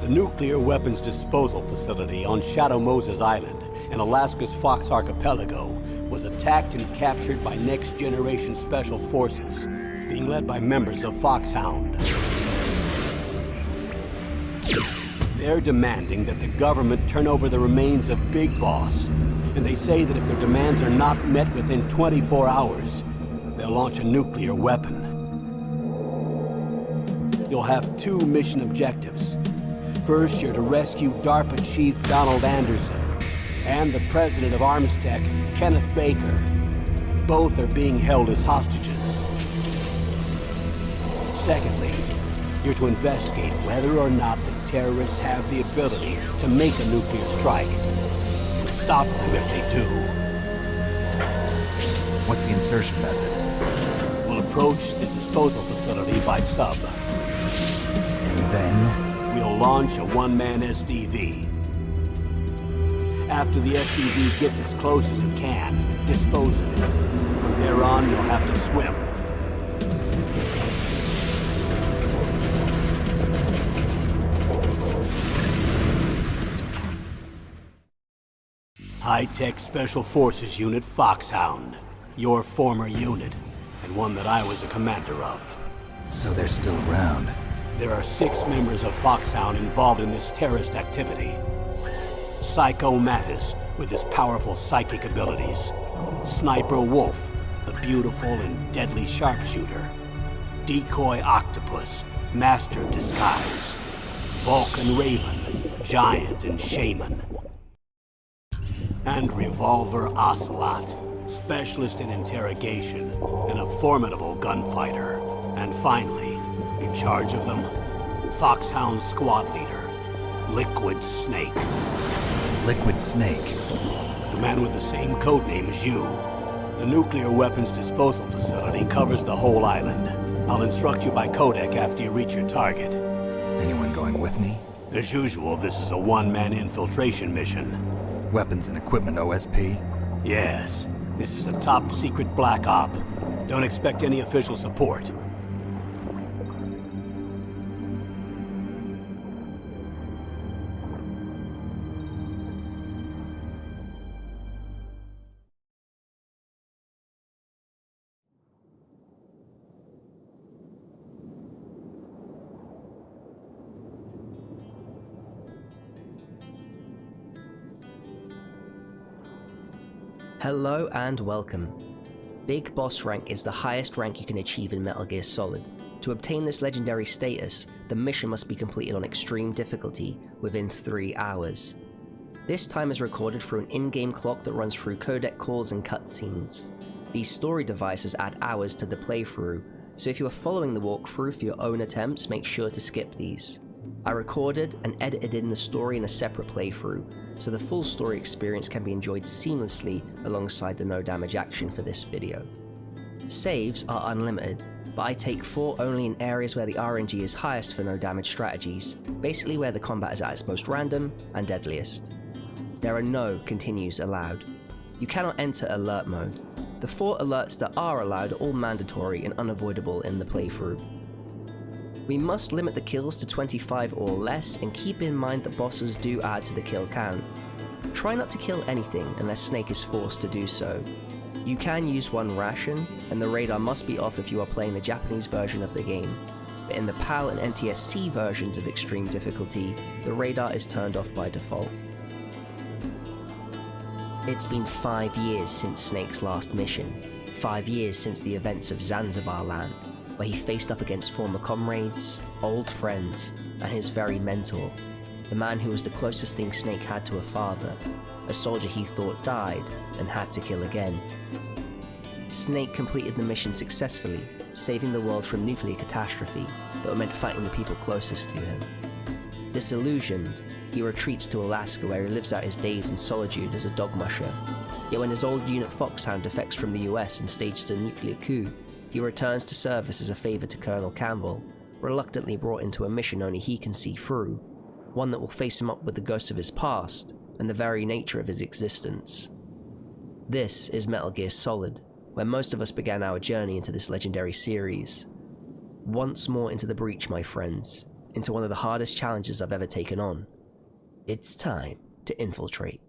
The nuclear weapons disposal facility on Shadow Moses Island in Alaska's Fox Archipelago was attacked and captured by next-generation special forces, being led by members of Foxhound. They're demanding that the government turn over the remains of Big Boss, and they say that if their demands are not met within 24 hours, they'll launch a nuclear weapon. You'll have two mission objectives. First, you're to rescue DARPA Chief Donald Anderson and the president of Armstech, Kenneth Baker. Both are being held as hostages. Secondly, you're to investigate whether or not the terrorists have the ability to make a nuclear strike and stop them if they do. What's the insertion method? We'll approach the disposal facility by sub. And then? We'll launch a one-man SDV. After the SDV gets as close as it can, dispose of it. From there on, you'll have to swim. High-Tech Special Forces Unit Foxhound. Your former unit, and one that I was a commander of. So they're still around. There are 6 members of Foxhound involved in this terrorist activity. Psycho Mantis, with his powerful psychic abilities. Sniper Wolf, a beautiful and deadly sharpshooter. Decoy Octopus, master of disguise. Vulcan Raven, giant and shaman. And Revolver Ocelot, specialist in interrogation and a formidable gunfighter. And finally, in charge of them, Foxhound squad leader, Liquid Snake. Liquid Snake? The man with the same codename as you. The nuclear weapons disposal facility covers the whole island. I'll instruct you by codec after you reach your target. Anyone going with me? As usual, this is a one-man infiltration mission. Weapons and equipment OSP? Yes. This is a top-secret black op. Don't expect any official support. Hello and welcome. Big Boss rank is the highest rank you can achieve in Metal Gear Solid. To obtain this legendary status, the mission must be completed on extreme difficulty within 3 hours. This time is recorded through an in-game clock that runs through codec calls and cutscenes. These story devices add hours to the playthrough, so if you are following the walkthrough for your own attempts, make sure to skip these. I recorded and edited in the story in a separate playthrough, so the full story experience can be enjoyed seamlessly alongside the no damage action for this video. Saves are unlimited, but I take 4 only in areas where the RNG is highest for no damage strategies, basically where the combat is at its most random and deadliest. There are no continues allowed. You cannot enter alert mode. The 4 alerts that are allowed are all mandatory and unavoidable in the playthrough. We must limit the kills to 25 or less, and keep in mind that bosses do add to the kill count. Try not to kill anything unless Snake is forced to do so. You can use 1 ration, and the radar must be off if you are playing the Japanese version of the game, but in the PAL and NTSC versions of extreme difficulty, the radar is turned off by default. It's been 5 years since Snake's last mission, 5 years since the events of Zanzibar Land, where he faced up against former comrades, old friends, and his very mentor, the man who was the closest thing Snake had to a father, a soldier he thought died and had to kill again. Snake completed the mission successfully, saving the world from nuclear catastrophe that meant fighting the people closest to him. Disillusioned, he retreats to Alaska, where he lives out his days in solitude as a dog musher. Yet when his old unit Foxhound defects from the US and stages a nuclear coup, he returns to service as a favor to Colonel Campbell, reluctantly brought into a mission only he can see through, one that will face him up with the ghosts of his past and the very nature of his existence. This is Metal Gear Solid, where most of us began our journey into this legendary series. Once more into the breach, my friends. into one of the hardest challenges I've ever taken on. It's time to infiltrate.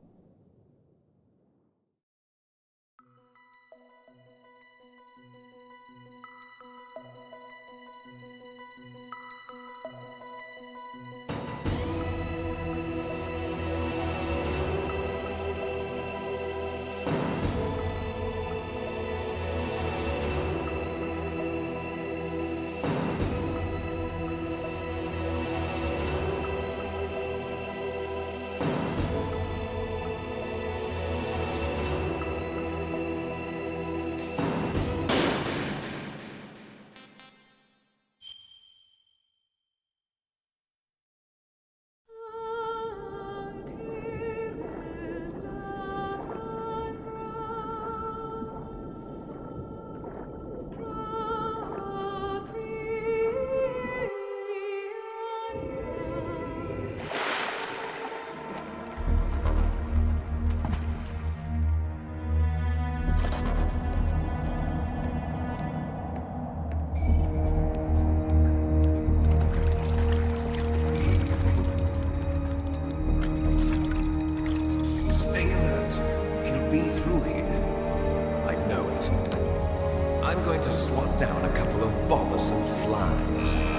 To swat down a couple of bothersome flies.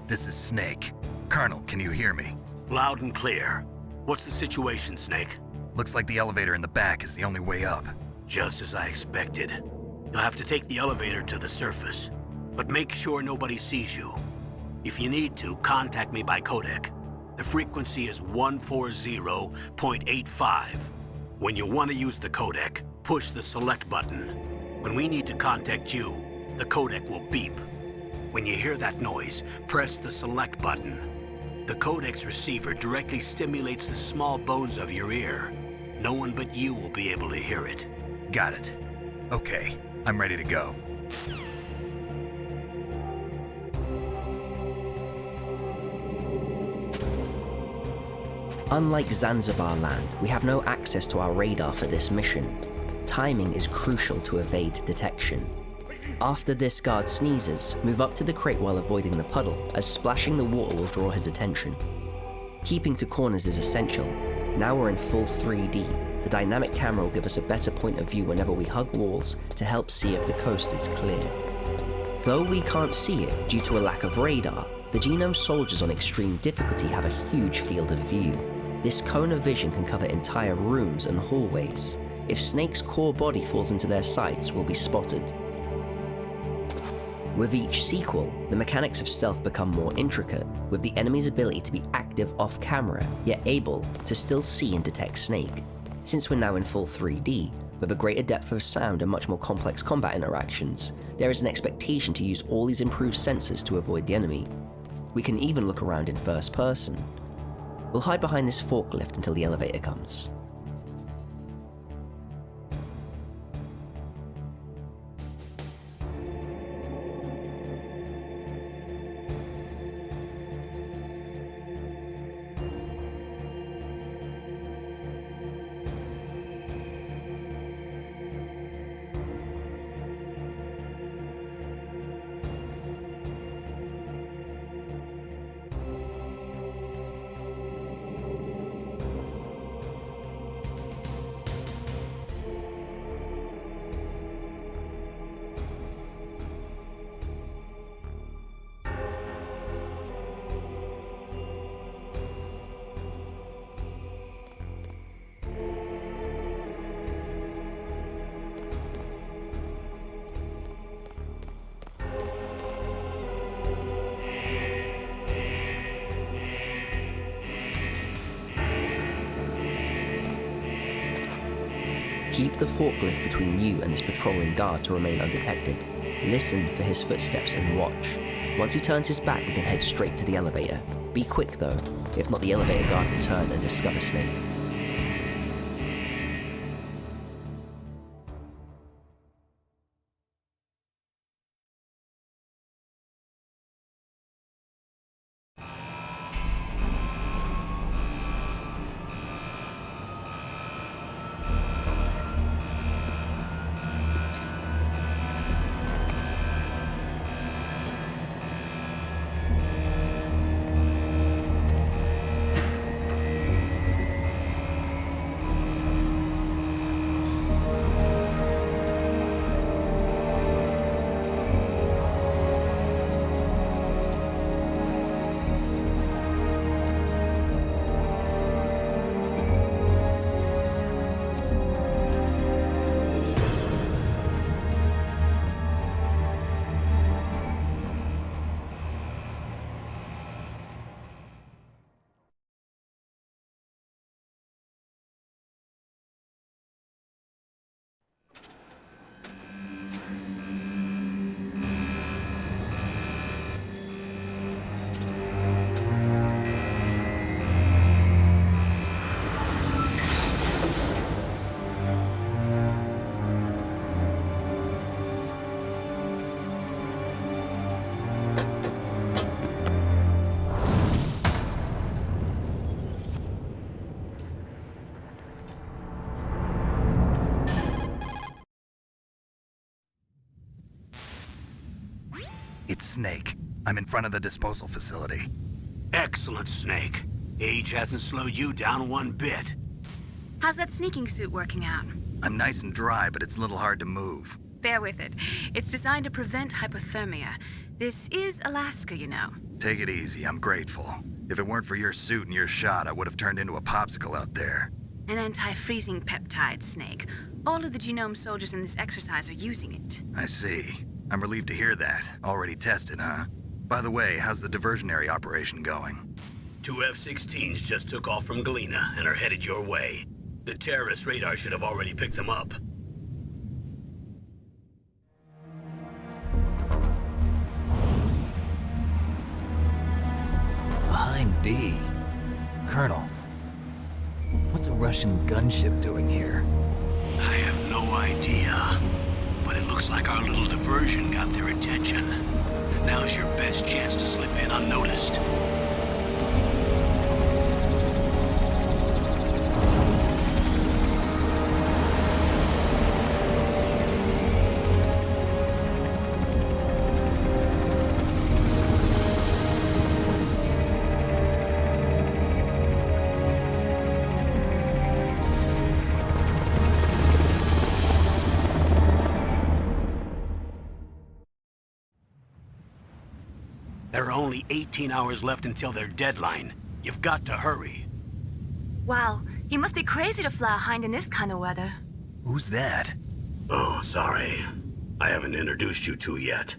This is Snake. Colonel, can you hear me? Loud and clear. What's the situation, Snake? Looks like the elevator in the back is the only way up. Just as I expected. You'll have to take the elevator to the surface, but make sure nobody sees you. If you need to, contact me by codec. The frequency is 140.85. When you want to use the codec, push the select button. When we need to contact you, the codec will beep. When you hear that noise, press the select button. The codec's receiver directly stimulates the small bones of your ear. No one but you will be able to hear it. Got it. Okay, I'm ready to go. Unlike Zanzibar land, we have no access to our radar for this mission. Timing is crucial to evade detection. After this guard sneezes, move up to the crate while avoiding the puddle, as splashing the water will draw his attention. Keeping to corners is essential. Now we're in full 3D. The dynamic camera will give us a better point of view whenever we hug walls to help see if the coast is clear. Though we can't see it due to a lack of radar, the Genome soldiers on extreme difficulty have a huge field of view. This cone of vision can cover entire rooms and hallways. If Snake's core body falls into their sights, we'll be spotted. With each sequel, the mechanics of stealth become more intricate, with the enemy's ability to be active off-camera, yet able to still see and detect Snake. Since we're now in full 3D, with a greater depth of sound and much more complex combat interactions, there is an expectation to use all these improved sensors to avoid the enemy. We can even look around in first person. We'll hide behind this forklift until the elevator comes. Keep the forklift between you and this patrolling guard to remain undetected. Listen for his footsteps and watch. Once he turns his back, we can head straight to the elevator. Be quick though, if not the elevator guard will turn and discover Snake. It's Snake. I'm in front of the disposal facility. Excellent, Snake. Age hasn't slowed you down one bit. How's that sneaking suit working out? I'm nice and dry, but it's a little hard to move. Bear with it. It's designed to prevent hypothermia. This is Alaska, you know. Take it easy, I'm grateful. If it weren't for your suit and your shot, I would have turned into a popsicle out there. An anti-freezing peptide, Snake. All of the genome soldiers in this exercise are using it. I see. I'm relieved to hear that. Already tested, huh? By the way, how's the diversionary operation going? 2 F-16s just took off from Galena and are headed your way. The terrorist radar should have already picked them up. HIND. Colonel, what's a Russian gunship doing here? I have no idea. But it looks like our little diversion got their attention. Now's your best chance to slip in unnoticed. There are only 18 hours left until their deadline. You've got to hurry. Wow, you must be crazy to fly a hind in this kind of weather. Who's that? Oh, sorry. I haven't introduced you two yet.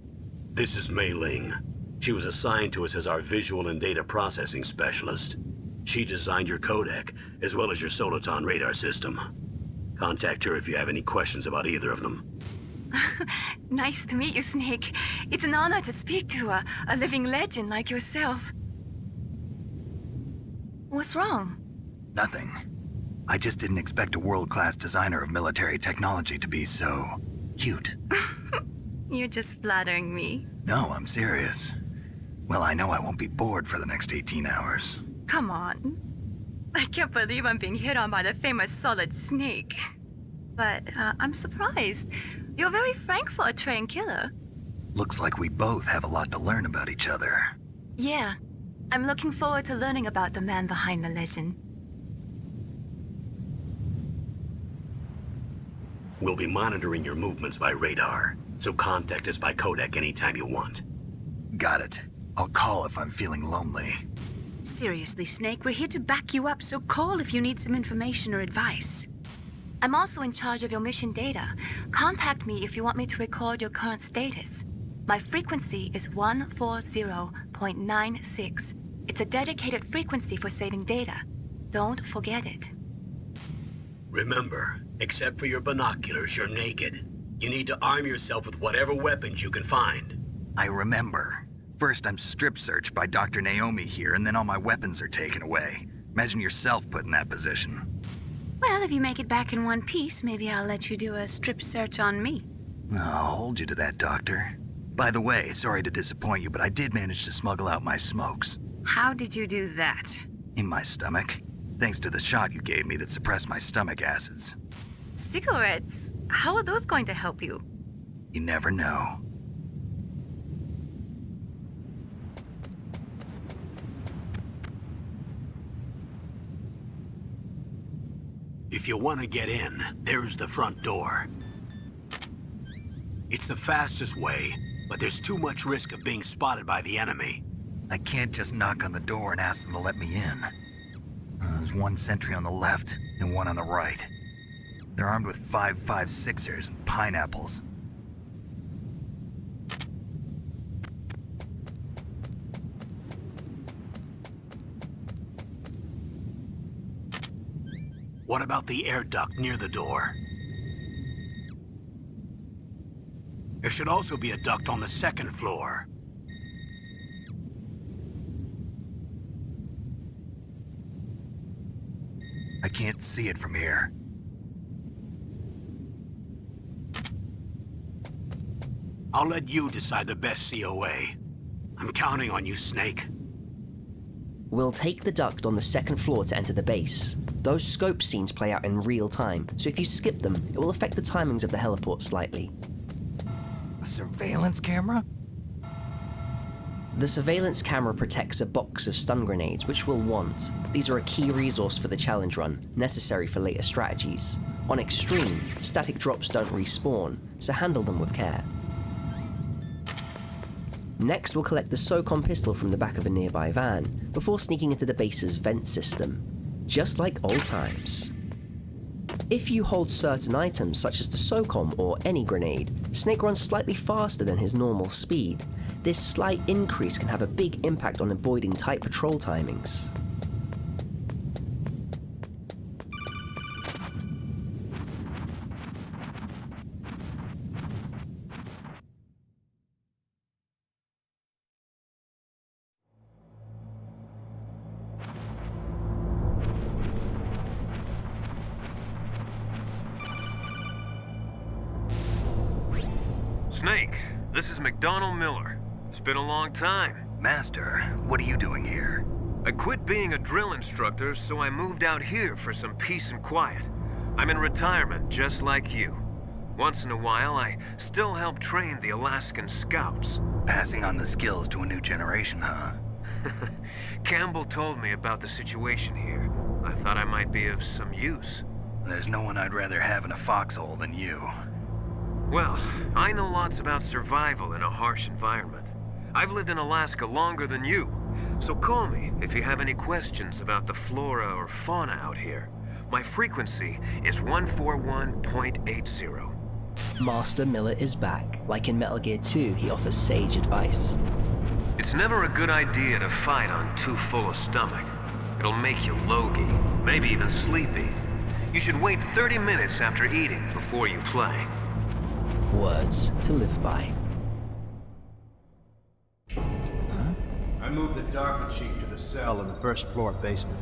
This is Mei Ling. She was assigned to us as our visual and data processing specialist. She designed your codec, as well as your Soliton radar system. Contact her if you have any questions about either of them. Nice to meet you, Snake. It's an honor to speak to a living legend like yourself. What's wrong? Nothing. I just didn't expect a world-class designer of military technology to be so cute. You're just flattering me. No, I'm serious. Well, I know I won't be bored for the next 18 hours. Come on. I can't believe I'm being hit on by the famous Solid Snake. But I'm surprised. You're very frank for a trained killer. Looks like we both have a lot to learn about each other. Yeah. I'm looking forward to learning about the man behind the legend. We'll be monitoring your movements by radar, so contact us by codec anytime you want. Got it. I'll call if I'm feeling lonely. Seriously, Snake, we're here to back you up, so call if you need some information or advice. I'm also in charge of your mission data. Contact me if you want me to record your current status. My frequency is 140.96. It's a dedicated frequency for saving data. Don't forget it. Remember, Except for your binoculars, you're naked. You need to arm yourself with whatever weapons you can find. I remember. First I'm strip searched by Dr. Naomi here, and then all my weapons are taken away. Imagine yourself put in that position. Well, if you make it back in one piece, maybe I'll let you do a strip search on me. I'll hold you to that, Doctor. By the way, sorry to disappoint you, but I did manage to smuggle out my smokes. How did you do that? In my stomach. Thanks to the shot you gave me that suppressed my stomach acids. Cigarettes? How are those going to help you? You never know. If you want to get in, there's the front door. It's the fastest way, but there's too much risk of being spotted by the enemy. I can't just knock on the door and ask them to let me in. There's one sentry on the left and one on the right. They're armed with 5.56ers and pineapples. What about the air duct near the door? There should also be a duct on the second floor. I can't see it from here. I'll let you decide the best COA. I'm counting on you, Snake. We'll take the duct on the second floor to enter the base. Those scope scenes play out in real time, so if you skip them, it will affect the timings of the heliport slightly. A surveillance camera? The surveillance camera protects a box of stun grenades, which we'll want. These are a key resource for the challenge run, necessary for later strategies. On Extreme, static drops don't respawn, so handle them with care. Next, we'll collect the SOCOM pistol from the back of a nearby van, before sneaking into the base's vent system. Just like old times. If you hold certain items, such as the SOCOM or any grenade, Snake runs slightly faster than his normal speed. This slight increase can have a big impact on avoiding tight patrol timings. Snake, this is McDonald Miller. It's been a long time. Master, what are you doing here? I quit being a drill instructor, so I moved out here for some peace and quiet. I'm in retirement, just like you. Once in a while, I still help train the Alaskan Scouts. Passing on the skills to a new generation, huh? Campbell told me about the situation here. I thought I might be of some use. There's no one I'd rather have in a foxhole than you. Well, I know lots about survival in a harsh environment. I've lived in Alaska longer than you, so call me if you have any questions about the flora or fauna out here. My frequency is 141.80. Master Miller is back. Like in Metal Gear 2, he offers sage advice. It's never a good idea to fight on too full a stomach. It'll make you logy, maybe even sleepy. You should wait 30 minutes after eating before you play. Words to live by. I moved the Darker Chief to the cell in the first floor basement.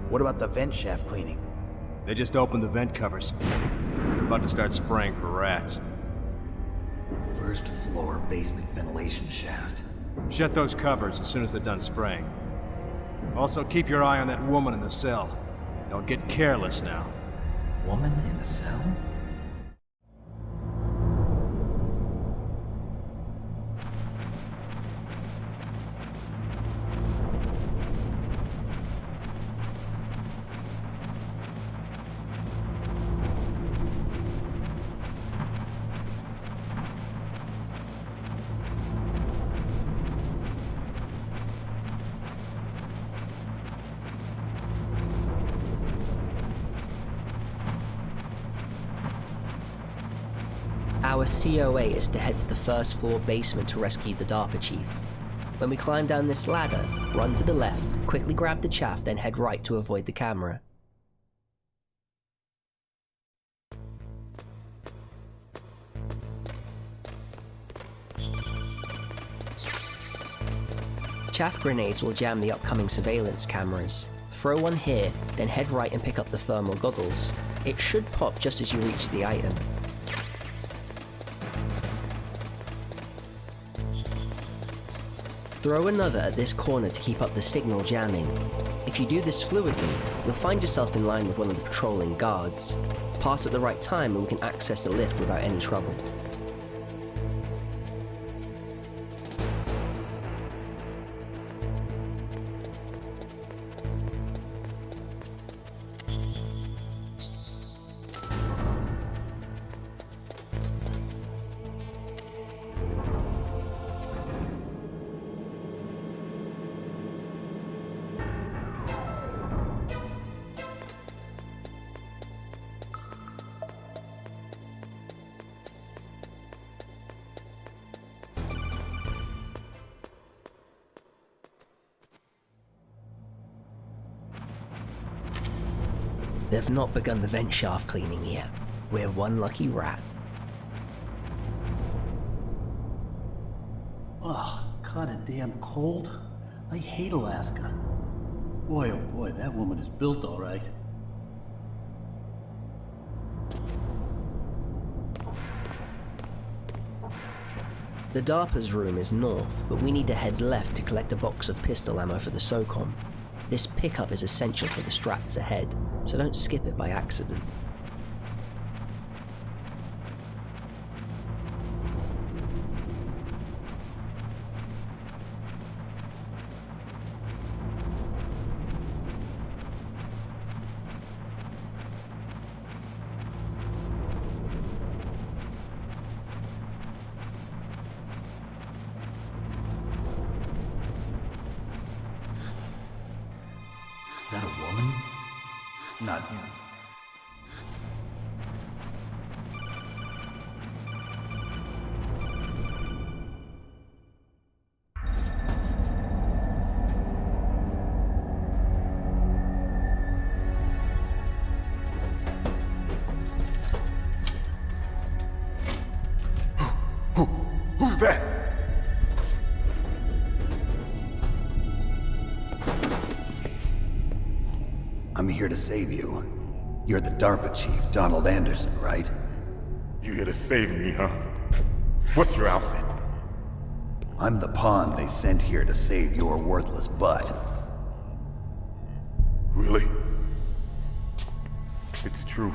What about the vent shaft cleaning? They just opened the vent covers. They're about to start spraying for rats. First floor basement ventilation shaft. Shut those covers as soon as they're done spraying. Also, keep your eye on that woman in the cell. Don't get careless now. Woman in the cell? Our COA is to head to the first floor basement to rescue the DARPA chief. When we climb down this ladder, run to the left, quickly grab the chaff, then head right to avoid the camera. Chaff grenades will jam the upcoming surveillance cameras. Throw one here, then head right and pick up the thermal goggles. It should pop just as you reach the item. Throw another at this corner to keep up the signal jamming. If you do this fluidly, you'll find yourself in line with one of the patrolling guards. Pass at the right time and we can access the lift without any trouble. They've not begun the vent shaft cleaning yet. We're one lucky rat. Ugh, kinda damn cold. I hate Alaska. Boy, oh boy, that woman is built all right. The DARPA's room is north, but we need to head left to collect a box of pistol ammo for the SOCOM. This pickup is essential for the strats ahead, so don't skip it by accident. Is that a woman? Not him. Who's that? I'm here to save you. You're the DARPA chief, Donald Anderson, right? You here to save me, huh? What's your outfit? I'm the pawn they sent here to save your worthless butt. Really? It's true.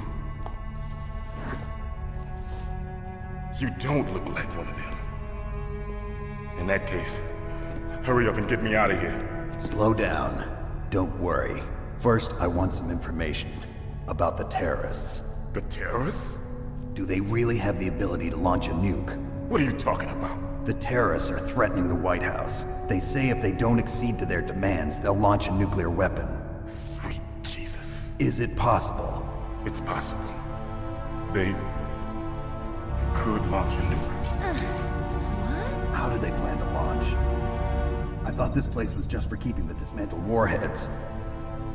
You don't look like one of them. In that case, hurry up and get me out of here. Slow down. Don't worry. First, I want some information about the terrorists. The terrorists? Do they really have the ability to launch a nuke? What are you talking about? The terrorists are threatening the White House. They say if they don't accede to their demands, they'll launch a nuclear weapon. Sweet Jesus. Is it possible? It's possible. They could launch a nuke. How do they plan to launch? I thought this place was just for keeping the dismantled warheads.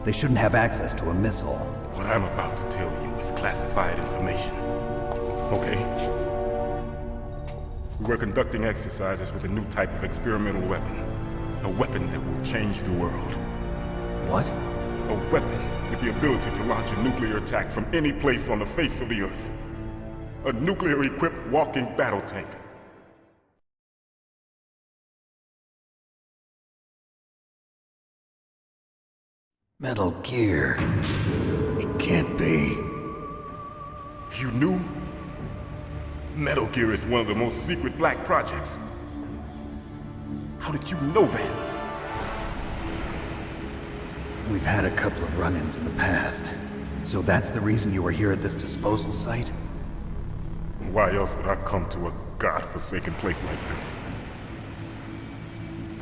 They shouldn't have access to a missile. What I'm about to tell you is classified information. Okay? We were conducting exercises with a new type of experimental weapon. A weapon that will change the world. What? A weapon with the ability to launch a nuclear attack from any place on the face of the Earth. A nuclear-equipped walking battle tank. Metal Gear. It can't be. You knew? Metal Gear is one of the most secret black projects. How did you know that? We've had a couple of run-ins in the past. So that's the reason you were here at this disposal site? Why else would I come to a godforsaken place like this?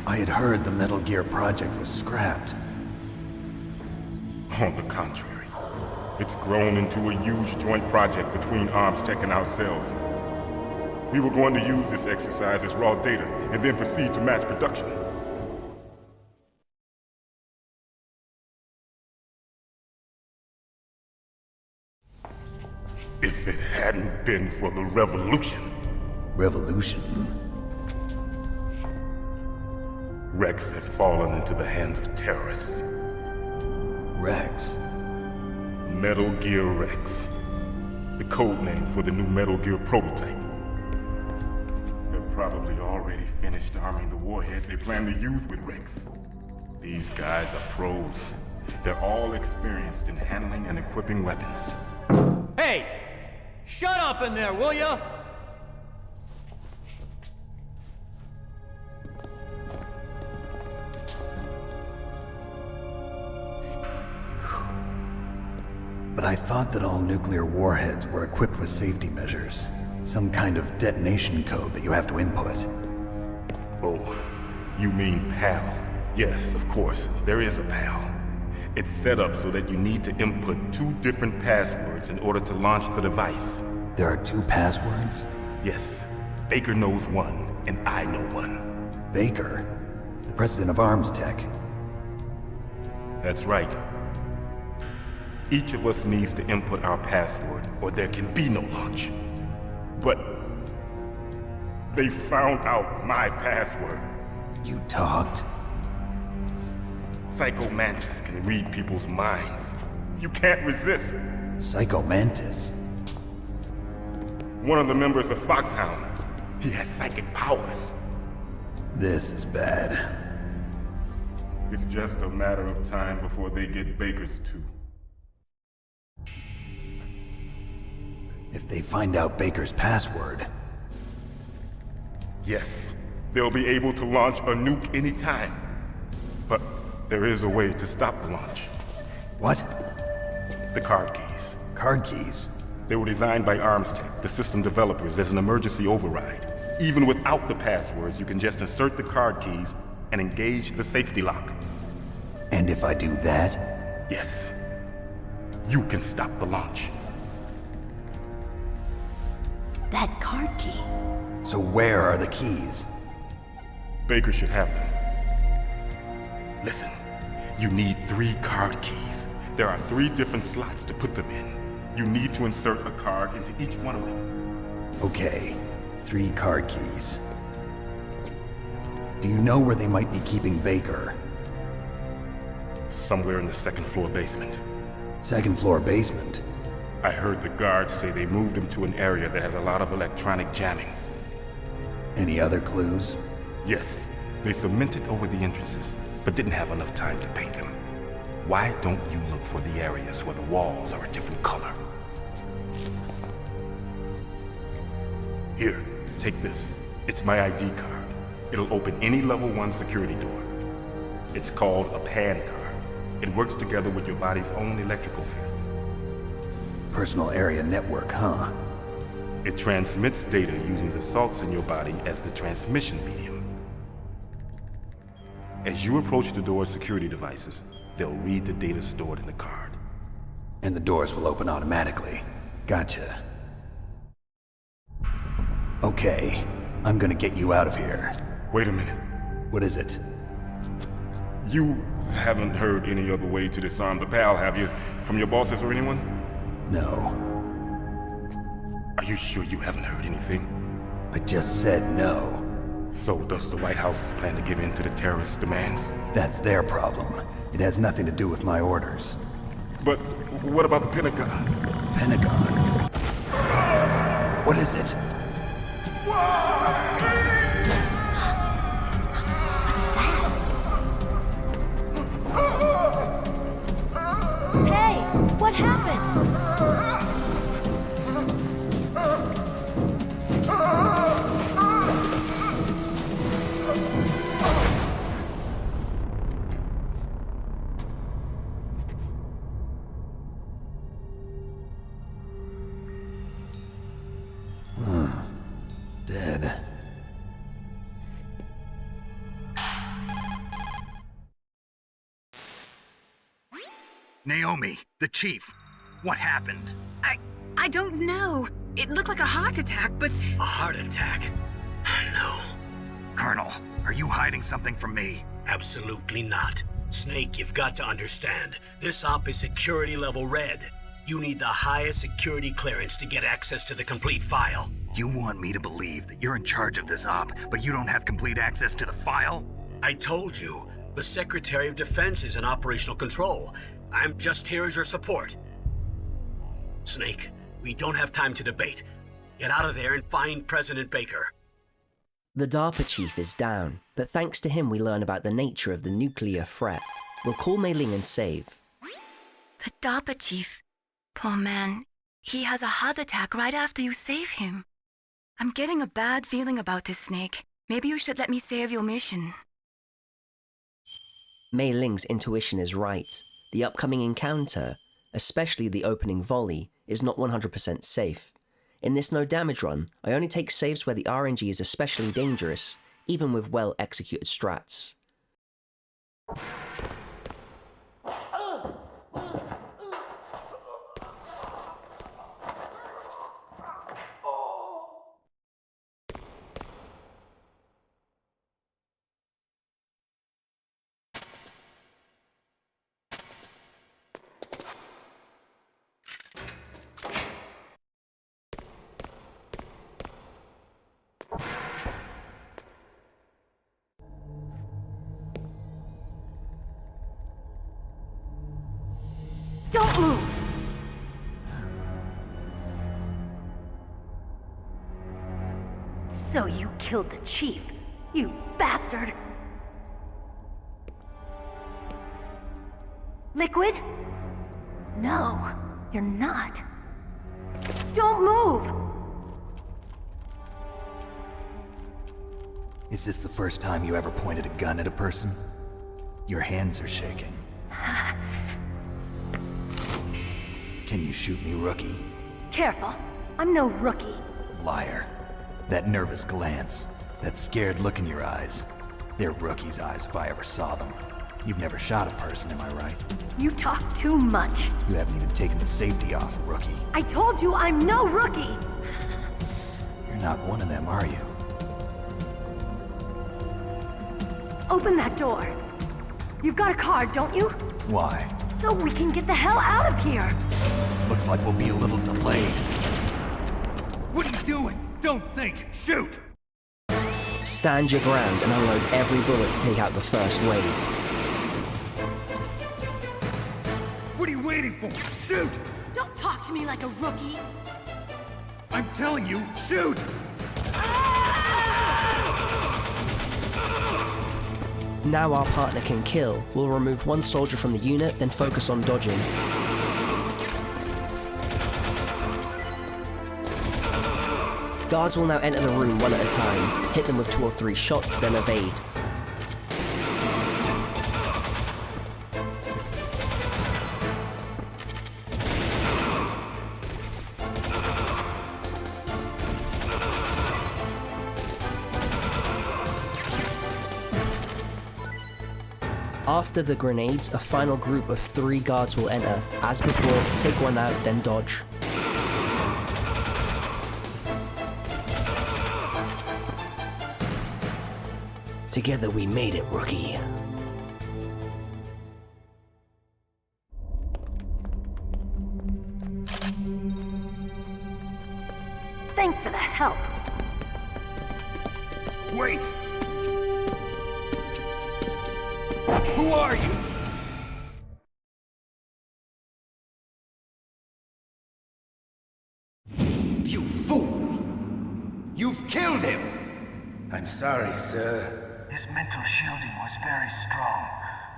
I had heard the Metal Gear project was scrapped. On the contrary, it's grown into a huge joint project between Arms Tech and ourselves. We were going to use this exercise as raw data and then proceed to mass production. If it hadn't been for the revolution. Revolution? Rex has fallen into the hands of terrorists. Rex? Metal Gear Rex. The code name for the new Metal Gear prototype. They're probably already finished arming the warhead they plan to use with Rex. These guys are pros. They're all experienced in handling and equipping weapons. Hey! Shut up in there, will ya? But I thought that all nuclear warheads were equipped with safety measures. Some kind of detonation code that you have to input. Oh, you mean PAL? Yes, of course, there is a PAL. It's set up so that you need to input 2 different passwords in order to launch the device. There are 2 passwords? Yes. Baker knows one, and I know one. Baker? The president of Arms Tech? That's right. Each of us needs to input our password, or there can be no launch. But they found out my password. You talked? Psycho Mantis can read people's minds. You can't resist. Psycho Mantis? One of the members of Foxhound. He has psychic powers. This is bad. It's just a matter of time before they get Baker's too. If they find out Baker's password... Yes, they'll be able to launch a nuke anytime. But there is a way to stop the launch. What? The card keys. Card keys? They were designed by Arms Tech, the system developers, as an emergency override. Even without the passwords, you can just insert the card keys and engage the safety lock. And if I do that? Yes. You can stop the launch. That card key. So where are the keys? Baker should have them. Listen, you need 3 card keys. There are 3 different slots to put them in. You need to insert a card into each one of them. Okay, 3 card keys. Do you know where they might be keeping Baker? Somewhere in the 2nd floor basement. 2nd floor basement? I heard the guards say they moved him to an area that has a lot of electronic jamming. Any other clues? Yes, they cemented over the entrances, but didn't have enough time to paint them. Why don't you look for the areas where the walls are a different color? Here, take this. It's my ID card. It'll open any level 1 security door. It's called a PAN card. It works together with your body's own electrical field. Personal area network, huh? It transmits data using the salts in your body as the transmission medium. As you approach the door's security devices, they'll read the data stored in the card. And the doors will open automatically. Gotcha. Okay, I'm gonna get you out of here. Wait a minute. What is it? You haven't heard any other way to disarm the PAL, have you? From your bosses or anyone? No. Are you sure you haven't heard anything? I just said no. So does the White House plan to give in to the terrorists' demands? That's their problem. It has nothing to do with my orders. But what about the Pentagon? Pentagon? What is it? Hey, what happened? Dead. Naomi, the chief. What happened? I don't know. It looked like a heart attack, but... A heart attack? No. Colonel, are you hiding something from me? Absolutely not. Snake, you've got to understand. This op is security level red. You need the highest security clearance to get access to the complete file. You want me to believe that you're in charge of this op, but you don't have complete access to the file? I told you, the Secretary of Defense is in operational control. I'm just here as your support. Snake, we don't have time to debate. Get out of there and find President Baker. The DARPA chief is down, but thanks to him we learn about the nature of the nuclear threat. We'll call Mei Ling and save. The DARPA chief. Poor man. He has a heart attack right after you save him. I'm getting a bad feeling about this, Snake. Maybe you should let me save your mission. Mei Ling's intuition is right. The upcoming encounter, especially the opening volley, is not 100% safe. In this no damage run, I only take saves where the RNG is especially dangerous, even with well executed strats. Don't move! So you killed the chief, you bastard! Liquid? No, you're not. Don't move! Is this the first time you ever pointed a gun at a person? Your hands are shaking. Can you shoot me, rookie? Careful, I'm no rookie. Liar. That nervous glance, that scared look in your eyes. They're rookie's eyes if I ever saw them. You've never shot a person, am I right? You talk too much. You haven't even taken the safety off, rookie. I told you I'm no rookie! You're not one of them, are you? Open that door. You've got a card, don't you? Why? So we can get the hell out of here! Looks like we'll be a little delayed. What are you doing? Don't think! Shoot! Stand your ground and unload every bullet to take out the first wave. What are you waiting for? Shoot! Don't talk to me like a rookie! I'm telling you, shoot! Now our partner can kill. We'll remove one soldier from the unit, then focus on dodging. Guards will now enter the room one at a time. Hit them with 2 or 3 shots, then evade. After the grenades, a final group of 3 guards will enter. As before, take one out, then dodge. Together we made it, rookie. Thanks for the help. Wait! Who are you? You fool! You've killed him! I'm sorry, sir. His mental shielding was very strong.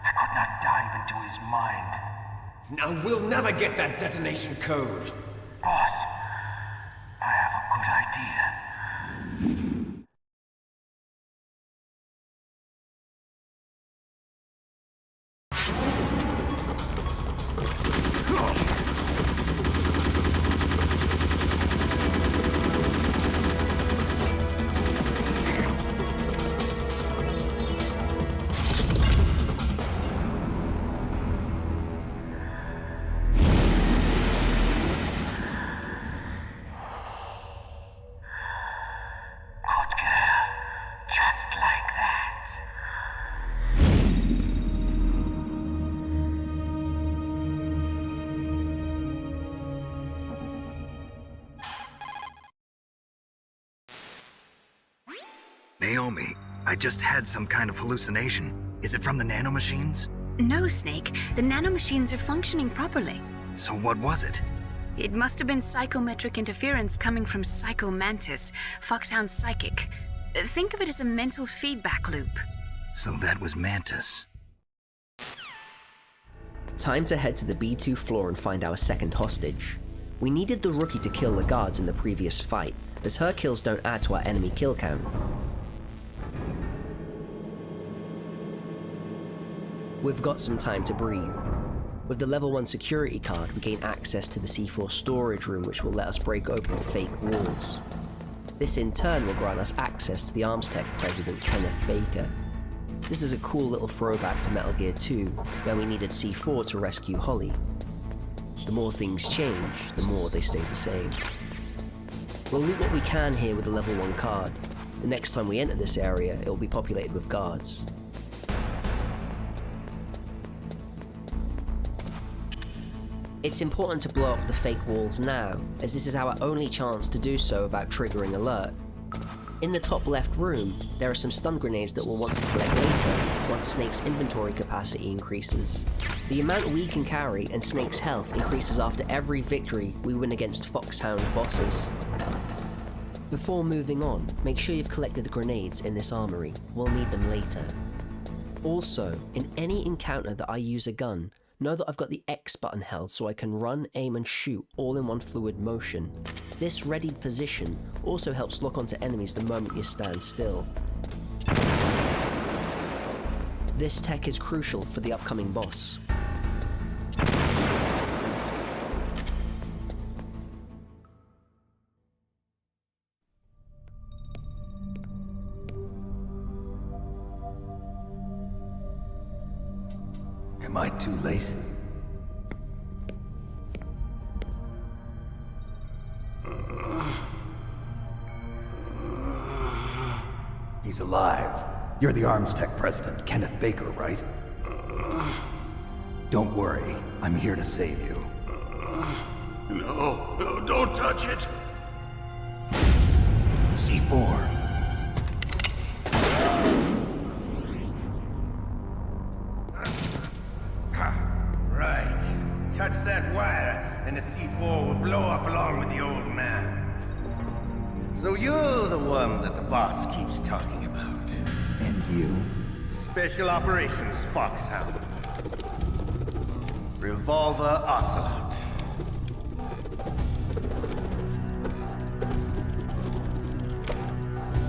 I could not dive into his mind. Now we'll never get that detonation code. Boss, I have a good idea. Naomi, I just had some kind of hallucination. Is it from the nanomachines? No, Snake. The nanomachines are functioning properly. So what was it? It must have been psychometric interference coming from Psycho Mantis, Foxhound's psychic. Think of it as a mental feedback loop. So that was Mantis. Time to head to the B2 floor and find our second hostage. We needed the rookie to kill the guards in the previous fight, as her kills don't add to our enemy kill count. We've got some time to breathe. With the level 1 security card, we gain access to the C4 storage room, which will let us break open fake walls. This in turn will grant us access to the Armstech president, Kenneth Baker. This is a cool little throwback to Metal Gear 2, where we needed C4 to rescue Holly. The more things change, the more they stay the same. We'll loot what we can here with the level 1 card. The next time we enter this area, it will be populated with guards. It's important to blow up the fake walls now, as this is our only chance to do so without triggering alert. In the top left room, there are some stun grenades that we'll want to collect later, once Snake's inventory capacity increases. The amount we can carry and Snake's health increases after every victory we win against Foxhound bosses. Before moving on, make sure you've collected the grenades in this armory. We'll need them later. Also, in any encounter that I use a gun, know that I've got the X button held so I can run, aim and shoot all in one fluid motion. This readied position also helps lock onto enemies the moment you stand still. This tech is crucial for the upcoming boss. Am I too late? He's alive. You're the Armstech president, Kenneth Baker, right? Don't worry, I'm here to save you. No, don't touch it! C4. Right. Touch that wire, and the C4 will blow up along with the old man. So you're the one that the boss keeps talking about. And you? Special Operations Foxhound. Revolver Ocelot.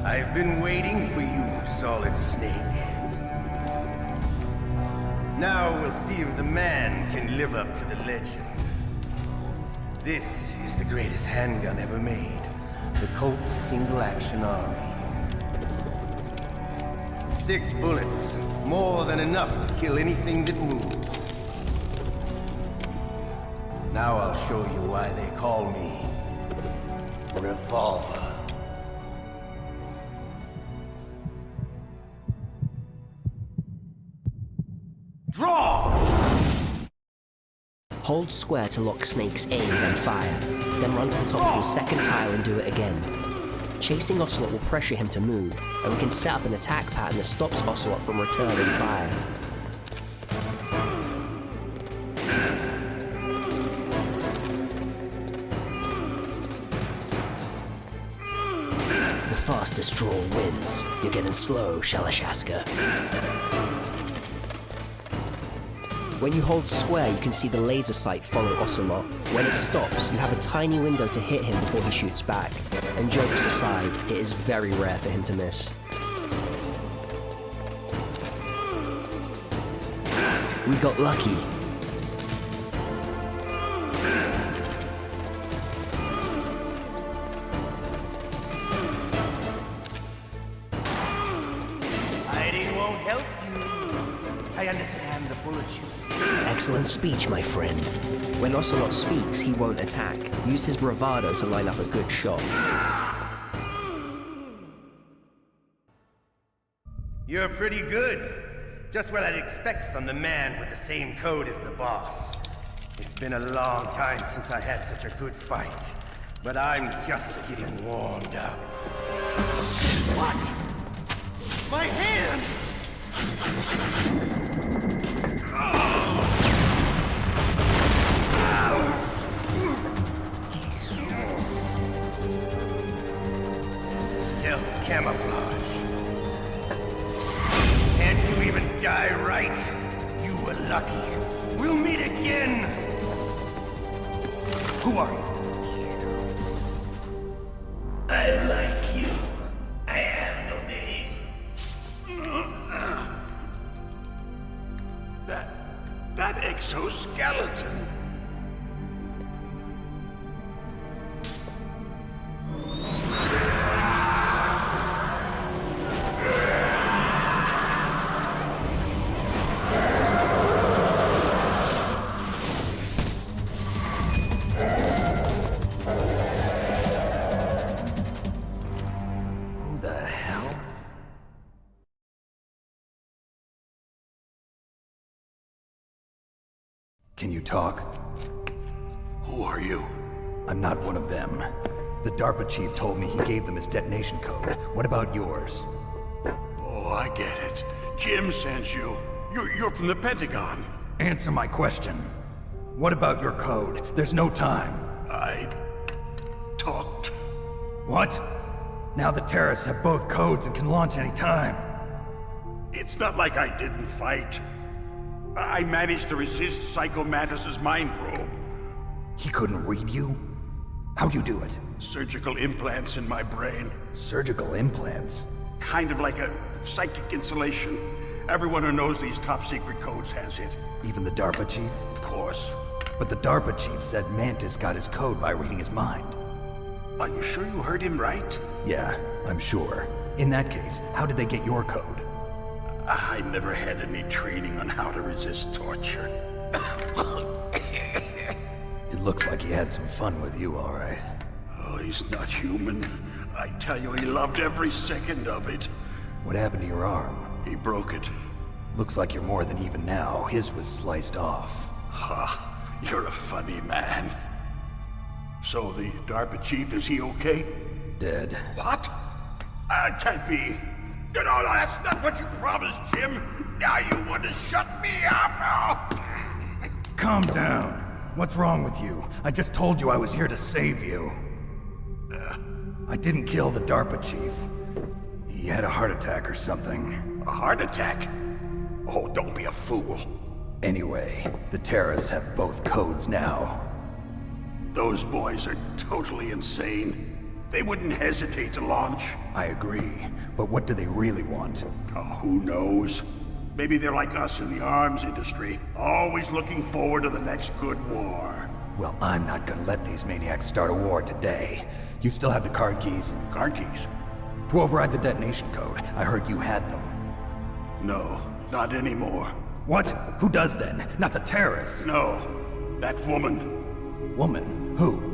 I've been waiting for you, Solid Snake. Now we'll see if the man can live up to the legend. This is the greatest handgun ever made. The Colt Single-Action Army. 6 bullets, more than enough to kill anything that moves. Now I'll show you why they call me Revolver. Draw! Hold square to lock Snake's aim, then fire. Then run to the top of his second tile and do it again. Chasing Ocelot will pressure him to move, and we can set up an attack pattern that stops Ocelot from returning fire. The fastest draw wins. You're getting slow, Shalashaska. When you hold square, you can see the laser sight follow Ocelot. When it stops, you have a tiny window to hit him before he shoots back. And jokes aside, it is very rare for him to miss. We got lucky. Hiding won't help you. I understand the bullets you see. Excellent speech, my friend. When Ocelot speaks, he won't attack. Use his bravado to line up a good shot. You're pretty good. Just what I'd expect from the man with the same code as the boss. It's been a long time since I had such a good fight, but I'm just getting warmed up. What? My hand! Stealth camouflage. Can't you even die right? You were lucky. We'll meet again! Who are you? I like you. I have no name. That exoskeleton. Can you talk? Who are you? I'm not one of them. The DARPA chief told me he gave them his detonation code. What about yours? Oh, I get it. Jim sent you. You're from the Pentagon. Answer my question. What about your code? There's no time. I talked. What? Now the terrorists have both codes and can launch any time. It's not like I didn't fight. I managed to resist Psycho Mantis's mind probe. He couldn't read you? How'd you do it? Surgical implants in my brain. Surgical implants? Kind of like a psychic insulation. Everyone who knows these top secret codes has it. Even the DARPA chief? Of course. But the DARPA chief said Mantis got his code by reading his mind. Are you sure you heard him right? Yeah, I'm sure. In that case, how did they get your code? I never had any training on how to resist torture. It looks like he had some fun with you, all right. Oh, he's not human. I tell you, he loved every second of it. What happened to your arm? He broke it. Looks like you're more than even now. His was sliced off. Ha, you're a funny man. So the DARPA chief, is he okay? Dead. What? Can't be. No, that's not what you promised, Jim. Now you want to shut me up? Calm down. What's wrong with you? I just told you I was here to save you. I didn't kill the DARPA chief. He had a heart attack or something. A heart attack? Oh, don't be a fool. Anyway, the terrorists have both codes now. Those boys are totally insane. They wouldn't hesitate to launch. I agree, but what do they really want? Oh, who knows? Maybe they're like us in the arms industry, always looking forward to the next good war. Well, I'm not gonna let these maniacs start a war today. You still have the card keys? Card keys? To override the detonation code. I heard you had them. No, not anymore. What? Who does then? Not the terrorists? No, that woman. Woman? Who?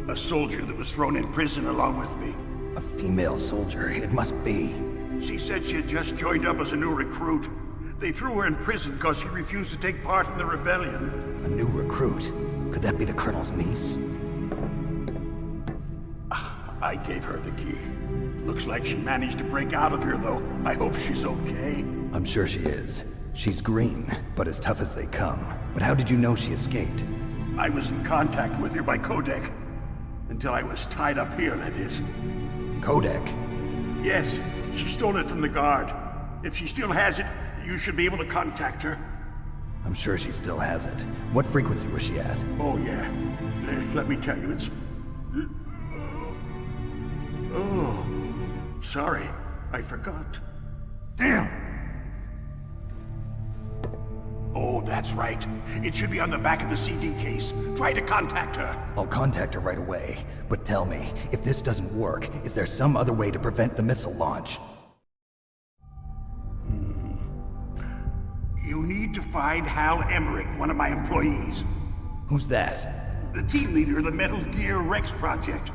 A soldier that was thrown in prison along with me. A female soldier, it must be. She said she had just joined up as a new recruit. They threw her in prison because she refused to take part in the rebellion. A new recruit? Could that be the Colonel's niece? I gave her the key. Looks like she managed to break out of here, though. I hope she's okay. I'm sure she is. She's green, but as tough as they come. But how did you know she escaped? I was in contact with her by codec. Until I was tied up here, that is. Codec? Yes, she stole it from the guard. If she still has it, you should be able to contact her. I'm sure she still has it. What frequency was she at? Oh, yeah. Let me tell you, it's... Oh, sorry. I forgot. Damn! Oh, that's right. It should be on the back of the CD case. Try to contact her. I'll contact her right away. But tell me, if this doesn't work, is there some other way to prevent the missile launch? You need to find Hal Emmerich, one of my employees. Who's that? The team leader of the Metal Gear Rex project.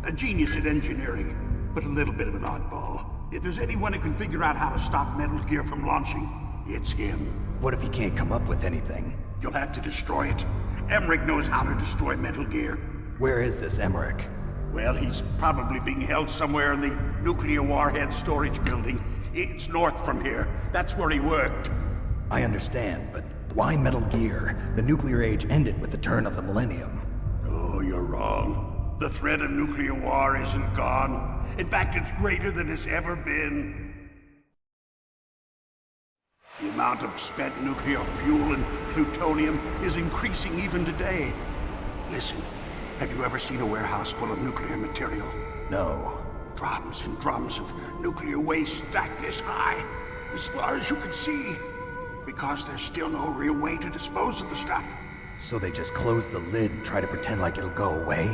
A genius at engineering, but a little bit of an oddball. If there's anyone who can figure out how to stop Metal Gear from launching, it's him. What if he can't come up with anything? You'll have to destroy it. Emmerich knows how to destroy Metal Gear. Where is this Emmerich? Well, he's probably being held somewhere in the nuclear warhead storage building. It's north from here. That's where he worked. I understand, but why Metal Gear? The nuclear age ended with the turn of the millennium. Oh, you're wrong. The threat of nuclear war isn't gone. In fact, it's greater than it's ever been. The amount of spent nuclear fuel and plutonium is increasing even today. Listen, have you ever seen a warehouse full of nuclear material? No. Drums and drums of nuclear waste stacked this high, as far as you can see. Because there's still no real way to dispose of the stuff. So they just close the lid and try to pretend like it'll go away?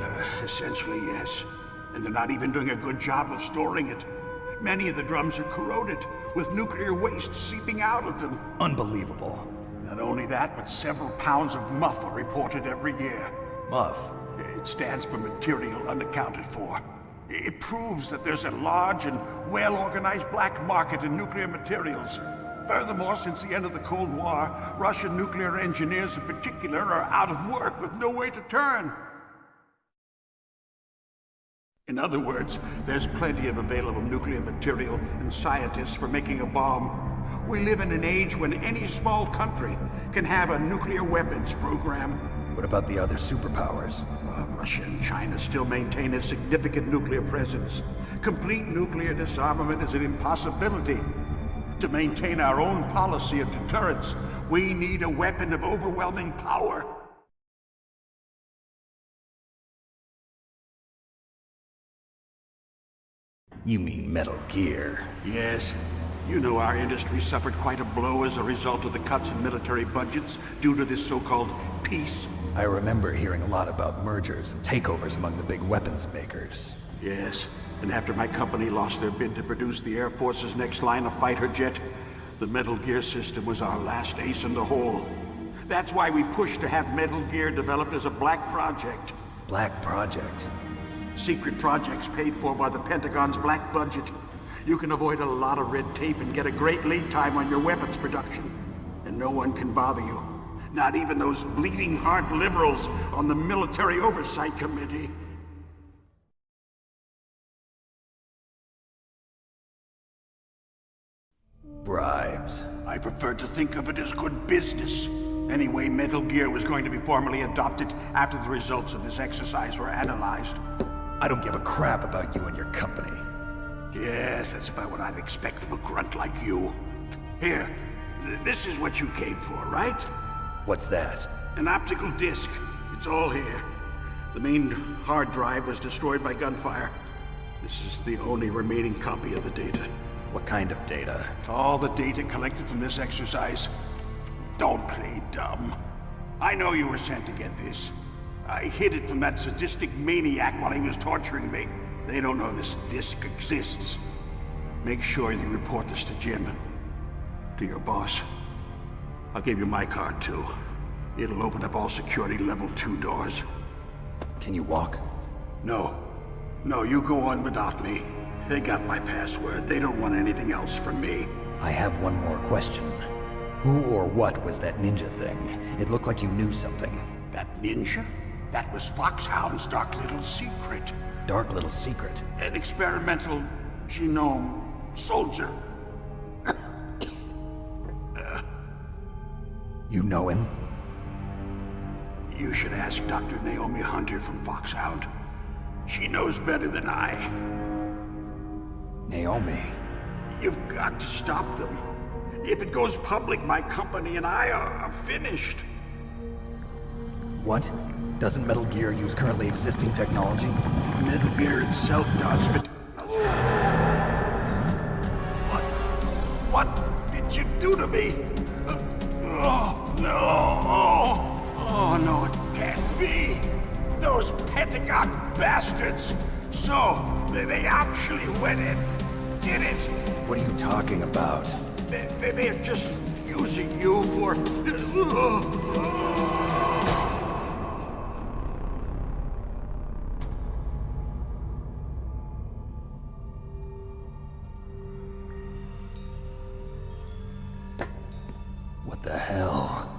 Essentially, yes. And they're not even doing a good job of storing it. Many of the drums are corroded, with nuclear waste seeping out of them. Unbelievable. Not only that, but several pounds of muff are reported every year. Muff? It stands for material unaccounted for. It proves that there's a large and well-organized black market in nuclear materials. Furthermore, since the end of the Cold War, Russian nuclear engineers in particular are out of work with no way to turn. In other words, there's plenty of available nuclear material and scientists for making a bomb. We live in an age when any small country can have a nuclear weapons program. What about the other superpowers? Russia and China still maintain a significant nuclear presence. Complete nuclear disarmament is an impossibility. To maintain our own policy of deterrence, we need a weapon of overwhelming power. You mean Metal Gear? Yes. You know our industry suffered quite a blow as a result of the cuts in military budgets due to this so-called peace. I remember hearing a lot about mergers and takeovers among the big weapons makers. Yes, and after my company lost their bid to produce the Air Force's next line of fighter jet, the Metal Gear system was our last ace in the hole. That's why we pushed to have Metal Gear developed as a black project. Black project? Secret projects paid for by the Pentagon's black budget. You can avoid a lot of red tape and get a great lead time on your weapons production. And no one can bother you. Not even those bleeding heart liberals on the Military Oversight Committee. Bribes. I prefer to think of it as good business. Anyway, Metal Gear was going to be formally adopted after the results of this exercise were analyzed. I don't give a crap about you and your company. Yes, that's about what I'd expect from a grunt like you. Here, this is what you came for, right? What's that? An optical disc. It's all here. The main hard drive was destroyed by gunfire. This is the only remaining copy of the data. What kind of data? All the data collected from this exercise. Don't play dumb. I know you were sent to get this. I hid it from that sadistic maniac while he was torturing me. They don't know this disc exists. Make sure you report this to Jim. To your boss. I'll give you my card, too. It'll open up all security level 2 doors. Can you walk? No. No, you go on without me. They got my password. They don't want anything else from me. I have one more question. Who or what was that ninja thing? It looked like you knew something. That ninja? That was Foxhound's dark little secret. Dark little secret? An experimental genome soldier. You know him? You should ask Dr. Naomi Hunter from Foxhound. She knows better than I. Naomi? You've got to stop them. If it goes public, my company and I are finished. What? Doesn't Metal Gear use currently existing technology? Metal Gear itself does, but... What did you do to me? Oh, no. Oh, no, it can't be. Those Pentagon bastards. So, they actually went and did it. What are you talking about? They're just using you for... What the hell?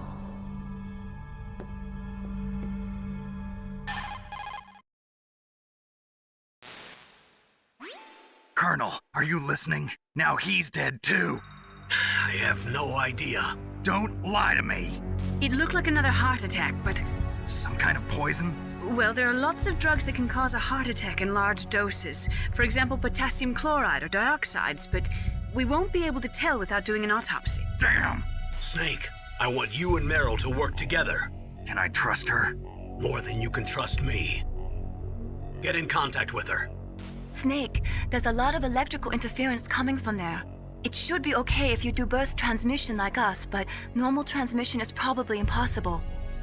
Colonel, are you listening? Now he's dead too. I have no idea. Don't lie to me. It looked like another heart attack, but... Some kind of poison? Well, there are lots of drugs that can cause a heart attack in large doses. For example, potassium chloride or dioxides, but we won't be able to tell without doing an autopsy. Damn! Snake, I want you and Meryl to work together. Can I trust her? More than you can trust me. Get in contact with her. Snake, there's a lot of electrical interference coming from there. It should be okay if you do burst transmission like us, but normal transmission is probably impossible.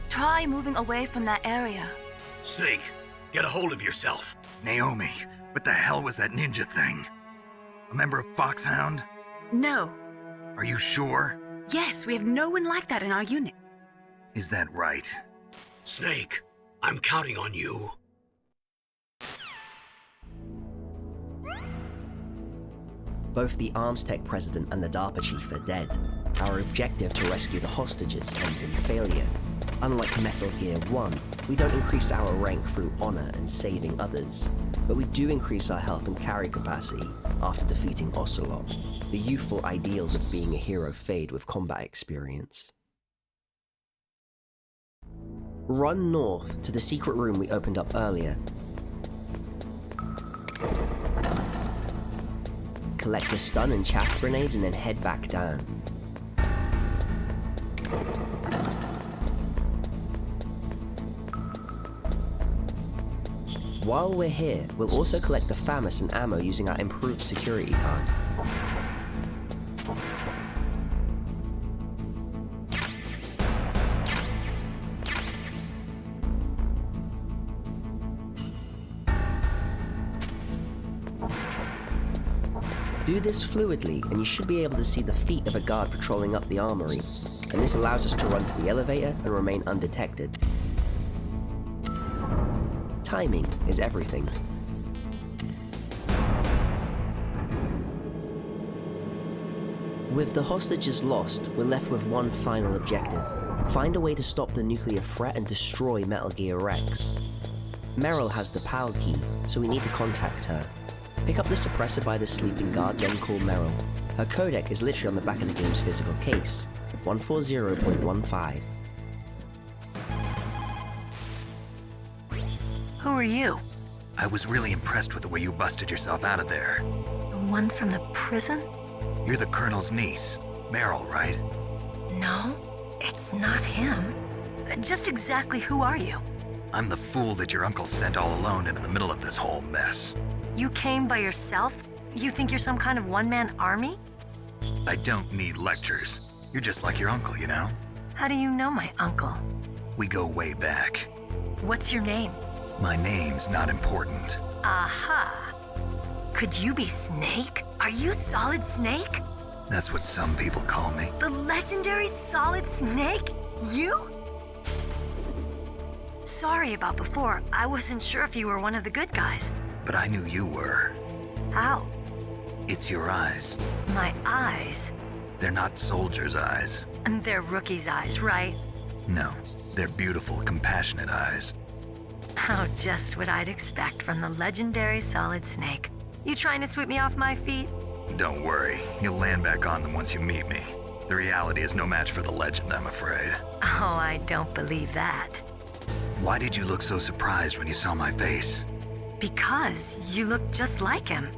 Try moving away from that area. Snake, get a hold of yourself. Naomi, what the hell was that ninja thing? A member of Foxhound? No. Are you sure? Yes, we have no one like that in our unit. Is that right? Snake, I'm counting on you. Both the Arms Tech president and the DARPA chief are dead. Our objective to rescue the hostages ends in failure. Unlike Metal Gear 1, we don't increase our rank through honor and saving others, but we do increase our health and carry capacity after defeating Ocelot. The youthful ideals of being a hero fade with combat experience. Run north to the secret room we opened up earlier. Collect the stun and chaff grenades and then head back down. While we're here, we'll also collect the FAMAS and ammo using our improved security card. Do this fluidly, and you should be able to see the feet of a guard patrolling up the armory, and this allows us to run to the elevator and remain undetected. Timing is everything. With the hostages lost, we're left with one final objective. Find a way to stop the nuclear threat and destroy Metal Gear Rex. Meryl has the PAL key, so we need to contact her. Pick up the suppressor by the sleeping guard, then call Meryl. Her codec is literally on the back of the game's physical case, 140.15. Who are you? I was really impressed with the way you busted yourself out of there. The one from the prison? You're the Colonel's niece, Meryl, right? No, it's not him. Just exactly who are you? I'm the fool that your uncle sent all alone into the middle of this whole mess. You came by yourself? You think you're some kind of one-man army? I don't need lectures. You're just like your uncle, you know? How do you know my uncle? We go way back. What's your name? My name's not important. Aha. Could you be Snake? Are you Solid Snake? That's what some people call me. The legendary Solid Snake? You? Sorry about before. I wasn't sure if you were one of the good guys. But I knew you were. How? It's your eyes. My eyes? They're not soldiers' eyes. And they're rookies' eyes, right? No, they're beautiful, compassionate eyes. Oh, just what I'd expect from the legendary Solid Snake. You trying to sweep me off my feet? Don't worry, you'll land back on them once you meet me. The reality is no match for the legend, I'm afraid. Oh, I don't believe that. Why did you look so surprised when you saw my face? Because you look just like him.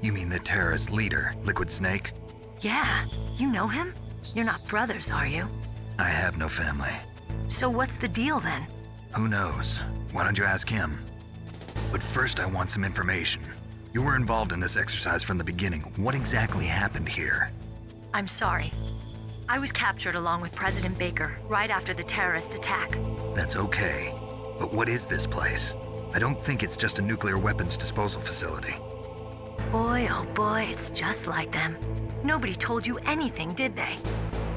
You mean the terrorist leader, Liquid Snake? Yeah, you know him? You're not brothers, are you? I have no family. So what's the deal then? Who knows? Why don't you ask him? But first I want some information. You were involved in this exercise from the beginning. What exactly happened here? I'm sorry. I was captured along with President Baker right after the terrorist attack. That's okay. But what is this place? I don't think it's just a nuclear weapons disposal facility. Boy, oh boy, it's just like them. Nobody told you anything, did they?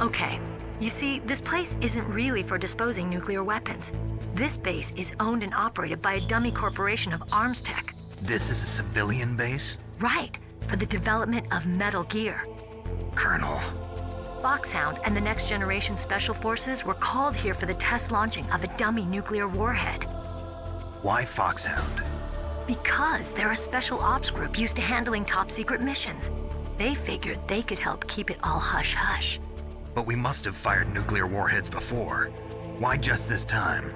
Okay, you see, this place isn't really for disposing nuclear weapons. This base is owned and operated by a dummy corporation of Arms Tech. This is a civilian base? Right, for the development of Metal Gear. Colonel. Foxhound and the Next Generation Special Forces were called here for the test launching of a dummy nuclear warhead. Why Foxhound? Because they're a special ops group used to handling top-secret missions. They figured they could help keep it all hush-hush. But we must have fired nuclear warheads before. Why just this time?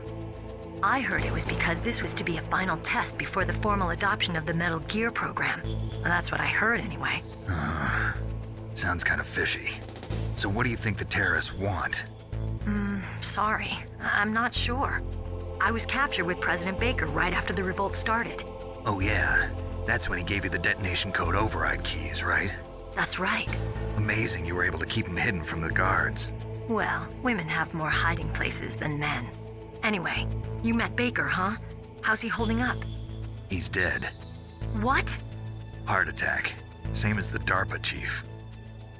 I heard it was because this was to be a final test before the formal adoption of the Metal Gear program. Well, that's what I heard anyway. Sounds kind of fishy. So what do you think the terrorists want? Sorry. I'm not sure. I was captured with President Baker right after the revolt started. Oh yeah, that's when he gave you the detonation code override keys, right? That's right. Amazing you were able to keep them hidden from the guards. Well, women have more hiding places than men. Anyway, you met Baker, huh? How's he holding up? He's dead. What? Heart attack. Same as the DARPA chief.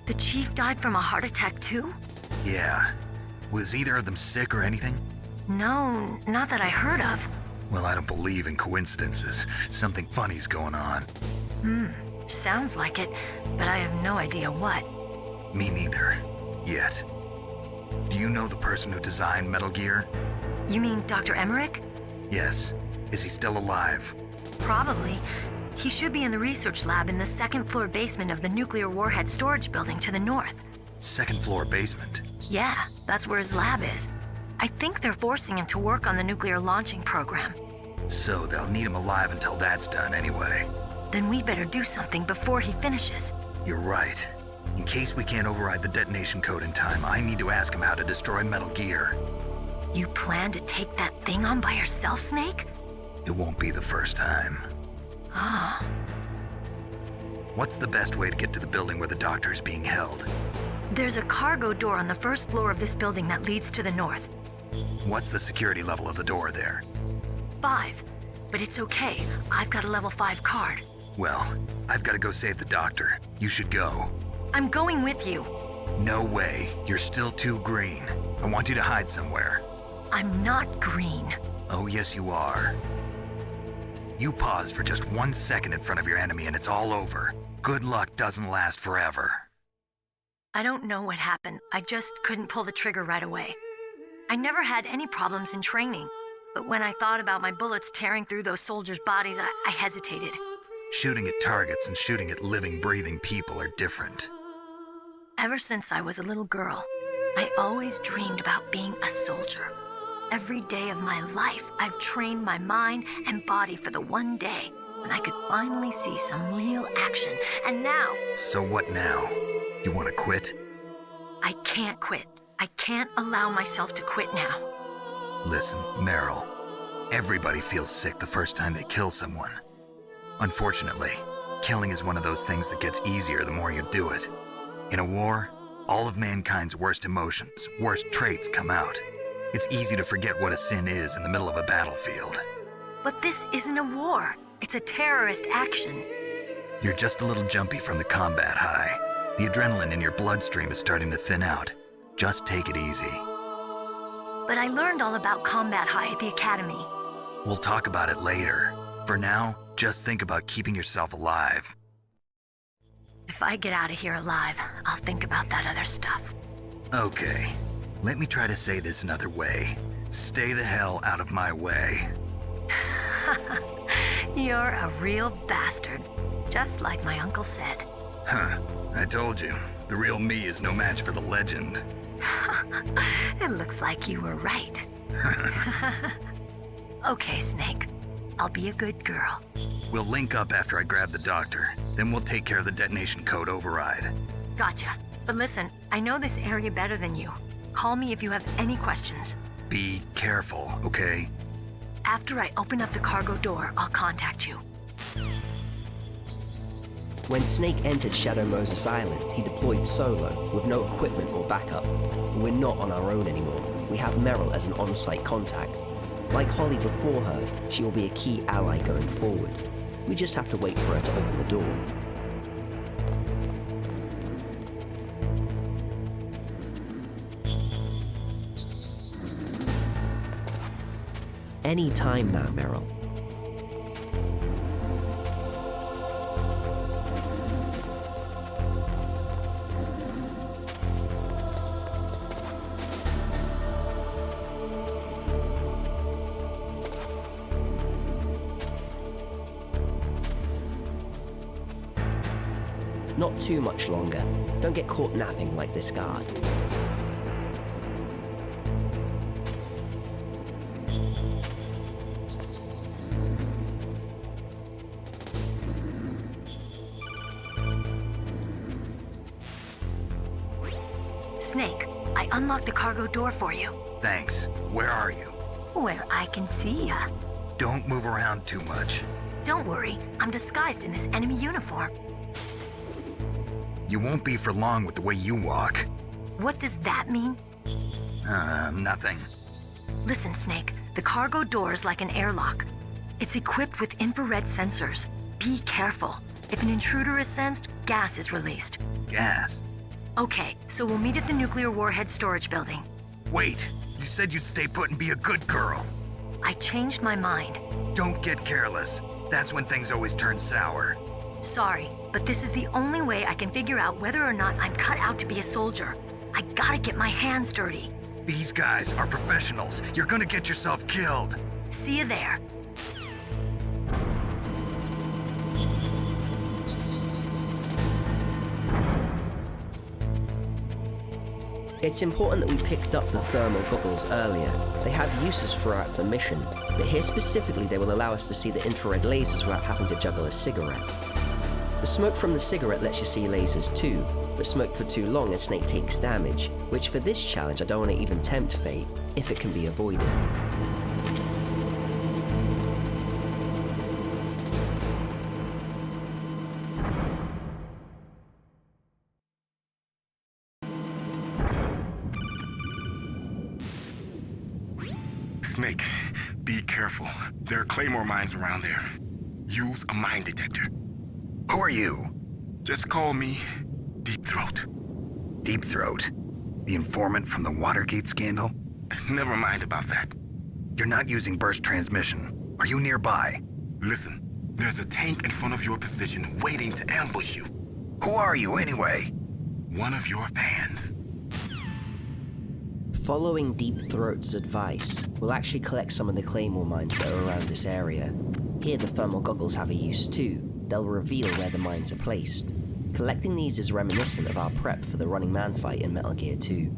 The chief died from a heart attack too? Yeah. Was either of them sick or anything? No, not that I heard of. Well, I don't believe in coincidences. Something funny's going on. Sounds like it, but I have no idea what. Me neither. Yet. Do you know the person who designed Metal Gear? You mean Dr. Emmerich? Yes. Is he still alive? Probably. He should be in the research lab in the second-floor basement of the nuclear warhead storage building to the north. Second-floor basement? Yeah, that's where his lab is. I think they're forcing him to work on the nuclear launching program. So they'll need him alive until that's done anyway. Then we better do something before he finishes. You're right. In case we can't override the detonation code in time, I need to ask him how to destroy Metal Gear. You plan to take that thing on by yourself, Snake? It won't be the first time. Ah. What's the best way to get to the building where the doctor is being held? There's a cargo door on the first floor of this building that leads to the north. What's the security level of the door there? 5. But it's okay. I've got a level 5 card. Well, I've got to go save the doctor. You should go. I'm going with you. No way. You're still too green. I want you to hide somewhere. I'm not green. Oh, yes, you are. You pause for just 1 second in front of your enemy and it's all over. Good luck doesn't last forever. I don't know what happened. I just couldn't pull the trigger right away. I never had any problems in training, but when I thought about my bullets tearing through those soldiers' bodies, I hesitated. Shooting at targets and shooting at living, breathing people are different. Ever since I was a little girl, I always dreamed about being a soldier. Every day of my life, I've trained my mind and body for the one day when I could finally see some real action, and now... So what now? You want to quit? I can't quit. I can't allow myself to quit now. Listen, Meryl. Everybody feels sick the first time they kill someone. Unfortunately, killing is one of those things that gets easier the more you do it. In a war, all of mankind's worst emotions, worst traits come out. It's easy to forget what a sin is in the middle of a battlefield. But this isn't a war. It's a terrorist action. You're just a little jumpy from the combat high. The adrenaline in your bloodstream is starting to thin out. Just take it easy. But I learned all about combat high at the academy. We'll talk about it later. For now, just think about keeping yourself alive. If I get out of here alive, I'll think about that other stuff. Okay. Let me try to say this another way. Stay the hell out of my way. You're a real bastard. Just like my uncle said. Huh. I told you. The real me is no match for the legend. It looks like you were right. Okay, Snake. I'll be a good girl. We'll link up after I grab the doctor. Then we'll take care of the detonation code override. Gotcha. But listen, I know this area better than you. Call me if you have any questions. Be careful, okay? After I open up the cargo door, I'll contact you. When Snake entered Shadow Moses Island, he deployed solo, with no equipment or backup. We're not on our own anymore. We have Meryl as an on-site contact. Like Holly before her, she will be a key ally going forward. We just have to wait for her to open the door. Any time now, Meryl. but not too much longer. Don't get caught napping like this guard. Snake, I unlocked the cargo door for you. Thanks. Where are you? Where I can see ya. Don't move around too much. Don't worry, I'm disguised in this enemy uniform. You won't be for long with the way you walk. What does that mean? Nothing. Listen, Snake, the cargo door is like an airlock. It's equipped with infrared sensors. Be careful. If an intruder is sensed, gas is released. Gas? Okay, so we'll meet at the nuclear warhead storage building. Wait, you said you'd stay put and be a good girl. I changed my mind. Don't get careless. That's when things always turn sour. Sorry, but this is the only way I can figure out whether or not I'm cut out to be a soldier. I gotta get my hands dirty. These guys are professionals. You're gonna get yourself killed. See you there. It's important that we picked up the thermal goggles earlier. They had uses throughout the mission, but here specifically they will allow us to see the infrared lasers without having to juggle a cigarette. The smoke from the cigarette lets you see lasers too, but smoke for too long and Snake takes damage, which for this challenge I don't want to even tempt fate, if it can be avoided. Snake, be careful. There are claymore mines around there. Use a mine detector. Who are you? Just call me Deep Throat. Deep Throat? The informant from the Watergate scandal? Never mind about that. You're not using burst transmission. Are you nearby? Listen, there's a tank in front of your position waiting to ambush you. Who are you anyway? One of your fans. Following Deep Throat's advice, we'll actually collect some of the claymore mines that are around this area. Here the thermal goggles have a use too. They'll reveal where the mines are placed. Collecting these is reminiscent of our prep for the Running Man fight in Metal Gear 2.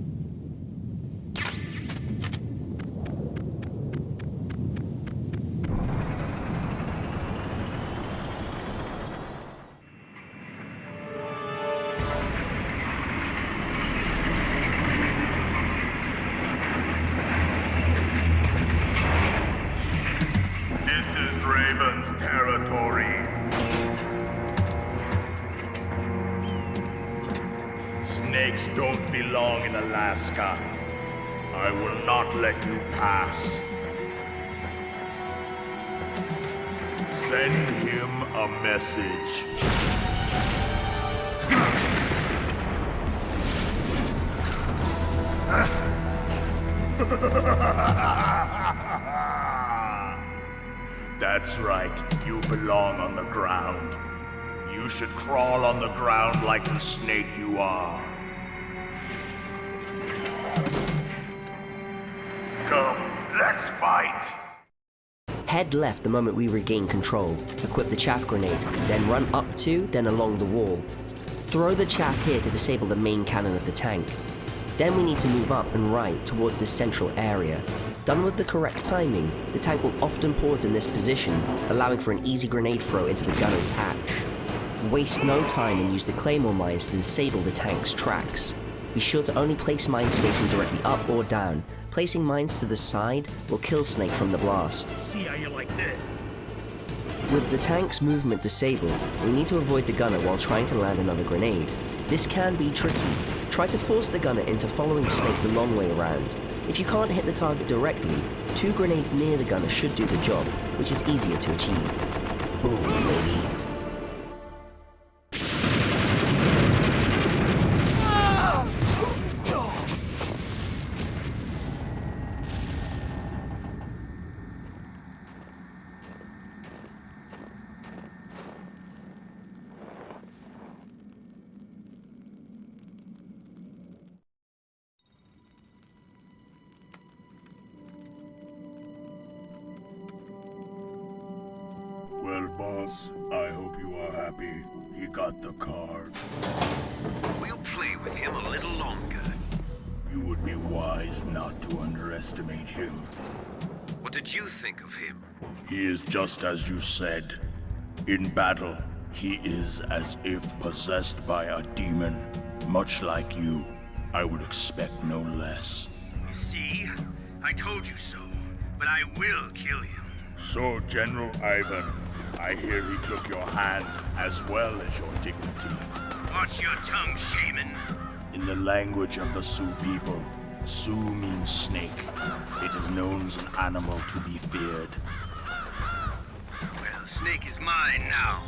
Snakes don't belong in Alaska. I will not let you pass. Send him a message. That's right, you belong on the ground. You should crawl on the ground like the snake you are. Come, let's fight! Head left the moment we regain control. Equip the chaff grenade, then run up to, then along the wall. Throw the chaff here to disable the main cannon of the tank. Then we need to move up and right towards this central area. Done with the correct timing, the tank will often pause in this position, allowing for an easy grenade throw into the gunner's hatch. Waste no time and use the claymore mines to disable the tank's tracks. Be sure to only place mines facing directly up or down. Placing mines to the side will kill Snake from the blast. See how you like this? With the tank's movement disabled, we need to avoid the gunner while trying to land another grenade. This can be tricky. Try to force the gunner into following Snake the long way around. If you can't hit the target directly, 2 grenades near the gunner should do the job, which is easier to achieve. Boom, baby. Well, boss, I hope you are happy he got the card. We'll play with him a little longer. You would be wise not to underestimate him. What did you think of him? He is just as you said. In battle, he is as if possessed by a demon. Much like you, I would expect no less. See? I told you so, but I will kill him. So, General Ivan, I hear he took your hand as well as your dignity. Watch your tongue, shaman. In the language of the Sioux people, Sioux means snake. It is known as an animal to be feared. Well, Snake is mine now.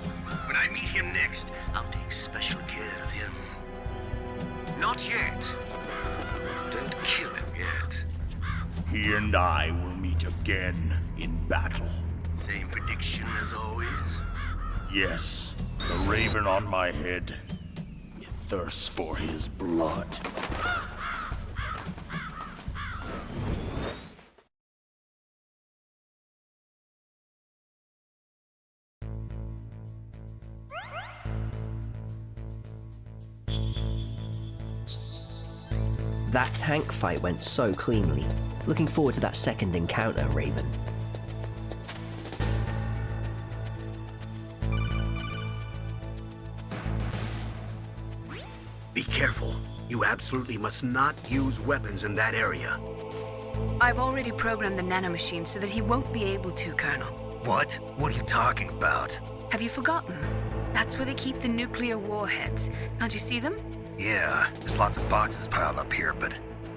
When I meet him next, I'll take special care of him. Not yet. Don't kill him yet. He and I will meet again in battle. Same prediction as always? Yes, the raven on my head. It thirsts for his blood. That tank fight went so cleanly. Looking forward to that second encounter, Raven. Be careful. You absolutely must not use weapons in that area. I've already programmed the nanomachine so that he won't be able to, Colonel. What? What are you talking about? Have you forgotten? That's where they keep the nuclear warheads. Can't you see them? Yeah, there's lots of boxes piled up here, but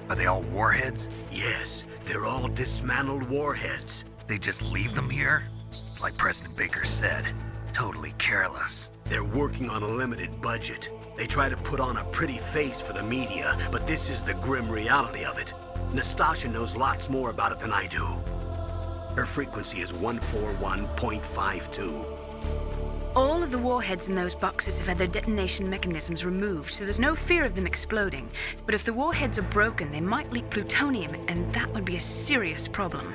are they all warheads? Yes, they're all dismantled warheads. They just leave them here? It's like President Baker said, totally careless. They're working on a limited budget. They try to put on a pretty face for the media, but this is the grim reality of it. Nastasha knows lots more about it than I do. Her frequency is 141.52. All of the warheads in those boxes have had their detonation mechanisms removed, so there's no fear of them exploding. But if the warheads are broken, they might leak plutonium, and that would be a serious problem.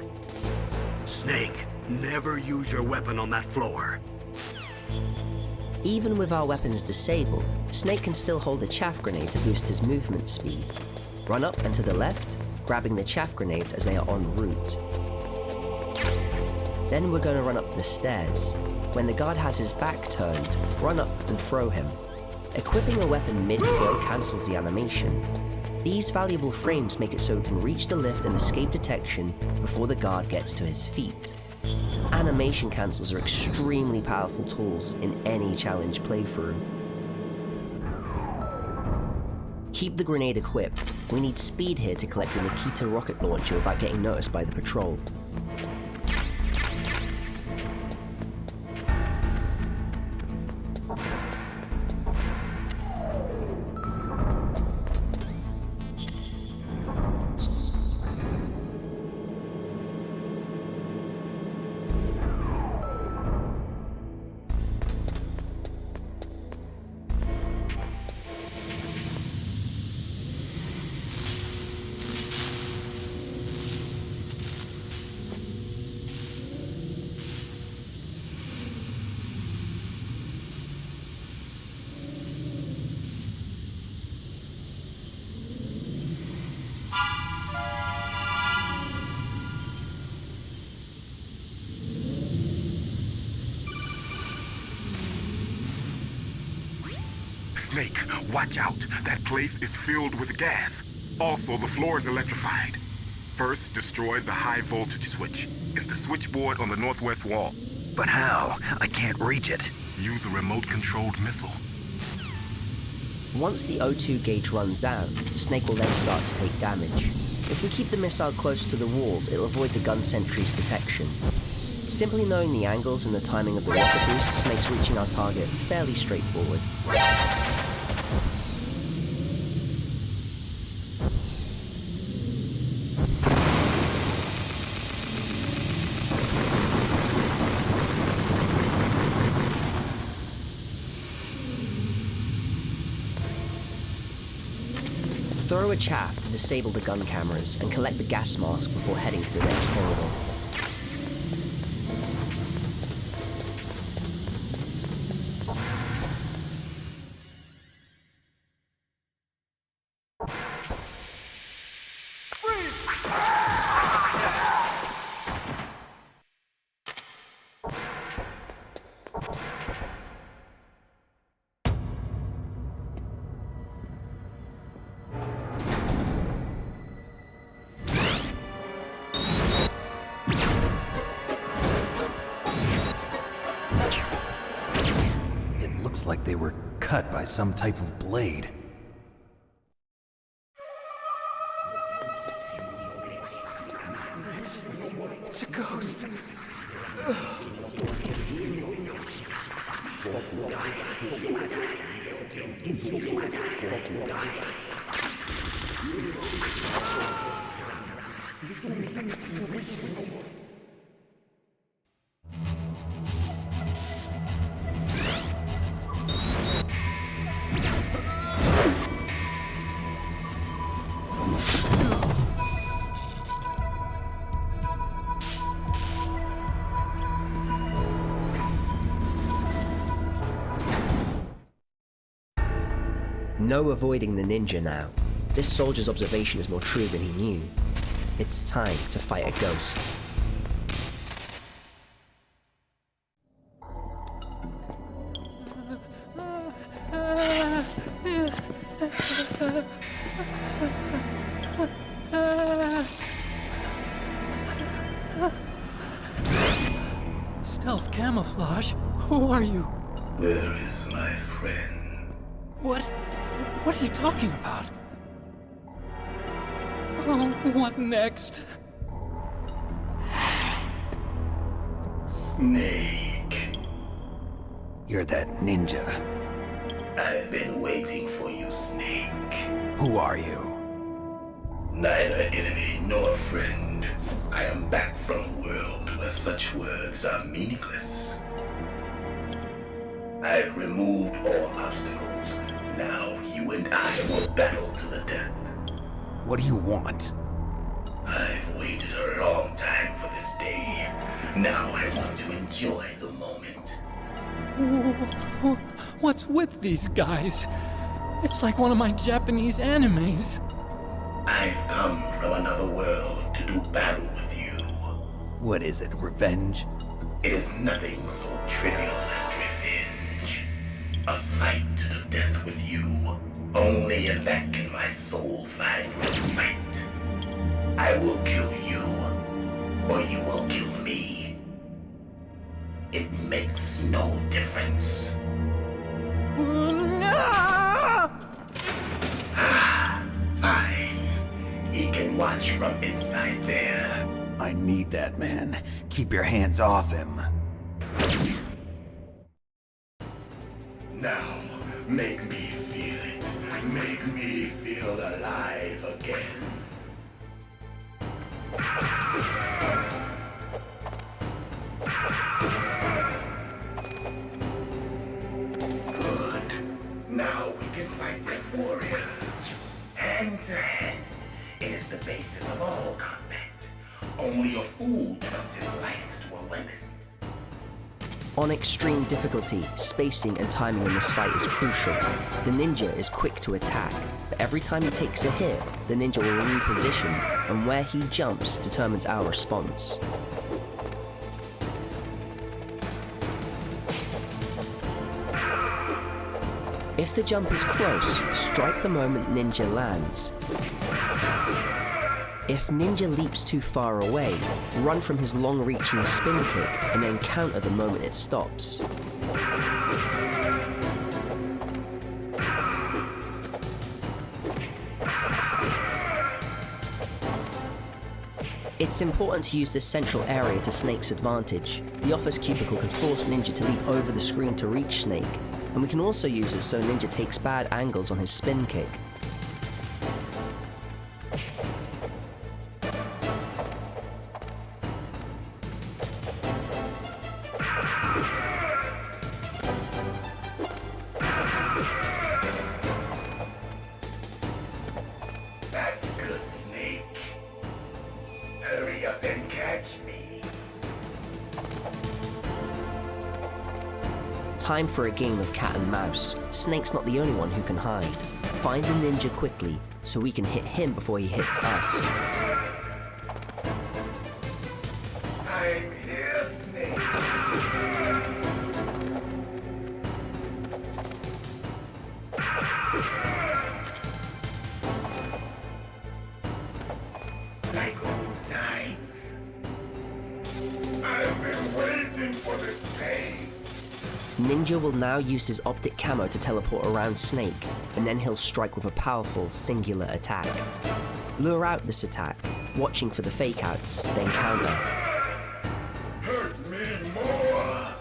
Snake, never use your weapon on that floor. Even with our weapons disabled, Snake can still hold a chaff grenade to boost his movement speed. Run up and to the left, grabbing the chaff grenades as they are en route. Then we're going to run up the stairs. When the guard has his back turned, run up and throw him. Equipping a weapon mid-throw cancels the animation. These valuable frames make it so we can reach the lift and escape detection before the guard gets to his feet. Animation cancels are extremely powerful tools in any challenge playthrough. Keep the grenade equipped. We need speed here to collect the Nikita rocket launcher without getting noticed by the patrol. Snake, watch out. That place is filled with gas. Also, the floor is electrified. First, destroy the high voltage switch. It's the switchboard on the northwest wall. But how? I can't reach it. Use a remote-controlled missile. Once the O2 gauge runs out, Snake will then start to take damage. If we keep the missile close to the walls, it'll avoid the gun sentry's detection. Simply knowing the angles and the timing of the rocket boosts makes reaching our target fairly straightforward. Throw a chaff to disable the gun cameras and collect the gas mask before heading to the next corridor. they were cut by some type of blade. It's a ghost. No avoiding the ninja now. This soldier's observation is more true than he knew. It's time to fight a ghost. Stealth camouflage? Who are you? Where is my friend? What are you talking about? Oh, what next? Snake. You're that ninja. I've been waiting for you, Snake. Who are you? Neither enemy nor friend. I am back from a world where such words are meaningless. I've removed all obstacles. Now you and I will battle to the death. What do you want? I've waited a long time for this day. Now I want to enjoy the moment. What's with these guys? It's like one of my Japanese animes. I've come from another world to do battle with you. What is it, revenge? It is nothing so trivial as revenge. A fight to the death with you. Only in that can my soul find respite. I will kill you, or you will kill me. It makes no difference. Fine. He can watch from inside there. I need that man. Keep your hands off him. Now, make me feel it. Make me feel alive again. Good. Now we can fight as warriors. Hand to hand. It is the basis of all combat. Only a fool trusts his life to a weapon. On extreme difficulty, spacing and timing in this fight is crucial. The ninja is quick to attack, but every time he takes a hit, the ninja will reposition, and where he jumps determines our response. If the jump is close, strike the moment ninja lands. If ninja leaps too far away, run from his long-reaching spin kick and then counter the moment it stops. It's important to use this central area to Snake's advantage. The office cubicle can force Ninja to leap over the screen to reach Snake, and we can also use it so Ninja takes bad angles on his spin kick. Time for a game of cat and mouse. Snake's not the only one who can hide. Find the ninja quickly, so we can hit him before he hits us. I'm here, Snake. Like old times. I've been waiting for this day. Ninja Ninja will now use his optic camo to teleport around Snake, and then he'll strike with a powerful, singular attack. Lure out this attack, watching for the fake-outs, then counter. Hurt me more!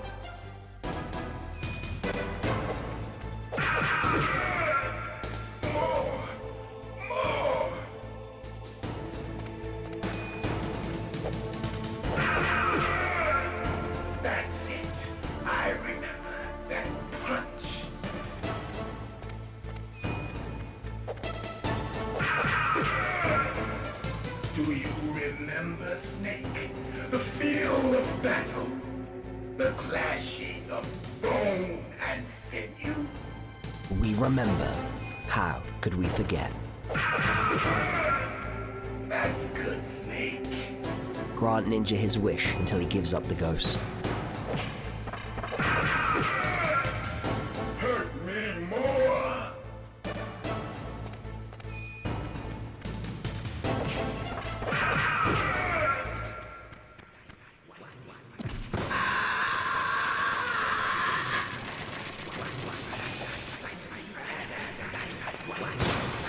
More! That's it. I remember that punch. Do you remember, Snake? The feel of battle. The clashing of bone and sinew. We remember. How could we forget? That's good, Snake. Grant Ninja his wish until he gives up the ghost. Hurt me more!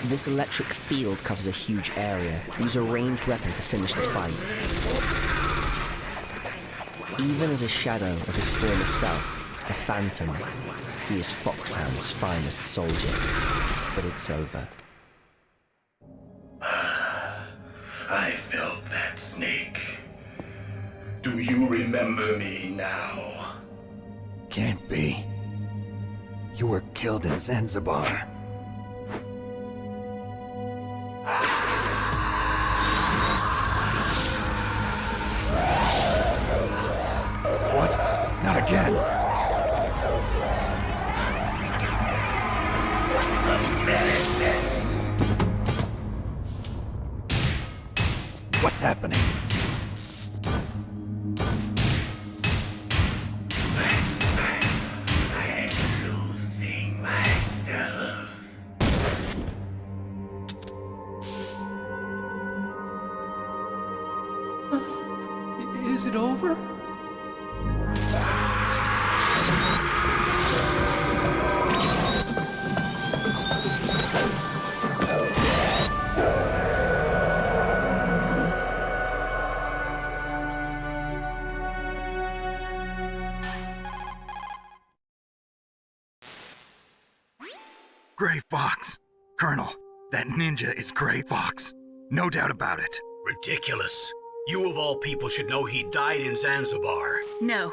This electric field covers a huge area. Use a ranged weapon to finish the fight. Even as a shadow of his former self, a phantom, he is Foxhound's finest soldier. But it's over. I felt that, Snake. Do you remember me now? Can't be. You were killed in Zanzibar. What? Not again! What's happening? I'm losing myself. Is it over? Gray Fox. Colonel, that ninja is Gray Fox. No doubt about it. Ridiculous. You of all people should know he died in Zanzibar. No.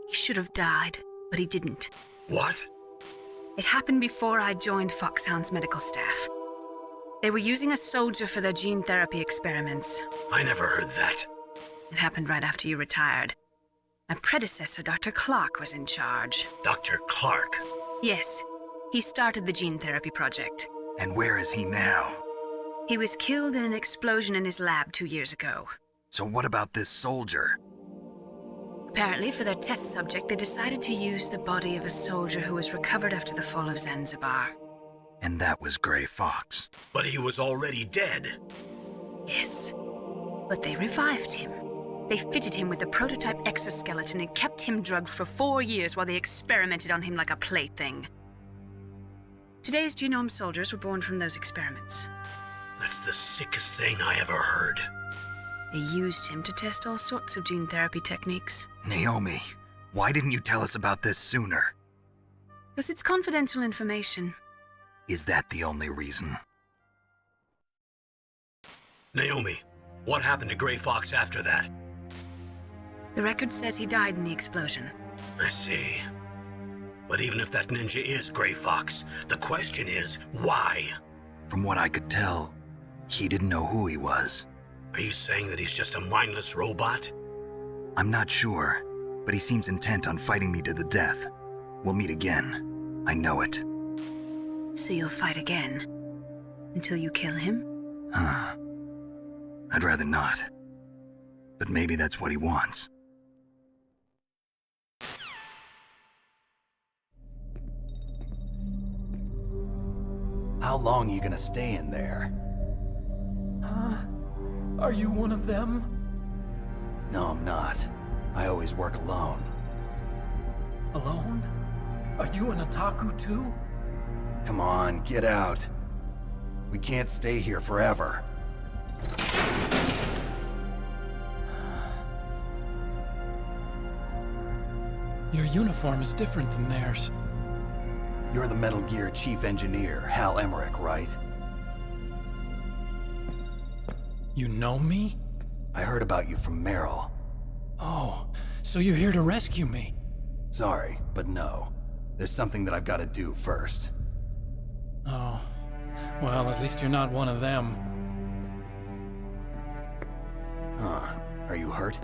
He should have died, but he didn't. What? It happened before I joined Foxhound's medical staff. They were using a soldier for their gene therapy experiments. I never heard that. It happened right after you retired. My predecessor, Dr. Clark, was in charge. Dr. Clark? Yes. He started the gene therapy project. And where is he now? He was killed in an explosion in his lab 2 years ago. So what about this soldier? Apparently, for their test subject, they decided to use the body of a soldier who was recovered after the fall of Zanzibar. And that was Gray Fox. But he was already dead. Yes. But they revived him. They fitted him with a prototype exoskeleton and kept him drugged for 4 years while they experimented on him like a plaything. Today's genome soldiers were born from those experiments. That's the sickest thing I ever heard. They used him to test all sorts of gene therapy techniques. Naomi, why didn't you tell us about this sooner? Because it's confidential information. Is that the only reason? Naomi, what happened to Gray Fox after that? The record says he died in the explosion. I see. But even if that ninja is Gray Fox, the question is, why? From what I could tell, he didn't know who he was. Are you saying that he's just a mindless robot? I'm not sure, but he seems intent on fighting me to the death. We'll meet again. I know it. So you'll fight again? Until you kill him? I'd rather not. But maybe that's what he wants. How long are you gonna stay in there? Huh? Are you one of them? No, I'm not. I always work alone. Alone? Are you an otaku too? Come on, get out. We can't stay here forever. Your uniform is different than theirs. You're the Metal Gear Chief Engineer, Dr Emmerich, right? You know me? I heard about you from Meryl. Oh, so you're here to rescue me? Sorry, but no. There's something that I've got to do first. Oh. Well, at least you're not one of them. Huh. Are you hurt?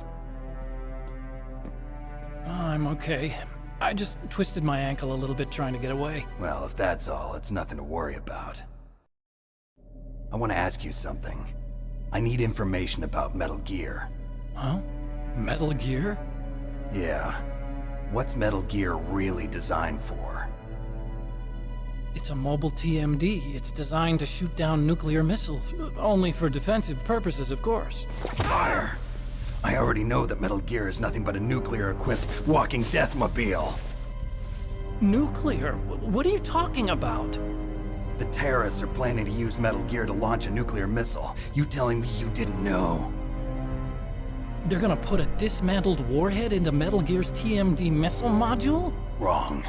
I'm okay. I just twisted my ankle a little bit trying to get away. Well, if that's all, it's nothing to worry about. I want to ask you something. I need information about Metal Gear. Huh? Metal Gear? Yeah. What's Metal Gear really designed for? It's a mobile TMD. It's designed to shoot down nuclear missiles. Only for defensive purposes, of course. Liar! I already know that Metal Gear is nothing but a nuclear-equipped walking deathmobile. Nuclear? What are you talking about? The terrorists are planning to use Metal Gear to launch a nuclear missile. You telling me you didn't know? They're gonna put a dismantled warhead into Metal Gear's TMD missile module? Wrong.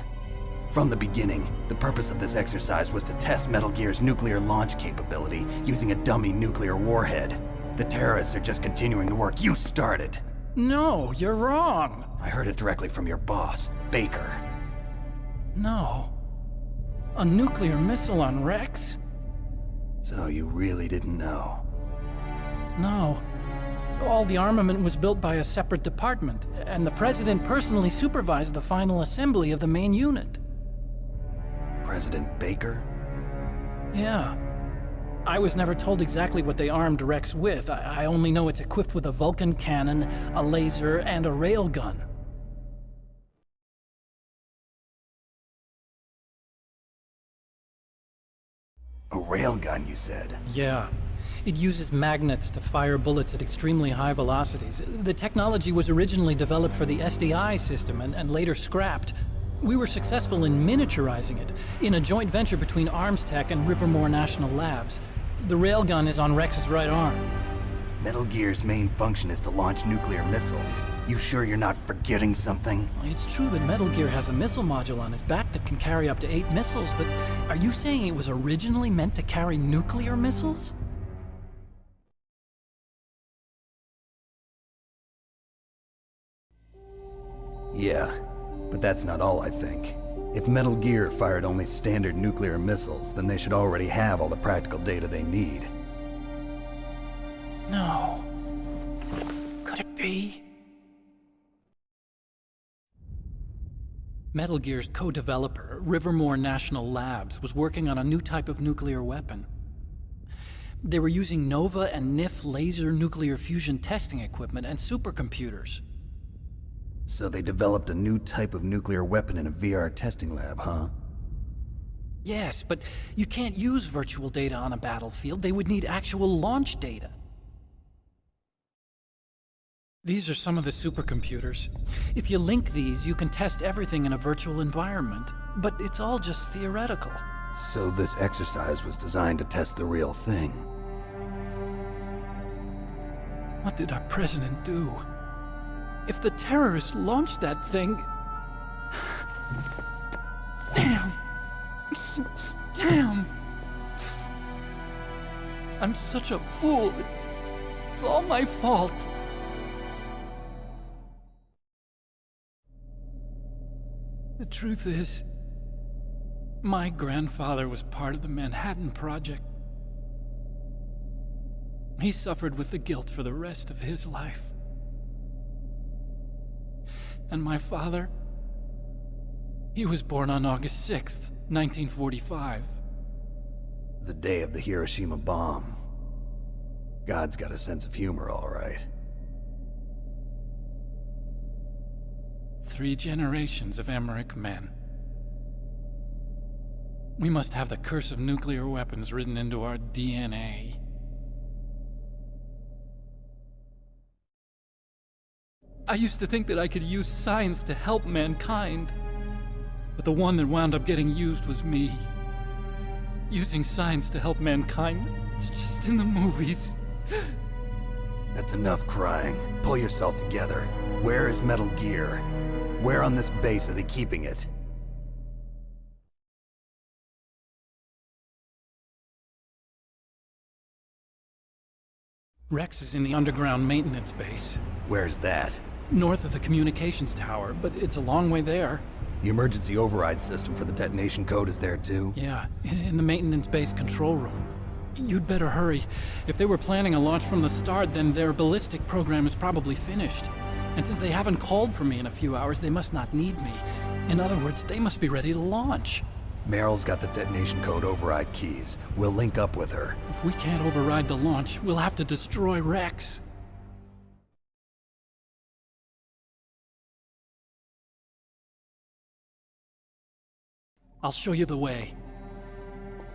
From the beginning, the purpose of this exercise was to test Metal Gear's nuclear launch capability using a dummy nuclear warhead. The terrorists are just continuing the work you started. No, you're wrong. I heard it directly from your boss, Baker. No. A nuclear missile on Rex? So you really didn't know? No. All the armament was built by a separate department, and the President personally supervised the final assembly of the main unit. President Baker? Yeah. I was never told exactly what they armed Rex with. I only know it's equipped with a Vulcan cannon, a laser, and a railgun. A railgun, you said? Yeah. It uses magnets to fire bullets at extremely high velocities. The technology was originally developed for the SDI system and later scrapped. We were successful in miniaturizing it in a joint venture between Arms Tech and Rivermore National Labs. The railgun is on Rex's right arm. Metal Gear's main function is to launch nuclear missiles. You sure you're not forgetting something? It's true that Metal Gear has a missile module on his back that can carry up to 8 missiles, but are you saying it was originally meant to carry nuclear missiles? Yeah, but that's not all I think. If Metal Gear fired only standard nuclear missiles, then they should already have all the practical data they need. No. Could it be? Metal Gear's co-developer, Rivermore National Labs, was working on a new type of nuclear weapon. They were using NOVA and NIF laser nuclear fusion testing equipment and supercomputers. So they developed a new type of nuclear weapon in a VR testing lab, huh? Yes, but you can't use virtual data on a battlefield. They would need actual launch data. These are some of the supercomputers. If you link these, you can test everything in a virtual environment. But it's all just theoretical. So this exercise was designed to test the real thing. What did our president do? If the terrorists launched that thing... Damn! Damn! I'm such a fool. It's all my fault. The truth is, my grandfather was part of the Manhattan Project. He suffered with the guilt for the rest of his life. And my father, he was born on August 6th, 1945. The day of the Hiroshima bomb. God's got a sense of humor, all right. 3 generations of Emmerich men. We must have the curse of nuclear weapons written into our DNA. I used to think that I could use science to help mankind. But the one that wound up getting used was me. Using science to help mankind. It's just in the movies. That's enough crying. Pull yourself together. Where is Metal Gear? Where on this base are they keeping it? Rex is in the underground maintenance base. Where's that? North of the communications tower, but it's a long way there. The emergency override system for the detonation code is there too? Yeah, in the maintenance base control room. You'd better hurry. If they were planning a launch from the start, then their ballistic program is probably finished. And since they haven't called for me in a few hours, they must not need me. In other words, they must be ready to launch. Meryl's got the detonation code override keys. We'll link up with her. If we can't override the launch, we'll have to destroy Rex. I'll show you the way.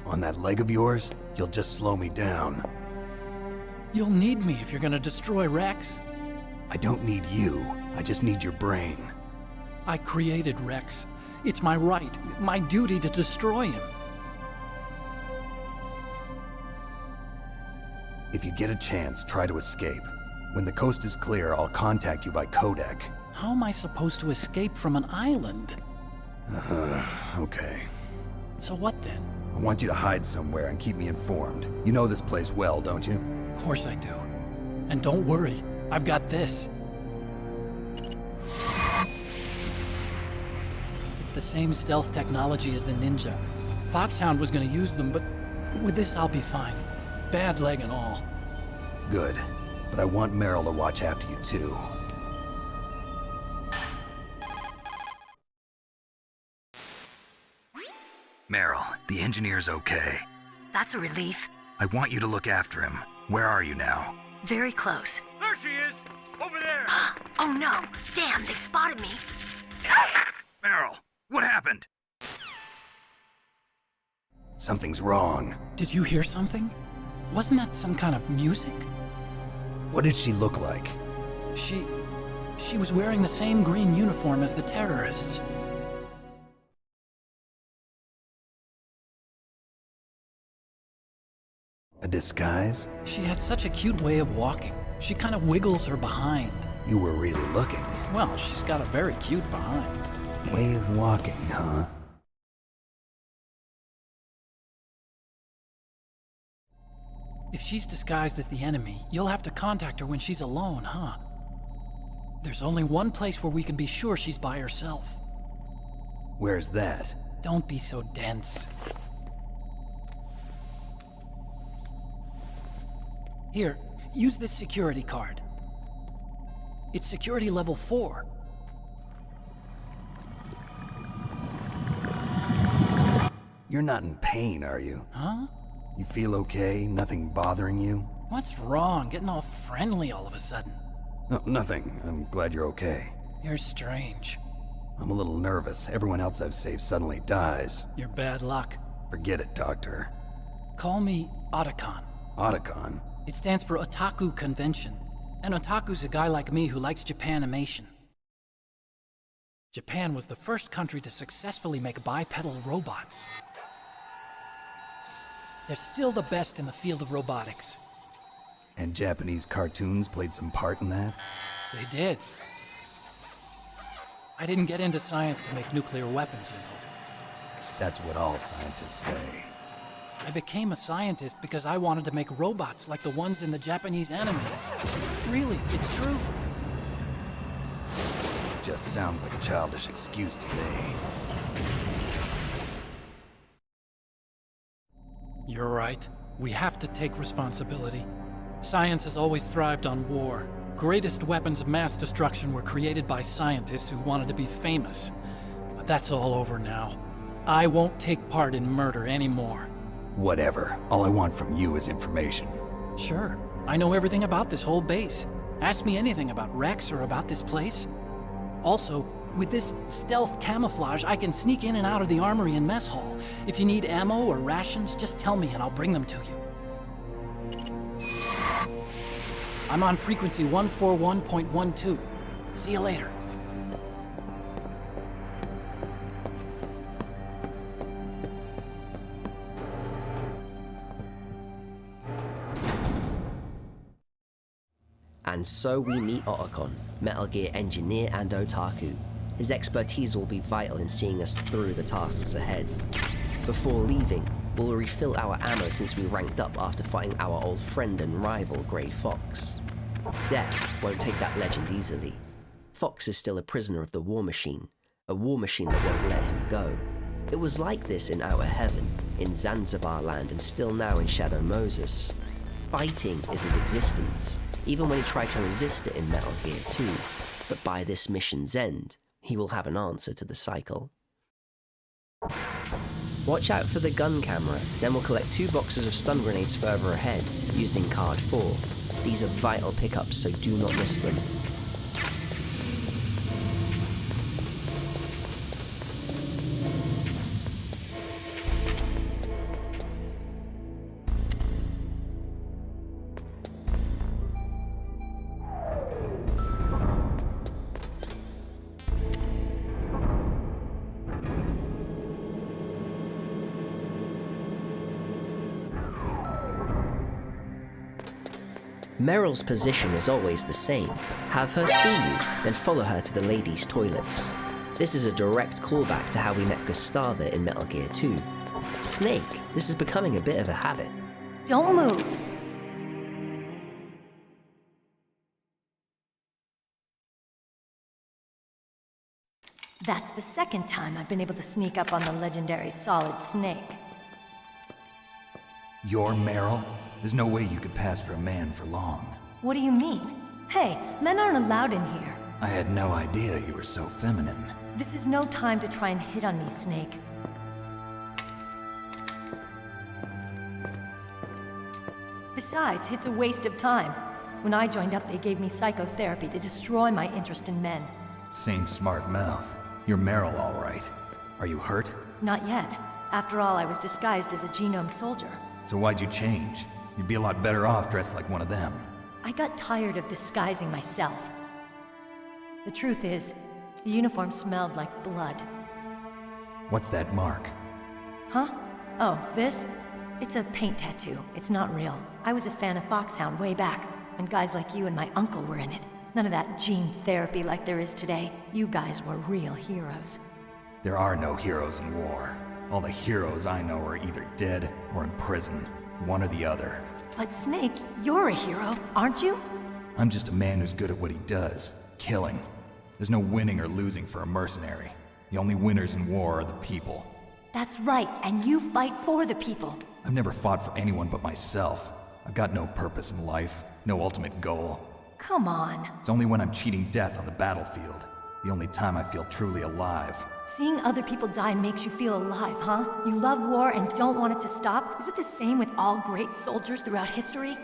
On that leg of yours, you'll just slow me down. You'll need me if you're gonna destroy Rex. I don't need you. I just need your brain. I created Rex. It's my right, my duty to destroy him. If you get a chance, try to escape. When the coast is clear, I'll contact you by codec. How am I supposed to escape from an island? Okay. So what then? I want you to hide somewhere and keep me informed. You know this place well, don't you? Of course I do. And don't worry, I've got this. It's the same stealth technology as the Ninja. Foxhound was gonna use them, but with this I'll be fine. Bad leg and all. Good. But I want Meryl to watch after you too. Meryl, the engineer's okay. That's a relief. I want you to look after him. Where are you now? Very close. There she is! Over there! Oh no! Damn, they've spotted me! Meryl, what happened? Something's wrong. Did you hear something? Wasn't that some kind of music? What did she look like? She was wearing the same green uniform as the terrorists. A disguise? She had such a cute way of walking. She kind of wiggles her behind. You were really looking. Well, she's got a very cute behind. Way of walking, huh? If she's disguised as the enemy, you'll have to contact her when she's alone, huh? There's only one place where we can be sure she's by herself. Where's that? Don't be so dense. Here, use this security card. It's security level 4. You're not in pain, are you? Huh? You feel okay? Nothing bothering you? What's wrong? Getting all friendly all of a sudden. No, nothing. I'm glad you're okay. You're strange. I'm a little nervous. Everyone else I've saved suddenly dies. You're bad luck. Forget it, Doctor. Call me Otacon. Otacon? It stands for Otaku Convention. And Otaku's a guy like me who likes Japanimation. Japan was the first country to successfully make bipedal robots. They're still the best in the field of robotics. And Japanese cartoons played some part in that? They did. I didn't get into science to make nuclear weapons, you know. That's what all scientists say. I became a scientist because I wanted to make robots like the ones in the Japanese animes. Really, it's true. Just sounds like a childish excuse to me. You're right. We have to take responsibility. Science has always thrived on war. Greatest weapons of mass destruction were created by scientists who wanted to be famous. But that's all over now. I won't take part in murder anymore. Whatever. All I want from you is information. Sure. I know everything about this whole base. Ask me anything about Rex or about this place. Also, with this stealth camouflage, I can sneak in and out of the armory and mess hall. If you need ammo or rations, just tell me and I'll bring them to you. I'm on frequency 141.12. See you later. And so we meet Otacon, Metal Gear engineer and otaku. His expertise will be vital in seeing us through the tasks ahead. Before leaving, we'll refill our ammo since we ranked up after fighting our old friend and rival, Grey Fox. Death won't take that legend easily. Fox is still a prisoner of the war machine, a war machine that won't let him go. It was like this in Outer Heaven, in Zanzibar Land, and still now in Shadow Moses. Fighting is his existence, even when he tried to resist it in Metal Gear 2. But by this mission's end, he will have an answer to the cycle. Watch out for the gun camera, then we'll collect 2 boxes of stun grenades further ahead, using card 4. These are vital pickups, so do not miss them. Meryl's position is always the same. Have her see you, then follow her to the ladies' toilets. This is a direct callback to how we met Gustava in Metal Gear 2. Snake, this is becoming a bit of a habit. Don't move! That's the second time I've been able to sneak up on the legendary Solid Snake. You're Meryl? There's no way you could pass for a man for long. What do you mean? Hey, men aren't allowed in here. I had no idea you were so feminine. This is no time to try and hit on me, Snake. Besides, it's a waste of time. When I joined up, they gave me psychotherapy to destroy my interest in men. Same smart mouth. You're Meryl, all right. Are you hurt? Not yet. After all, I was disguised as a genome soldier. So why'd you change? You'd be a lot better off dressed like one of them. I got tired of disguising myself. The truth is, the uniform smelled like blood. What's that mark? Huh? Oh, this? It's a paint tattoo. It's not real. I was a fan of Foxhound way back, when guys like you and my uncle were in it. None of that gene therapy like there is today. You guys were real heroes. There are no heroes in war. All the heroes I know are either dead or in prison. One or the other. But Snake, you're a hero, aren't you? I'm just a man who's good at what he does. Killing. There's no winning or losing for a mercenary. The only winners in war are the people. That's right, and you fight for the people. I've never fought for anyone but myself. I've got no purpose in life, no ultimate goal. Come on. It's only when I'm cheating death on the battlefield. The only time I feel truly alive. Seeing other people die makes you feel alive, huh? You love war and don't want it to stop? Is it the same with all great soldiers throughout history?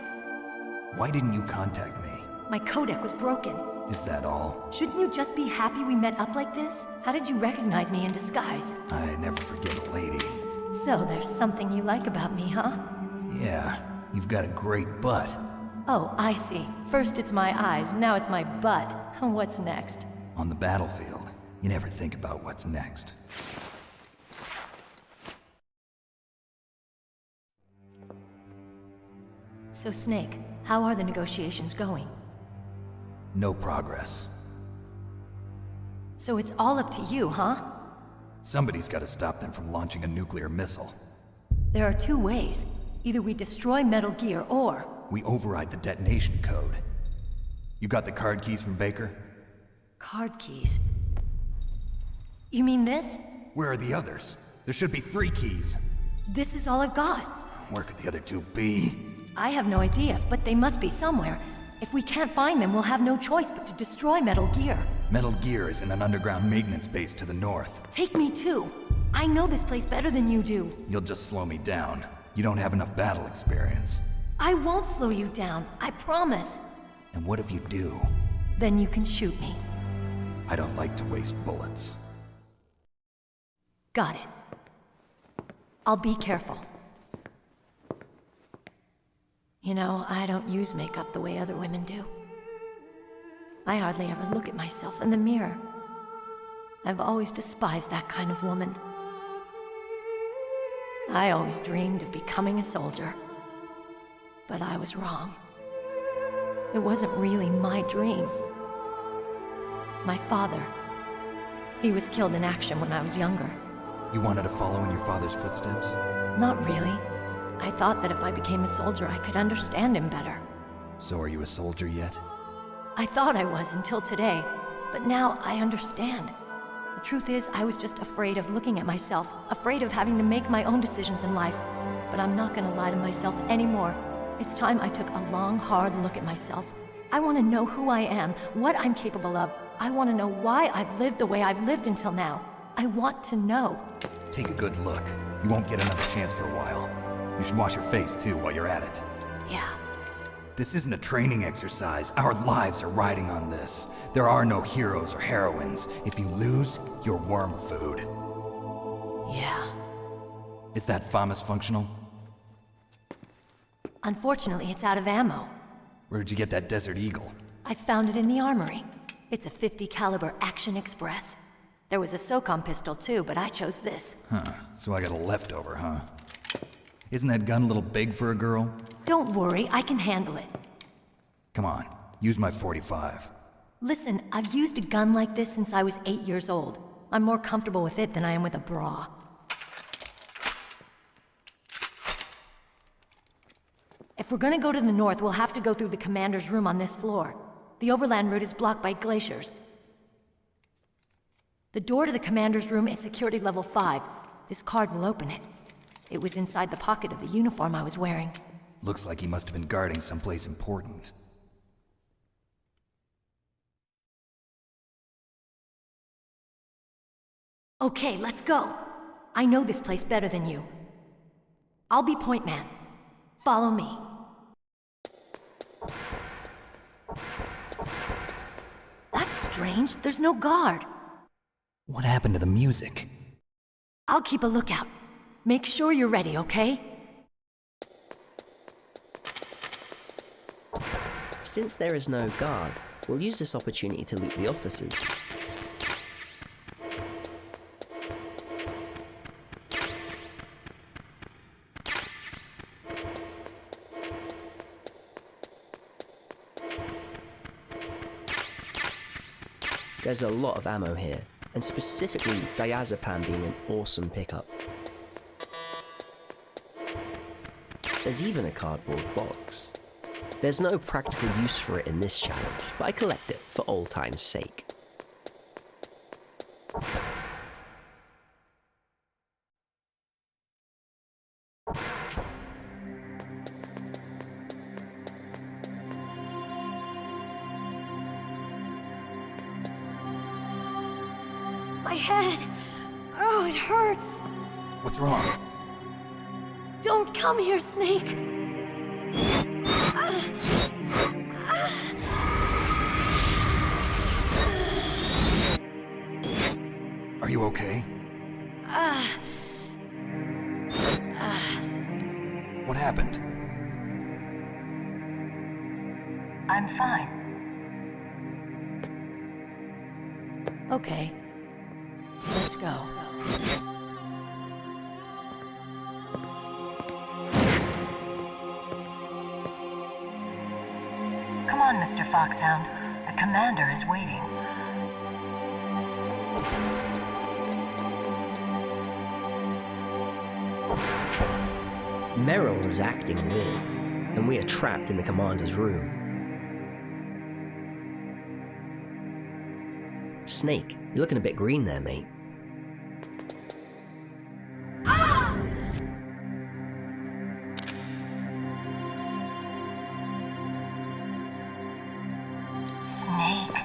Why didn't you contact me? My codec was broken. Is that all? Shouldn't you just be happy we met up like this? How did you recognize me in disguise? I never forget a lady. So there's something you like about me, huh? Yeah, you've got a great butt. Oh, I see. First it's my eyes, now it's my butt. What's next? On the battlefield, you never think about what's next. So Snake, how are the negotiations going? No progress. So it's all up to you, huh? Somebody's got to stop them from launching a nuclear missile. There are 2 ways. Either we destroy Metal Gear, or... we override the detonation code. You got the card keys from Baker? Card keys? You mean this? Where are the others? There should be 3 keys. This is all I've got. Where could the other 2 be? I have no idea, but they must be somewhere. If we can't find them, we'll have no choice but to destroy Metal Gear. Metal Gear is in an underground maintenance base to the north. Take me too. I know this place better than you do. You'll just slow me down. You don't have enough battle experience. I won't slow you down, I promise. And what if you do? Then you can shoot me. I don't like to waste bullets. Got it. I'll be careful. You know, I don't use makeup the way other women do. I hardly ever look at myself in the mirror. I've always despised that kind of woman. I always dreamed of becoming a soldier. But I was wrong. It wasn't really my dream. My father. He was killed in action when I was younger. You wanted to follow in your father's footsteps? Not really. I thought that if I became a soldier, I could understand him better. So are you a soldier yet? I thought I was until today, but now I understand. The truth is, I was just afraid of looking at myself, afraid of having to make my own decisions in life. But I'm not gonna lie to myself anymore. It's time I took a long, hard look at myself. I want to know who I am, what I'm capable of. I want to know why I've lived the way I've lived until now. I want to know. Take a good look. You won't get another chance for a while. You should wash your face, too, while you're at it. Yeah. This isn't a training exercise. Our lives are riding on this. There are no heroes or heroines. If you lose, you're worm food. Yeah. Is that FAMAS functional? Unfortunately, it's out of ammo. Where'd you get that Desert Eagle? I found it in the Armoury. It's a .50 caliber Action Express. There was a SOCOM pistol too, but I chose this. Huh, so I got a leftover, huh? Isn't that gun a little big for a girl? Don't worry, I can handle it. Come on, use my .45. Listen, I've used a gun like this since I was 8 years old. I'm more comfortable with it than I am with a bra. If we're gonna go to the north, we'll have to go through the commander's room on this floor. The overland route is blocked by glaciers. The door to the commander's room is security level 5. This card will open it. It was inside the pocket of the uniform I was wearing. Looks like he must have been guarding someplace important. Okay, let's go. I know this place better than you. I'll be point man. Follow me. That's strange. There's no guard. What happened to the music? I'll keep a lookout. Make sure you're ready, okay? Since there is no guard, we'll use this opportunity to loot the officers. There's a lot of ammo here, and specifically diazepam being an awesome pickup. There's even a cardboard box. There's no practical use for it in this challenge, but I collect it for old time's sake. My head! Oh, it hurts! What's wrong? Don't come here, Snake! Are you okay? What happened? I'm fine. Okay. Let's go. Come on, Mr. Foxhound. The commander is waiting. Meryl is acting weird, and we are trapped in the commander's room. Snake, you're looking a bit green there, mate. Snake,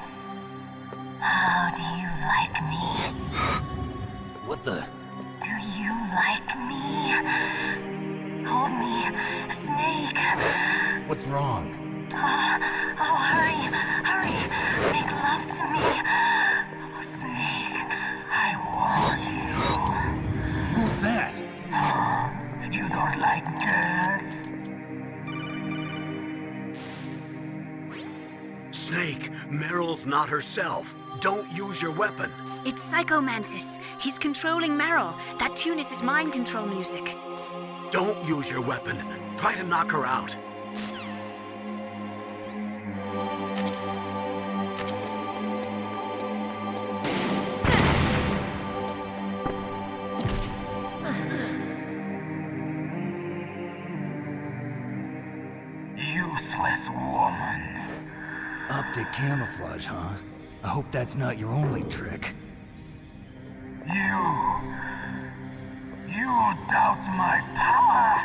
how do you like me? What the? Do you like me? Hold me, Snake. What's wrong? Oh, hurry, hurry. Make love to me. Oh, Snake, I want you. Who's that? Oh, you don't like girls? Snake, Meryl's not herself. Don't use your weapon. It's Psycho Mantis. He's controlling Meryl. That tune is his mind control music. Don't use your weapon. Try to knock her out. useless woman. Optic camouflage, huh? I hope that's not your only trick. You doubt my power?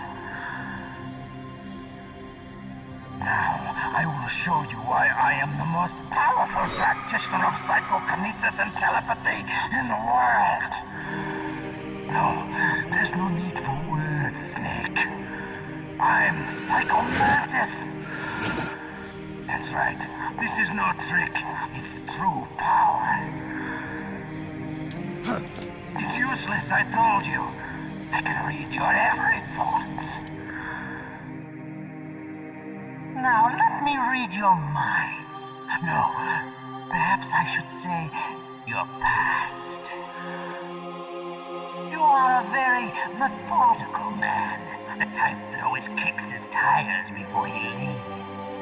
Now, I will show you why I am the most powerful practitioner of psychokinesis and telepathy in the world. No, there's no need for words, Snake. I'm Mantis. That's right. This is no trick. It's true power. It's useless, I told you. I can read your every thought. Now, let me read your mind. No, perhaps I should say your past. You are a very methodical man. The type that always kicks his tires before he leaves.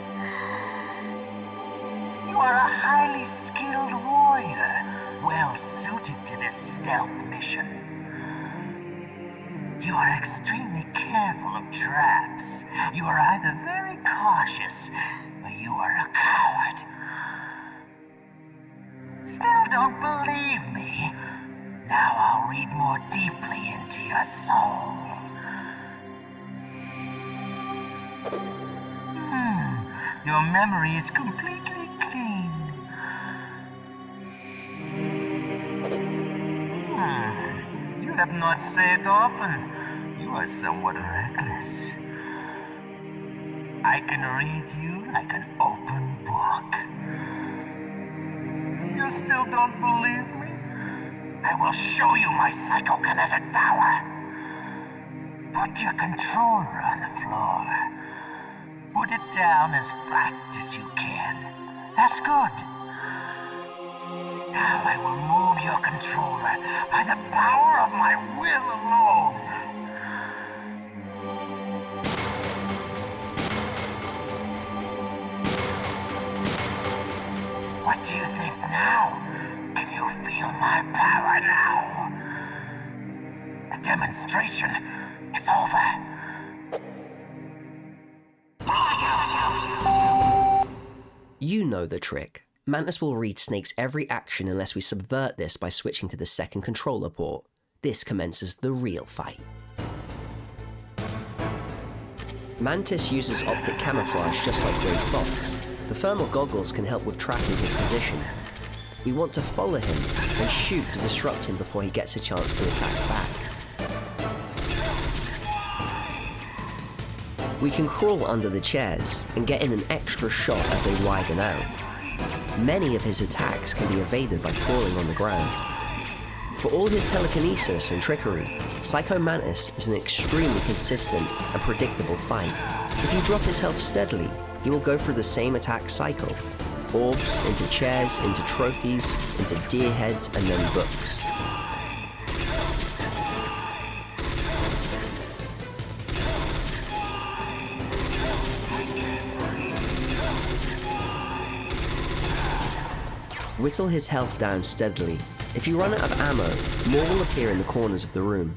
You are a highly skilled warrior, well suited to this stealth mission. You are extremely careful of traps. You are either very cautious, or you are a coward. Still don't believe me? Now I'll read more deeply into your soul. Your memory is completely clean. You have not said often. You are somewhat reckless. I can read you like an open book. You still don't believe me? I will show you my psychokinetic power. Put your controller on the floor. Put it down as flat as you can. That's good. Now I will move your controller by the power of my will alone. What do you think now? Can you feel my power now? The demonstration is over. You know the trick. Mantis will read Snake's every action unless we subvert this by switching to the second controller port. This commences the real fight. Mantis uses optic camouflage just like Gray Fox. The thermal goggles can help with tracking his position. We want to follow him and shoot to disrupt him before he gets a chance to attack back. We can crawl under the chairs and get in an extra shot as they widen out. Many of his attacks can be evaded by crawling on the ground. For all his telekinesis and trickery, Mantis is an extremely consistent and predictable fight. If you drop his health steadily, he will go through the same attack cycle. Orbs, into chairs, into trophies, into deer heads, and then books. Whittle his health down steadily. If you run out of ammo, more will appear in the corners of the room.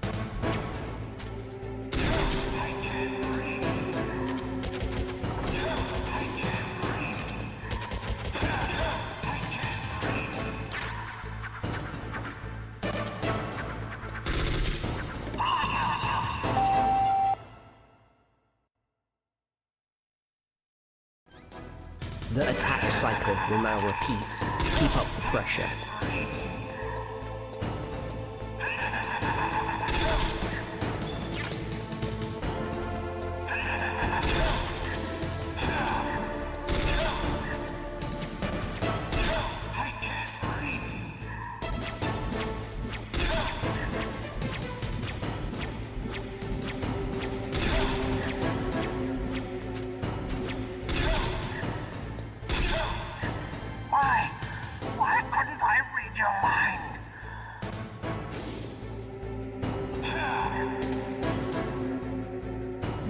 The attack cycle will now repeat. Keep up the pressure.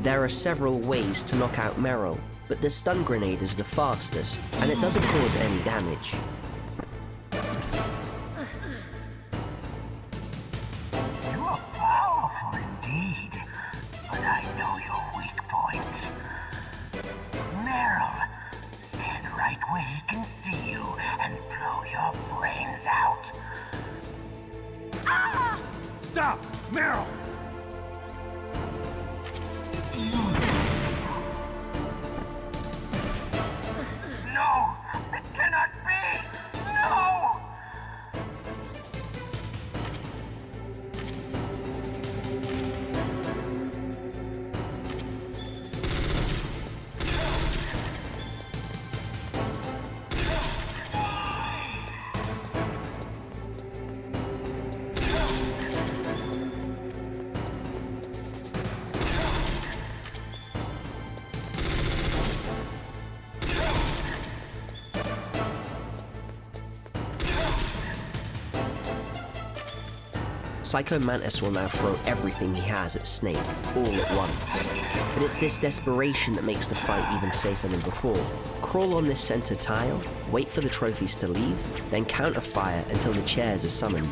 There are several ways to knock out Meryl, but the stun grenade is the fastest, and it doesn't cause any damage. You are powerful indeed, but I know your weak point. Psycho Mantis will now throw everything he has at Snake, all at once. But it's this desperation that makes the fight even safer than before. Crawl on this center tile, wait for the trophies to leave, then counterfire until the chairs are summoned.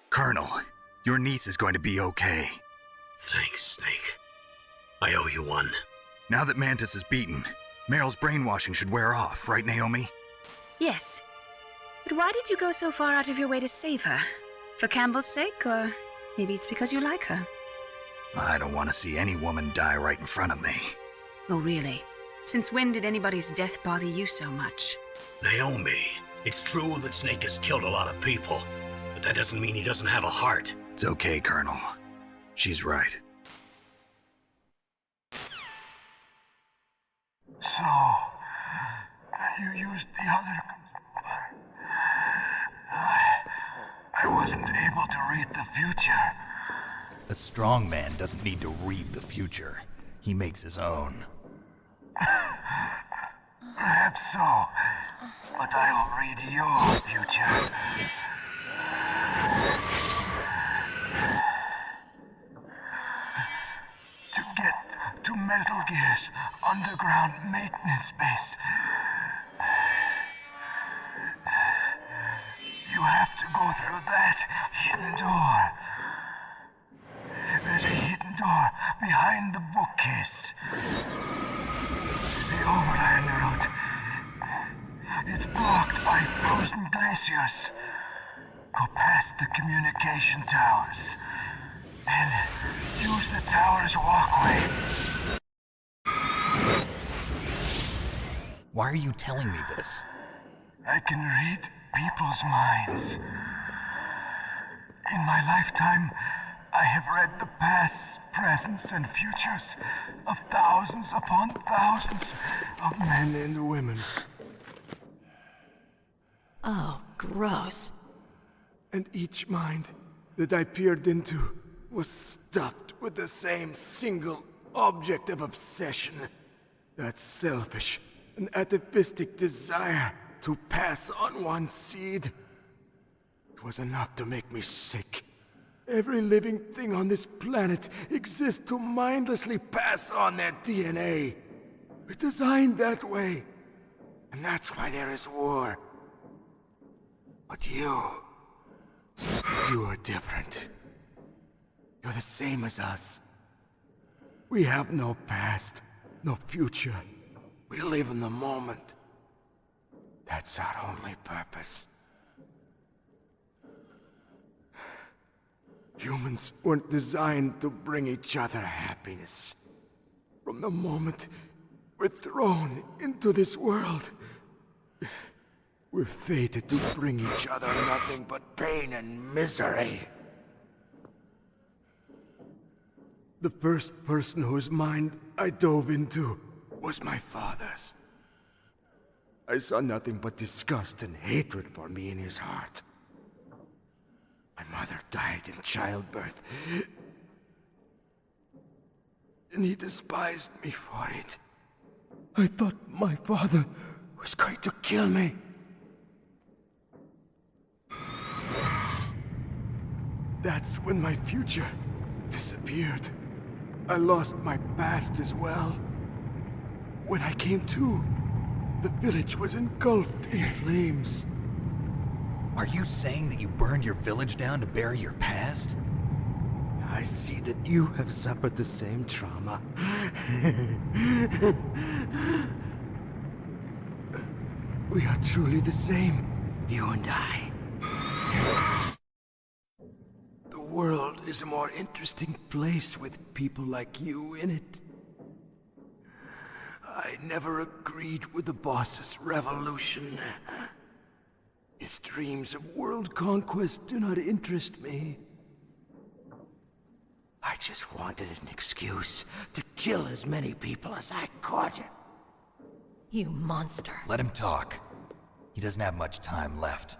Colonel, your niece is going to be okay. Thanks, Snake. I owe you one. Now that Mantis is beaten, Meryl's brainwashing should wear off, right, Naomi? Yes. But why did you go so far out of your way to save her? For Campbell's sake, or maybe it's because you like her? I don't want to see any woman die right in front of me. Oh, really? Since when did anybody's death bother you so much? Naomi, it's true that Snake has killed a lot of people, but that doesn't mean he doesn't have a heart. It's okay, Colonel. She's right. So, you used the other... I wasn't able to read the future. A strong man doesn't need to read the future. He makes his own. Perhaps so, but I'll read your future. To get to Metal Gear's underground maintenance base, you have to go through that hidden door. There's a hidden door behind the bookcase. The overland route. It's blocked by frozen glaciers. Go past the communication towers. And use the tower's walkway. Why are you telling me this? I can read people's minds. In my lifetime, I have read the pasts, presents, and futures of thousands upon thousands of men and women. Oh, gross. And each mind that I peered into was stuffed with the same single object of obsession. That selfish and atavistic desire to pass on one seed. It was enough to make me sick. Every living thing on this planet exists to mindlessly pass on their DNA. We're designed that way. And that's why there is war. But you are different. You're the same as us. We have no past, no future. We live in the moment. That's our only purpose. Humans weren't designed to bring each other happiness. From the moment we're thrown into this world, we're fated to bring each other nothing but pain and misery. The first person whose mind I dove into was my father's. I saw nothing but disgust and hatred for me in his heart. My mother died in childbirth, and he despised me for it. I thought my father was going to kill me. That's when my future disappeared. I lost my past as well. When I came to, the village was engulfed in flames. Are you saying that you burned your village down to bury your past? I see that you have suffered the same trauma. We are truly the same, you and I. The world is a more interesting place with people like you in it. I never agreed with the boss's revolution. His dreams of world conquest do not interest me. I just wanted an excuse to kill as many people as I could. You monster. Let him talk. He doesn't have much time left.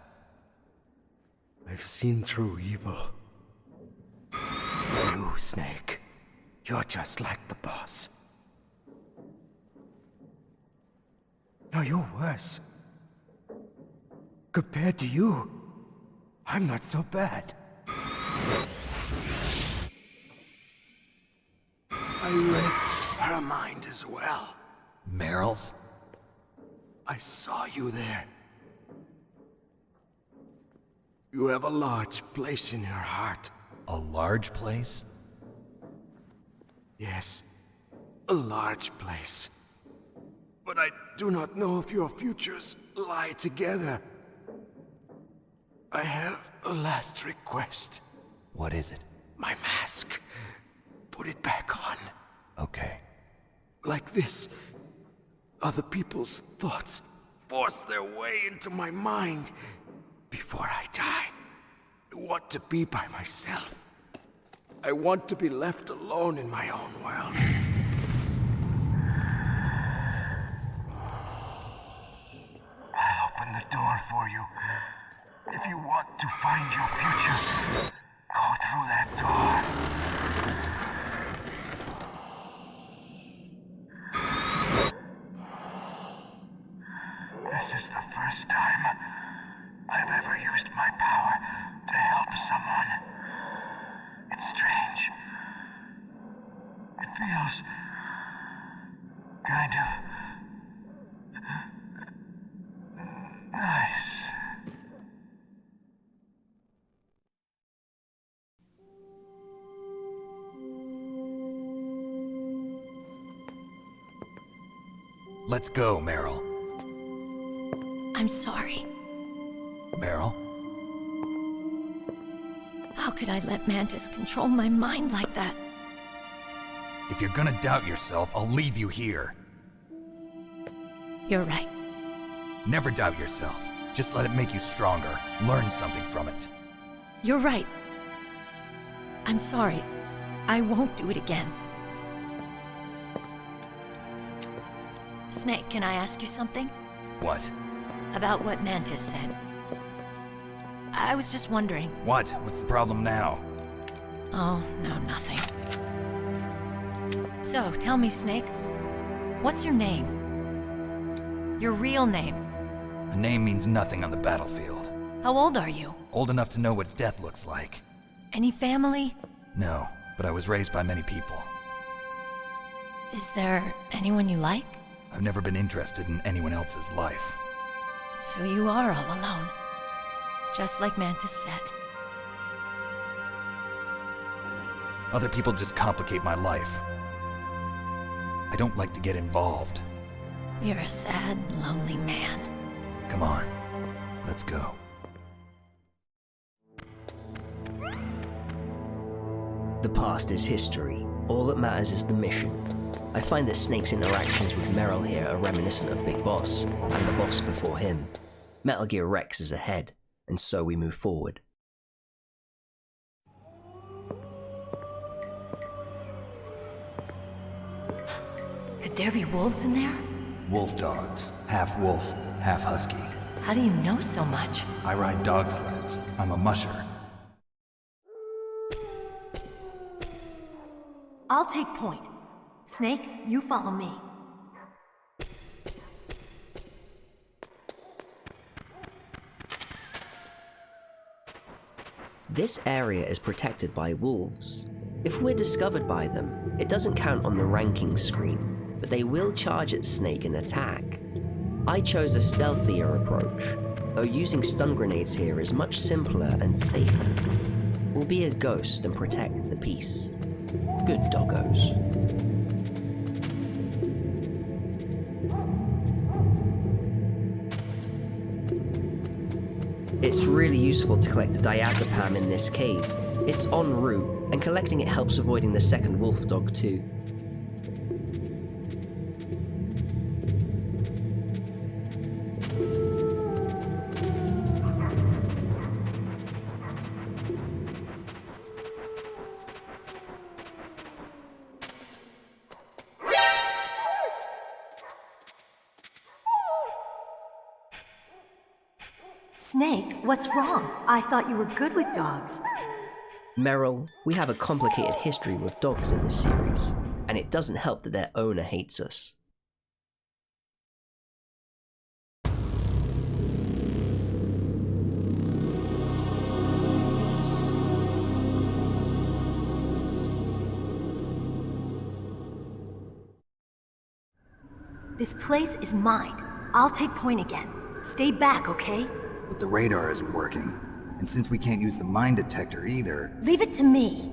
I've seen through evil. You, Snake. You're just like the boss. No, you're worse. Compared to you, I'm not so bad. I read her mind as well. Meryl's? I saw you there. You have a large place in her heart. A large place? Yes, a large place. But I do not know if your futures lie together. I have a last request. What is it? My mask. Put it back on. Okay. Like this, other people's thoughts force their way into my mind. Before I die, I want to be by myself. I want to be left alone in my own world. I'll open the door for you. If you want to find your future, go through that door. This is the first time I've ever used my power to help someone. It's strange. It feels kind of nice. Let's go, Meryl. I'm sorry. Meryl? How could I let Mantis control my mind like that? If you're gonna doubt yourself, I'll leave you here. You're right. Never doubt yourself. Just let it make you stronger. Learn something from it. You're right. I'm sorry. I won't do it again. Snake, can I ask you something? What? About what Mantis said. I was just wondering. What? What's the problem now? Oh, no, nothing. So, tell me, Snake. What's your name? Your real name? A name means nothing on the battlefield. How old are you? Old enough to know what death looks like. Any family? No, but I was raised by many people. Is there anyone you like? I've never been interested in anyone else's life. So you are all alone. Just like Mantis said. Other people just complicate my life. I don't like to get involved. You're a sad, lonely man. Come on, let's go. The past is history. All that matters is the mission. I find that Snake's interactions with Meryl here are reminiscent of Big Boss, and the boss before him. Metal Gear Rex is ahead, and so we move forward. Could there be wolves in there? Wolf dogs. Half wolf, half husky. How do you know so much? I ride dog sleds. I'm a musher. I'll take point. Snake, you follow me. This area is protected by wolves. If we're discovered by them, it doesn't count on the rankings screen, but they will charge at Snake and attack. I chose a stealthier approach, though using stun grenades here is much simpler and safer. We'll be a ghost and protect the peace. Good doggos. It's really useful to collect the diazepam in this cave. It's en route, and collecting it helps avoiding the second wolf dog too. Snake, what's wrong? I thought you were good with dogs. Meryl, we have a complicated history with dogs in this series, and it doesn't help that their owner hates us. This place is mine. I'll take point again. Stay back, okay? But the radar isn't working. And since we can't use the mine detector either... Leave it to me.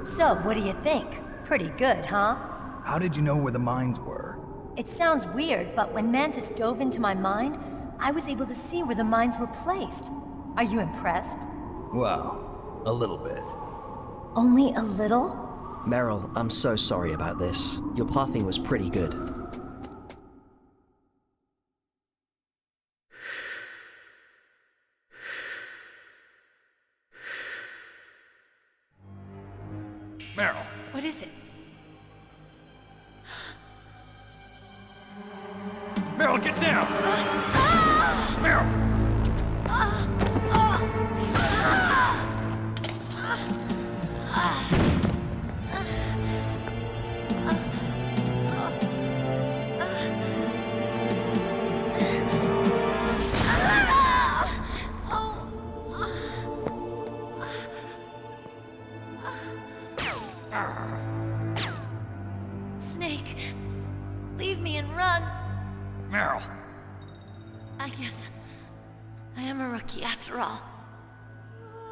So, what do you think? Pretty good, huh? How did you know where the mines were? It sounds weird, but when Mantis dove into my mind, I was able to see where the mines were placed. Are you impressed? Well, a little bit. Only a little? Meryl, I'm so sorry about this. Your pathing was pretty good. Meryl. What is it? Meryl, get down! Meryl! Snake, leave me and run. Meryl. I guess I am a rookie after all.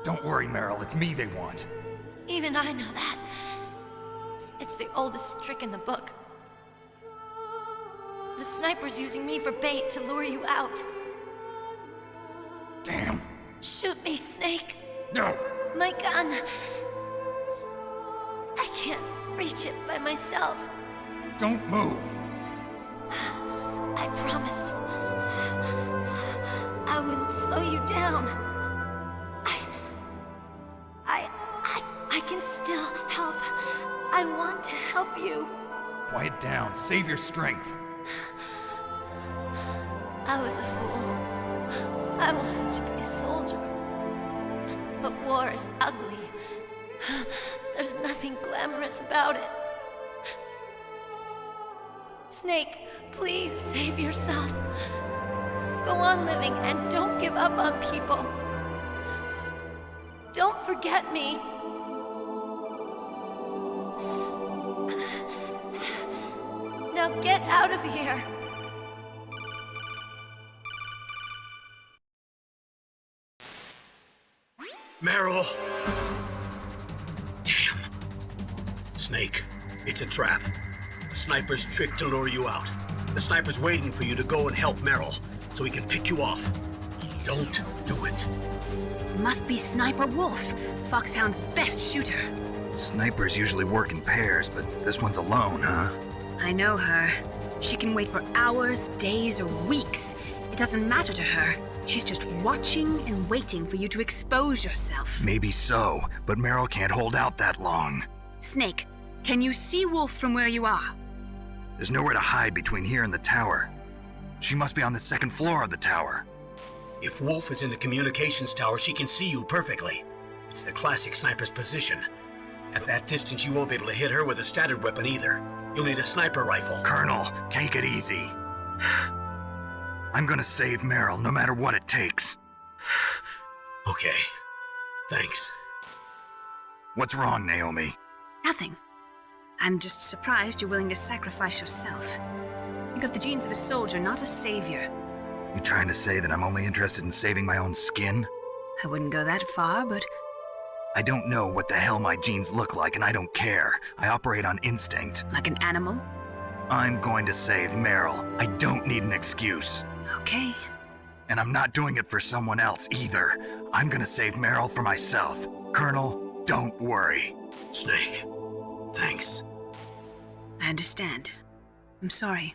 Don't worry, Meryl. It's me they want. Even I know that. It's the oldest trick in the book. The sniper's using me for bait to lure you out. Damn. Shoot me, Snake. No. My gun. I can't reach it by myself. Don't move. I promised I wouldn't slow you down. I can still help. I want to help you. Quiet down. Save your strength. I was a fool. I wanted to be a soldier. But war is ugly. There's nothing glamorous about it. Snake, please save yourself. Go on living and don't give up on people. Don't forget me. Now get out of here. Meryl! Damn. Snake, it's a trap. The sniper's trick to lure you out. The sniper's waiting for you to go and help Meryl, so he can pick you off. Don't do it. Must be Sniper Wolf, Foxhound's best shooter. Snipers usually work in pairs, but this one's alone, huh? I know her. She can wait for hours, days, or weeks. It doesn't matter to her. She's just watching and waiting for you to expose yourself. Maybe so, but Meryl can't hold out that long. Snake, can you see Wolf from where you are? There's nowhere to hide between here and the tower. She must be on the second floor of the tower. If Wolf is in the communications tower, she can see you perfectly. It's the classic sniper's position. At that distance, you won't be able to hit her with a standard weapon either. You'll need a sniper rifle. Colonel, take it easy. I'm gonna save Meryl, no matter what it takes. Okay. Thanks. What's wrong, Naomi? Nothing. I'm just surprised you're willing to sacrifice yourself. You got the genes of a soldier, not a savior. You trying to say that I'm only interested in saving my own skin? I wouldn't go that far, but... I don't know what the hell my genes look like, and I don't care. I operate on instinct. Like an animal? I'm going to save Meryl. I don't need an excuse. Okay. And I'm not doing it for someone else either. I'm gonna save Meryl for myself. Colonel, don't worry. Snake, thanks. I understand. I'm sorry.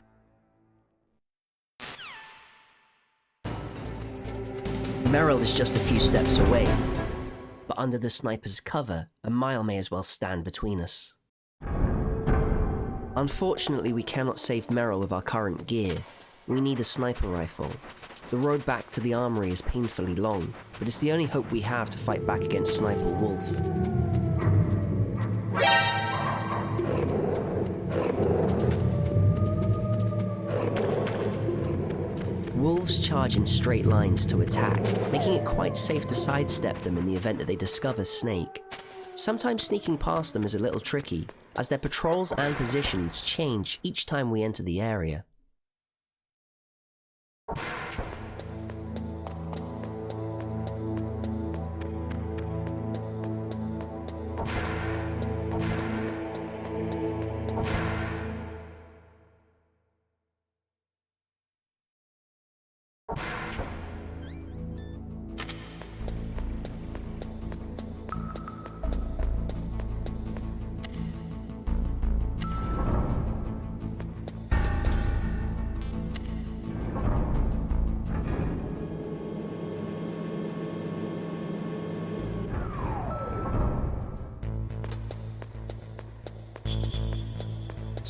Meryl is just a few steps away, but under the sniper's cover, a mile may as well stand between us. Unfortunately, we cannot save Meryl with our current gear. We need a sniper rifle. The road back to the Armoury is painfully long, but it's the only hope we have to fight back against Sniper Wolf. Wolves charge in straight lines to attack, making it quite safe to sidestep them in the event that they discover Snake. Sometimes sneaking past them is a little tricky, as their patrols and positions change each time we enter the area.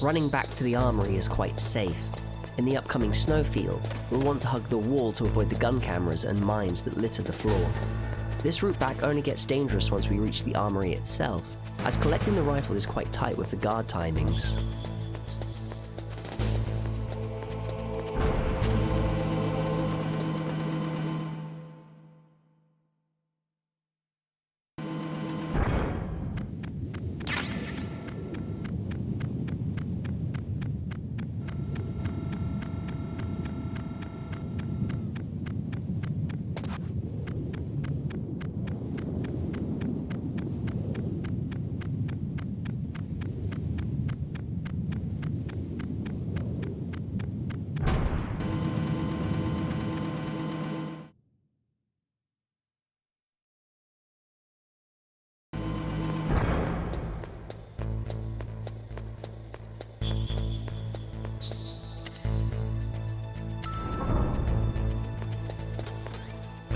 Running back to the Armoury is quite safe. In the upcoming snowfield, we'll want to hug the wall to avoid the gun cameras and mines that litter the floor. This route back only gets dangerous once we reach the Armoury itself, as collecting the rifle is quite tight with the guard timings.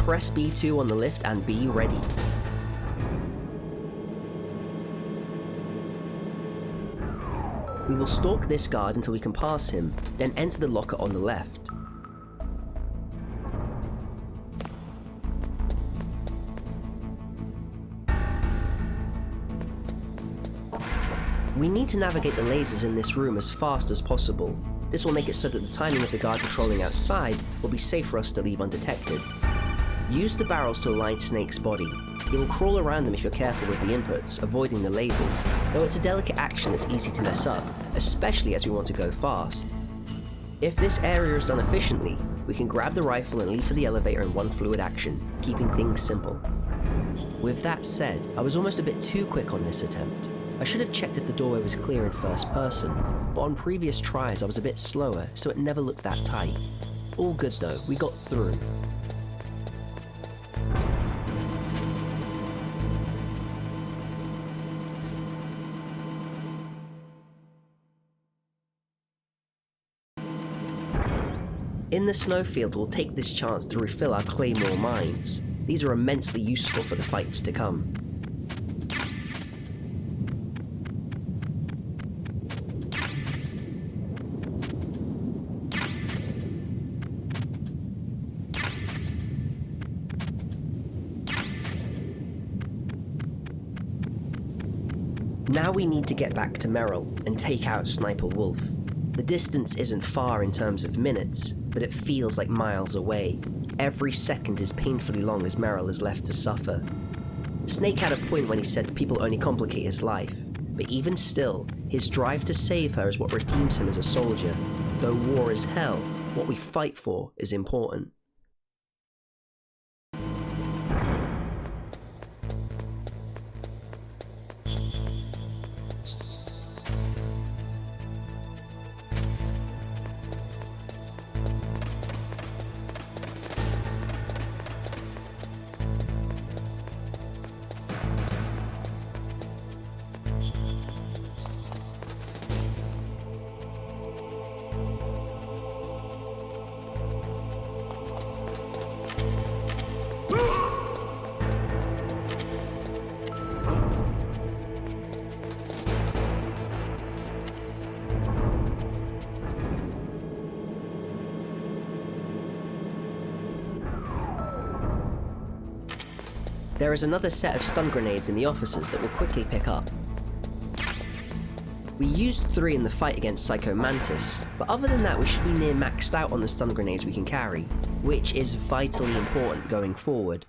Press B2 on the lift and be ready. We will stalk this guard until we can pass him, then enter the locker on the left. We need to navigate the lasers in this room as fast as possible. This will make it so that the timing of the guard patrolling outside will be safe for us to leave undetected. Use the barrels to align Snake's body. He will crawl around them if you're careful with the inputs, avoiding the lasers, though it's a delicate action that's easy to mess up, especially as we want to go fast. If this area is done efficiently, we can grab the rifle and leave for the elevator in one fluid action, keeping things simple. With that said, I was almost a bit too quick on this attempt. I should have checked if the doorway was clear in first person, but on previous tries I was a bit slower, so it never looked that tight. All good though, we got through. In the snowfield, we'll take this chance to refill our claymore mines. These are immensely useful for the fights to come. Now we need to get back to Meryl and take out Sniper Wolf. The distance isn't far in terms of minutes, but it feels like miles away. Every second is painfully long as Meryl is left to suffer. Snake had a point when he said people only complicate his life, but even still, his drive to save her is what redeems him as a soldier. Though war is hell, what we fight for is important. There is another set of stun grenades in the officers that we'll quickly pick up. We used 3 in the fight against Psycho Mantis, but other than that we should be near maxed out on the stun grenades we can carry, which is vitally important going forward.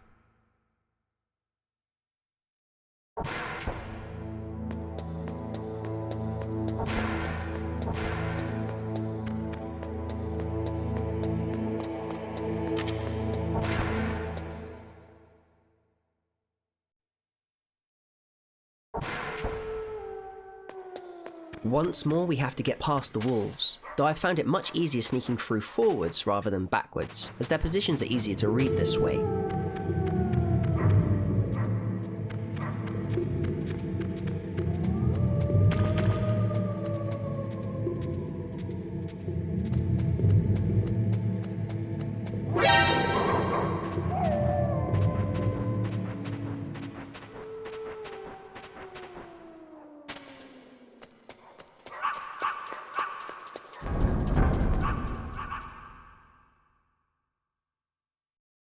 Once more we have to get past the wolves, though I found it much easier sneaking through forwards rather than backwards, as their positions are easier to read this way.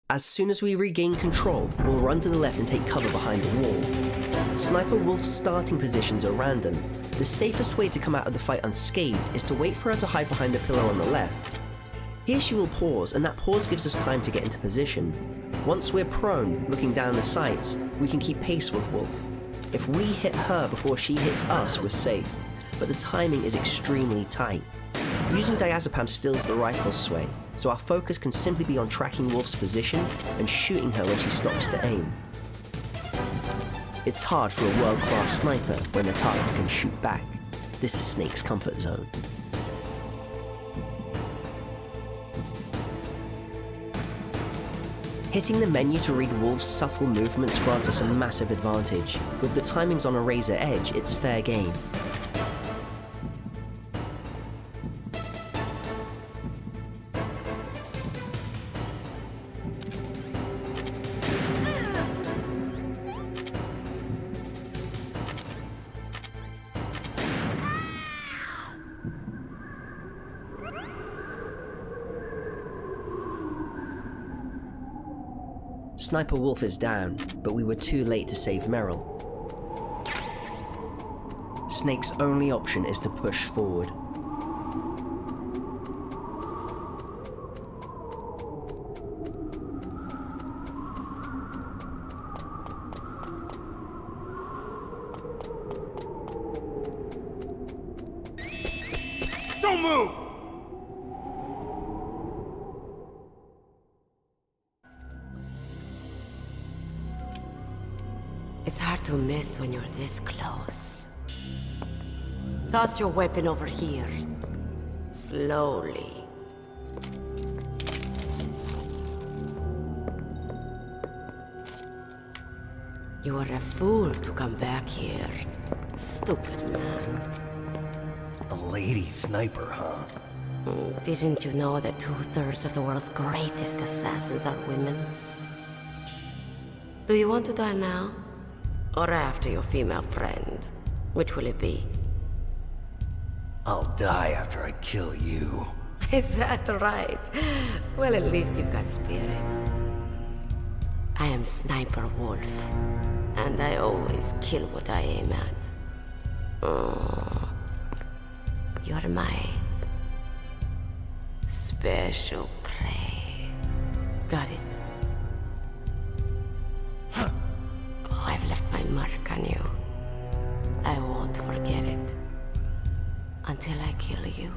As soon as we regain control, we'll run to the left and take cover behind the wall. Sniper Wolf's starting positions are random. The safest way to come out of the fight unscathed is to wait for her to hide behind the pillar on the left. Here she will pause, and that pause gives us time to get into position. Once we're prone, looking down the sights, we can keep pace with Wolf. If we hit her before she hits us, we're safe, but the timing is extremely tight. Using diazepam stills the rifle's sway, so our focus can simply be on tracking Wolf's position and shooting her when she stops to aim. It's hard for a world-class sniper when the target can shoot back. This is Snake's comfort zone. Hitting the menu to read Wolf's subtle movements grants us a massive advantage. With the timings on a razor edge, it's fair game. Sniper Wolf is down, but we were too late to save Meryl. Snake's only option is to push forward. Don't move! It's hard to miss when you're this close. Toss your weapon over here. Slowly. You are a fool to come back here. Stupid man. A lady sniper, huh? Didn't you know that 2/3 of the world's greatest assassins are women? Do you want to die now? Or after your female friend? Which will it be? I'll die after I kill you. Is that right? Well, at least you've got spirit. I am Sniper Wolf, and I always kill what I aim at. Oh, you're my special prey. Got it? I've left my mark on you. I won't forget it. Until I kill you.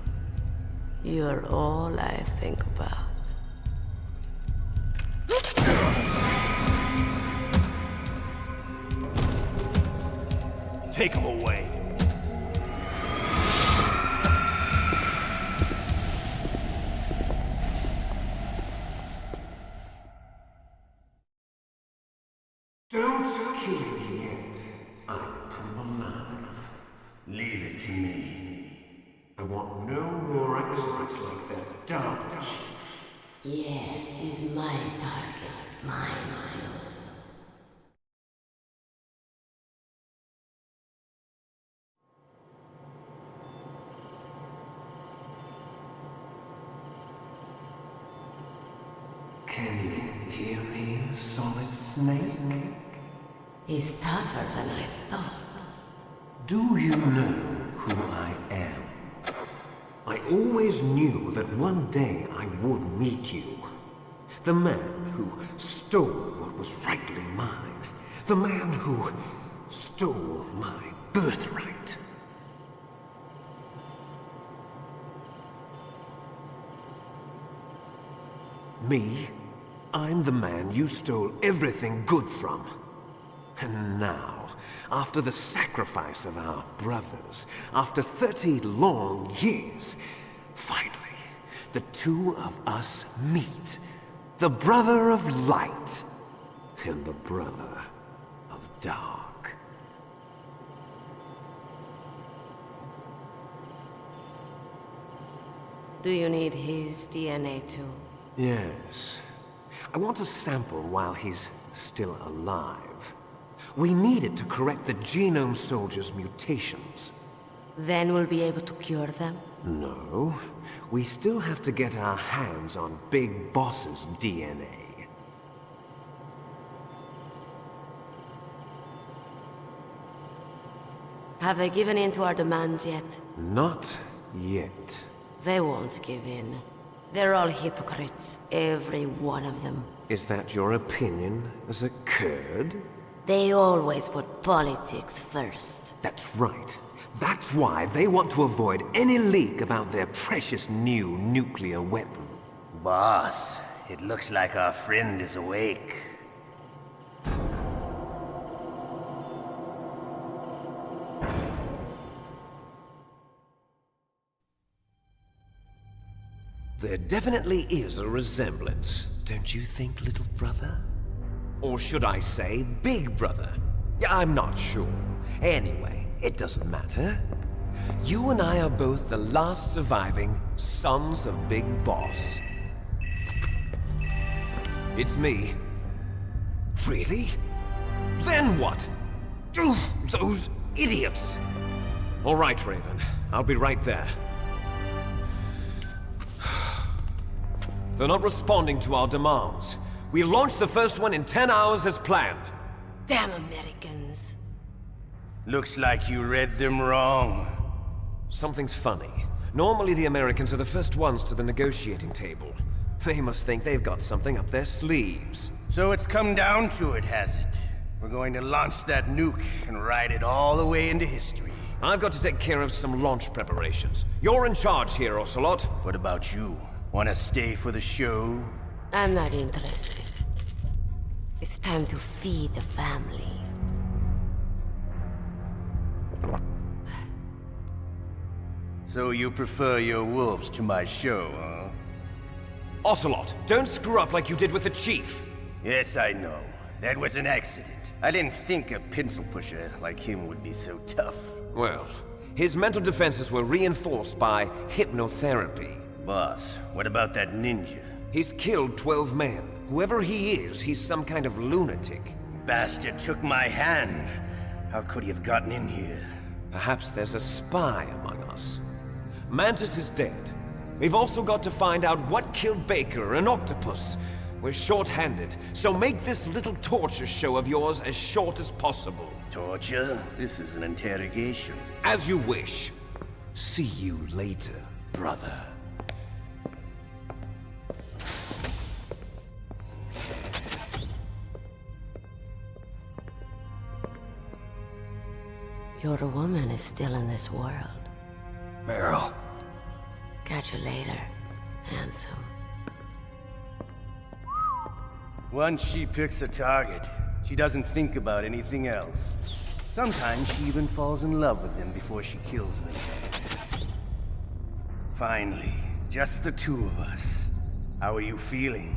You're all I think about. Take him away. Don't kill me yet. I'm too alive. Leave it to me. I want no more accidents like that Dr. Chief. Yes, he's my target. Mine. Can you hear me, Solid Snake? He's tougher than I thought. Do you know who I am? I always knew that one day I would meet you. The man who stole what was rightly mine. The man who stole my birthright. Me? I'm the man you stole everything good from. And now, after the sacrifice of our brothers, after 30 long years, finally, the two of us meet. The brother of light and the brother of dark. Do you need his DNA too? Yes. I want a sample while he's still alive. We need it to correct the Genome Soldier's mutations. Then we'll be able to cure them? No. We still have to get our hands on Big Boss's DNA. Have they given in to our demands yet? Not yet. They won't give in. They're all hypocrites, every one of them. Is that your opinion as a Kurd? They always put politics first. That's right. That's why they want to avoid any leak about their precious new nuclear weapon. Boss, it looks like our friend is awake. There definitely is a resemblance, don't you think, little brother? Or should I say, big brother? I'm not sure. Anyway, it doesn't matter. You and I are both the last surviving sons of Big Boss. It's me. Really? Then what? Those idiots! All right, Raven. I'll be right there. They're not responding to our demands. We launched the first one in 10 hours as planned. Damn Americans. Looks like you read them wrong. Something's funny. Normally the Americans are the first ones to the negotiating table. They must think they've got something up their sleeves. So it's come down to it, has it? We're going to launch that nuke and ride it all the way into history. I've got to take care of some launch preparations. You're in charge here, Ocelot. What about you? Want to stay for the show? I'm not interested. It's time to feed the family. So you prefer your wolves to my show, huh? Ocelot, don't screw up like you did with the Chief. Yes, I know. That was an accident. I didn't think a pencil pusher like him would be so tough. Well, his mental defenses were reinforced by hypnotherapy. Boss, what about that ninja? He's killed 12 men. Whoever he is, he's some kind of lunatic. Bastard took my hand. How could he have gotten in here? Perhaps there's a spy among us. Mantis is dead. We've also got to find out what killed Baker and Octopus. We're short-handed, so make this little torture show of yours as short as possible. Torture? This is an interrogation. As you wish. See you later, brother. Your woman is still in this world. Meryl. Catch you later, handsome. Once she picks a target, she doesn't think about anything else. Sometimes she even falls in love with them before she kills them. Finally, just the two of us. How are you feeling?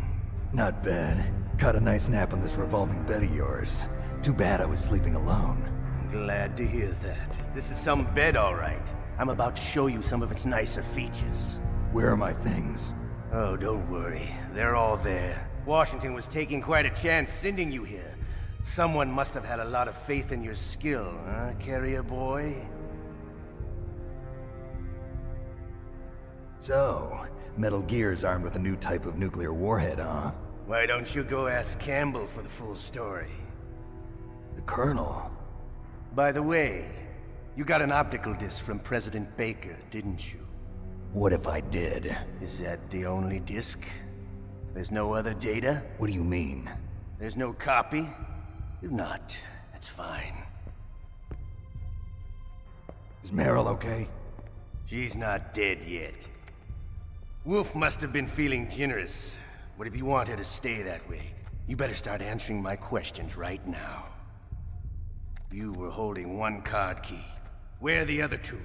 Not bad. Caught a nice nap on this revolving bed of yours. Too bad I was sleeping alone. Glad to hear that. This is some bed, all right. I'm about to show you some of its nicer features. Where are my things? Oh, don't worry. They're all there. Washington was taking quite a chance sending you here. Someone must have had a lot of faith in your skill, huh, carrier boy? So, Metal Gear's armed with a new type of nuclear warhead, huh? Why don't you go ask Campbell for the full story? The Colonel? By the way, you got an optical disc from President Baker, didn't you? What if I did? Is that the only disc? There's no other data? What do you mean? There's no copy? If not, that's fine. Is Meryl okay? She's not dead yet. Wolf must have been feeling generous. But if you want her to stay that way, you better start answering my questions right now. You were holding one card key. Where are the other two?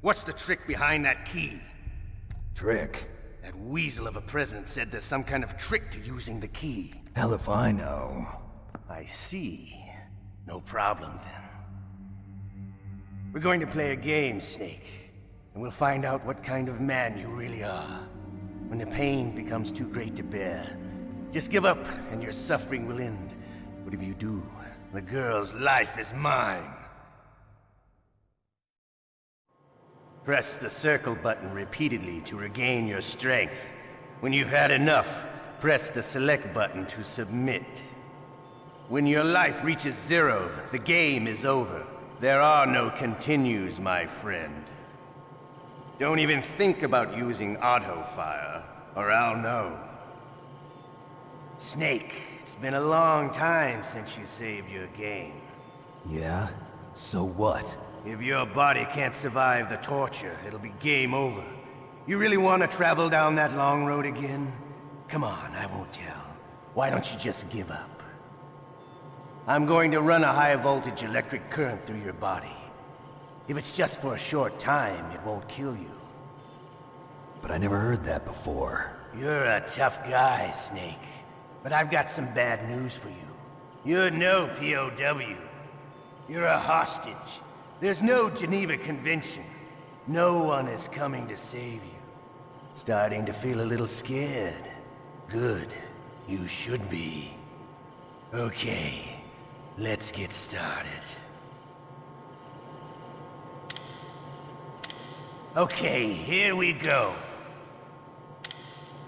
What's the trick behind that key? Trick? That weasel of a president said there's some kind of trick to using the key. Hell if I know. I see. No problem then. We're going to play a game, Snake. And we'll find out what kind of man you really are. When the pain becomes too great to bear, just give up and your suffering will end. But if you do, the girl's life is mine. Press the circle button repeatedly to regain your strength. When you've had enough, press the select button to submit. When your life reaches 0, the game is over. There are no continues, my friend. Don't even think about using auto-fire, or I'll know. Snake, it's been a long time since you saved your game. Yeah? So what? If your body can't survive the torture, it'll be game over. You really want to travel down that long road again? Come on, I won't tell. Why don't you just give up? I'm going to run a high-voltage electric current through your body. If it's just for a short time, it won't kill you. But I never heard that before. You're a tough guy, Snake. But I've got some bad news for you. You're no POW. You're a hostage. There's no Geneva Convention. No one is coming to save you. Starting to feel a little scared. Good. You should be. Okay. Let's get started. Okay, here we go.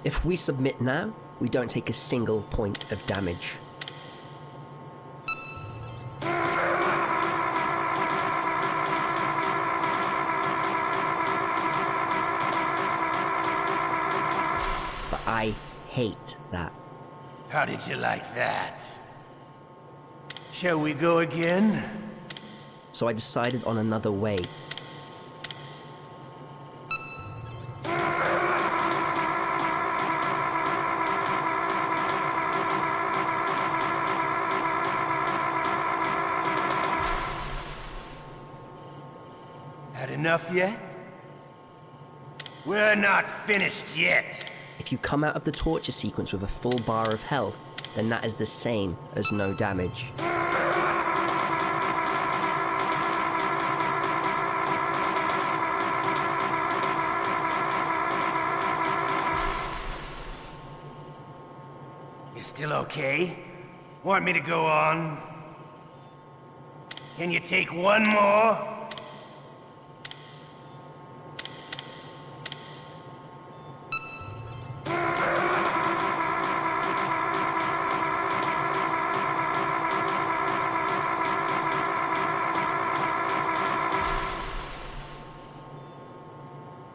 If we submit now, we don't take a single point of damage. But I hate that. How did you like that? Shall we go again? So I decided on another way. Had enough yet? We're not finished yet. If you come out of the torture sequence with a full bar of health, then that is the same as no damage. You still okay? Want me to go on? Can you take one more?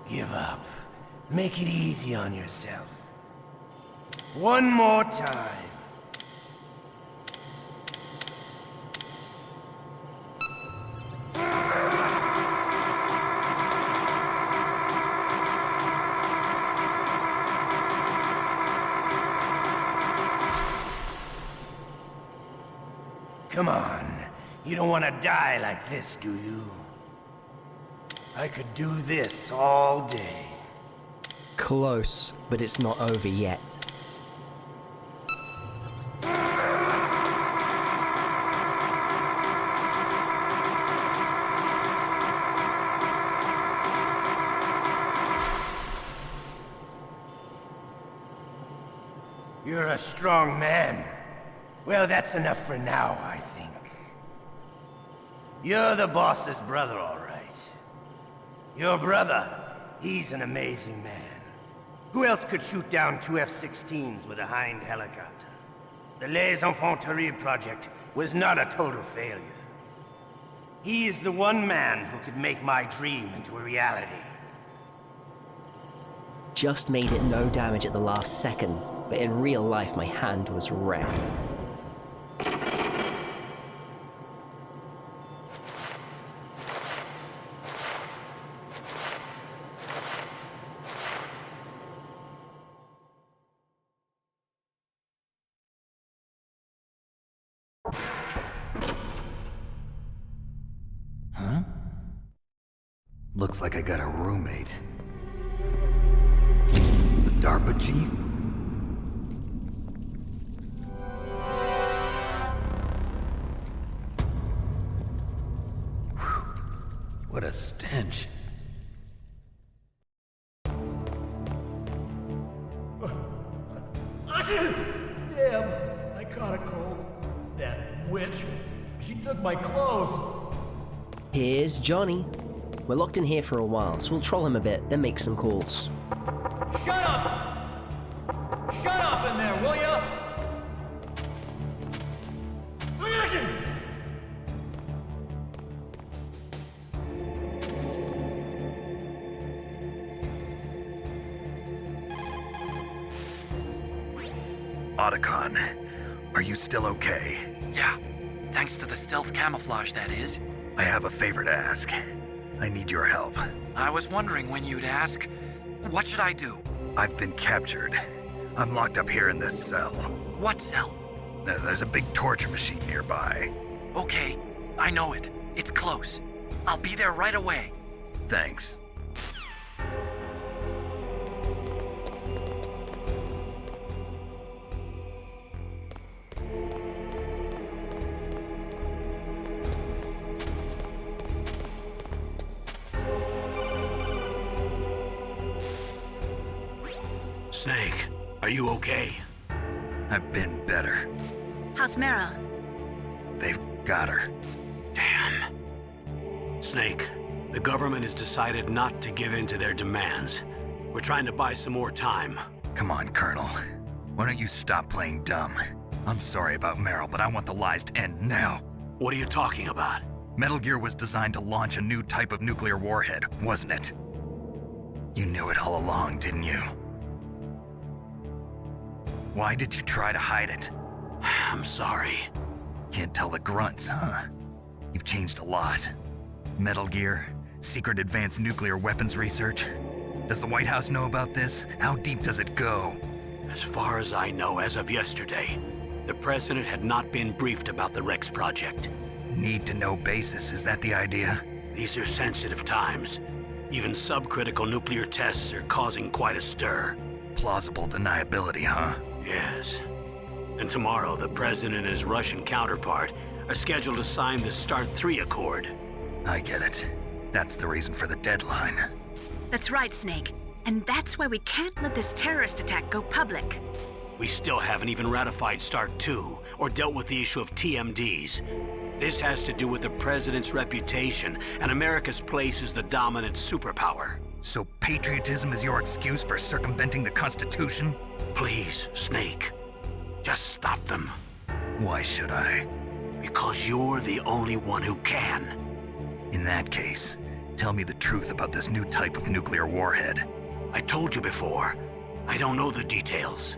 Give up. Make it easy on yourself. One more time. Come on. You don't want to die like this, do you? I could do this all day. Close, but it's not over yet. You're a strong man. Well, that's enough for now, I think. You're the boss's brother, all right. Your brother, he's an amazing man. Who else could shoot down 2 F-16s with a HIND helicopter? The Les Infanteries project was not a total failure. He is the one man who could make my dream into a reality. Just made it no damage at the last second, but in real life my hand was wrecked. Huh? Looks like I got a roommate. The DARPA chief? Whew. What a stench. Damn, I caught a cold. That witch. She took my clothes. Here's Johnny. We're locked in here for a while, so we'll troll him a bit, then make some calls. Shut up! Shut up in there, will ya? Otacon, are you still okay? Yeah, thanks to the stealth camouflage, that is. I have a favor to ask. I need your help. I was wondering when you'd ask. What should I do? I've been captured. I'm locked up here in this cell. What cell? There's a big torture machine nearby. Okay, I know it. It's close. I'll be there right away. Thanks. Snake, are you okay? I've been better. How's Meryl? They've got her. Damn. Snake, the government has decided not to give in to their demands. We're trying to buy some more time. Come on, Colonel. Why don't you stop playing dumb? I'm sorry about Meryl, but I want the lies to end now. What are you talking about? Metal Gear was designed to launch a new type of nuclear warhead, wasn't it? You knew it all along, didn't you? Why did you try to hide it? I'm sorry. Can't tell the grunts, huh? You've changed a lot. Metal Gear, secret advanced nuclear weapons research. Does the White House know about this? How deep does it go? As far as I know, as of yesterday, the president had not been briefed about the Rex project. Need to know basis, is that the idea? These are sensitive times. Even subcritical nuclear tests are causing quite a stir. Plausible deniability, huh? Yes. And tomorrow, the president and his Russian counterpart are scheduled to sign the START 3 Accord. I get it. That's the reason for the deadline. That's right, Snake. And that's why we can't let this terrorist attack go public. We still haven't even ratified START 2 or dealt with the issue of TMDs. This has to do with the president's reputation and America's place as the dominant superpower. So patriotism is your excuse for circumventing the Constitution? Please, Snake. Just stop them. Why should I? Because you're the only one who can. In that case, tell me the truth about this new type of nuclear warhead. I told you before. I don't know the details.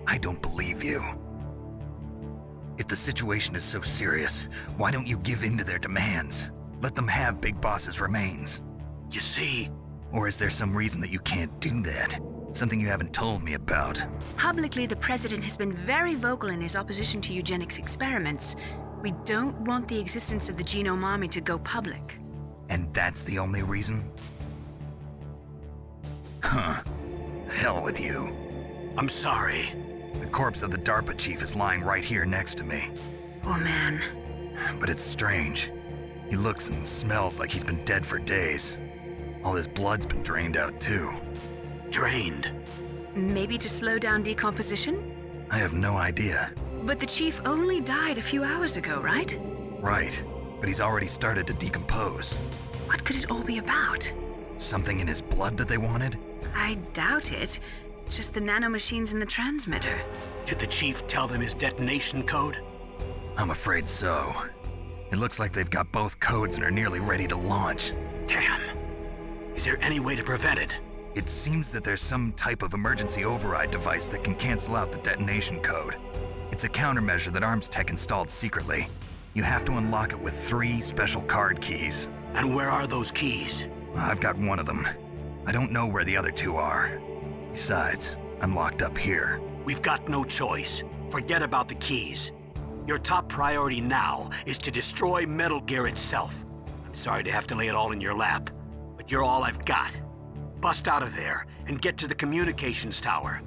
I don't believe you. If the situation is so serious, why don't you give in to their demands? Let them have Big Boss's remains. You see? Or is there some reason that you can't do that? Something you haven't told me about. Publicly, the president has been very vocal in his opposition to eugenics experiments. We don't want the existence of the Genome Army to go public. And that's the only reason? Huh. Hell with you. I'm sorry. The corpse of the DARPA chief is lying right here next to me. Oh man. But it's strange. He looks and smells like he's been dead for days. All his blood's been drained out too. Drained? Maybe to slow down decomposition? I have no idea. But the chief only died a few hours ago, right? Right, but he's already started to decompose. What could it all be about? Something in his blood that they wanted? I doubt it. Just the nanomachines in the transmitter. Did the chief tell them his detonation code? I'm afraid so. It looks like they've got both codes and are nearly ready to launch. Damn. Is there any way to prevent it? It seems that there's some type of emergency override device that can cancel out the detonation code. It's a countermeasure that Arms Tech installed secretly. You have to unlock it with 3 special card keys. And where are those keys? I've got one of them. I don't know where the other 2 are. Besides, I'm locked up here. We've got no choice. Forget about the keys. Your top priority now is to destroy Metal Gear itself. I'm sorry to have to lay it all in your lap, but you're all I've got. Bust out of there and get to the communications tower.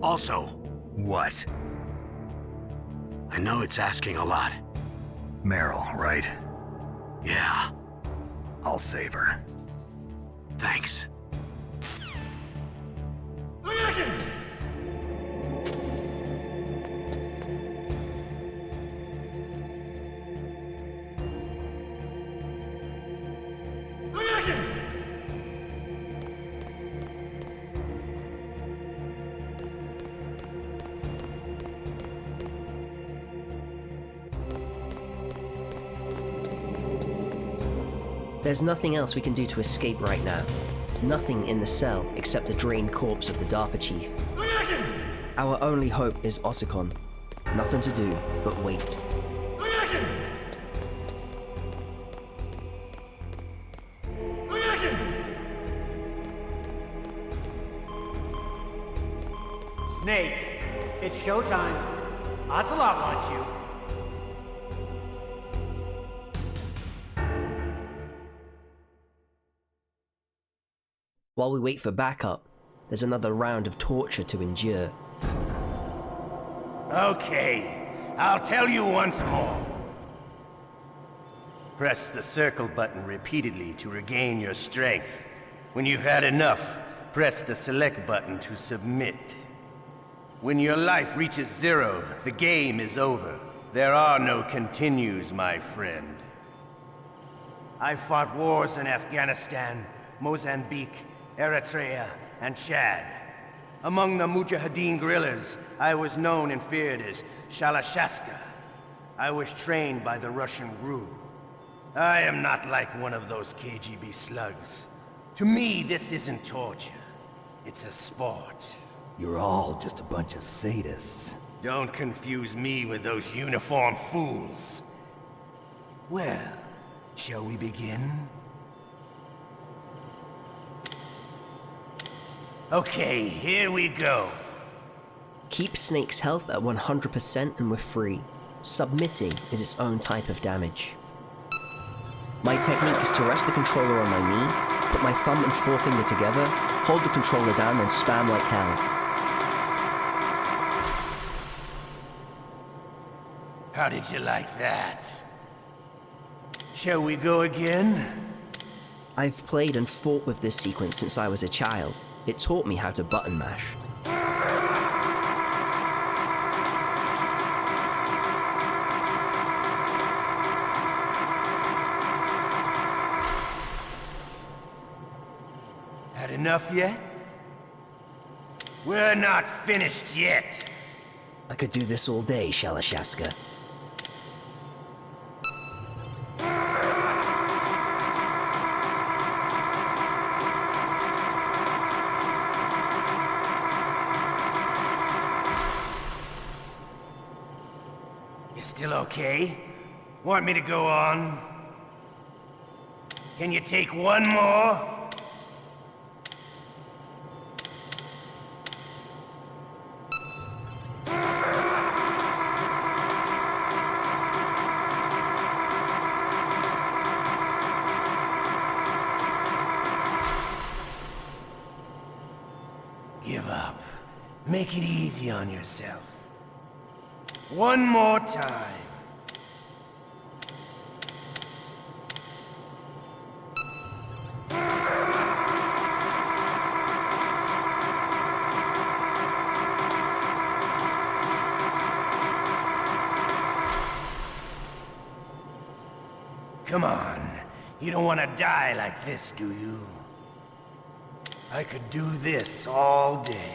Also... What? I know it's asking a lot. Meryl, right? Yeah. I'll save her. Thanks. There's nothing else we can do to escape right now. Nothing in the cell except the drained corpse of the DARPA chief. Our only hope is Otacon. Nothing to do but wait. Snake, it's showtime. Ocelot wants you. While we wait for backup, there's another round of torture to endure. Okay, I'll tell you once more. Press the circle button repeatedly to regain your strength. When you've had enough, press the select button to submit. When your life reaches 0, the game is over. There are no continues, my friend. I fought wars in Afghanistan, Mozambique, Eritrea, and Chad. Among the Mujahideen guerrillas, I was known and feared as Shalashaska. I was trained by the Russian GRU. I am not like one of those KGB slugs. To me, this isn't torture. It's a sport. You're all just a bunch of sadists. Don't confuse me with those uniformed fools. Well, shall we begin? Okay, here we go. Keep Snake's health at 100% and we're free. Submitting is its own type of damage. My technique is to rest the controller on my knee, put my thumb and forefinger together, hold the controller down, and spam like hell. How did you like that? Shall we go again? I've played and fought with this sequence since I was a child. It taught me how to button mash. Had enough yet? We're not finished yet. I could do this all day, Shalashaska. Still okay? Want me to go on? Can you take one more? Give up. Make it easy on yourself. One more time. Come on. You don't want to die like this, do you? I could do this all day.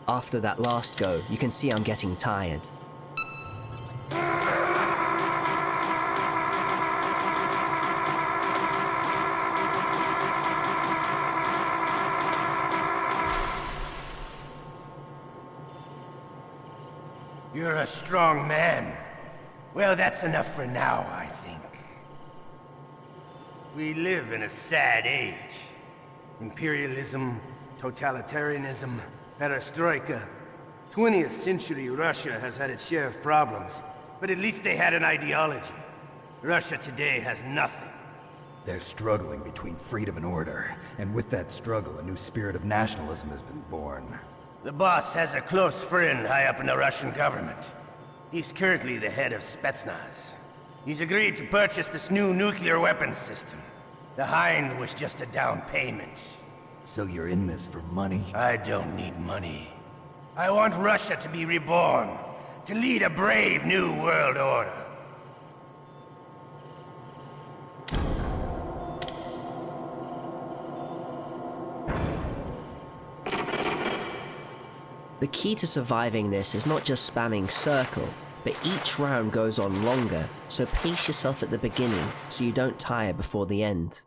After that last go, you can see I'm getting tired. You're a strong man. Well, that's enough for now, I think. We live in a sad age. Imperialism, totalitarianism, perestroika. 20th century Russia has had its share of problems, but at least they had an ideology. Russia today has nothing. They're struggling between freedom and order, and with that struggle, a new spirit of nationalism has been born. The boss has a close friend high up in the Russian government. He's currently the head of Spetsnaz. He's agreed to purchase this new nuclear weapons system. The HIND was just a down payment. So you're in this for money? I don't need money. I want Russia to be reborn, to lead a brave new world order. The key to surviving this is not just spamming circle, but each round goes on longer, so pace yourself at the beginning so you don't tire before the end.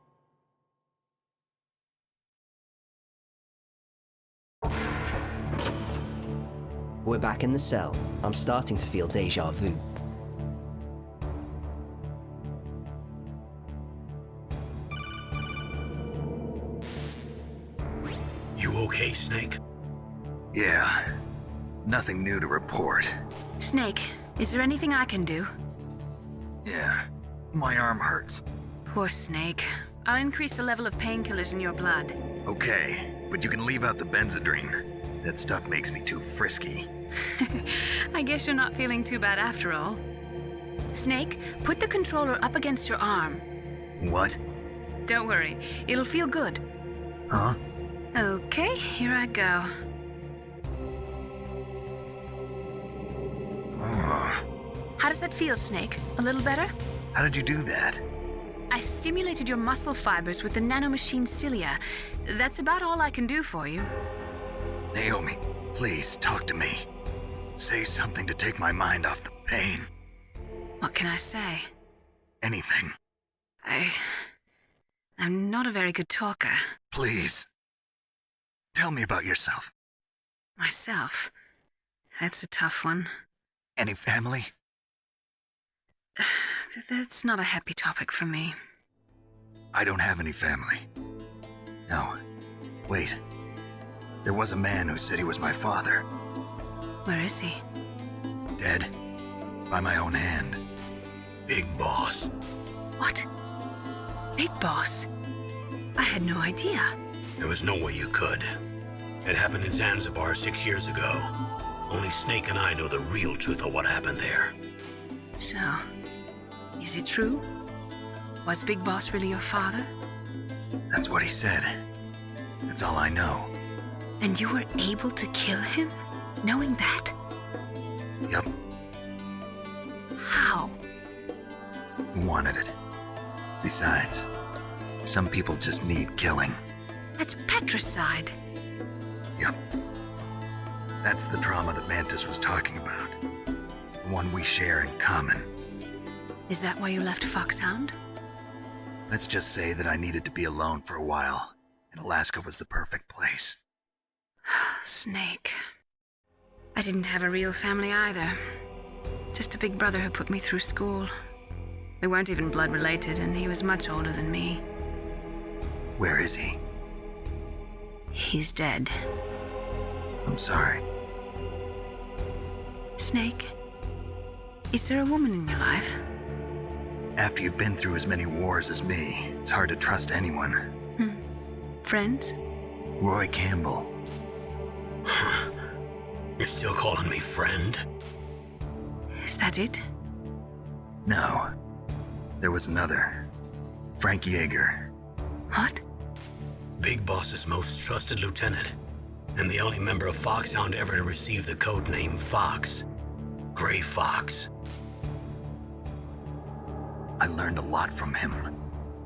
We're back in the cell. I'm starting to feel deja vu. You okay, Snake? Yeah. Nothing new to report. Snake, is there anything I can do? Yeah. My arm hurts. Poor Snake. I'll increase the level of painkillers in your blood. Okay, but you can leave out the Benzedrine. That stuff makes me too frisky. I guess you're not feeling too bad after all. Snake, put the controller up against your arm. What? Don't worry, it'll feel good. Huh? Okay, here I go. How does that feel, Snake? A little better? How did you do that? I stimulated your muscle fibers with the nanomachine cilia. That's about all I can do for you. Naomi, please talk to me. Say something to take my mind off the pain. What can I say? Anything. I'm not a very good talker. Please. Tell me about yourself. Myself? That's a tough one. Any family? That's not a happy topic for me. I don't have any family. No. Wait. There was a man who said he was my father. Where is he? Dead. By my own hand. Big Boss. What? Big Boss? I had no idea. There was no way you could. It happened in Zanzibar 6 years ago. Only Snake and I know the real truth of what happened there. So, is it true? Was Big Boss really your father? That's what he said. That's all I know. And you were able to kill him, knowing that? Yup. How? He wanted it. Besides, some people just need killing. That's patricide. Yup. That's the trauma that Mantis was talking about. The one we share in common. Is that why you left Foxhound? Let's just say that I needed to be alone for a while, and Alaska was the perfect place. Snake. I didn't have a real family either. Just a big brother who put me through school. We weren't even blood related, and he was much older than me. Where is he? He's dead. I'm sorry. Snake, is there a woman in your life? After you've been through as many wars as me, it's hard to trust anyone. Friends? Roy Campbell. You're still calling me friend? Is that it? No. There was another. Frank Yeager. What? Big Boss's most trusted lieutenant, and the only member of Foxhound ever to receive the code name Fox. Gray Fox. I learned a lot from him.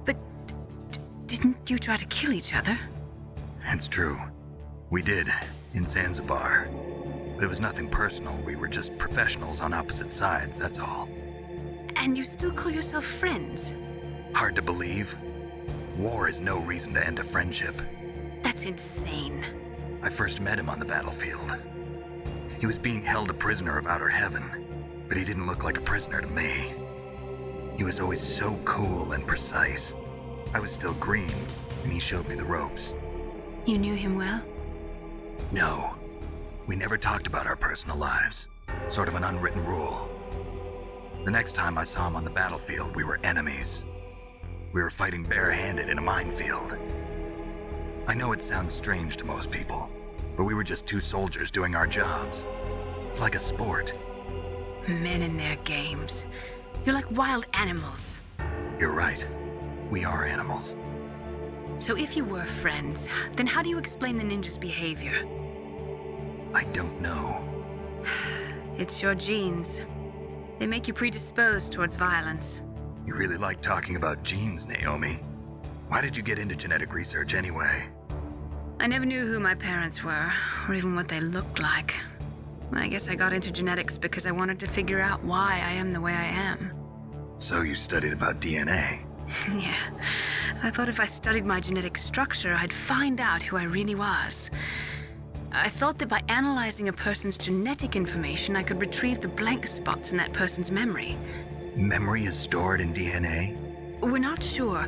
But didn't you try to kill each other? It's true. We did, in Zanzibar. But it was nothing personal. We were just professionals on opposite sides, that's all. And you still call yourself friends? Hard to believe. War is no reason to end a friendship. That's insane. I first met him on the battlefield. He was being held a prisoner of outer heaven, but he didn't look like a prisoner to me. He was always so cool and precise. I was still green, and he showed me the ropes. You knew him well? No. We never talked about our personal lives. Sort of an unwritten rule. The next time I saw him on the battlefield, we were enemies. We were fighting barehanded in a minefield. I know it sounds strange to most people, but we were just two soldiers doing our jobs. It's like a sport. Men and their games. You're like wild animals. You're right. We are animals. So if you were friends, then how do you explain the ninja's behavior? I don't know. It's your genes. They make you predisposed towards violence. You really like talking about genes, Naomi. Why did you get into genetic research anyway? I never knew who my parents were, or even what they looked like. I guess I got into genetics because I wanted to figure out why I am the way I am. So you studied about DNA? Yeah. I thought if I studied my genetic structure, I'd find out who I really was. I thought that by analyzing a person's genetic information, I could retrieve the blank spots in that person's memory. Memory is stored in DNA? We're not sure,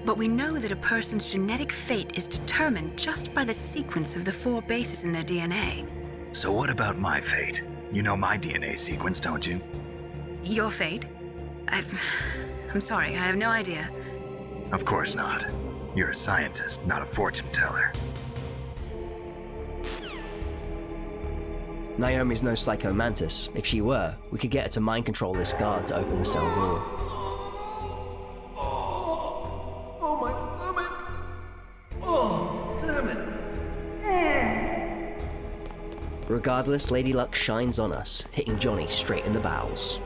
but we know that a person's genetic fate is determined just by the sequence of the 4 bases in their DNA. So what about my fate? You know my DNA sequence, don't you? Your fate? I'm sorry, I have no idea. Of course not. You're a scientist, not a fortune teller. Naomi's no psycho Mantis. If she were, we could get her to mind control this guard to open the cell door. Oh, my stomach! Oh, damn it! Regardless, Lady Luck shines on us, hitting Johnny straight in the bowels.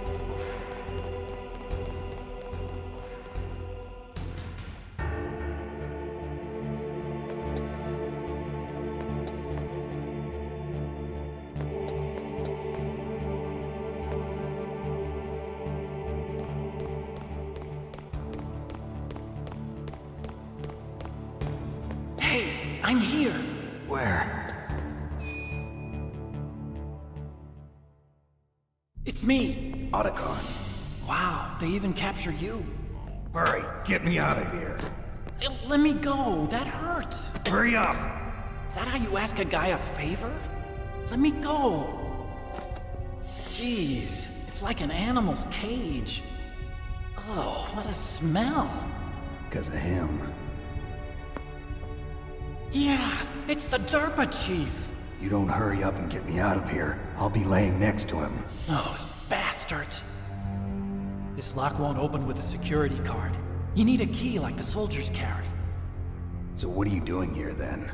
I'm here. Where? It's me. Otacon. Wow, they even captured you. Hurry, get me out of here. Let me go, that hurts. Hurry up. Is that how you ask a guy a favor? Let me go. Jeez, it's like an animal's cage. Oh, what a smell. Because of him. Yeah, it's the DARPA chief. You don't hurry up and get me out of here, I'll be laying next to him. Those bastards. This lock won't open with a security card. You need a key like the soldiers carry. So what are you doing here then?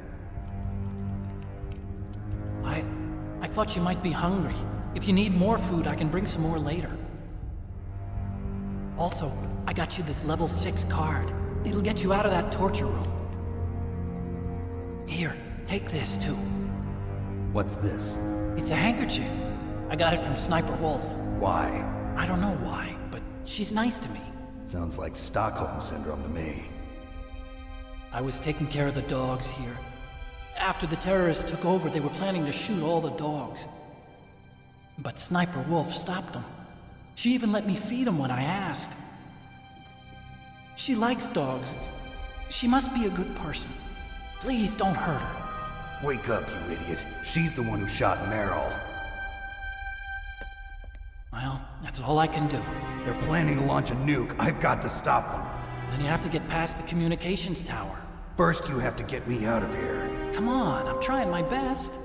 I thought you might be hungry. If you need more food, I can bring some more later. Also, I got you this level 6 card. It'll get you out of that torture room. Here, take this too. What's this? It's a handkerchief. I got it from Sniper Wolf. Why? I don't know why, but she's nice to me. Sounds like Stockholm Syndrome to me. I was taking care of the dogs here. After the terrorists took over, they were planning to shoot all the dogs. But Sniper Wolf stopped them. She even let me feed them when I asked. She likes dogs. She must be a good person. Please don't hurt her. Wake up, you idiot. She's the one who shot Meryl. Well, that's all I can do. They're planning to launch a nuke. I've got to stop them. Then you have to get past the communications tower. First, you have to get me out of here. Come on, I'm trying my best.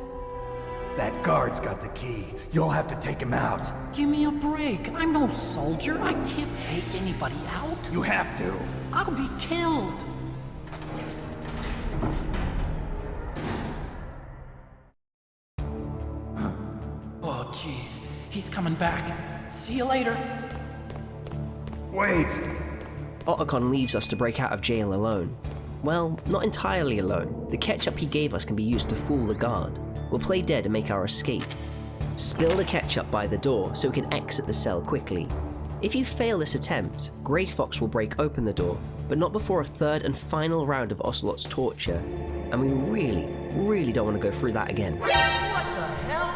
That guard's got the key. You'll have to take him out. Give me a break. I'm no soldier. I can't take anybody out. You have to. I'll be killed. Oh, jeez. He's coming back. See you later. Wait. Otacon leaves us to break out of jail alone. Well, not entirely alone. The ketchup he gave us can be used to fool the guard. We'll play dead and make our escape. Spill the ketchup by the door so we can exit the cell quickly. If you fail this attempt, Grey Fox will break open the door, but not before a third and final round of Ocelot's torture. And we really don't want to go through that again. What the hell?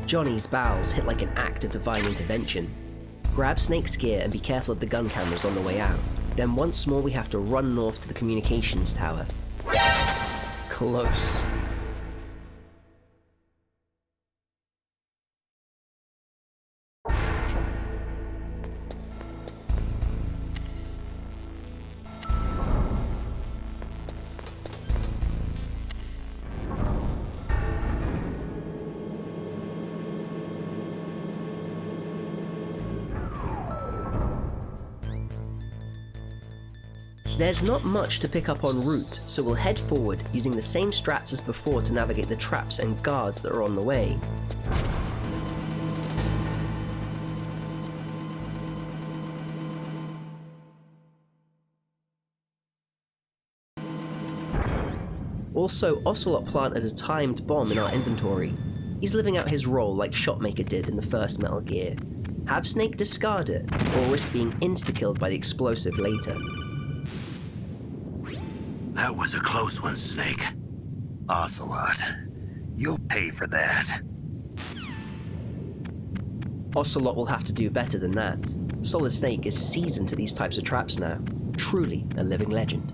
Johnny's bowels hit like an act of divine intervention. Grab Snake's gear and be careful of the gun cameras on the way out. Then once more we have to run north to the communications tower. Close. There's not much to pick up en route, so we'll head forward using the same strats as before to navigate the traps and guards that are on the way. Also, Ocelot planted a timed bomb in our inventory. He's living out his role like Shotmaker did in the first Metal Gear. Have Snake discard it, or risk being insta-killed by the explosive later. That was a close one, Snake. Ocelot, you'll pay for that. Ocelot will have to do better than that. Solid Snake is seasoned to these types of traps now. Truly a living legend.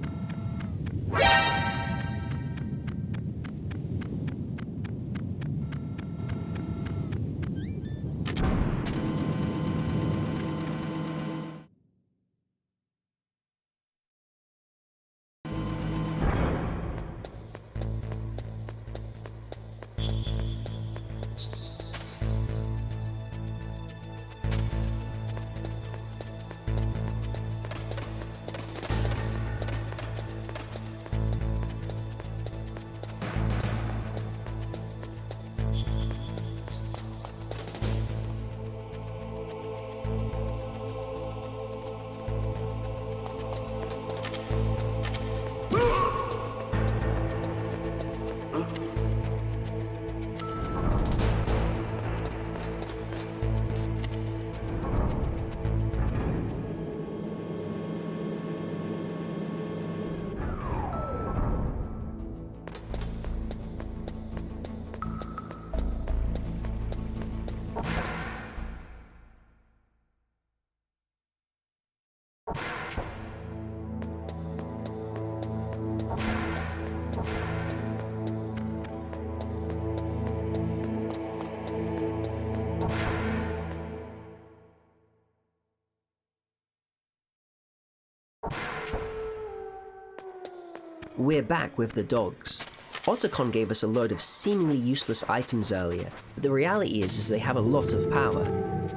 We're back with the dogs. Otacon gave us a load of seemingly useless items earlier, but the reality is they have a lot of power.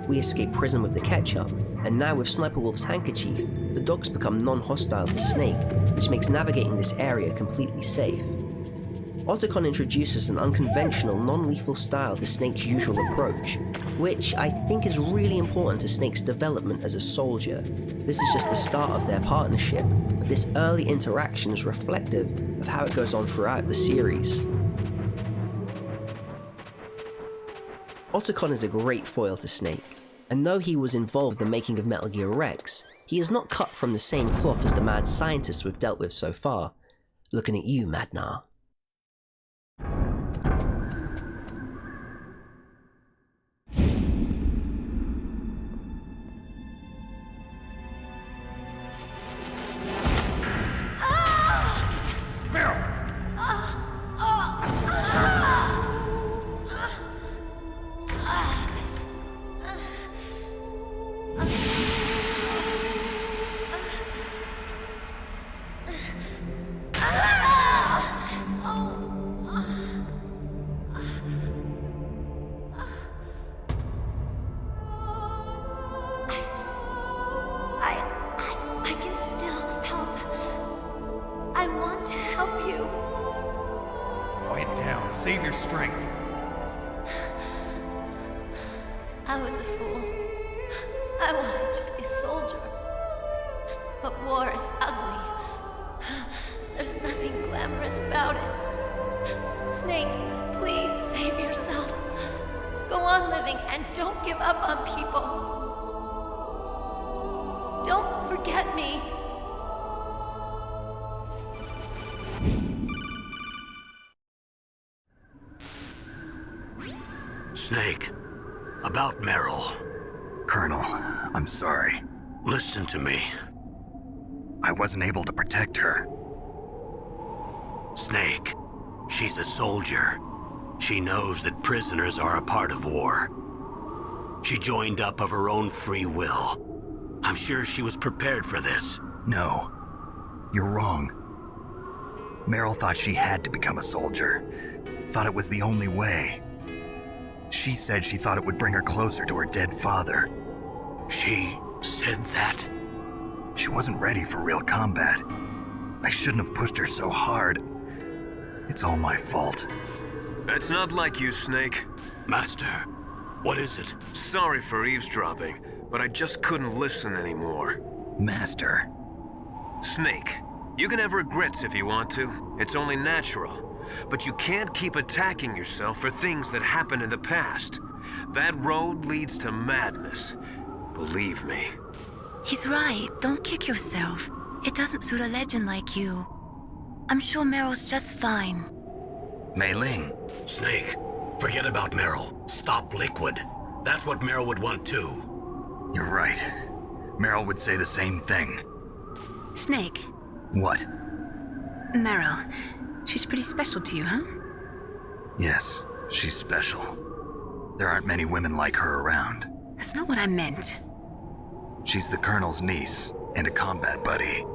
We escaped prison with the ketchup, and now with Sniper Wolf's handkerchief, the dogs become non-hostile to Snake, which makes navigating this area completely safe. Otacon introduces an unconventional, non-lethal style to Snake's usual approach, which I think is really important to Snake's development as a soldier. This is just the start of their partnership, but this early interaction is reflective of how it goes on throughout the series. Otacon is a great foil to Snake, and though he was involved in the making of Metal Gear Rex, he is not cut from the same cloth as the mad scientists we've dealt with so far. Looking at you, Madnar. Save your strength. I was a fool. I wanted to be a soldier. But war is ugly. There's nothing glamorous about it. Snake, please save yourself. Go on living and don't give up on people. Don't forget me. Snake, about Meryl. Colonel, I'm sorry. Listen to me. I wasn't able to protect her. Snake, she's a soldier. She knows that prisoners are a part of war. She joined up of her own free will. I'm sure she was prepared for this. No, you're wrong. Meryl thought she had to become a soldier. Thought it was the only way. She said she thought it would bring her closer to her dead father. She said that? She wasn't ready for real combat. I shouldn't have pushed her so hard. It's all my fault. It's not like you, Snake. Master, what is it? Sorry for eavesdropping, but I just couldn't listen anymore. Master. Snake, you can have regrets if you want to. It's only natural. But you can't keep attacking yourself for things that happened in the past. That road leads to madness. Believe me. He's right. Don't kick yourself. It doesn't suit a legend like you. I'm sure Meryl's just fine. Mei Ling. Snake, forget about Meryl. Stop Liquid. That's what Meryl would want too. You're right. Meryl would say the same thing. Snake. What? Meryl. She's pretty special to you, huh? Yes, she's special. There aren't many women like her around. That's not what I meant. She's the Colonel's niece and a combat buddy.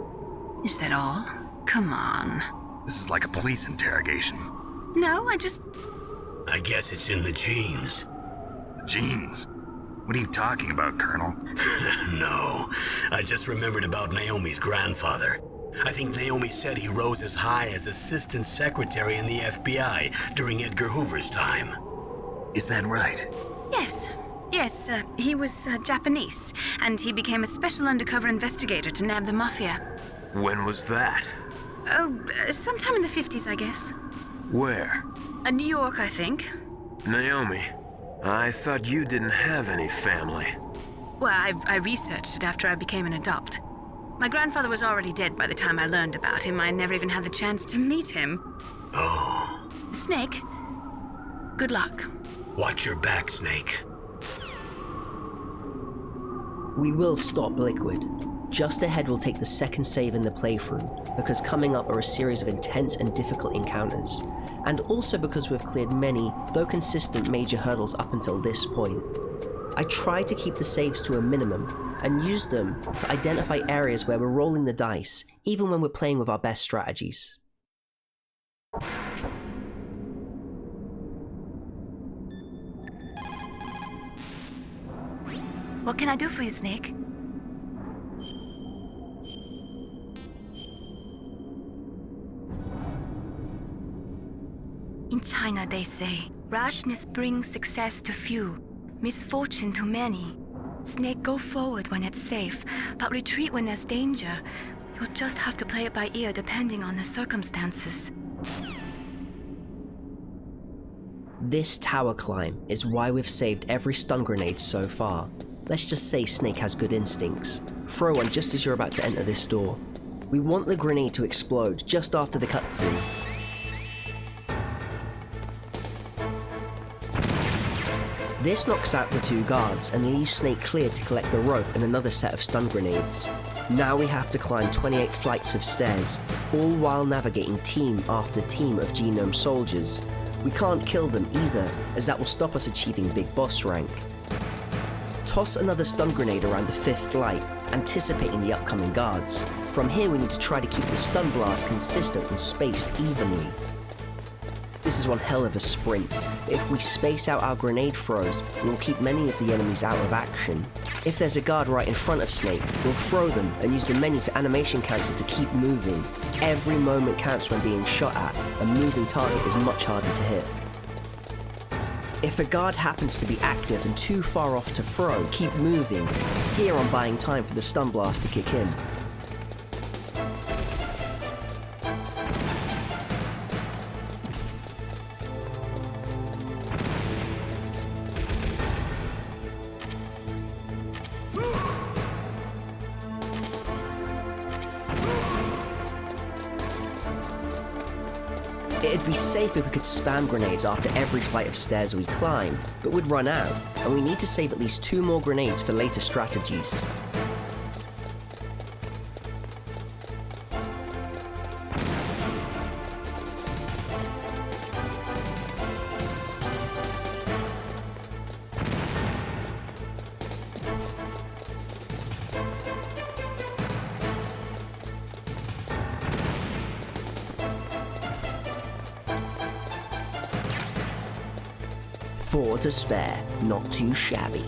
Is that all? Come on. This is like a police interrogation. No, I guess it's in the genes. The genes? What are you talking about, Colonel? No, I just remembered about Naomi's grandfather. I think Naomi said he rose as high as assistant secretary in the FBI during Edgar Hoover's time. Is that right? Yes. Yes, he was Japanese, and he became a special undercover investigator to nab the mafia. When was that? Oh, sometime in the 50s, I guess. Where? New York, I think. Naomi, I thought you didn't have any family. Well, I researched it after I became an adult. My grandfather was already dead by the time I learned about him. I never even had the chance to meet him. Oh. Snake, good luck. Watch your back, Snake. We will stop Liquid. Just ahead we'll take the second save in the playthrough, because coming up are a series of intense and difficult encounters, and also because we've cleared many, though consistent, major hurdles up until this point. I try to keep the saves to a minimum, and use them to identify areas where we're rolling the dice, even when we're playing with our best strategies. What can I do for you, Snake? In China, they say, rashness brings success to few, misfortune to many. Snake, go forward when it's safe, but retreat when there's danger. You'll just have to play it by ear depending on the circumstances. This tower climb is why we've saved every stun grenade so far. Let's just say Snake has good instincts. Throw one just as you're about to enter this door. We want the grenade to explode just after the cutscene. This knocks out the two guards and leaves Snake clear to collect the rope and another set of stun grenades. Now we have to climb 28 flights of stairs, all while navigating team after team of genome soldiers. We can't kill them either, as that will stop us achieving big boss rank. Toss another stun grenade around the 5th flight, anticipating the upcoming guards. From here we need to try to keep the stun blast consistent and spaced evenly. This is one hell of a sprint. If we space out our grenade throws, we'll keep many of the enemies out of action. If there's a guard right in front of Snake, we'll throw them and use the menu to animation cancel to keep moving. Every moment counts when being shot at. A moving target is much harder to hit. If a guard happens to be active and too far off to throw, keep moving. Here I'm buying time for the stun blast to kick in. It'd be safe if we could spam grenades after every flight of stairs we climb, but we'd run out, and we need to save at least 2 more grenades for later strategies. Four to spare, not too shabby.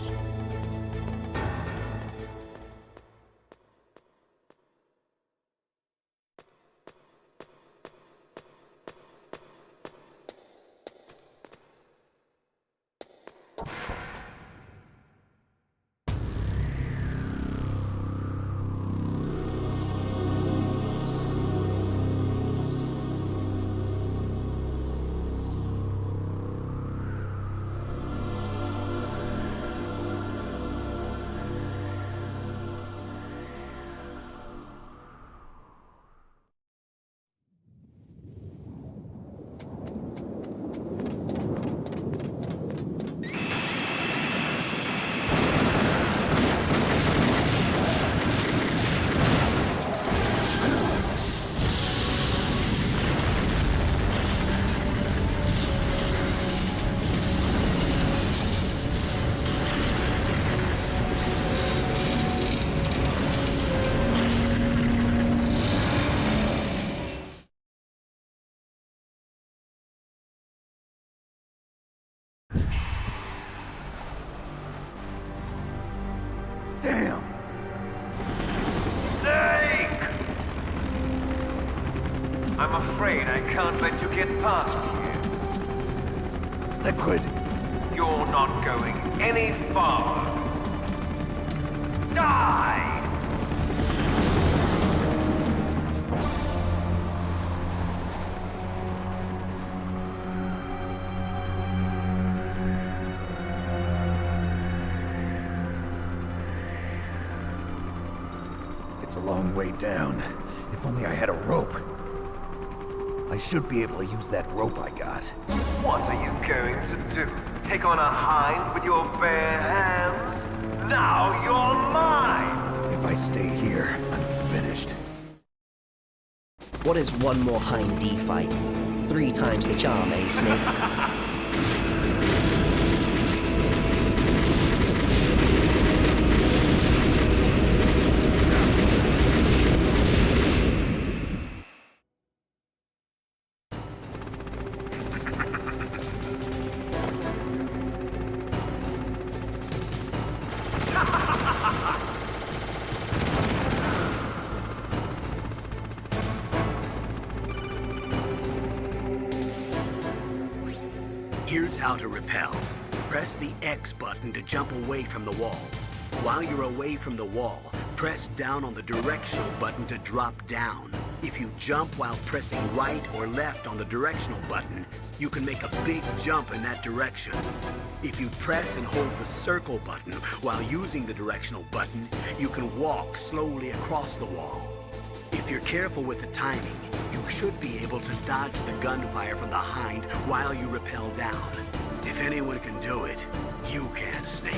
Damn! Snake! I'm afraid I can't let you get past here. Liquid! You're not going any farther. Die! It's a long way down. If only I had a rope. I should be able to use that rope I got. What are you going to do? Take on a hind with your bare hands? Now you're mine! If I stay here, I'm finished. What is one more Hind D fight? 3 times the charm, eh, Snake? Here's how to rappel. Press the X button to jump away from the wall. While you're away from the wall, press down on the directional button to drop down. If you jump while pressing right or left on the directional button, you can make a big jump in that direction. If you press and hold the circle button while using the directional button, you can walk slowly across the wall. If you're careful with the timing, you should be able to dodge the gunfire from the Hind while you rappel down. If anyone can do it, you can, Snake.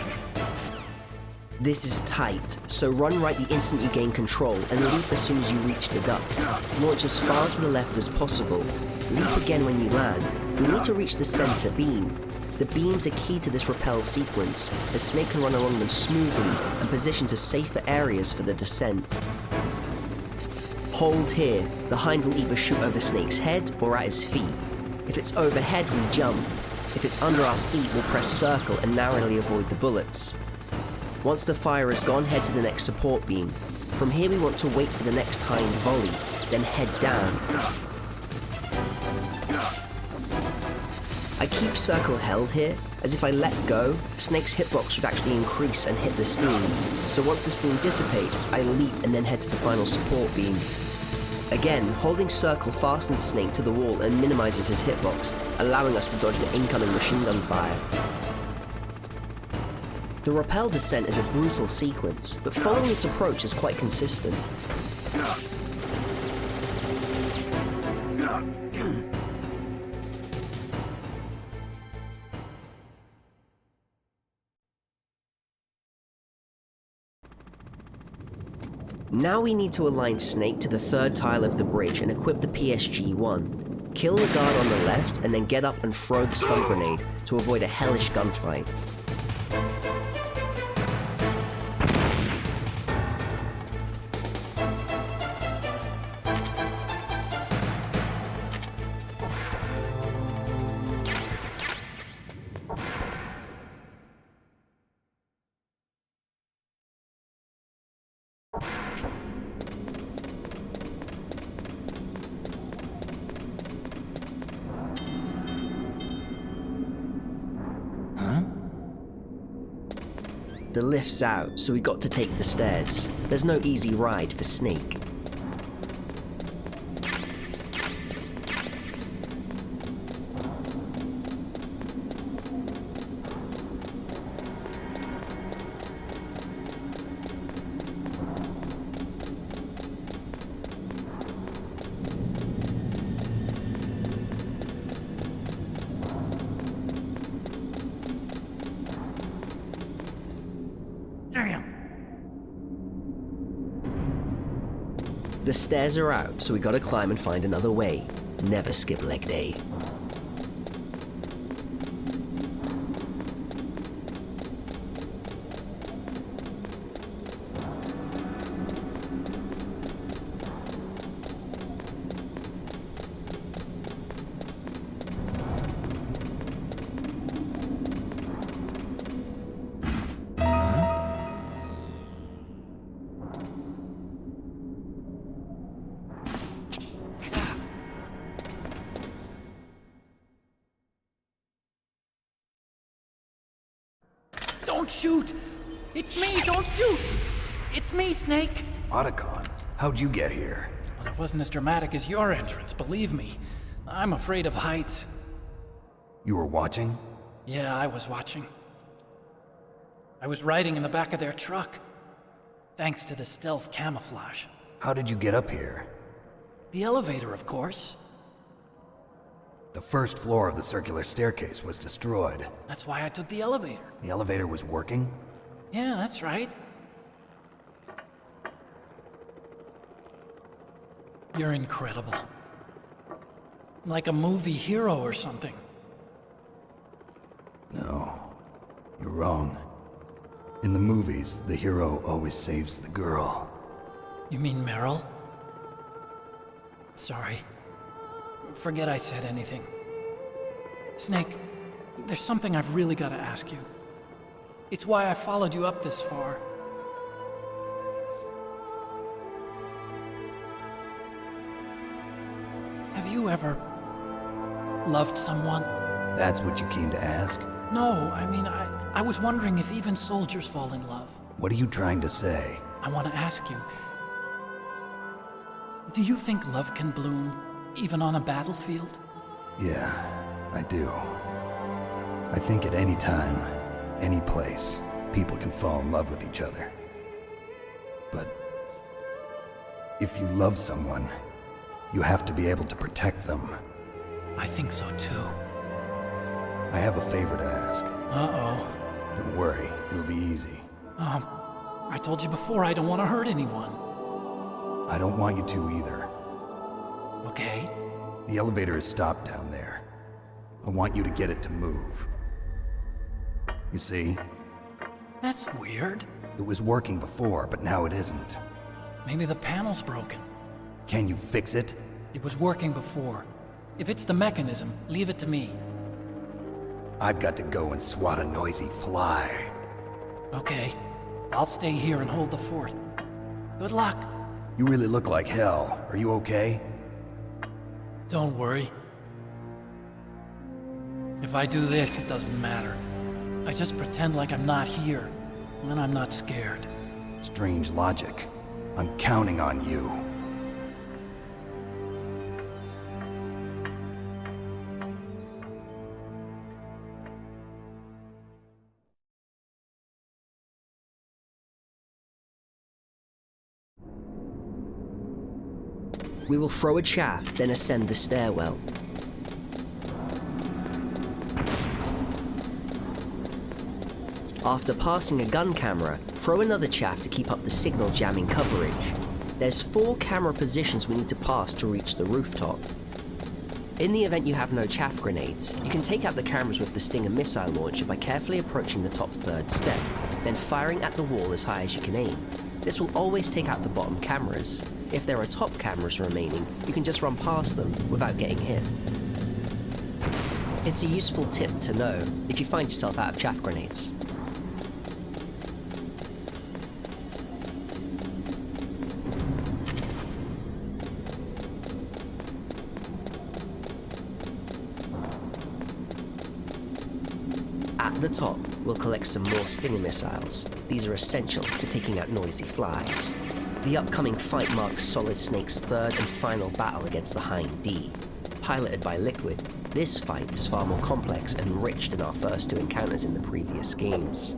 This is tight, so run right the instant you gain control and leap as soon as you reach the duct. Launch as far to the left as possible. Leap again when you land. You need to reach the center beam. The beams are key to this rappel sequence, as Snake can run along them smoothly and position to safer areas for the descent. Hold here. The Hind will either shoot over Snake's head or at his feet. If it's overhead, we jump. If it's under our feet, we'll press circle and narrowly avoid the bullets. Once the fire is gone, head to the next support beam. From here we want to wait for the next Hind volley, then head down. I keep circle held here, as if I let go, Snake's hitbox would actually increase and hit the steam. So once the steam dissipates, I leap and then head to the final support beam. Again, holding circle fastens Snake to the wall and minimizes his hitbox, allowing us to dodge the incoming machine gun fire. The rappel descent is a brutal sequence, but following its approach is quite consistent. Now we need to align Snake to the third tile of the bridge and equip the PSG-1. Kill the guard on the left and then get up and throw the stun grenade to avoid a hellish gunfight. The lift's out, so we got to take the stairs. There's no easy ride for Snake. The stairs are out, so we gotta climb and find another way. Never skip leg day. Don't shoot! It's me, don't shoot! It's me, Snake! Otacon, how'd you get here? Well, it wasn't as dramatic as your entrance, believe me. I'm afraid of heights. You were watching? Yeah, I was watching. I was riding in the back of their truck. Thanks to the stealth camouflage. How did you get up here? The elevator, of course. The first floor of the circular staircase was destroyed. That's why I took the elevator. The elevator was working? Yeah, that's right. You're incredible. Like a movie hero or something. No, you're wrong. In the movies, the hero always saves the girl. You mean Meryl? Sorry. Forget I said anything. Snake, there's something I've really got to ask you. It's why I followed you up this far. Have you ever loved someone? That's what you came to ask? No, I mean, I was wondering if even soldiers fall in love. What are you trying to say? I want to ask you, do you think love can bloom even on a battlefield? Yeah, I do. I think at any time, any place, people can fall in love with each other. But if you love someone, you have to be able to protect them. I think so too. I have a favor to ask. Uh-oh. Don't worry, it'll be easy. I told you before I don't want to hurt anyone. I don't want you to either. Okay. The elevator is stopped down there. I want you to get it to move. You see? That's weird. It was working before, but now it isn't. Maybe the panel's broken. Can you fix it? It was working before. If it's the mechanism, leave it to me. I've got to go and swat a noisy fly. Okay. I'll stay here and hold the fort. Good luck. You really look like hell. Are you okay? Don't worry. If I do this, it doesn't matter. I just pretend like I'm not here, and then I'm not scared. Strange logic. I'm counting on you. We will throw a shaft, then ascend the stairwell. After passing a gun camera, throw another shaft to keep up the signal jamming coverage. There's 4 camera positions we need to pass to reach the rooftop. In the event you have no chaff grenades, you can take out the cameras with the Stinger missile launcher by carefully approaching the top 3rd step, then firing at the wall as high as you can aim. This will always take out the bottom cameras. If there are top cameras remaining, you can just run past them without getting hit. It's a useful tip to know if you find yourself out of chaff grenades. At the top, we'll collect some more Stinger missiles. These are essential for taking out noisy flies. The upcoming fight marks Solid Snake's 3rd and final battle against the HIND. Piloted by Liquid, this fight is far more complex and rich than our first 2 encounters in the previous games.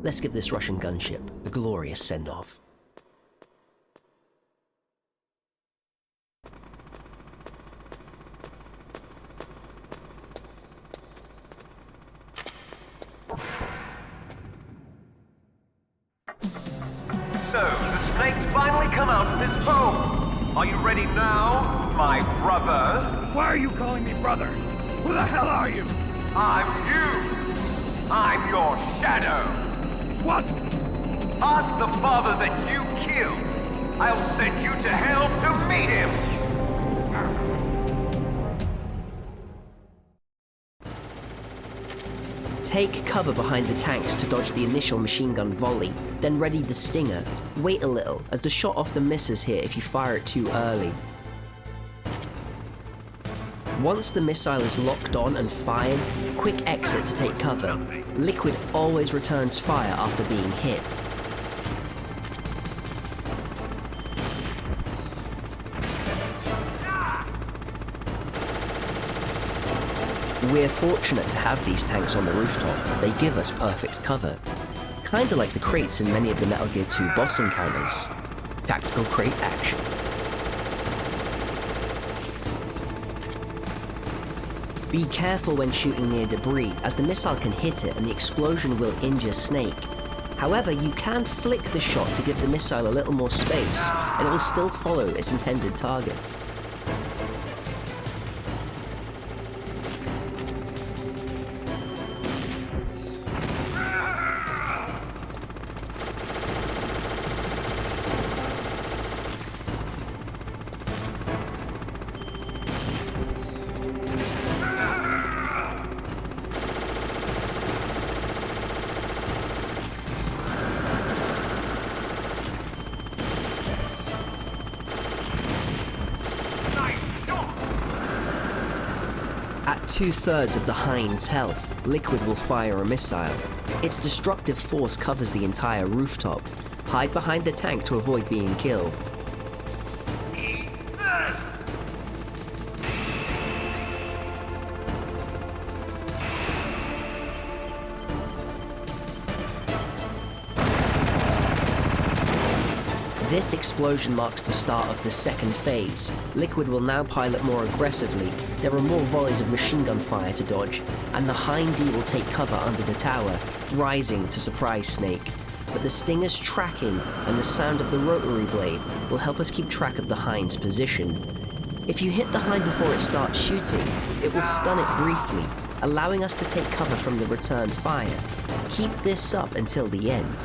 Let's give this Russian gunship a glorious send-off. So, the snakes finally come out of this hole. Are you ready now, my brother? Why are you calling me brother? Who the hell are you? I'm you. I'm your shadow. What? Ask the father that you killed. I'll send you to hell to meet him. Take cover behind the tanks to dodge the initial machine gun volley, then ready the Stinger. Wait a little, as the shot often misses here if you fire it too early. Once the missile is locked on and fired, quick exit to take cover. Liquid always returns fire after being hit. We're fortunate to have these tanks on the rooftop. They give us perfect cover. Kinda like the crates in many of the Metal Gear 2 boss encounters. Tactical crate action. Be careful when shooting near debris, as the missile can hit it and the explosion will injure Snake. However, you can flick the shot to give the missile a little more space, and it will still follow its intended target. At 2/3 of the HIND's health, Liquid will fire a missile. Its destructive force covers the entire rooftop. Hide behind the tank to avoid being killed. This explosion marks the start of the second phase. Liquid will now pilot more aggressively. There are more volleys of machine gun fire to dodge, and the HIND will take cover under the tower, rising to surprise Snake. But the Stinger's tracking and the sound of the rotary blade will help us keep track of the HIND's position. If you hit the HIND before it starts shooting, it will stun it briefly, allowing us to take cover from the return fire. Keep this up until the end.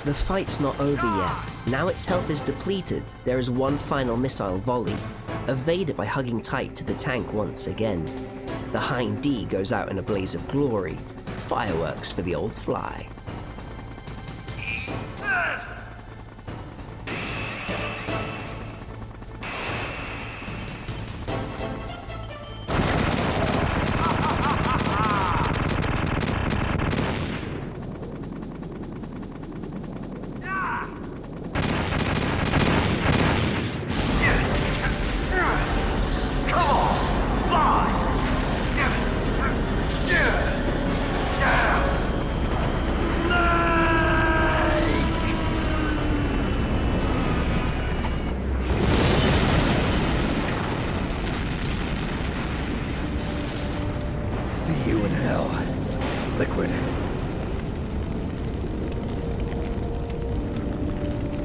The fight's not over yet. Now its health is depleted, there is one final missile volley, evaded by hugging tight to the tank once again. The HIND goes out in a blaze of glory. Fireworks for the old fly.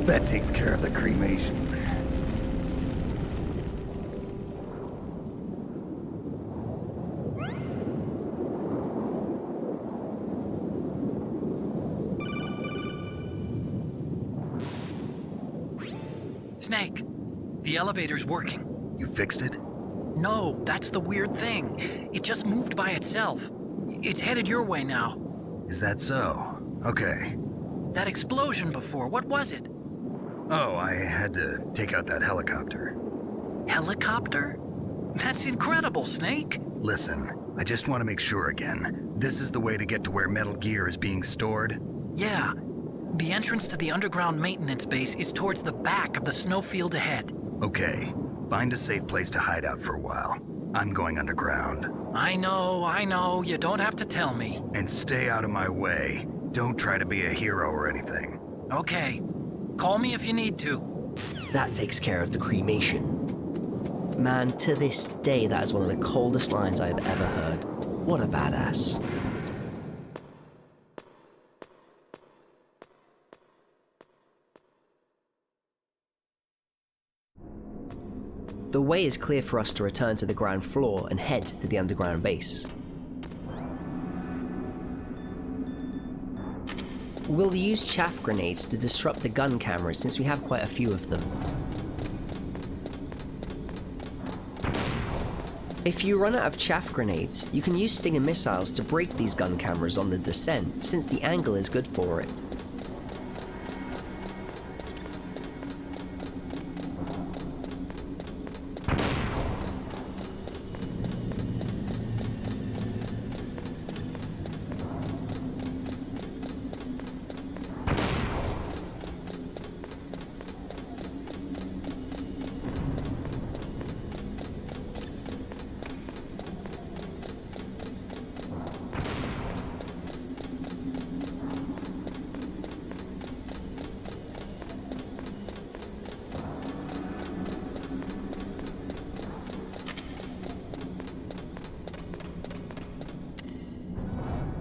That takes care of the cremation. Snake, the elevator's working. You fixed it? No, that's the weird thing. It just moved by itself. It's headed your way now. Is that so? Okay. That explosion before, what was it? Oh, I had to take out that helicopter. Helicopter? That's incredible, Snake. Listen, I just want to make sure again. This is the way to get to where Metal Gear is being stored? Yeah. The entrance to the underground maintenance base is towards the back of the snowfield ahead. Okay. Find a safe place to hide out for a while. I'm going underground. I know. You don't have to tell me. And stay out of my way. Don't try to be a hero or anything. Okay. Call me if you need to. That takes care of the cremation. Man, to this day, that is one of the coldest lines I have ever heard. What a badass. The way is clear for us to return to the ground floor and head to the underground base. We'll use chaff grenades to disrupt the gun cameras since we have quite a few of them. If you run out of chaff grenades, you can use Stinger missiles to break these gun cameras on the descent, since the angle is good for it.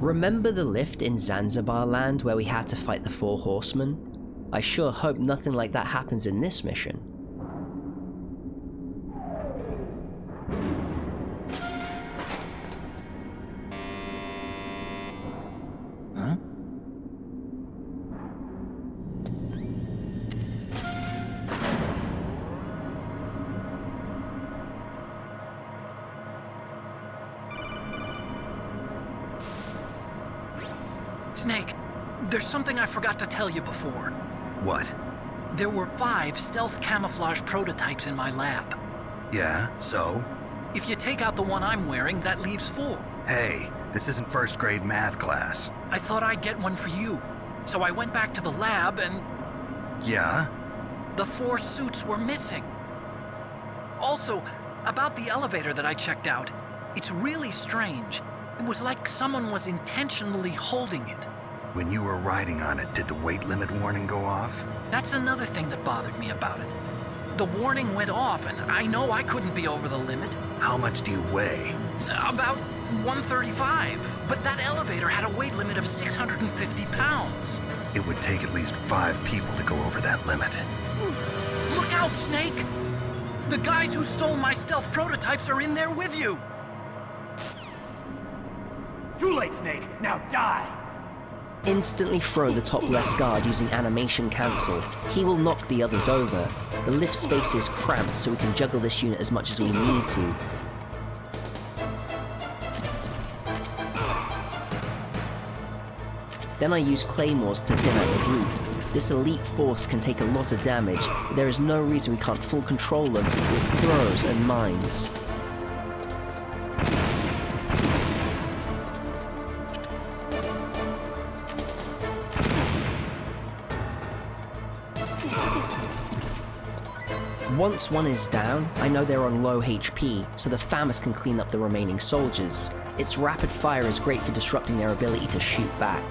Remember the lift in Zanzibar land where we had to fight the 4 horsemen? I sure hope nothing like that happens in this mission. Huh? Snake, there's something I forgot to tell you before. What? There were 5 stealth camouflage prototypes in my lab. Yeah, so? If you take out the one I'm wearing, that leaves 4. Hey, this isn't first grade math class. I thought I'd get one for you. So I went back to the lab and... Yeah? The 4 suits were missing. Also, about the elevator that I checked out, it's really strange. It was like someone was intentionally holding it. When you were riding on it, did the weight limit warning go off? That's another thing that bothered me about it. The warning went off, and I know I couldn't be over the limit. How much do you weigh? About 135, but that elevator had a weight limit of 650 pounds. It would take at least 5 people to go over that limit. Look out, Snake! The guys who stole my stealth prototypes are in there with you! Too late, Snake. Now die! Instantly throw the top left guard using animation cancel. He will knock the others over. The lift space is cramped, so we can juggle this unit as much as we need to. Then I use claymores to thin out the group. This elite force can take a lot of damage, but there is no reason we can't full control them with throws and mines. Once one is down, I know they're on low HP, so the FAMAS can clean up the remaining soldiers. Its rapid fire is great for disrupting their ability to shoot back.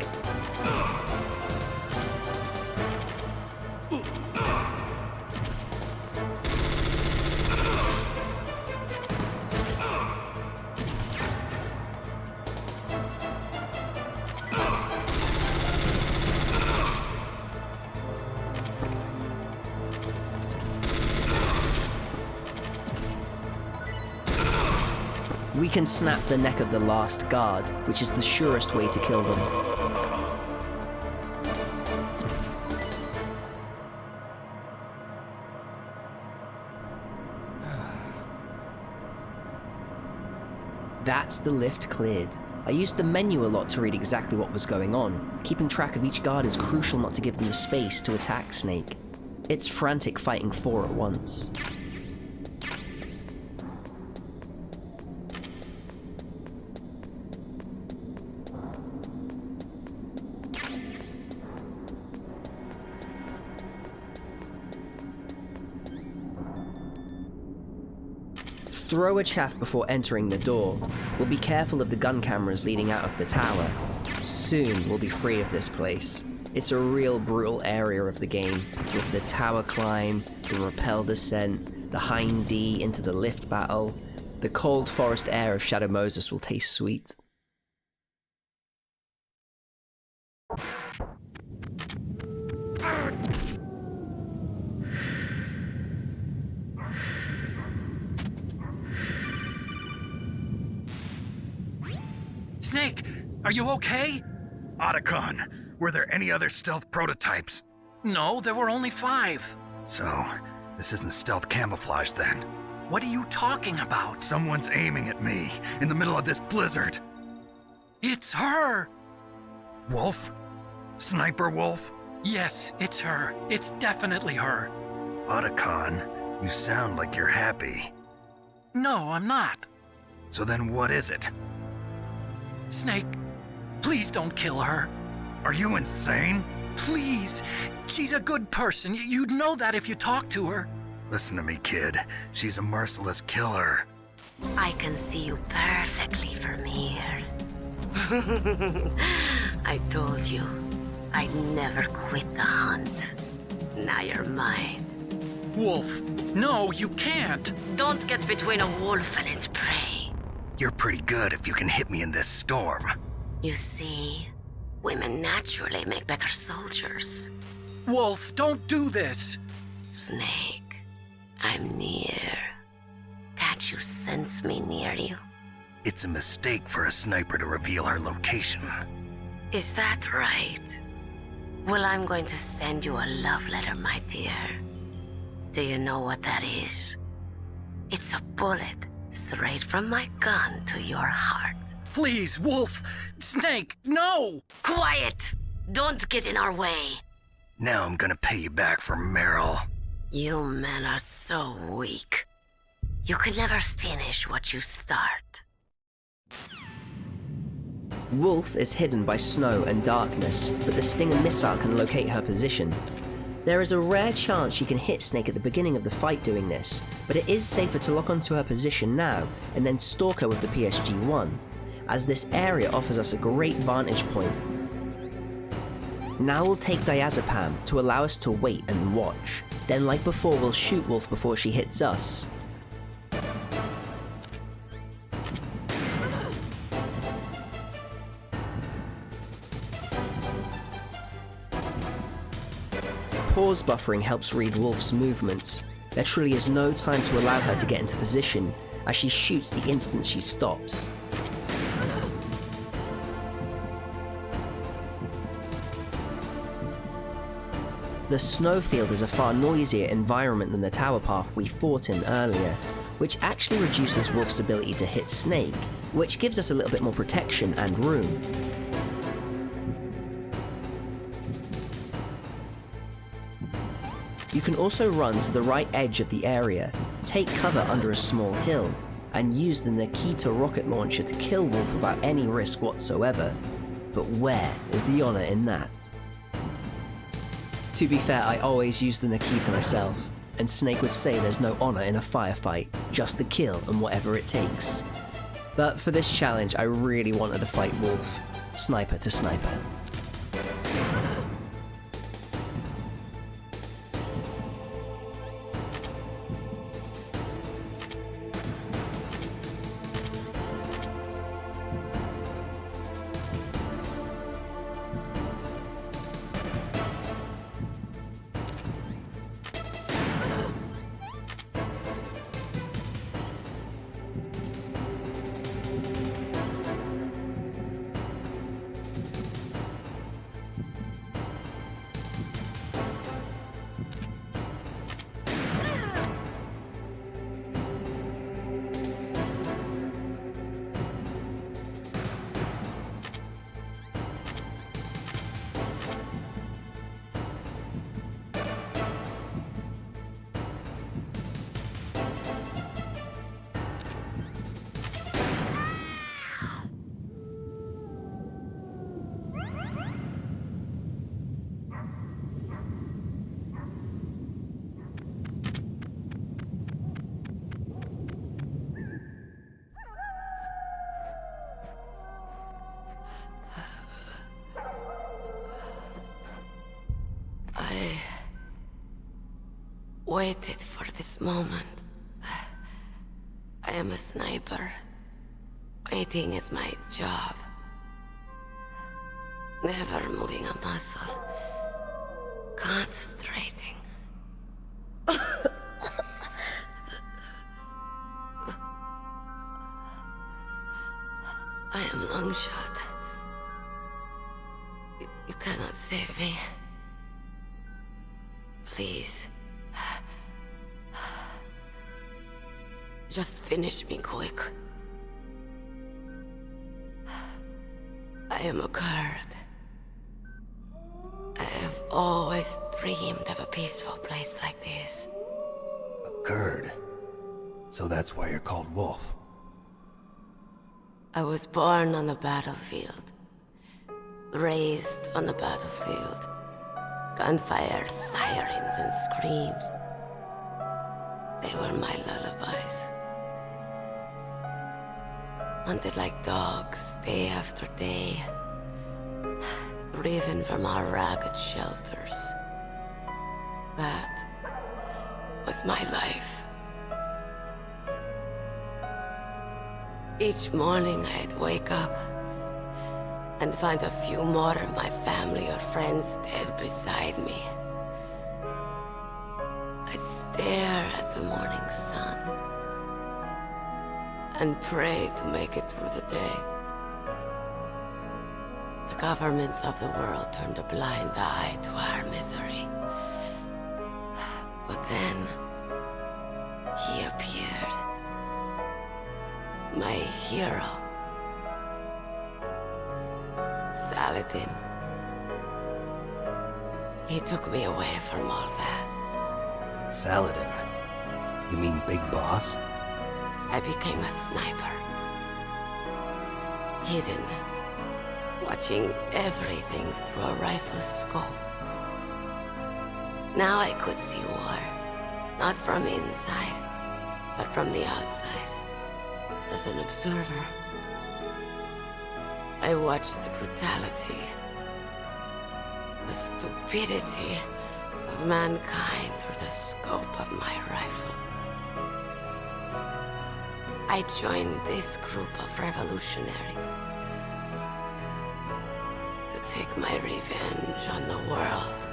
We can snap the neck of the last guard, which is the surest way to kill them. That's the lift cleared. I used the menu a lot to read exactly what was going on. Keeping track of each guard is crucial not to give them the space to attack Snake. It's frantic fighting four at once. Throw a chaff before entering the door. We'll be careful of the gun cameras leading out of the tower. Soon we'll be free of this place. It's a real brutal area of the game, with the tower climb, the rappel descent, the HIND into the lift battle. The cold forest air of Shadow Moses will taste sweet. Snake, are you okay? Otacon, were there any other stealth prototypes? No, there were only 5. So, this isn't stealth camouflage then? What are you talking about? Someone's aiming at me, in the middle of this blizzard. It's her! Wolf? Sniper Wolf? Yes, it's her. It's definitely her. Otacon, you sound like you're happy. No, I'm not. So then what is it? Snake, please don't kill her. Are you insane? Please. She's a good person. You'd know that if you talked to her. Listen to me, kid. She's a merciless killer. I can see you perfectly from here. I told you, I'd never quit the hunt. Now you're mine. Wolf, no, you can't. Don't get between a wolf and its prey. You're pretty good if you can hit me in this storm. You see, women naturally make better soldiers. Wolf, don't do this. Snake, I'm near. Can't you sense me near you? It's a mistake for a sniper to reveal her location. Is that right? Well, I'm going to send you a love letter, my dear. Do you know what that is? It's a bullet straight from my gun to your heart. Please, Wolf! Snake, no! Quiet! Don't get in our way. Now I'm gonna pay you back for Meryl. You men are so weak. You can never finish what you start. Wolf is hidden by snow and darkness, but the Stinger missile can locate her position. There is a rare chance she can hit Snake at the beginning of the fight doing this, but it is safer to lock onto her position now and then stalk her with the PSG-1, as this area offers us a great vantage point. Now we'll take diazepam to allow us to wait and watch. Then, like before, we'll shoot Wolf before she hits us. Pause buffering helps read Wolf's movements. There truly is no time to allow her to get into position, as she shoots the instant she stops. The snowfield is a far noisier environment than the tower path we fought in earlier, which actually reduces Wolf's ability to hit Snake, which gives us a little bit more protection and room. You can also run to the right edge of the area, take cover under a small hill, and use the Nikita rocket launcher to kill Wolf without any risk whatsoever. But where is the honor in that? To be fair, I always use the Nikita myself, and Snake would say there's no honor in a firefight, just the kill and whatever it takes. But for this challenge, I really wanted to fight Wolf, sniper to sniper. Waited for this moment. I am a sniper. Waiting is my job. Never moving a muscle. Concentrating. I am long shot. You cannot save me. Please. Just finish me quick. I am a Kurd. I have always dreamed of a peaceful place like this. A Kurd? So that's why you're called Wolf. I was born on the battlefield. Raised on the battlefield. Gunfire, sirens, and screams. They were my lullabies. Hunted like dogs, day after day. Driven from our ragged shelters. That was my life. Each morning I'd wake up and find a few more of my family or friends dead beside me. I'd stare at the morning sun and pray to make it through the day. The governments of the world turned a blind eye to our misery. But then, he appeared. My hero. Saladin. He took me away from all that. Saladin? You mean Big Boss? I became a sniper. Hidden. Watching everything through a rifle's scope. Now I could see war. Not from inside, but from the outside. As an observer. I watched the brutality, the stupidity of mankind through the scope of my rifle. I joined this group of revolutionaries to take my revenge on the world.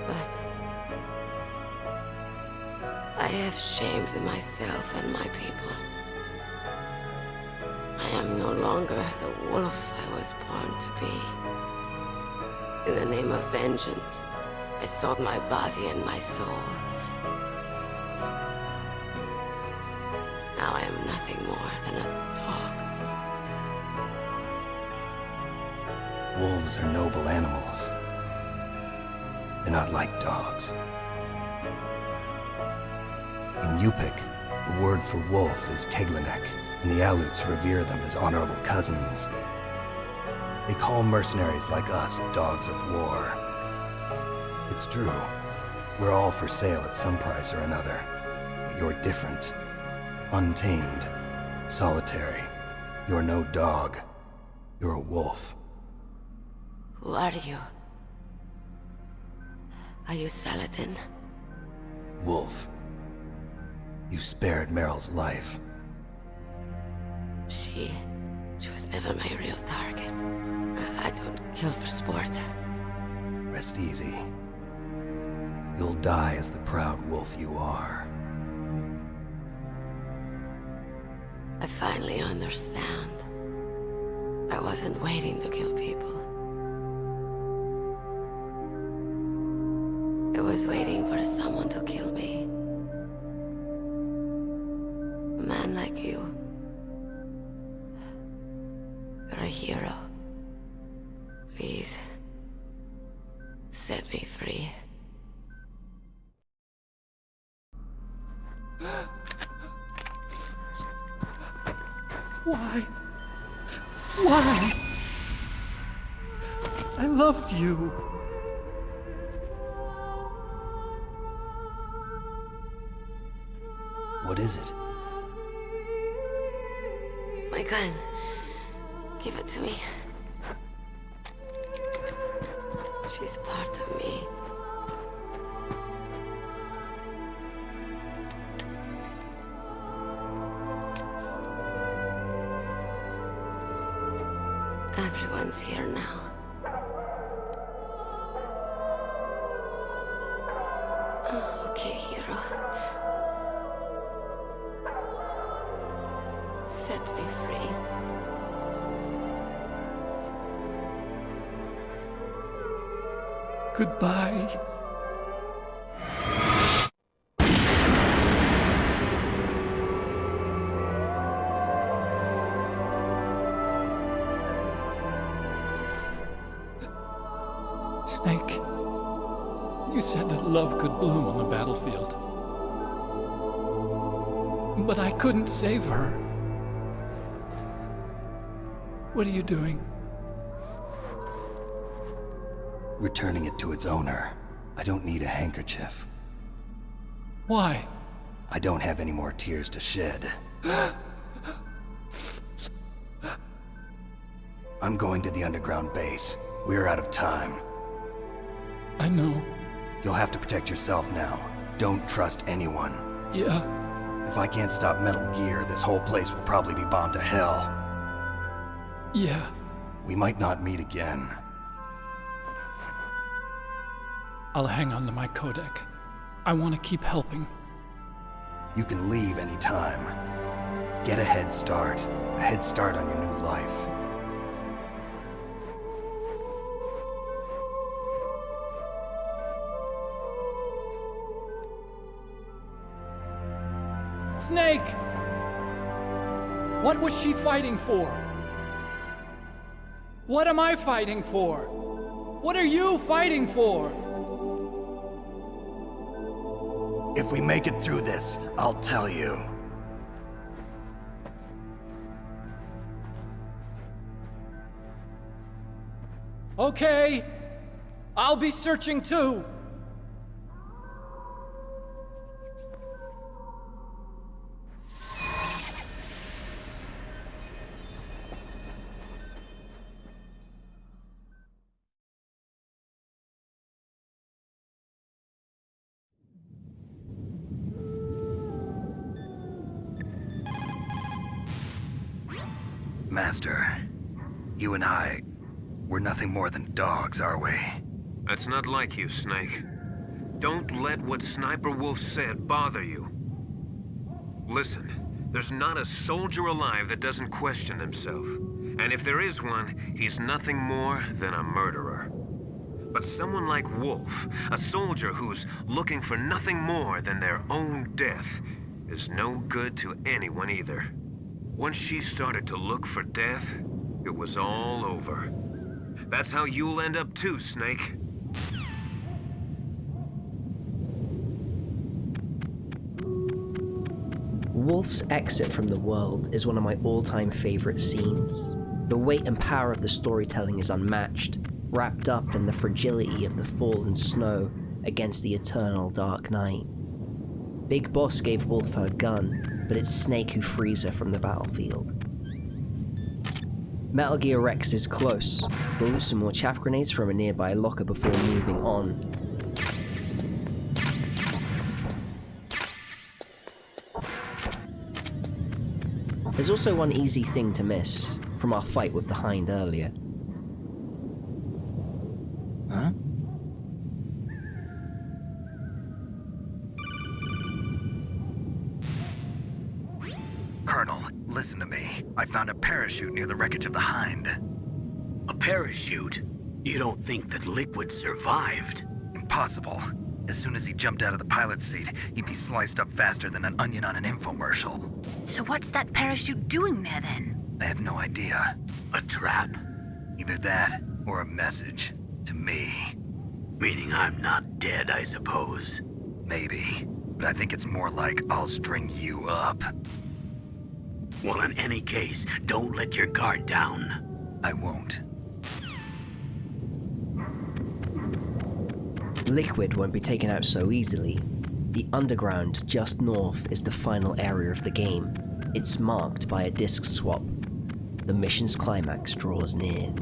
But I have shamed myself and my people. I am no longer the wolf I was born to be. In the name of vengeance, I sold my body and my soul. Now I am nothing more than a dog. Wolves are noble animals. They're not like dogs. In Yupik, the word for wolf is Keglenek, and the Aleuts revere them as honorable cousins. They call mercenaries like us dogs of war. It's true. We're all for sale at some price or another. But you're different. Untamed. Solitary. You're no dog. You're a wolf. Who are you? Are you Saladin? Wolf. You spared Meryl's life. She was never my real target. I don't kill for sport. Rest easy. You'll die as the proud wolf you are. I finally understand. I wasn't waiting to kill people. I was waiting for someone to kill me. A man like you. You're a hero. Please, set me free. Why? Why? I loved you. What is it? My gun. Give it to me. She's part of me. Everyone's here now. Oh, okay, hero. Set me free. Goodbye. Snake, you said that love could bloom on the battlefield. But I couldn't save her. What are you doing? Returning it to its owner. I don't need a handkerchief. Why? I don't have any more tears to shed. I'm going to the underground base. We're out of time. I know. You'll have to protect yourself now. Don't trust anyone. Yeah. If I can't stop Metal Gear, this whole place will probably be bombed to hell. Yeah. We might not meet again. I'll hang on to my codec. I want to keep helping. You can leave anytime. Get a head start. A head start on your new life. Snake! What was she fighting for? What am I fighting for? What are you fighting for? If we make it through this, I'll tell you. Okay. I'll be searching too. Master, you and I, we're nothing more than dogs, are we? That's not like you, Snake. Don't let what Sniper Wolf said bother you. Listen, there's not a soldier alive that doesn't question himself. And if there is one, he's nothing more than a murderer. But someone like Wolf, a soldier who's looking for nothing more than their own death, is no good to anyone either. Once she started to look for death, it was all over. That's how you'll end up too, Snake. Wolf's exit from the world is one of my all-time favorite scenes. The weight and power of the storytelling is unmatched, wrapped up in the fragility of the fallen snow against the eternal dark night. Big Boss gave Wolf her gun, but it's Snake who frees her from the battlefield. Metal Gear Rex is close. We'll loot some more chaff grenades from a nearby locker before moving on. There's also one easy thing to miss from our fight with the HIND earlier. Huh? Colonel, listen to me. I found a parachute near the wreckage of the HIND. A parachute? You don't think that Liquid survived? Impossible. As soon as he jumped out of the pilot's seat, he'd be sliced up faster than an onion on an infomercial. So what's that parachute doing there then? I have no idea. A trap? Either that, or a message. To me. Meaning I'm not dead, I suppose. Maybe. But I think it's more like I'll string you up. Well, in any case, don't let your guard down. I won't. Liquid won't be taken out so easily. The underground just north is the final area of the game. It's marked by a disc swap. The mission's climax draws near.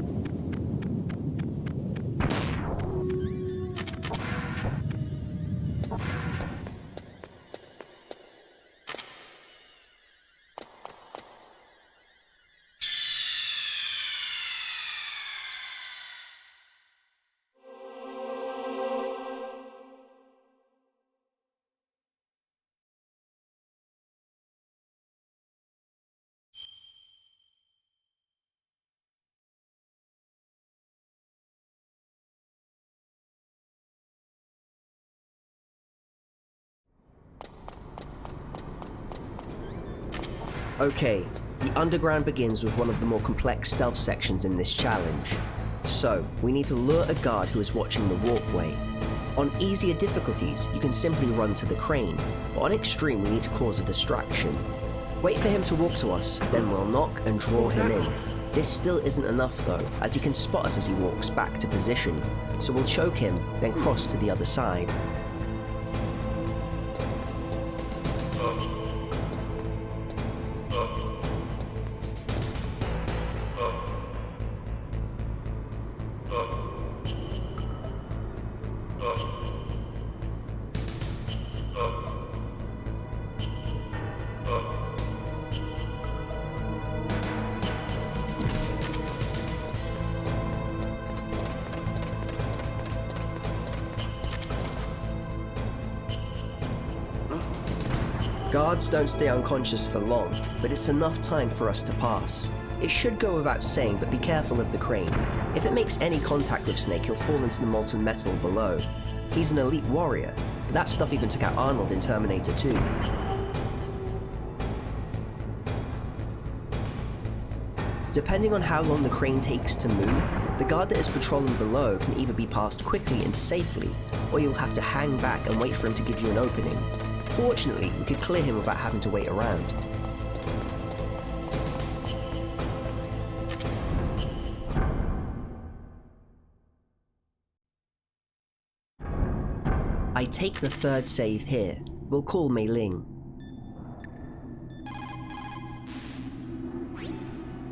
Okay, the underground begins with one of the more complex stealth sections in this challenge. So, we need to lure a guard who is watching the walkway. On easier difficulties, you can simply run to the crane, but on extreme we need to cause a distraction. Wait for him to walk to us, then we'll knock and draw him in. This still isn't enough though, as he can spot us as he walks back to position, so we'll choke him, then cross to the other side. Guards don't stay unconscious for long, but it's enough time for us to pass. It should go without saying, but be careful of the crane. If it makes any contact with Snake, he'll fall into the molten metal below. He's an elite warrior. That stuff even took out Arnold in Terminator 2. Depending on how long the crane takes to move, the guard that is patrolling below can either be passed quickly and safely, or you'll have to hang back and wait for him to give you an opening. Fortunately, we could clear him without having to wait around. I take the third save here. We'll call Mei Ling.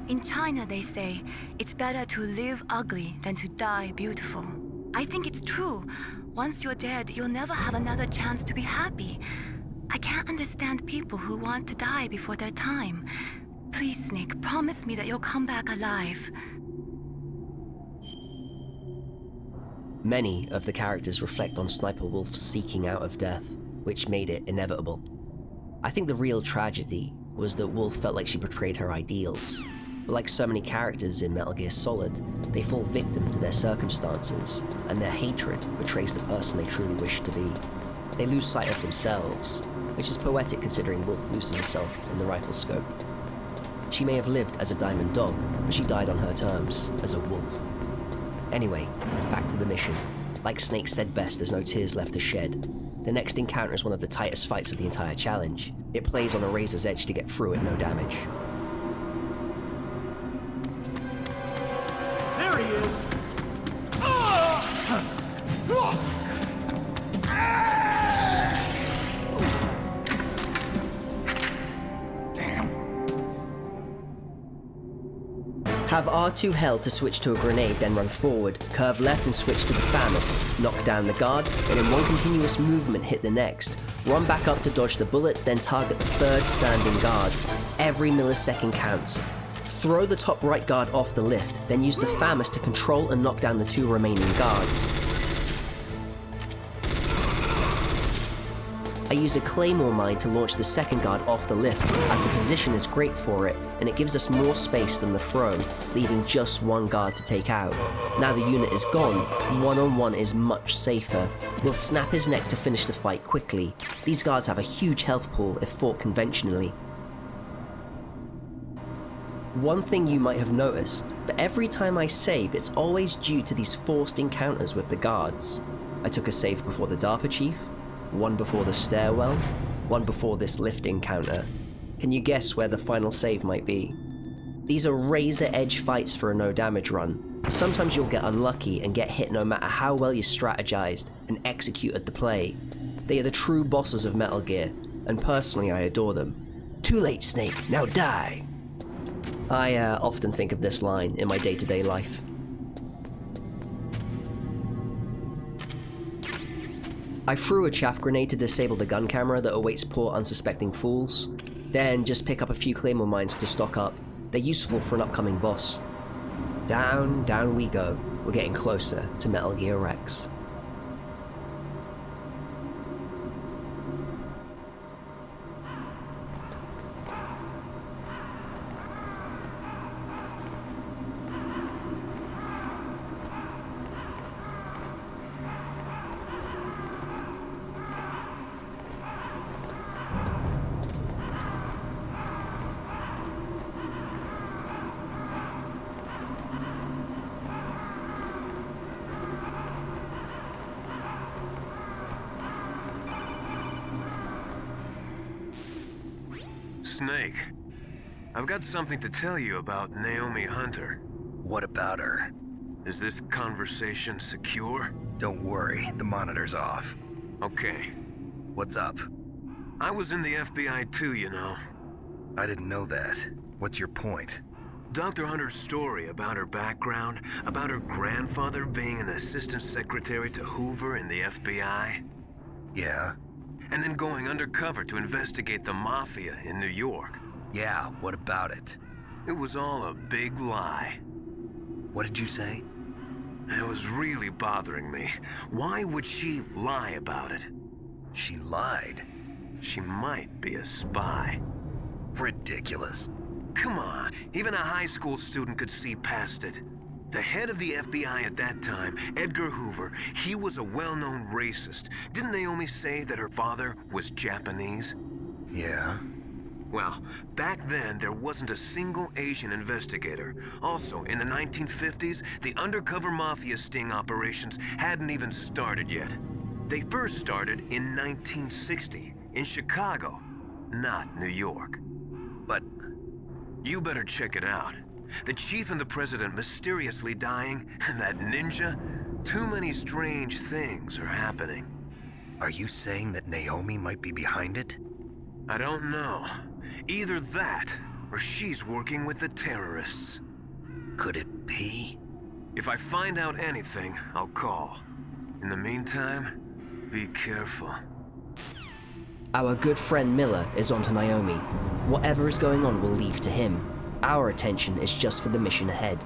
In China, they say, it's better to live ugly than to die beautiful. I think it's true. Once you're dead, you'll never have another chance to be happy. I can't understand people who want to die before their time. Please, Snake, promise me that you'll come back alive. Many of the characters reflect on Sniper Wolf's seeking out of death, which made it inevitable. I think the real tragedy was that Wolf felt like she betrayed her ideals. but like so many characters in Metal Gear Solid, they fall victim to their circumstances, and their hatred betrays the person they truly wish to be. They lose sight of themselves, which is poetic considering Wolf loses herself in the rifle scope. She may have lived as a diamond dog, but she died on her terms, as a wolf. Anyway, back to the mission. Like Snake said best, there's no tears left to shed. The next encounter is one of the tightest fights of the entire challenge. It plays on a razor's edge to get through it, no damage. There he is! Have R2 held to switch to a grenade, then run forward, curve left and switch to the FAMAS, knock down the guard, and in one continuous movement hit the next. Run back up to dodge the bullets, then target the third standing guard. Every millisecond counts. Throw the top right guard off the lift, then use the FAMAS to control and knock down the 2 remaining guards. I use a claymore mine to launch the second guard off the lift, as the position is great for it, and it gives us more space than the throw, leaving just 1 guard to take out. Now the unit is gone, 1-on-1 is much safer. We'll snap his neck to finish the fight quickly. These guards have a huge health pool if fought conventionally. One thing you might have noticed, but every time I save, it's always due to these forced encounters with the guards. I took a save before the DARPA chief, 1 before the stairwell, 1 before this lift encounter. Can you guess where the final save might be? These are razor edge fights for a no damage run. Sometimes you'll get unlucky and get hit no matter how well you strategized and executed the play. They are the true bosses of Metal Gear, and personally I adore them. Too late, Snake, now die! I often think of this line in my day-to-day life. I threw a chaff grenade to disable the gun camera that awaits poor unsuspecting fools. Then just pick up a few claymore mines to stock up. They're useful for an upcoming boss. Down, down we go. We're getting closer to Metal Gear Rex. Snake, I've got something to tell you about Naomi Hunter. What about her? Is this conversation secure? Don't worry, the monitor's off. Okay. What's up? I was in the FBI too, you know. I didn't know that. What's your point? Dr. Hunter's story about her background, about her grandfather being an assistant secretary to Hoover in the FBI. Yeah? And then going undercover to investigate the Mafia in New York. Yeah, what about it? It was all a big lie. What did you say? It was really bothering me. Why would she lie about it? She lied? She might be a spy. Ridiculous. Come on, even a high school student could see past it. The head of the FBI at that time, Edgar Hoover, he was a well-known racist. Didn't Naomi say that her father was Japanese? Yeah. Well, back then, there wasn't a single Asian investigator. Also, in the 1950s, the undercover mafia sting operations hadn't even started yet. They first started in 1960, in Chicago, not New York. But you better check it out. The chief and the president mysteriously dying, and that ninja? Too many strange things are happening. Are you saying that Naomi might be behind it? I don't know. Either that, or she's working with the terrorists. Could it be? If I find out anything, I'll call. In the meantime, be careful. Our good friend Miller is onto Naomi. Whatever is going on will leave to him. Our attention is just for the mission ahead.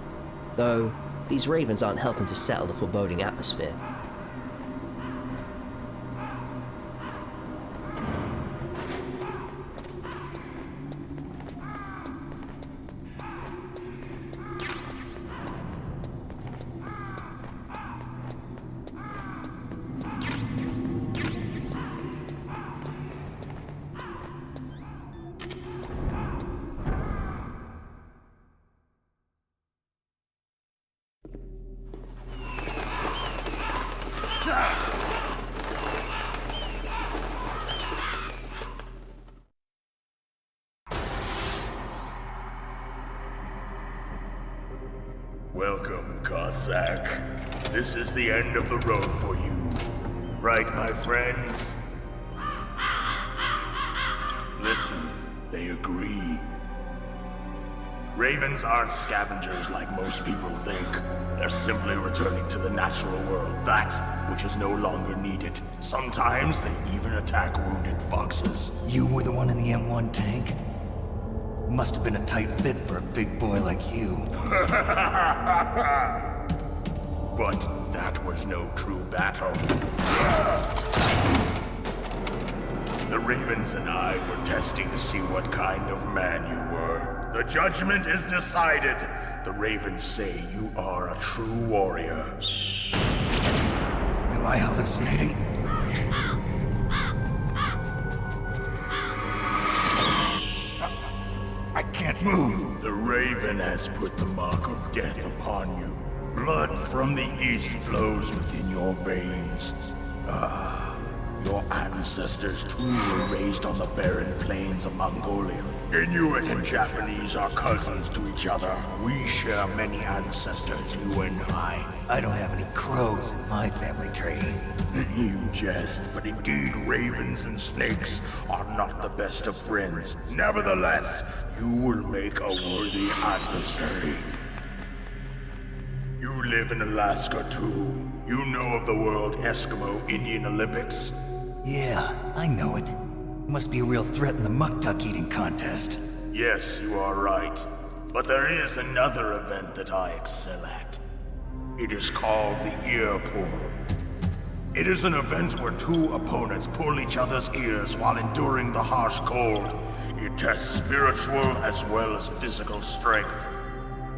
Though, these ravens aren't helping to settle the foreboding atmosphere. Welcome, Cossack. This is the end of the road for you. Right, my friends? Listen, they agree. Ravens aren't scavengers like most people think. They're simply returning to the natural world, that which is no longer needed. Sometimes they even attack wounded foxes. You were the one in the M1 tank? Must have been a tight fit for a big boy like you. But that was no true battle. The Ravens and I were testing to see what kind of man you were. The judgment is decided. The Ravens say you are a true warrior. Am I hallucinating? I can't move. The Raven has put the mark of death upon you. Blood from the east flows within your veins. Your ancestors too were raised on the barren plains of Mongolia. Inuit and Japanese are cousins to each other. We share many ancestors, you and I. I don't have any crows in my family tree. You jest, but indeed ravens and snakes are not the best of friends. Nevertheless, you will make a worthy adversary. You live in Alaska too. You know of the World Eskimo Indian Olympics? Yeah, I know it. Must be a real threat in the muck-duck eating contest. Yes, you are right. But there is another event that I excel at. It is called the ear pull. It is an event where two opponents pull each other's ears while enduring the harsh cold. It tests spiritual as well as physical strength.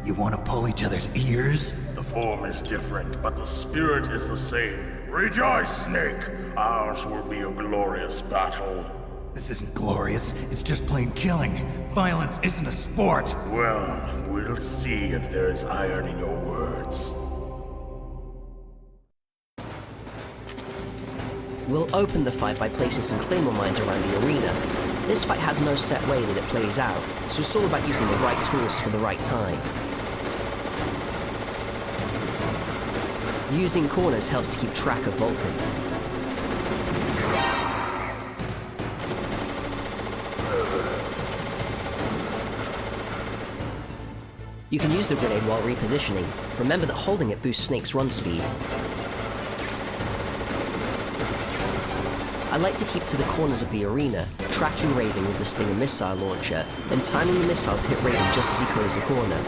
You want to pull each other's ears? The form is different, but the spirit is the same. Rejoice, Snake! Ours will be a glorious battle. This isn't glorious, it's just plain killing. Violence isn't a sport. Well, we'll see if there's iron in your words. We'll open the fight by placing some claymore mines around the arena. This fight has no set way that it plays out, so it's all about using the right tools for the right time. Using corners helps to keep track of Vulcan. You can use the grenade while repositioning. Remember that holding it boosts Snake's run speed. I like to keep to the corners of the arena, tracking Raven with the Stinger missile launcher, and timing the missile to hit Raven just as he clears a corner.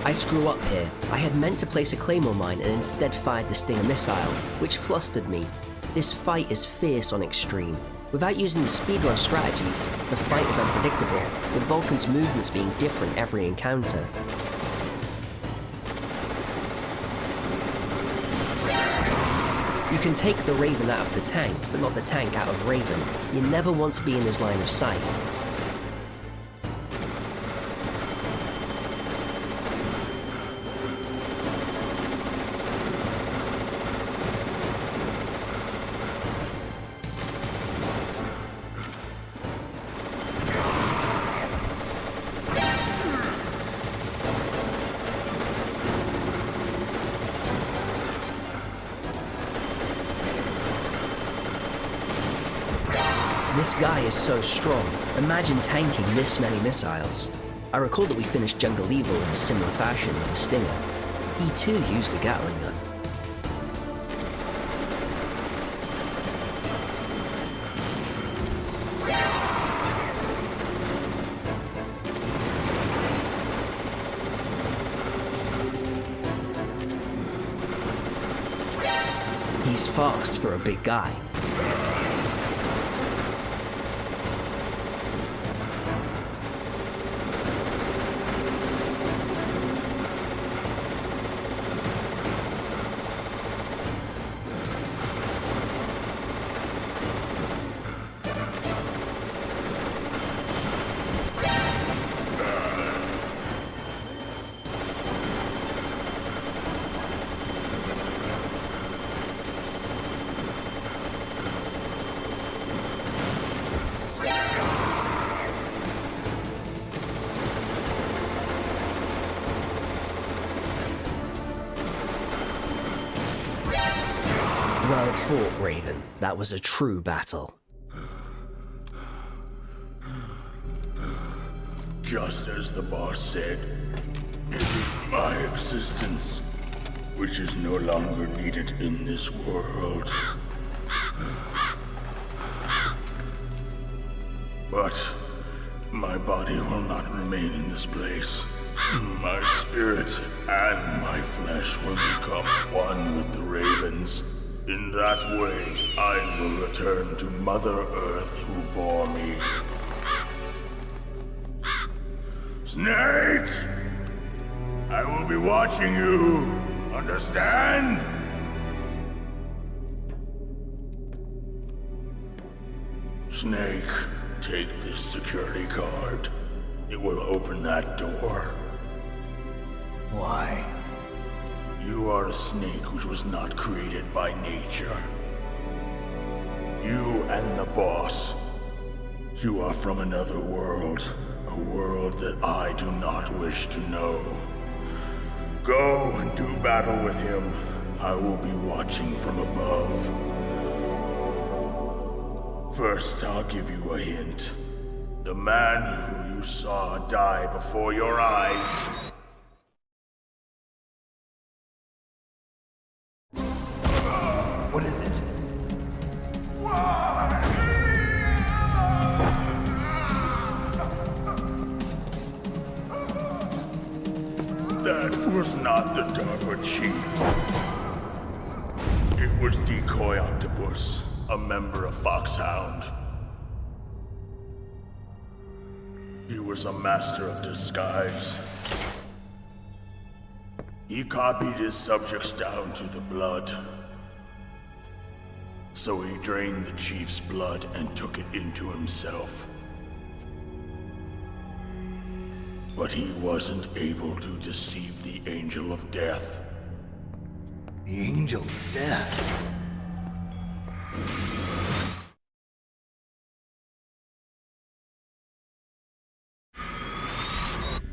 I screw up here. I had meant to place a claymore mine and instead fired the Stinger missile, which flustered me. This fight is fierce on extreme. Without using the speedrun strategies, the fight is unpredictable, with Vulcan's movements being different every encounter. You can take the Raven out of the tank, but not the tank out of Raven. You never want to be in his line of sight. This guy is so strong. Imagine tanking this many missiles. I recall that we finished Jungle Evil in a similar fashion with the Stinger. He too used the Gatling gun. He's fast for a big guy. Well fought, Raven. That was a true battle. Just as the boss said, it is my existence which is no longer needed in this world. But my body will not remain in this place. My spirit and my flesh will become one with the ravens. In that way, I will return to Mother Earth who bore me. Snake! I will be watching you. Understand? Snake, take this security card. It will open that door. Why? You are a snake which was not created by nature. You and the boss. You are from another world. A world that I do not wish to know. Go and do battle with him. I will be watching from above. First, I'll give you a hint. The man who you saw die before your eyes. What is it? That was not the DARPA chief. It was Decoy Octopus, a member of Foxhound. He was a master of disguise. He copied his subjects down to the blood. So he drained the chief's blood and took it into himself. But he wasn't able to deceive the Angel of Death. The Angel of Death?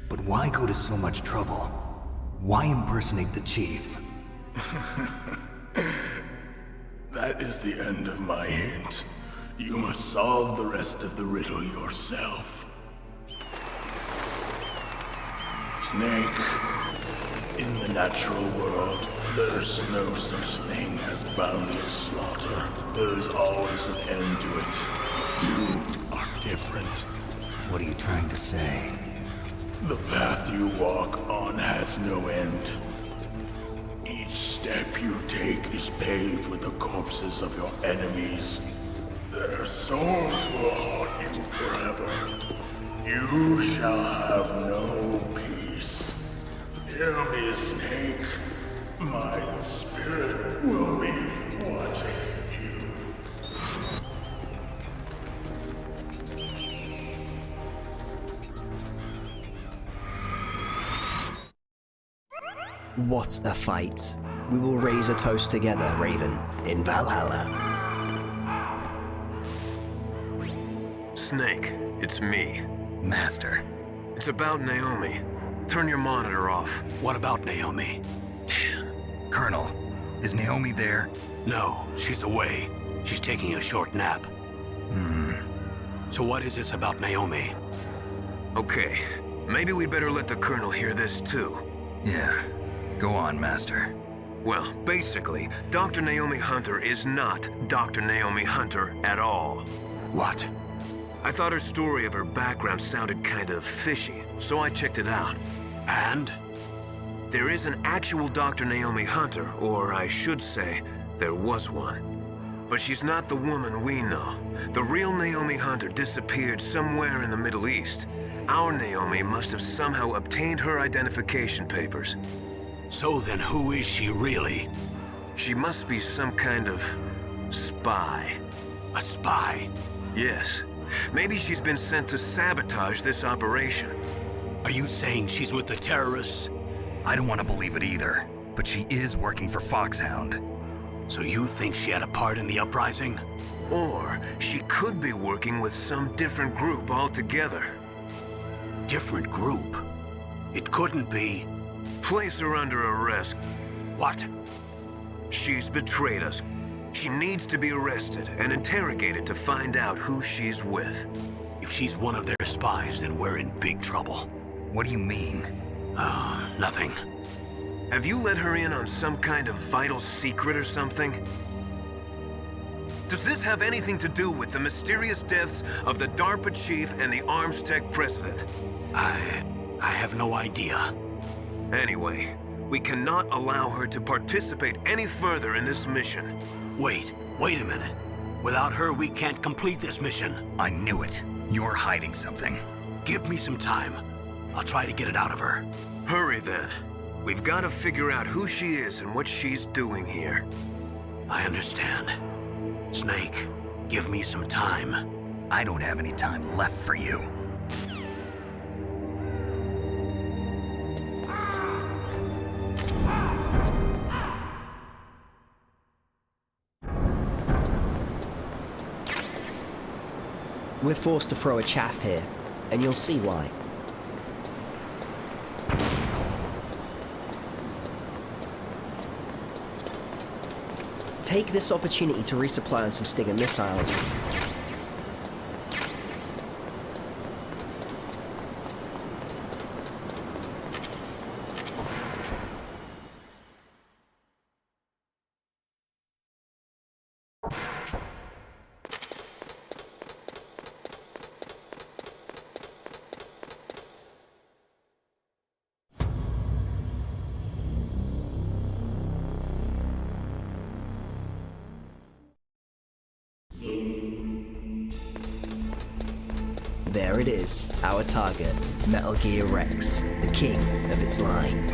But why go to so much trouble? Why impersonate the chief? That is the end of my hint. You must solve the rest of the riddle yourself. Snake, in the natural world, there's no such thing as boundless slaughter. There's always an end to it. But you are different. What are you trying to say? The path you walk on has no end. Each step you take is paved with the corpses of your enemies. Their souls will haunt you forever. You shall have no peace. Hear me, Snake. My spirit will be watching you. What a fight. We will raise a toast together, Raven, in Valhalla. Snake, it's me. Master. It's about Naomi. Turn your monitor off. What about Naomi? Colonel, is Naomi there? No, she's away. She's taking a short nap. So what is this about Naomi? Okay, maybe we'd better let the Colonel hear this too. Yeah, go on, Master. Well, basically, Dr. Naomi Hunter is not Dr. Naomi Hunter at all. What? I thought her story of her background sounded kind of fishy, so I checked it out. And? There is an actual Dr. Naomi Hunter, or I should say, there was one. But she's not the woman we know. The real Naomi Hunter disappeared somewhere in the Middle East. Our Naomi must have somehow obtained her identification papers. So then who is she really? She must be some kind of spy. A spy? Yes. Maybe she's been sent to sabotage this operation. Are you saying she's with the terrorists? I don't want to believe it either, but she is working for Foxhound. So you think she had a part in the uprising? Or she could be working with some different group altogether. Different group? It couldn't be. Place her under arrest. What? She's betrayed us. She needs to be arrested and interrogated to find out who she's with. If she's one of their spies, then we're in big trouble. What do you mean? Nothing. Have you let her in on some kind of vital secret or something? Does this have anything to do with the mysterious deaths of the DARPA chief and the Arms Tech president? I have no idea. Anyway, we cannot allow her to participate any further in this mission. Wait a minute. Without her, we can't complete this mission. I knew it. You're hiding something. Give me some time. I'll try to get it out of her. Hurry then. We've got to figure out who she is and what she's doing here. I understand. Snake, give me some time. I don't have any time left for you. We're forced to throw a chaff here, and you'll see why. Take this opportunity to resupply on some Stinger missiles. There it is, our target, Metal Gear Rex, the king of its line.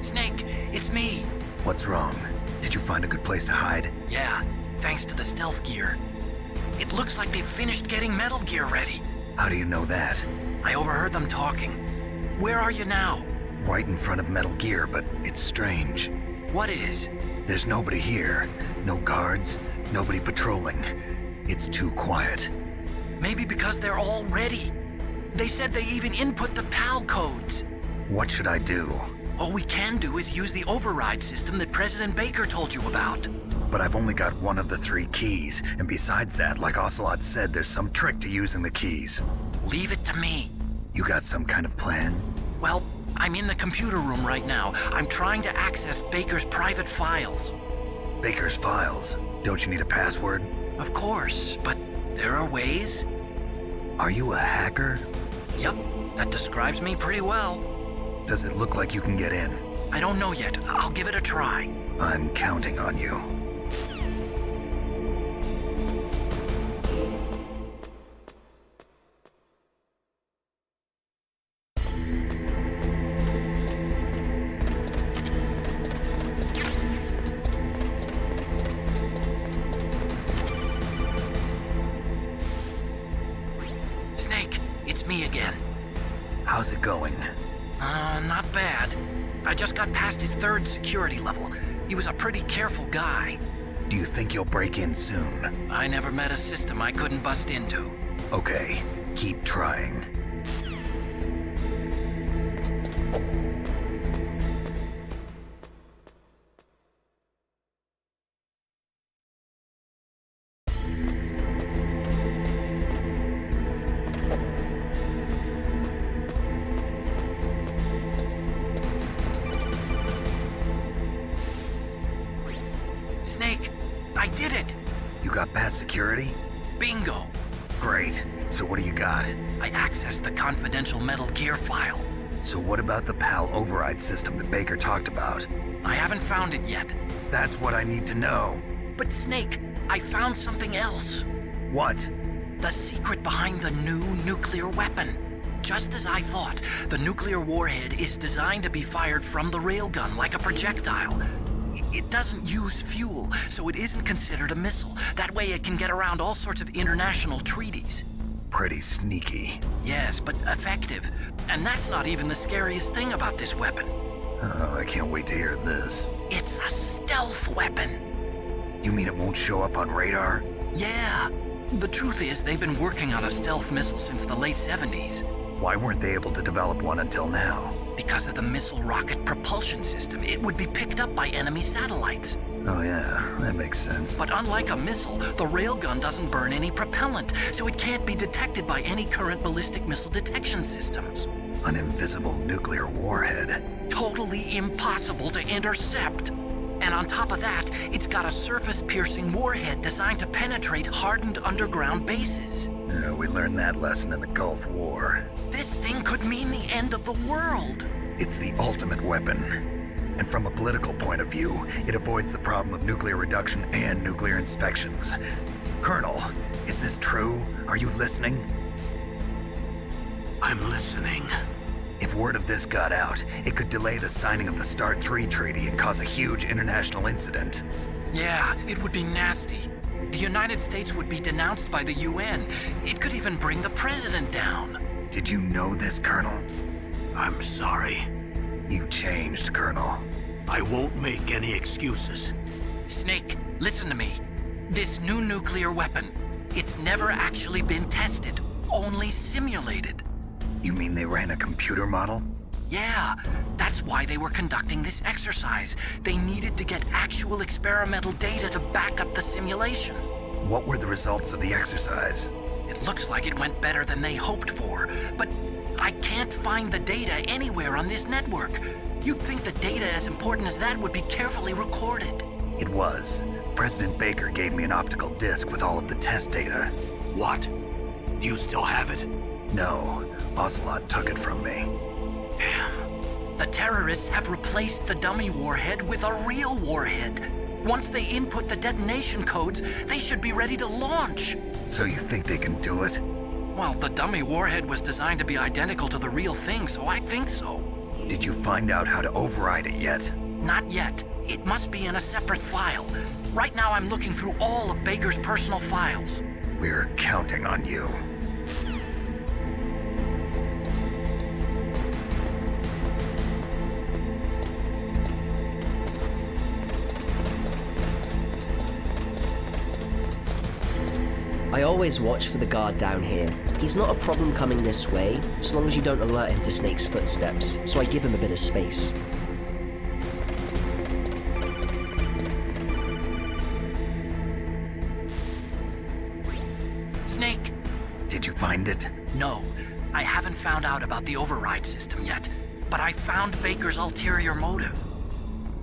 Snake, it's me. What's wrong? Did you find a good place to hide? Yeah, thanks to the stealth gear. It looks like they've finished getting Metal Gear ready. How do you know that? I overheard them talking. Where are you now? Right in front of Metal Gear, but it's strange. What is? There's nobody here. No guards, nobody patrolling. It's too quiet. Maybe because they're all ready. They said they even input the PAL codes. What should I do? All we can do is use the override system that President Baker told you about. But I've only got one of the 3 keys, and besides that, like Ocelot said, there's some trick to using the keys. Leave it to me. You got some kind of plan? Well, I'm in the computer room right now. I'm trying to access Baker's private files. Baker's files? Don't you need a password? Of course, but there are ways. Are you a hacker? Yep, that describes me pretty well. Does it look like you can get in? I don't know yet. I'll give it a try. I'm counting on you. How's it going? Not bad. I just got past his 3rd security level. He was a pretty careful guy. Do you think you'll break in soon? I never met a system I couldn't bust into. Okay, keep trying. Snake, I did it! You got past security? Bingo! Great. So what do you got? I accessed the confidential Metal Gear file. So what about the PAL override system that Baker talked about? I haven't found it yet. That's what I need to know. But Snake, I found something else. What? The secret behind the new nuclear weapon. Just as I thought, the nuclear warhead is designed to be fired from the railgun like a projectile. It doesn't use fuel, so it isn't considered a missile. That way it can get around all sorts of international treaties. Pretty sneaky. Yes, but effective. And that's not even the scariest thing about this weapon. Oh, I can't wait to hear this. It's a stealth weapon. You mean it won't show up on radar? Yeah. The truth is, they've been working on a stealth missile since the late 70s. Why weren't they able to develop one until now? Because of the missile rocket propulsion system, it would be picked up by enemy satellites. Oh yeah, that makes sense. But unlike a missile, the railgun doesn't burn any propellant, so it can't be detected by any current ballistic missile detection systems. An invisible nuclear warhead. Totally impossible to intercept. And on top of that, it's got a surface-piercing warhead designed to penetrate hardened underground bases. Yeah, we learned that lesson in the Gulf War. This thing could mean the end of the world. It's the ultimate weapon. And from a political point of view, it avoids the problem of nuclear reduction and nuclear inspections. Colonel, is this true? Are you listening? I'm listening. If word of this got out, it could delay the signing of the START 3 treaty and cause a huge international incident. Yeah, it would be nasty. The United States would be denounced by the UN. It could even bring the president down. Did you know this, Colonel? I'm sorry. You changed, Colonel. I won't make any excuses. Snake, listen to me. This new nuclear weapon, it's never actually been tested, only simulated. You mean they ran a computer model? Yeah, that's why they were conducting this exercise. They needed to get actual experimental data to back up the simulation. What were the results of the exercise? It looks like it went better than they hoped for, but I can't find the data anywhere on this network. You'd think the data as important as that would be carefully recorded. It was. President Baker gave me an optical disc with all of the test data. What? Do you still have it? No. Ocelot took it from me. The terrorists have replaced the dummy warhead with a real warhead. Once they input the detonation codes, they should be ready to launch. So you think they can do it? Well, the dummy warhead was designed to be identical to the real thing, so I think so. Did you find out how to override it yet? Not yet. It must be in a separate file. Right now I'm looking through all of Baker's personal files. We're counting on you. I always watch for the guard down here. He's not a problem coming this way, as long as you don't alert him to Snake's footsteps, so I give him a bit of space. Snake! Did you find it? No, I haven't found out about the override system yet, but I found Baker's ulterior motive.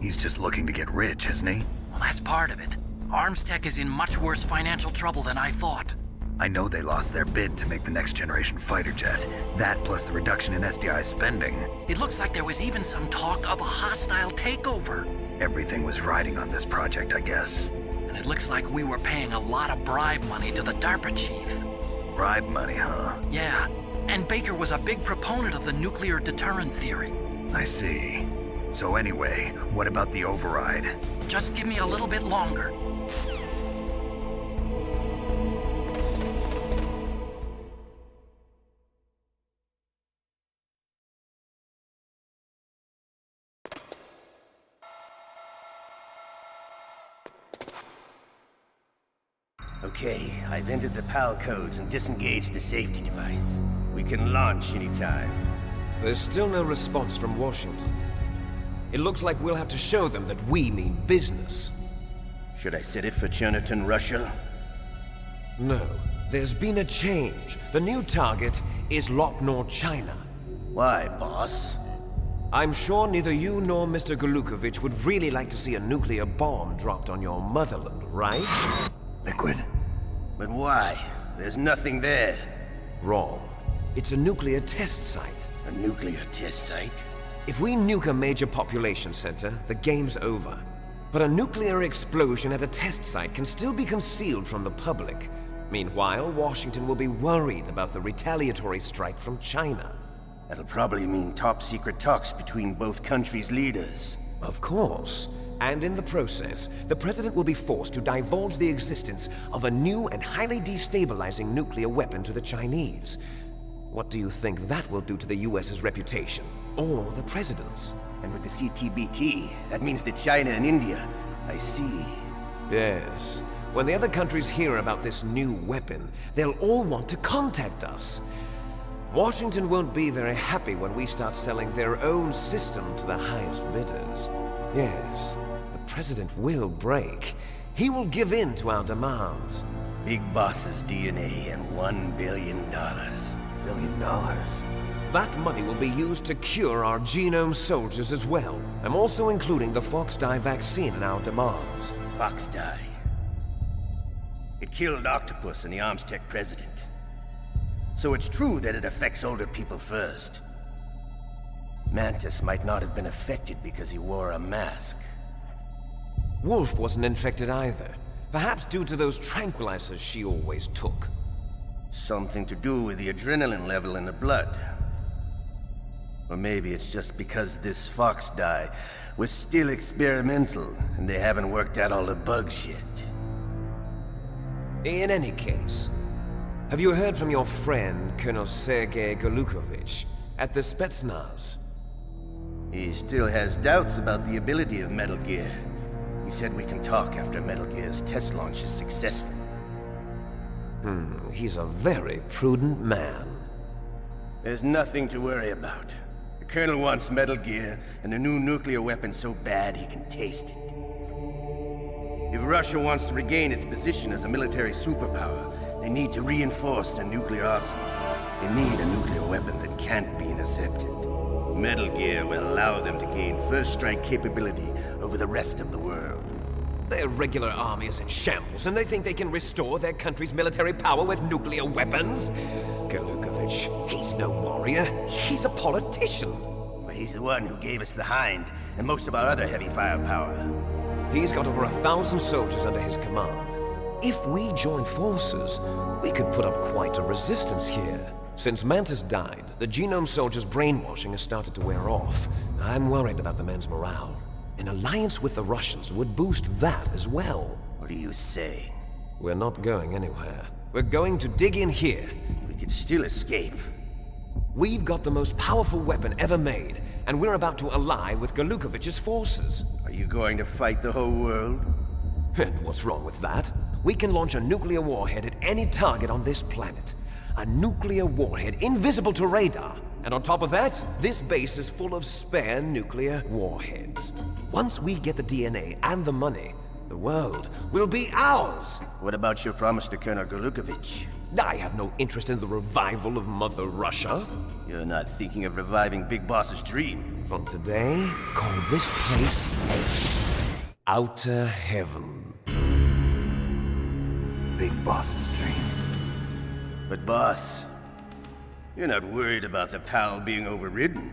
He's just looking to get rich, isn't he? Well, that's part of it. Armstech is in much worse financial trouble than I thought. I know they lost their bid to make the next generation fighter jet. That plus the reduction in SDI spending. It looks like there was even some talk of a hostile takeover. Everything was riding on this project, I guess. And it looks like we were paying a lot of bribe money to the DARPA chief. Bribe money, huh? Yeah, and Baker was a big proponent of the nuclear deterrent theory. I see. So anyway, what about the override? Just give me a little bit longer. Okay, I've entered the PAL codes and disengaged the safety device. We can launch anytime. There's still no response from Washington. It looks like we'll have to show them that we mean business. Should I set it for Cherniton, Russia? No. There's been a change. The new target is Lopnor, China. Why, boss? I'm sure neither you nor Mr. Golukovich would really like to see a nuclear bomb dropped on your motherland, right? Liquid. But why? There's nothing there. Wrong. It's a nuclear test site. A nuclear test site? If we nuke a major population center, the game's over. But a nuclear explosion at a test site can still be concealed from the public. Meanwhile, Washington will be worried about the retaliatory strike from China. That'll probably mean top-secret talks between both countries' leaders. Of course. And in the process, the President will be forced to divulge the existence of a new and highly destabilizing nuclear weapon to the Chinese. What do you think that will do to the US's reputation? Or the President's? And with the CTBT, that means that China and India. I see. Yes. When the other countries hear about this new weapon, they'll all want to contact us. Washington won't be very happy when we start selling their own system to the highest bidders. Yes, the President will break. He will give in to our demands. Big Boss's DNA and $1 billion. $1 billion? That money will be used to cure our genome soldiers as well. I'm also including the Fox Dye vaccine in our demands. Fox Dye? It killed Octopus and the Armstech president. So it's true that it affects older people first. Mantis might not have been affected because he wore a mask. Wolf wasn't infected either. Perhaps due to those tranquilizers she always took. Something to do with the adrenaline level in the blood. Or maybe it's just because this Fox Dye was still experimental and they haven't worked out all the bugs yet. In any case, have you heard from your friend, Colonel Sergei Golukovich, at the Spetsnaz? He still has doubts about the ability of Metal Gear. He said we can talk after Metal Gear's test launch is successful. He's a very prudent man. There's nothing to worry about. The Colonel wants Metal Gear and a new nuclear weapon so bad he can taste it. If Russia wants to regain its position as a military superpower, they need to reinforce their nuclear arsenal. They need a nuclear weapon that can't be intercepted. Metal Gear will allow them to gain first strike capability over the rest of the world. Their regular army is in shambles, and they think they can restore their country's military power with nuclear weapons? Golukovich, he's no warrior. He's a politician. Well, he's the one who gave us the HIND and most of our other heavy firepower. He's got over 1,000 soldiers under his command. If we join forces, we could put up quite a resistance here. Since Mantis died, the genome soldiers' brainwashing has started to wear off. I'm worried about the men's morale. An alliance with the Russians would boost that as well. What are you saying? We're not going anywhere. We're going to dig in here. We could still escape. We've got the most powerful weapon ever made, and we're about to ally with Golukovich's forces. Are you going to fight the whole world? And what's wrong with that? We can launch a nuclear warhead at any target on this planet. A nuclear warhead invisible to radar. And on top of that, this base is full of spare nuclear warheads. Once we get the DNA and the money, the world will be ours! What about your promise to Colonel Golukovich? I have no interest in the revival of Mother Russia. You're not thinking of reviving Big Boss's dream. From today, call this place Outer Heaven. Big Boss's dream. But boss, you're not worried about the PAL being overridden.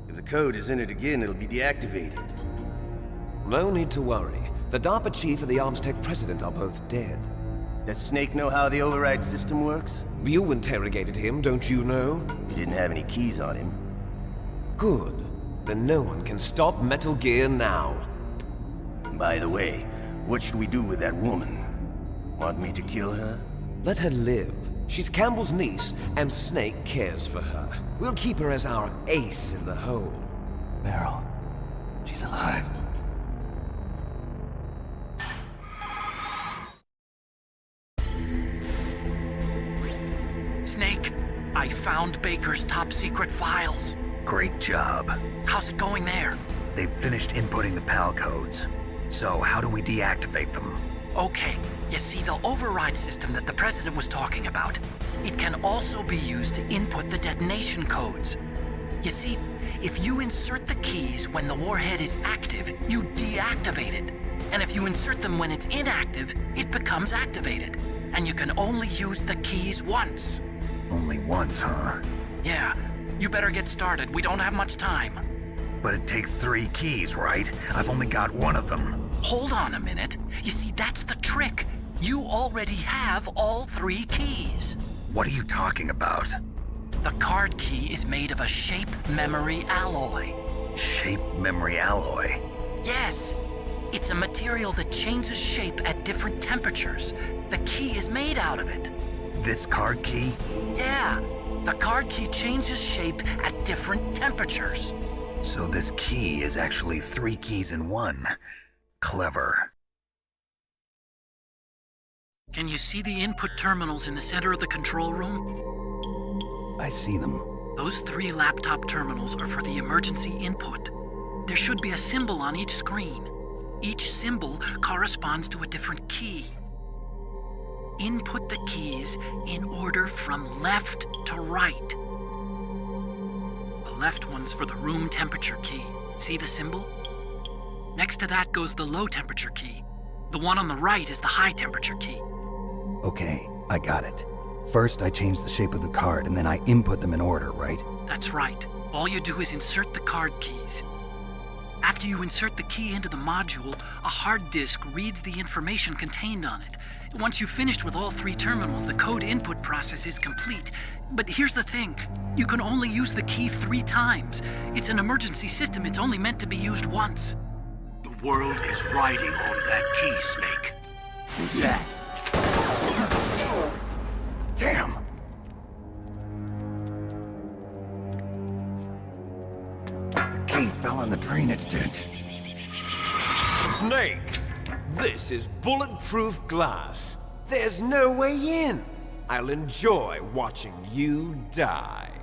If the code is in it again, it'll be deactivated. No need to worry. The DARPA chief and the Armstech president are both dead. Does Snake know how the override system works? You interrogated him, don't you know? He didn't have any keys on him. Good. Then no one can stop Metal Gear now. By the way, what should we do with that woman? Want me to kill her? Let her live. She's Campbell's niece, and Snake cares for her. We'll keep her as our ace in the hole. Meryl, she's alive. Snake, I found Baker's top-secret files. Great job. How's it going there? They've finished inputting the PAL codes. So how do we deactivate them? Okay, you see the override system that the President was talking about? It can also be used to input the detonation codes. You see, if you insert the keys when the warhead is active, you deactivate it. And if you insert them when it's inactive, it becomes activated. And you can only use the keys once. Only once, huh? Yeah, you better get started. We don't have much time. But it takes 3 keys, right? I've only got 1 of them. Hold on a minute. You see, that's the trick. You already have all 3 keys. What are you talking about? The card key is made of a shape memory alloy. Shape memory alloy? Yes. It's a material that changes shape at different temperatures. The key is made out of it. This card key? Yeah. The card key changes shape at different temperatures. So this key is actually 3 keys in 1. Clever. Can you see the input terminals in the center of the control room? I see them. Those 3 laptop terminals are for the emergency input. There should be a symbol on each screen. Each symbol corresponds to a different key. Input the keys in order from left to right. The left one's for the room temperature key. See the symbol? Next to that goes the low temperature key. The one on the right is the high temperature key. Okay, I got it. First, I change the shape of the card, and then I input them in order, right? That's right. All you do is insert the card keys. After you insert the key into the module, a hard disk reads the information contained on it. Once you've finished with all 3 terminals, the code input process is complete. But here's the thing. You can only use the key 3 times. It's an emergency system. It's only meant to be used once. The world is riding on that key, Snake. Who's that? Damn! The key fell in the drainage ditch. Snake! This is bulletproof glass. There's no way in. I'll enjoy watching you die.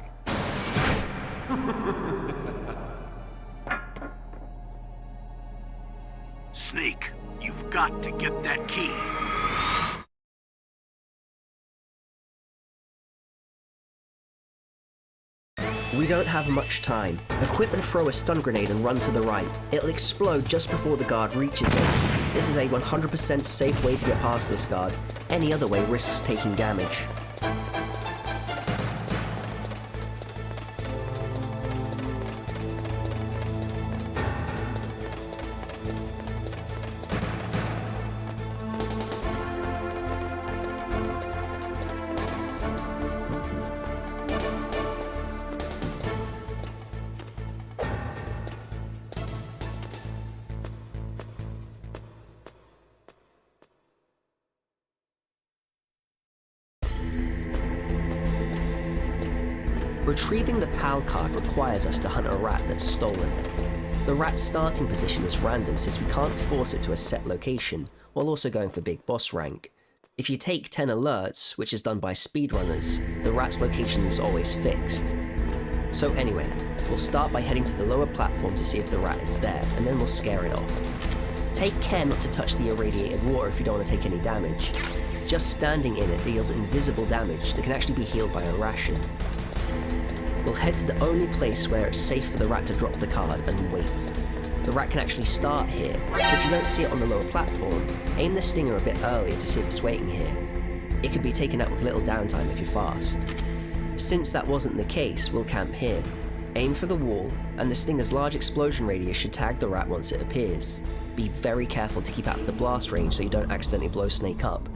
Snake, you've got to get that key. We don't have much time. Equip and throw a stun grenade and run to the right. It'll explode just before the guard reaches us. This is a 100% safe way to get past this guard. Any other way risks taking damage. Retrieving the PAL card requires us to hunt a rat that's stolen it. The rat's starting position is random since we can't force it to a set location, while also going for big boss rank. If you take 10 alerts, which is done by speedrunners, the rat's location is always fixed. So anyway, we'll start by heading to the lower platform to see if the rat is there, and then we'll scare it off. Take care not to touch the irradiated water if you don't want to take any damage. Just standing in it deals invisible damage that can actually be healed by a ration. We'll head to the only place where it's safe for the rat to drop the card and wait. The rat can actually start here, so if you don't see it on the lower platform, aim the stinger a bit earlier to see if it's waiting here. It can be taken out with little downtime if you're fast. Since that wasn't the case, we'll camp here. Aim for the wall, and the stinger's large explosion radius should tag the rat once it appears. Be very careful to keep out of the blast range so you don't accidentally blow Snake up.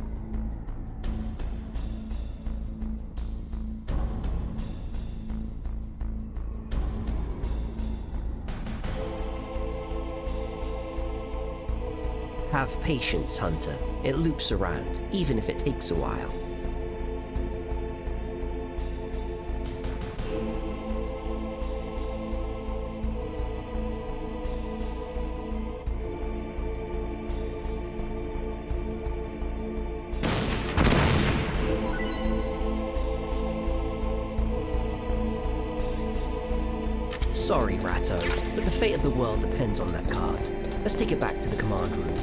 Have patience, Hunter. It loops around, even if it takes a while. Sorry, Ratto, but the fate of the world depends on that card. Let's take it back to the command room.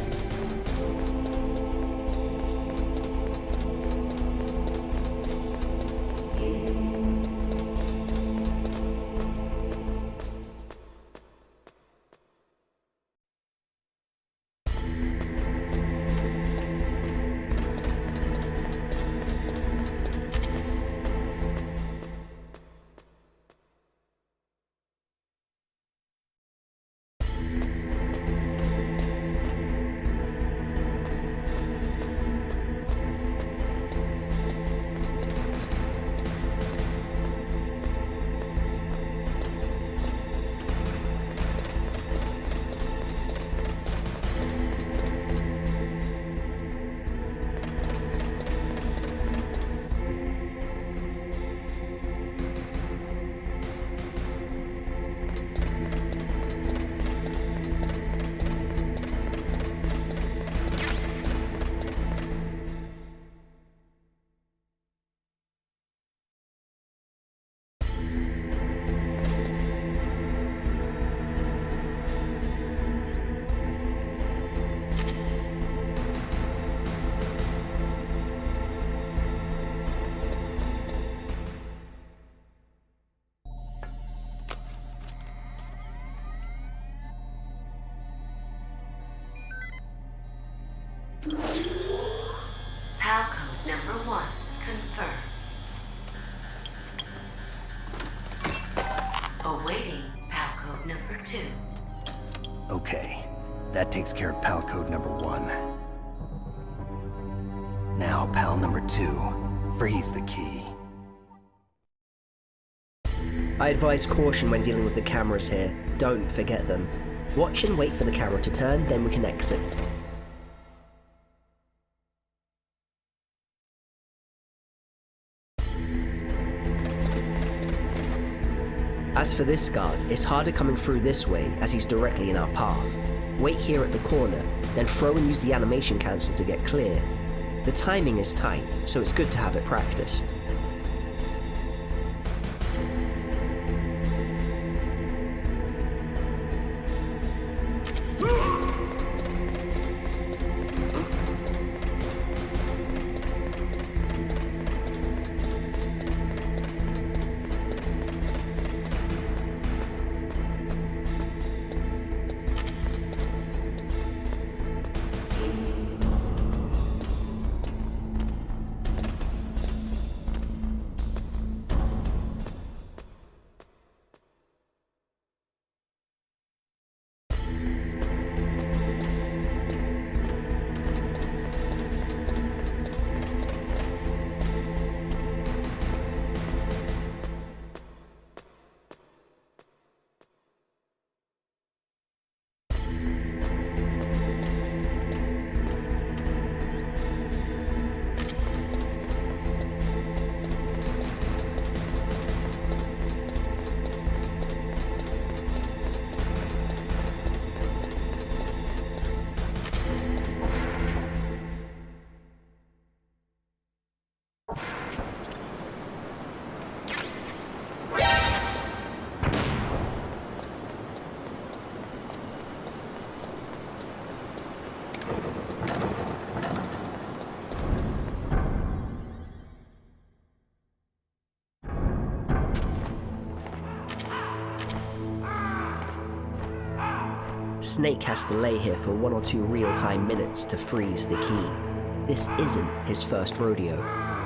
number 1 confirmed. Awaiting PAL code number 2. Okay, that takes care of PAL code number 1. Now, PAL number 2, freeze the key. I advise caution when dealing with the cameras here. Don't forget them. Watch and wait for the camera to turn, then we can exit. As for this guard, it's harder coming through this way as he's directly in our path. Wait here at the corner, then throw and use the animation cancel to get clear. The timing is tight, so it's good to have it practiced. Snake has to lay here for 1 or 2 real-time minutes to freeze the key. This isn't his first rodeo.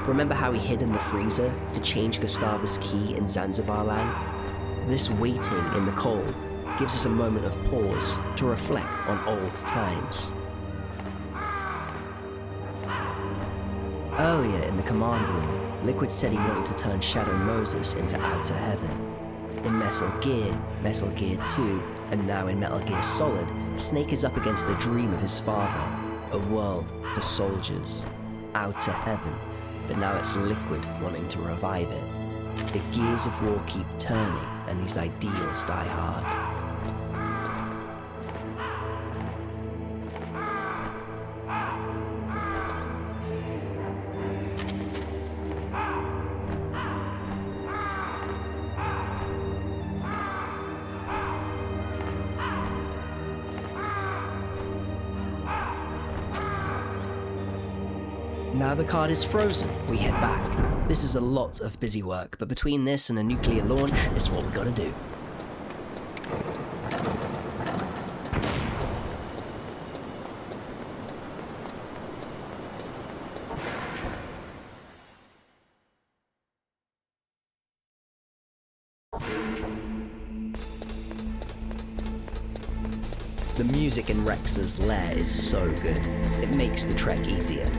Remember how he hid in the freezer to change Gustavus' key in Zanzibar land? This waiting in the cold gives us a moment of pause to reflect on old times. Earlier in the command room, Liquid said he wanted to turn Shadow Moses into Outer Heaven. In Metal Gear 2, and now in Metal Gear Solid, Snake is up against the dream of his father, a world for soldiers, Outer Heaven, but now it's Liquid wanting to revive it. The gears of war keep turning, and these ideals die hard. Now the card is frozen, we head back. This is a lot of busy work, but between this and a nuclear launch, it's what we gotta do. The music in Rex's lair is so good, it makes the trek easier.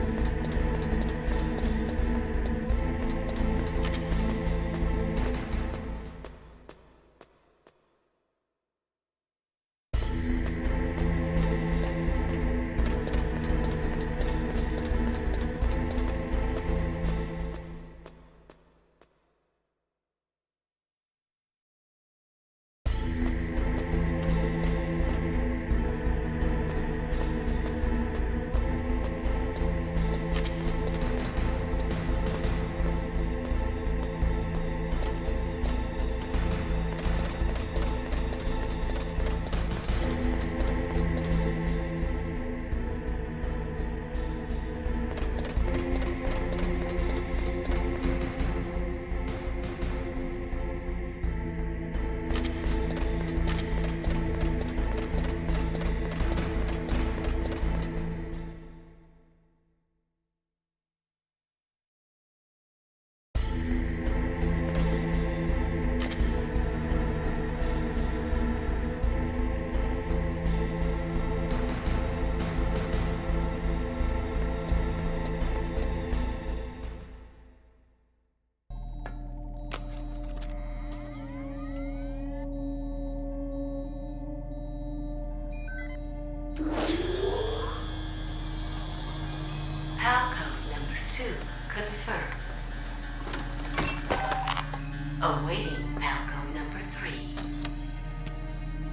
Awaiting Palco number 3.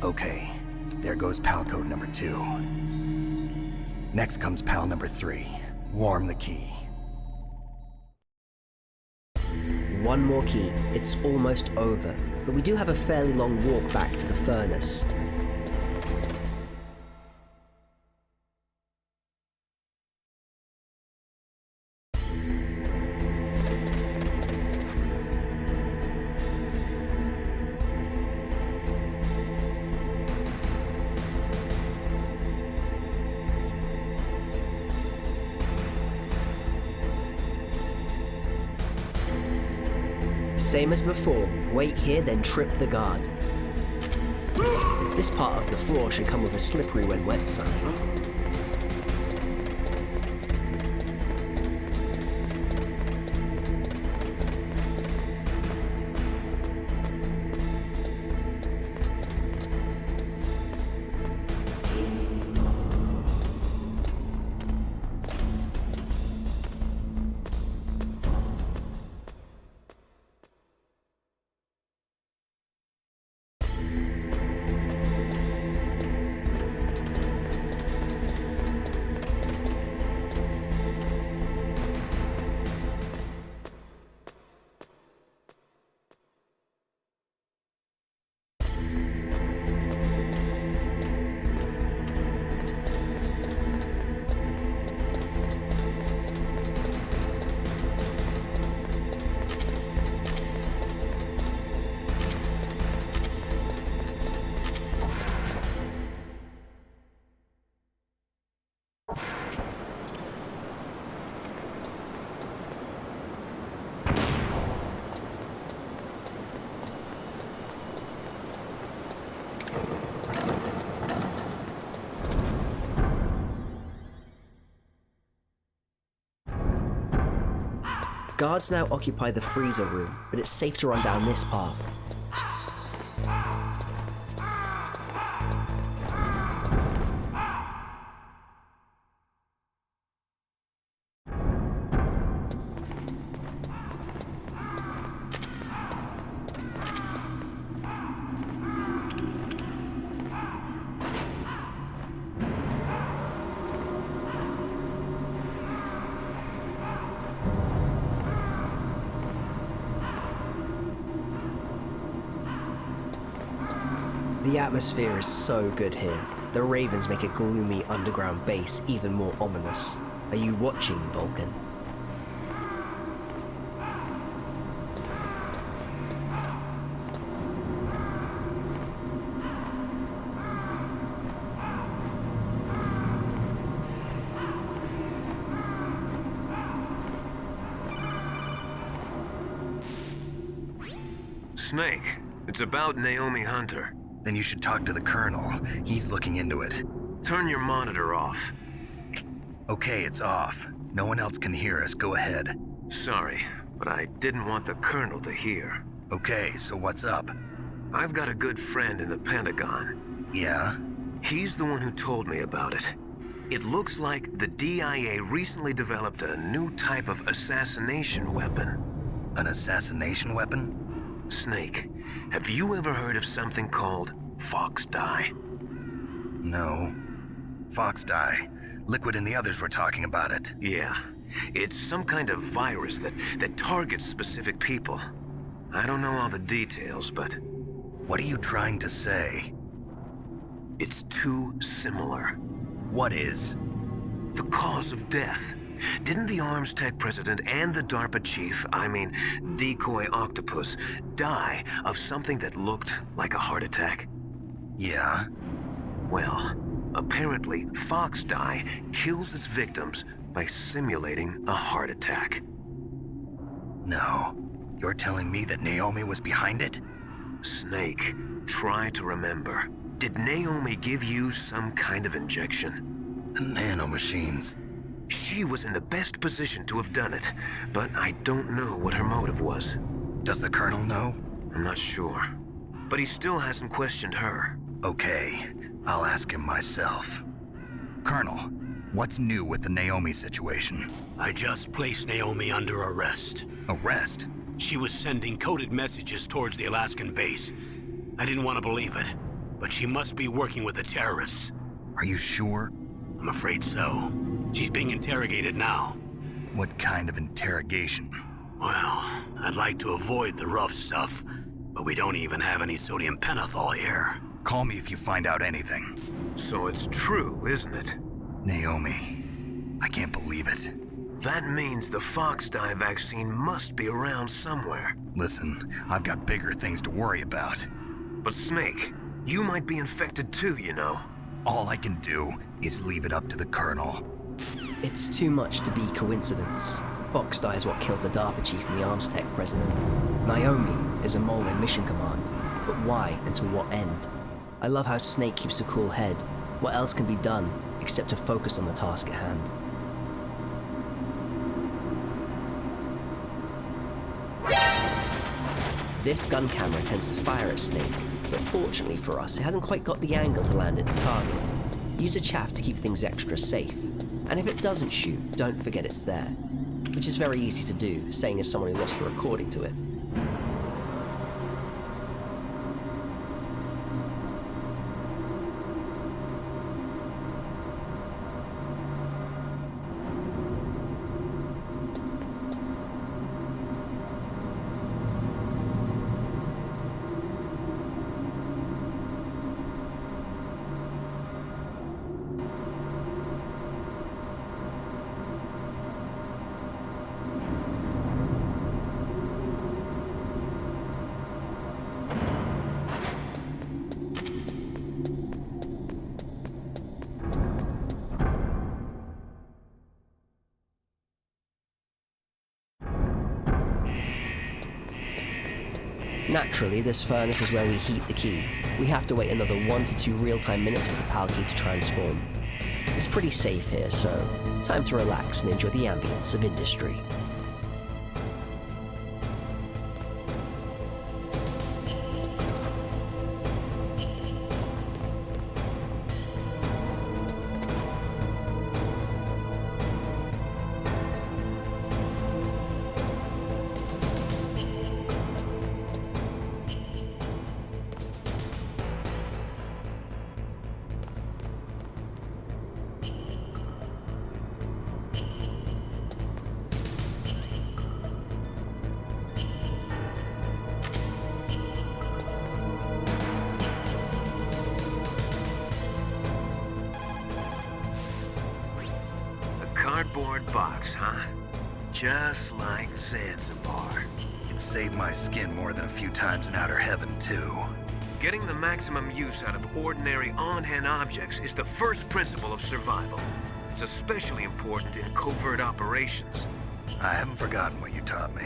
Okay, there goes pal code number 2. Next comes pal number 3. Warm the key. One more key. It's almost over, but we do have a fairly long walk back to the furnace. Same as before, wait here, then trip the guard. This part of the floor should come with a slippery when wet sign. Guards now occupy the freezer room, but it's safe to run down this path. The atmosphere is so good here. The ravens make a gloomy underground base even more ominous. Are you watching, Vulcan? Snake, it's about Naomi Hunter. Then you should talk to the Colonel. He's looking into it. Turn your monitor off. Okay, it's off. No one else can hear us. Go ahead. Sorry, but I didn't want the Colonel to hear. Okay, so what's up? I've got a good friend in the Pentagon. Yeah? He's the one who told me about it. It looks like the DIA recently developed a new type of assassination weapon. An assassination weapon? Snake, have you ever heard of something called Fox Dye? No. Fox Dye. Liquid and the others were talking about it. Yeah. It's some kind of virus that targets specific people. I don't know all the details, but... What are you trying to say? It's too similar. What is? The cause of death. Didn't the Arms Tech president and the DARPA chief, Decoy Octopus, die of something that looked like a heart attack? Yeah? Well, apparently Fox Dye kills its victims by simulating a heart attack. No. You're telling me that Naomi was behind it? Snake, try to remember. Did Naomi give you some kind of injection? The nanomachines. She was in the best position to have done it, but I don't know what her motive was. Does the Colonel know? I'm not sure. But he still hasn't questioned her. Okay, I'll ask him myself. Colonel, what's new with the Naomi situation? I just placed Naomi under arrest. Arrest? She was sending coded messages towards the Alaskan base. I didn't want to believe it, but she must be working with the terrorists. Are you sure? I'm afraid so. She's being interrogated now. What kind of interrogation? Well, I'd like to avoid the rough stuff, but we don't even have any sodium pentothal here. Call me if you find out anything. So it's true, isn't it? Naomi, I can't believe it. That means the Fox dye vaccine must be around somewhere. Listen, I've got bigger things to worry about. But Snake, you might be infected too, you know. All I can do is leave it up to the Colonel. It's too much to be coincidence. Fox dye is what killed the DARPA chief and the Arms Tech president. Naomi is a mole in Mission Command, but why and to what end? I love how Snake keeps a cool head. What else can be done except to focus on the task at hand? This gun camera tends to fire at Snake, but fortunately for us, it hasn't quite got the angle to land its target. Use a chaff to keep things extra safe, and if it doesn't shoot, don't forget it's there. Which is very easy to do, saying as someone who lost a recording to it. Naturally, this furnace is where we heat the key. We have to wait another 1 to 2 real-time minutes for the PAL key to transform. It's pretty safe here, so time to relax and enjoy the ambience of industry. Cardboard box, huh? Just like Zanzibar. It saved my skin more than a few times in outer heaven, too. Getting the maximum use out of ordinary on-hand objects is the first principle of survival. It's especially important in covert operations. I haven't forgotten what you taught me.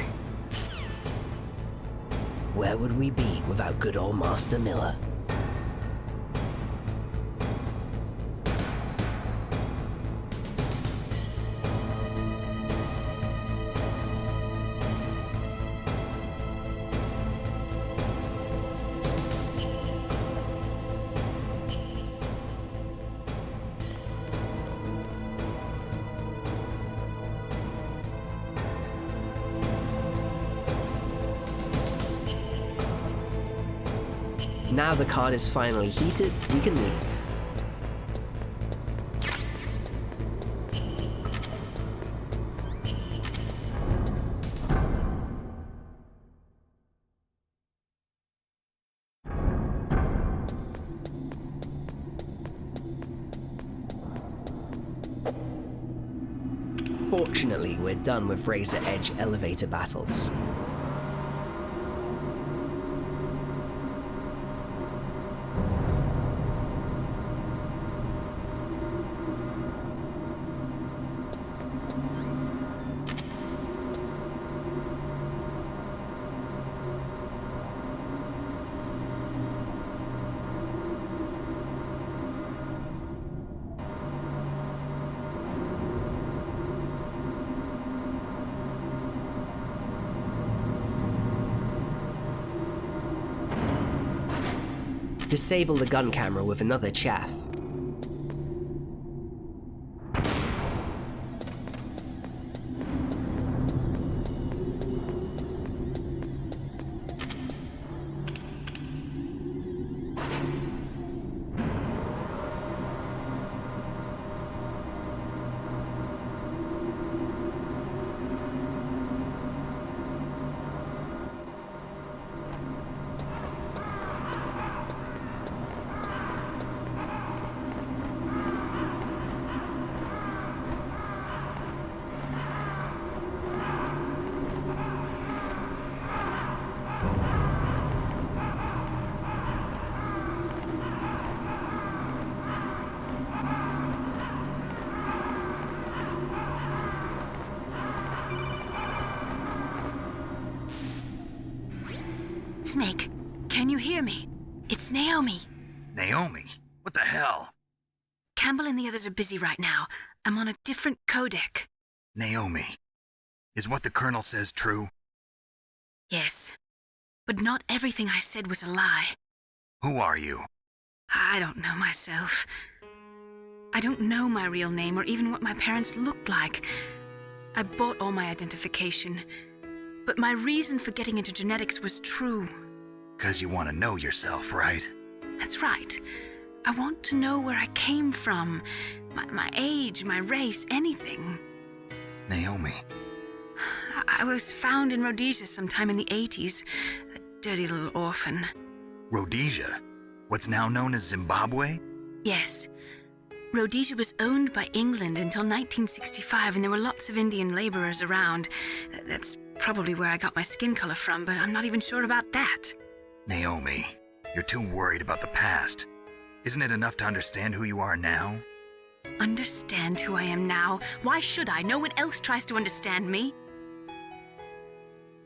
Where would we be without good old Master Miller? Now the card is finally heated, we can leave. Fortunately, we're done with Razor Edge elevator battles. Disable the gun camera with another chaff. Snake, can you hear me? It's Naomi. Naomi? What the hell? Campbell and the others are busy right now. I'm on a different codec. Naomi, is what the Colonel says true? Yes, but not everything I said was a lie. Who are you? I don't know myself. I don't know my real name or even what my parents looked like. I bought all my identification, but my reason for getting into genetics was true. 'Cause you want to know yourself, right? That's right. I want to know where I came from, my age, my race, anything. Naomi. I was found in Rhodesia sometime in the 80s, a dirty little orphan. Rhodesia? What's now known as Zimbabwe? Yes. Rhodesia was owned by England until 1965, and there were lots of Indian laborers around. That's probably where I got my skin color from, but I'm not even sure about that. Naomi, you're too worried about the past. Isn't it enough to understand who you are now? Understand who I am now? Why should I? No one else tries to understand me.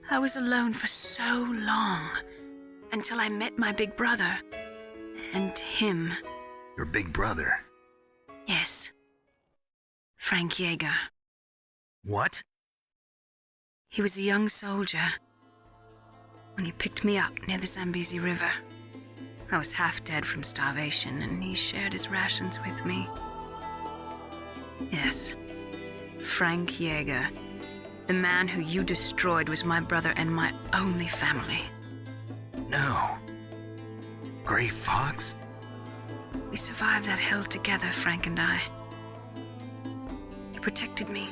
I was alone for so long, until I met my big brother. And him. Your big brother? Yes. Frank Yeager. What? He was a young soldier when he picked me up near the Zambezi River. I was half dead from starvation, and he shared his rations with me. Yes, Frank Yeager. The man who you destroyed was my brother and my only family. No. Gray Fox? We survived that hell together, Frank and I. He protected me.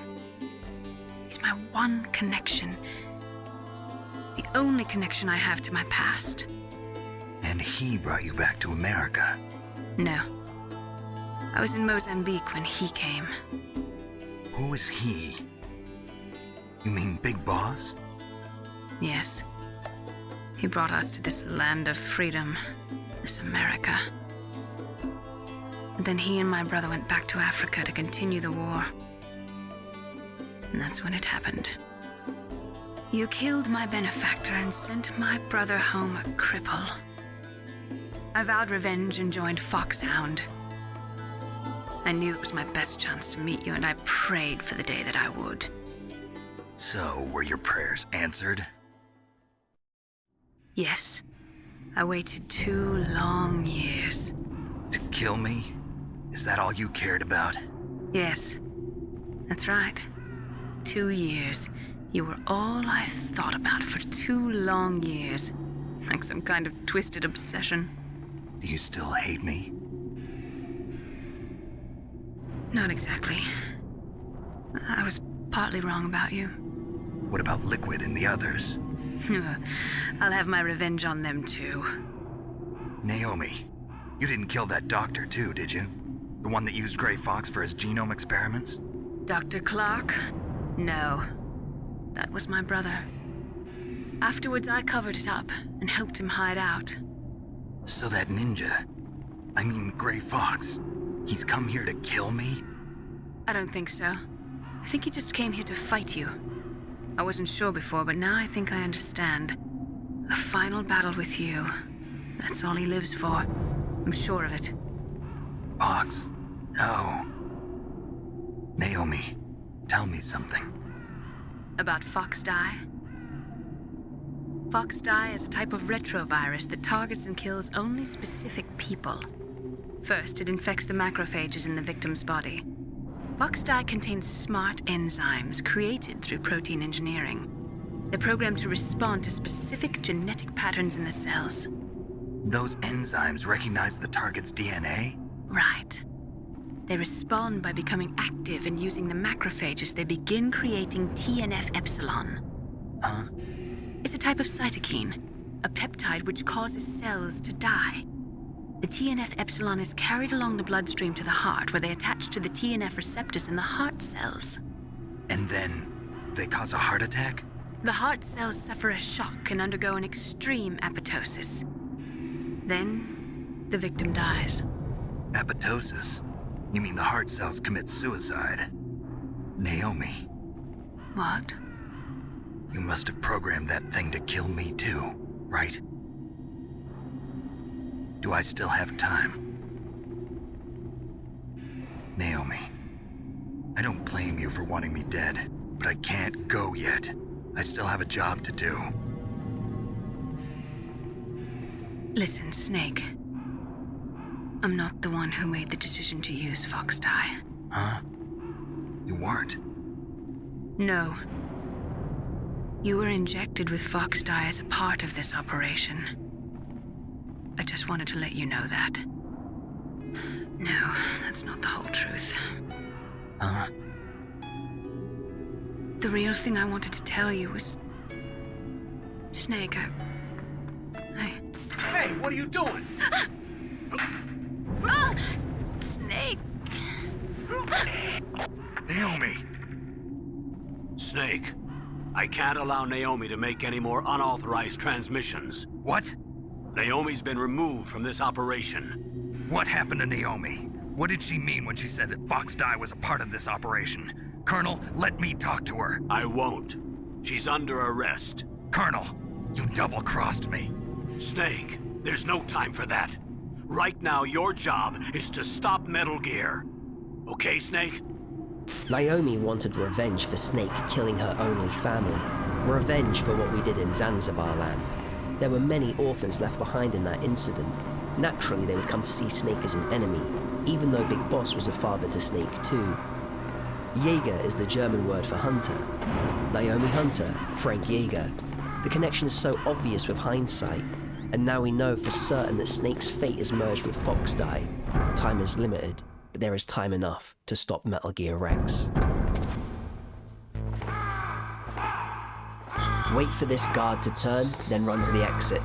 He's my one connection. The only connection I have to my past. And he brought you back to America? No. I was in Mozambique when he came. Who is he? You mean Big Boss? Yes. He brought us to this land of freedom, this America. And then he and my brother went back to Africa to continue the war. And that's when it happened. You killed my benefactor and sent my brother home a cripple. I vowed revenge and joined Foxhound. I knew it was my best chance to meet you, and I prayed for the day that I would. So, were your prayers answered? Yes. I waited 2 long years. To kill me? Is that all you cared about? Yes. That's right. 2 years. You were all I thought about for 2 long years. Like some kind of twisted obsession. Do you still hate me? Not exactly. I was partly wrong about you. What about Liquid and the others? I'll have my revenge on them too. Naomi, you didn't kill that doctor too, did you? The one that used Gray Fox for his genome experiments? Dr. Clark? No. That was my brother. Afterwards, I covered it up and helped him hide out. So that ninja, I mean Gray Fox, he's come here to kill me? I don't think so. I think he just came here to fight you. I wasn't sure before, but now I think I understand. A final battle with you. That's all he lives for. I'm sure of it. Fox? No. Naomi, tell me something. About Fox Die? Fox Die is a type of retrovirus that targets and kills only specific people. First, it infects the macrophages in the victim's body. Fox Die contains smart enzymes created through protein engineering. They're programmed to respond to specific genetic patterns in the cells. Those enzymes recognize the target's DNA? Right. They respond by becoming active and using the macrophages. They begin creating TNF-epsilon. Huh? It's a type of cytokine, a peptide which causes cells to die. The TNF-epsilon is carried along the bloodstream to the heart, where they attach to the TNF receptors in the heart cells. And then they cause a heart attack? The heart cells suffer a shock and undergo an extreme apoptosis. Then, the victim dies. Apoptosis? You mean the heart cells commit suicide? Naomi. What? You must have programmed that thing to kill me too, right? Do I still have time? Naomi, I don't blame you for wanting me dead, but I can't go yet. I still have a job to do. Listen, Snake. I'm not the one who made the decision to use Fox Dye. Huh? You weren't? No. You were injected with Fox Dye as a part of this operation. I just wanted to let you know that. No, that's not the whole truth. Huh? The real thing I wanted to tell you was... Snake, Hey, what are you doing? Snake! Naomi! Snake, I can't allow Naomi to make any more unauthorized transmissions. What? Naomi's been removed from this operation. What happened to Naomi? What did she mean when she said that Fox Dye was a part of this operation? Colonel, let me talk to her. I won't. She's under arrest. Colonel, you double-crossed me. Snake, there's no time for that. Right now, your job is to stop Metal Gear. Okay, Snake? Naomi wanted revenge for Snake killing her only family. Revenge for what we did in Zanzibar land. There were many orphans left behind in that incident. Naturally, they would come to see Snake as an enemy, even though Big Boss was a father to Snake too. Jäger is the German word for hunter. Naomi Hunter, Frank Jäger. The connection is so obvious with hindsight, and now we know for certain that Snake's fate is merged with Fox Dye. Time is limited, but there is time enough to stop Metal Gear Rex. Wait for this guard to turn, then run to the exit.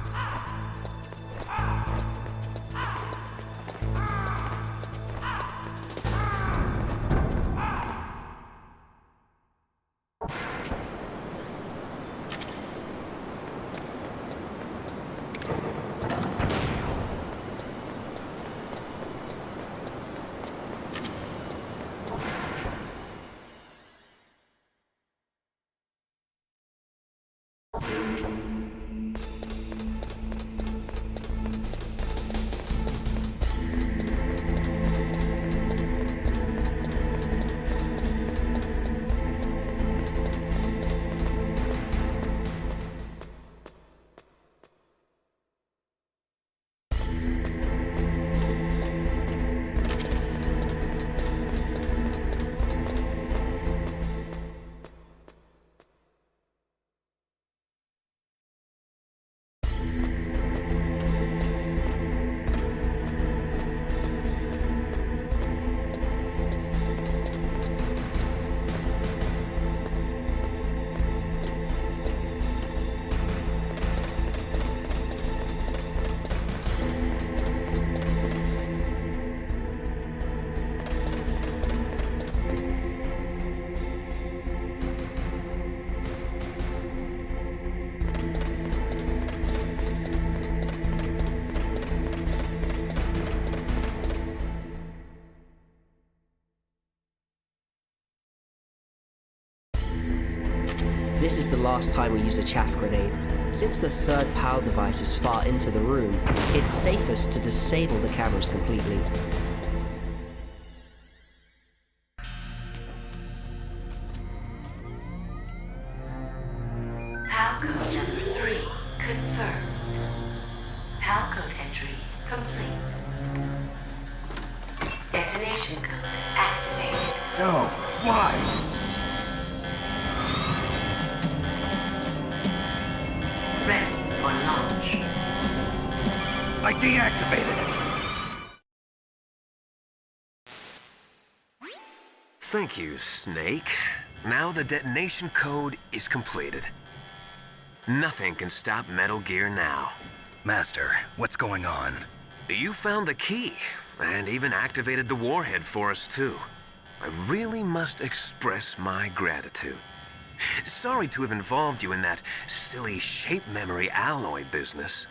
This is the last time we use a chaff grenade. Since the third PAL device is far into the room, it's safest to disable the cameras completely. PAL code number 3 confirmed. PAL code entry complete. Detonation code activated. No, why? Ready for launch. I deactivated it. Thank you, Snake. Now the detonation code is completed. Nothing can stop Metal Gear now. Master, what's going on? You found the key, and even activated the warhead for us, too. I really must express my gratitude. Sorry to have involved you in that silly shape memory alloy business.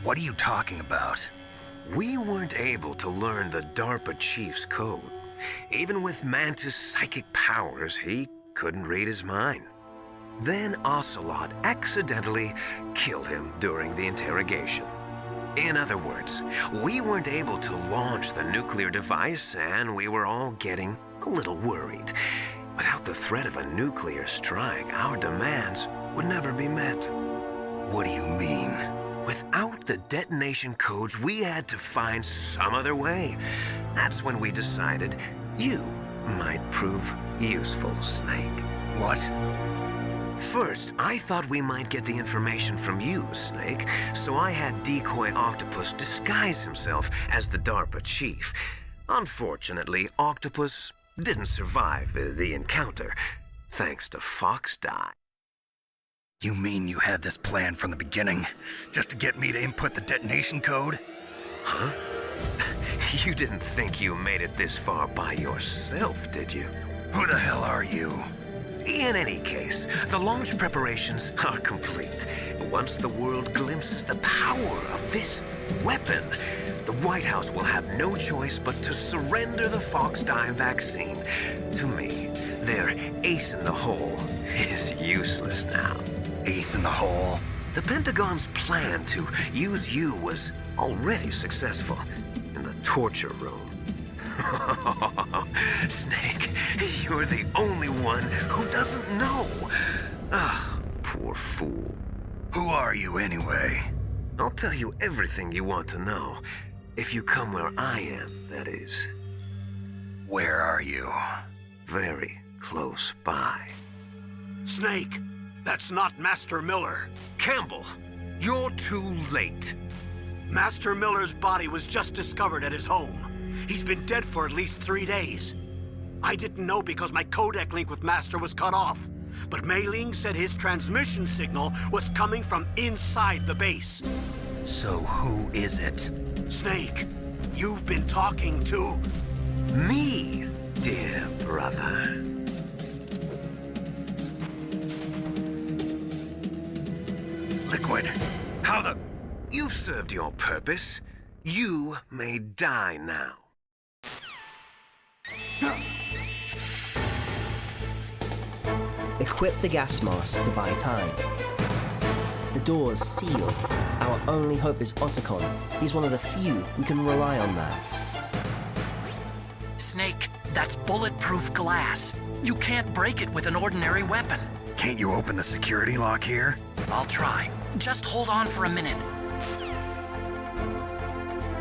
What are you talking about? We weren't able to learn the DARPA chief's code. Even with Mantis' psychic powers, he couldn't read his mind. Then Ocelot accidentally killed him during the interrogation. In other words, we weren't able to launch the nuclear device, and we were all getting a little worried. Without the threat of a nuclear strike, our demands would never be met. What do you mean? Without the detonation codes, we had to find some other way. That's when we decided you might prove useful, Snake. What? First, I thought we might get the information from you, Snake, so I had Decoy Octopus disguise himself as the DARPA chief. Unfortunately, Octopus didn't survive the encounter, thanks to Fox Die. You mean you had this plan from the beginning, just to get me to input the detonation code? Huh? You didn't think you made it this far by yourself, did you? Who the hell are you? In any case, the launch preparations are complete. Once the world glimpses the power of this weapon, the White House will have no choice but to surrender the Fox Die vaccine to me. Their ace in the hole is useless now. Ace in the hole? The Pentagon's plan to use you was already successful in the torture room. Snake, you're the only one who doesn't know. Ah, poor fool. Who are you anyway? I'll tell you everything you want to know. If you come where I am, that is. Where are you? Very close by. Snake, that's not Master Miller. Campbell, you're too late. Master Miller's body was just discovered at his home. He's been dead for at least 3 days. I didn't know because my codec link with Master was cut off. But Mei Ling said his transmission signal was coming from inside the base. So who is it? Snake, you've been talking to... me, dear brother. Liquid, how the... You've served your purpose. You may die now. Equip the gas mask to buy time. The door's sealed. Our only hope is Otacon. He's one of the few we can rely on that. Snake, that's bulletproof glass. You can't break it with an ordinary weapon. Can't you open the security lock here? I'll try. Just hold on for a minute.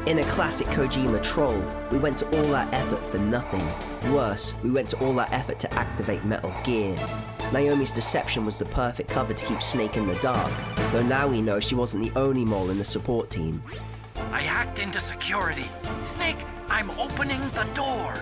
In a classic Kojima troll, we went to all that effort for nothing. Worse, we went to all that effort to activate Metal Gear. Naomi's deception was the perfect cover to keep Snake in the dark, though now we know she wasn't the only mole in the support team. I hacked into security. Snake, I'm opening the door.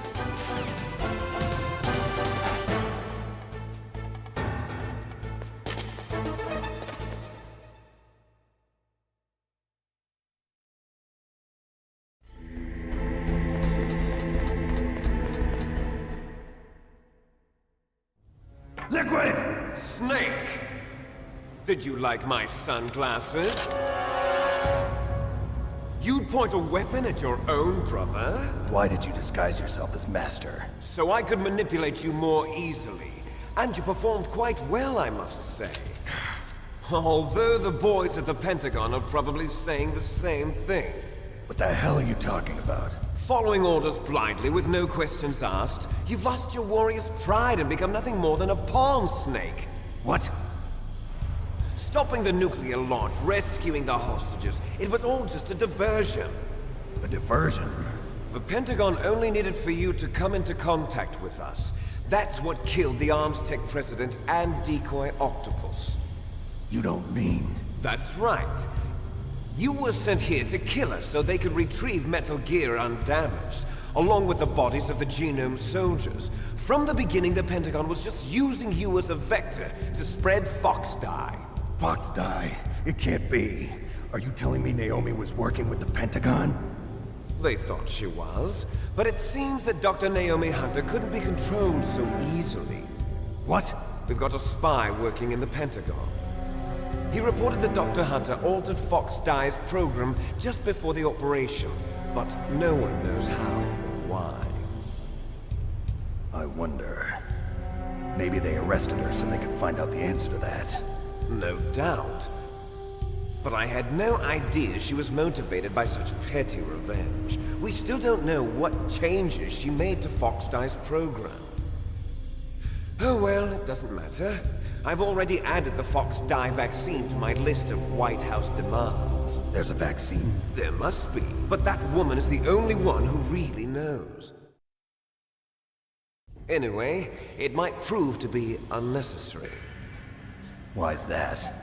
Liquid! Snake! Did you like my sunglasses? You'd point a weapon at your own brother? Why did you disguise yourself as Master? So I could manipulate you more easily. And you performed quite well, I must say. Although the boys at the Pentagon are probably saying the same thing. What the hell are you talking about? Following orders blindly with no questions asked, you've lost your warrior's pride and become nothing more than a pawn, Snake. What? Stopping the nuclear launch, rescuing the hostages, it was all just a diversion. A diversion? The Pentagon only needed for you to come into contact with us. That's what killed the Arms Tech president and Decoy Octopus. You don't mean... That's right. You were sent here to kill us so they could retrieve Metal Gear undamaged, along with the bodies of the Genome soldiers. From the beginning, the Pentagon was just using you as a vector to spread Fox Die. Fox Die? It can't be. Are you telling me Naomi was working with the Pentagon? They thought she was, but it seems that Dr. Naomi Hunter couldn't be controlled so easily. What? We've got a spy working in the Pentagon. He reported that Dr. Hunter altered Fox Die's program just before the operation, but no one knows how or why. I wonder... Maybe they arrested her so they could find out the answer to that. No doubt. But I had no idea she was motivated by such petty revenge. We still don't know what changes she made to Fox-Die's program. Oh well, it doesn't matter. I've already added the Fox-Die vaccine to my list of White House demands. There's a vaccine? There must be, but that woman is the only one who really knows. Anyway, it might prove to be unnecessary. Why's that?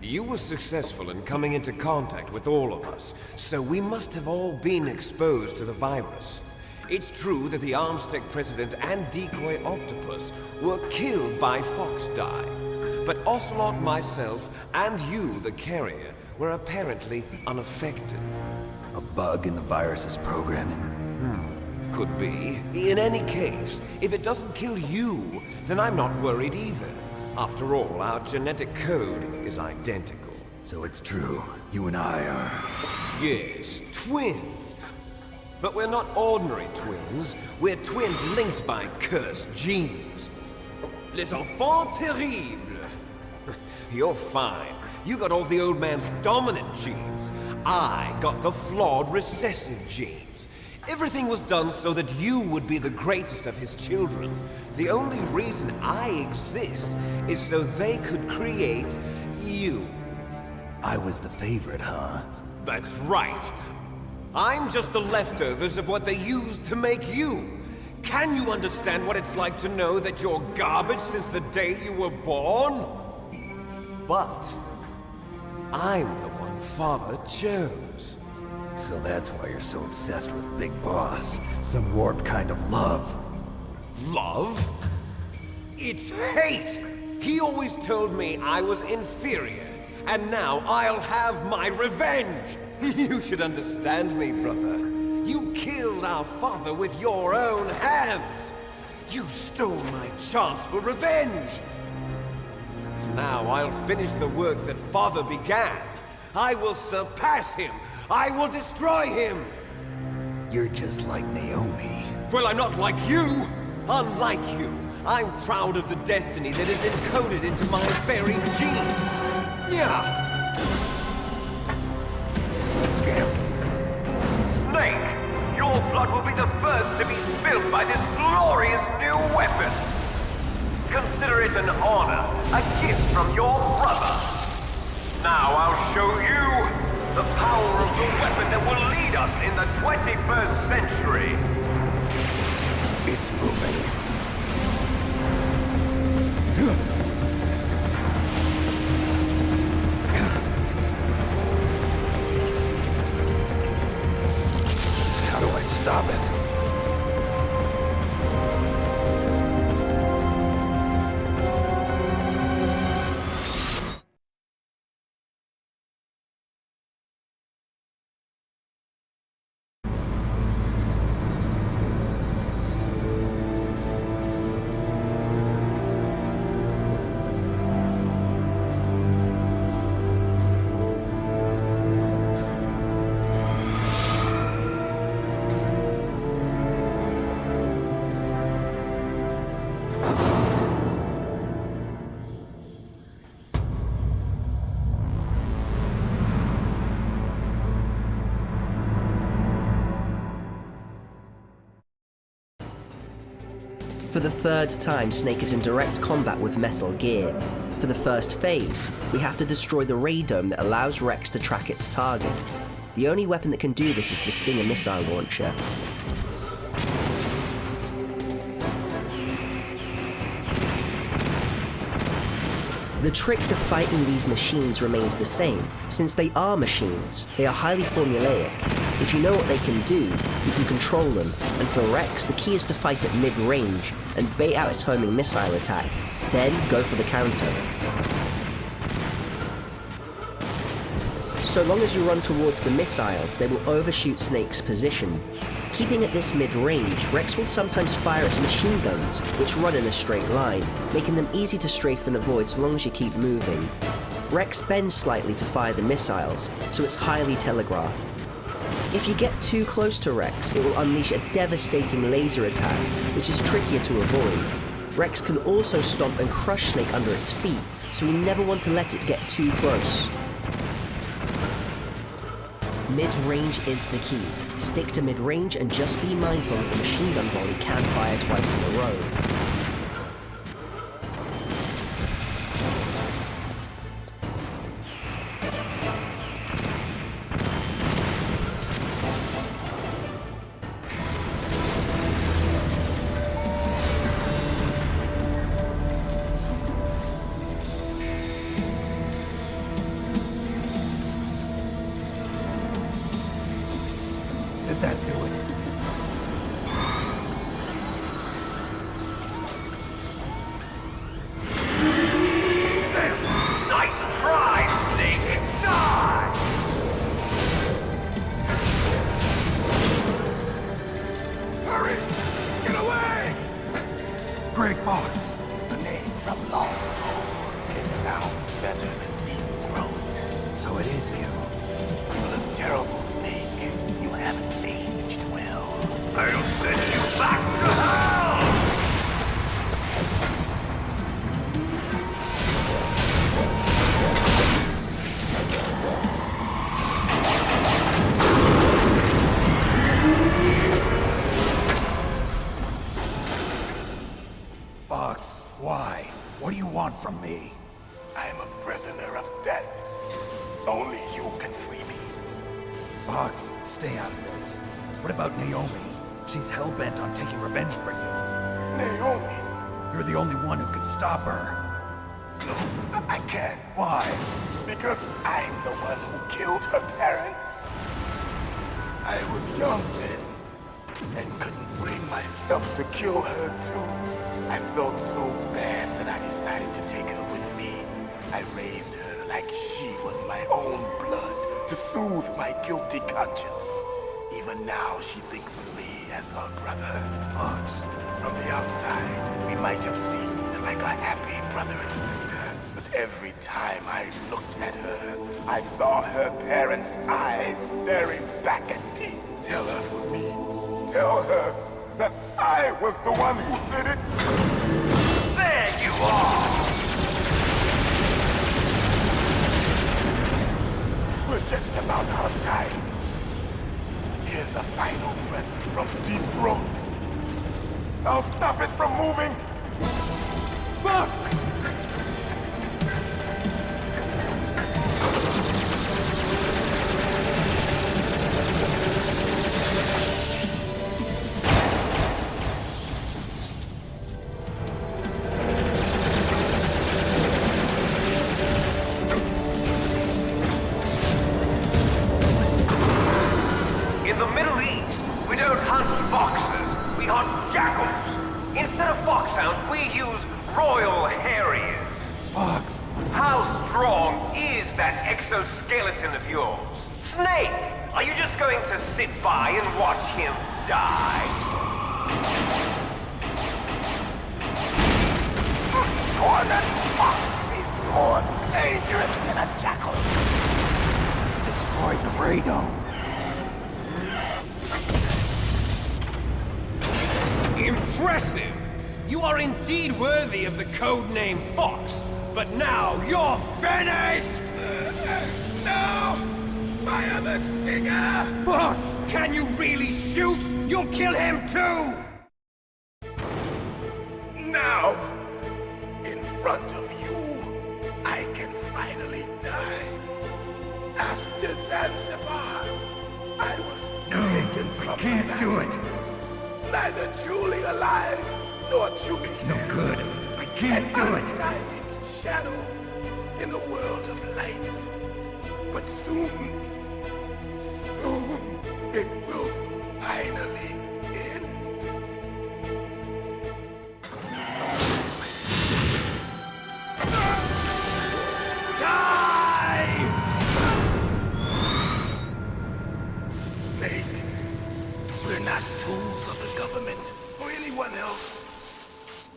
You were successful in coming into contact with all of us, so we must have all been exposed to the virus. It's true that the Armstech President and Decoy Octopus were killed by Fox-Die, but Ocelot, myself, and you, the carrier, were apparently unaffected. A bug in the virus's programming? Could be. In any case, if it doesn't kill you, then I'm not worried either. After all, our genetic code is identical. So it's true, you and I are... Yes, twins. But we're not ordinary twins. We're twins linked by cursed genes. Les enfants terribles. You're fine. You got all the old man's dominant genes. I got the flawed recessive genes. Everything was done so that you would be the greatest of his children. The only reason I exist is so they could create you. I was the favorite, huh? That's right. I'm just the leftovers of what they used to make you. Can you understand what it's like to know that you're garbage since the day you were born? But I'm the one Father chose. So that's why you're so obsessed with Big Boss. Some warped kind of love. Love? It's hate! He always told me I was inferior, and now I'll have my revenge! You should understand me, brother. You killed our father with your own hands! You stole my chance for revenge! Now I'll finish the work that Father began. I will surpass him! I will destroy him! You're just like Naomi. Well, I'm not like you! Unlike you, I'm proud of the destiny that is encoded into my very genes! Yeah! Snake, your blood will be the first to be spilled by this glorious new weapon! Consider it an honor, a gift from your brother! Now I'll show you the power of the weapon that will lead us in the 21st century! It's moving. How do I stop it? For the third time, Snake is in direct combat with Metal Gear. For the first phase, we have to destroy the radome that allows Rex to track its target. The only weapon that can do this is the Stinger missile launcher. The trick to fighting these machines remains the same. Since they are machines, they are highly formulaic. If you know what they can do, you can control them, and for Rex, the key is to fight at mid-range and bait out its homing missile attack, then go for the counter. So long as you run towards the missiles, they will overshoot Snake's position. Keeping at this mid-range, Rex will sometimes fire its machine guns, which run in a straight line, making them easy to strafe and avoid so long as you keep moving. Rex bends slightly to fire the missiles, so it's highly telegraphed. If you get too close to Rex, it will unleash a devastating laser attack, which is trickier to avoid. Rex can also stomp and crush Snake under its feet, so we never want to let it get too close. Mid-range is the key. Stick to mid-range and just be mindful that the machine gun volley can fire twice in a row. Did that do it? Nice try, Snake! Die! Hurry! Get away! Great Fox! The name from long ago. It sounds better than Deep Throat. So it is you. You look terrible, Snake. You haven't aged well. I'll send you back to hell! Fox, why? What do you want from me? I'm a prisoner of death. Only you can free me. Fox, stay out of this. What about Naomi? She's hell-bent on taking revenge for you. Naomi? You're the only one who can stop her. No, I can't. Why? Because I'm the one who killed her parents. I was young then, and couldn't bring myself to kill her too. I felt so bad that I decided to take her with me. I raised her like she was my own blood to soothe my guilty conscience. Even now, she thinks of me as her brother. Fox. From the outside, we might have seemed like a happy brother and sister, but every time I looked at her, I saw her parents' eyes staring back at me. Tell her for me. Tell her that I was the one who did it. There you are! We're just about out of time. Here's a final present from Deep Throat. I'll stop it from moving. Fox! In the Middle East, we don't hunt foxes, we hunt jackals. Instead of foxhounds, we use royal harriers. Fox! How strong is that exoskeleton of yours? Snake, are you just going to sit by and watch him die? Cornered fox is more dangerous than a jackal. You destroyed the radome. Impressive! You are indeed worthy of the codename Fox, but now you're finished! No! Fire the stinger! Fox! Can you really shoot? You'll kill him too! Now, in front of you, I can finally die. After Zanzibar, I was taken from the battle. Neither truly alive, nor truly dead. No good. I can't do it. An undying shadow in a world of light. But soon, it will finally end. Die! Snake, we're not tools of the government or anyone else.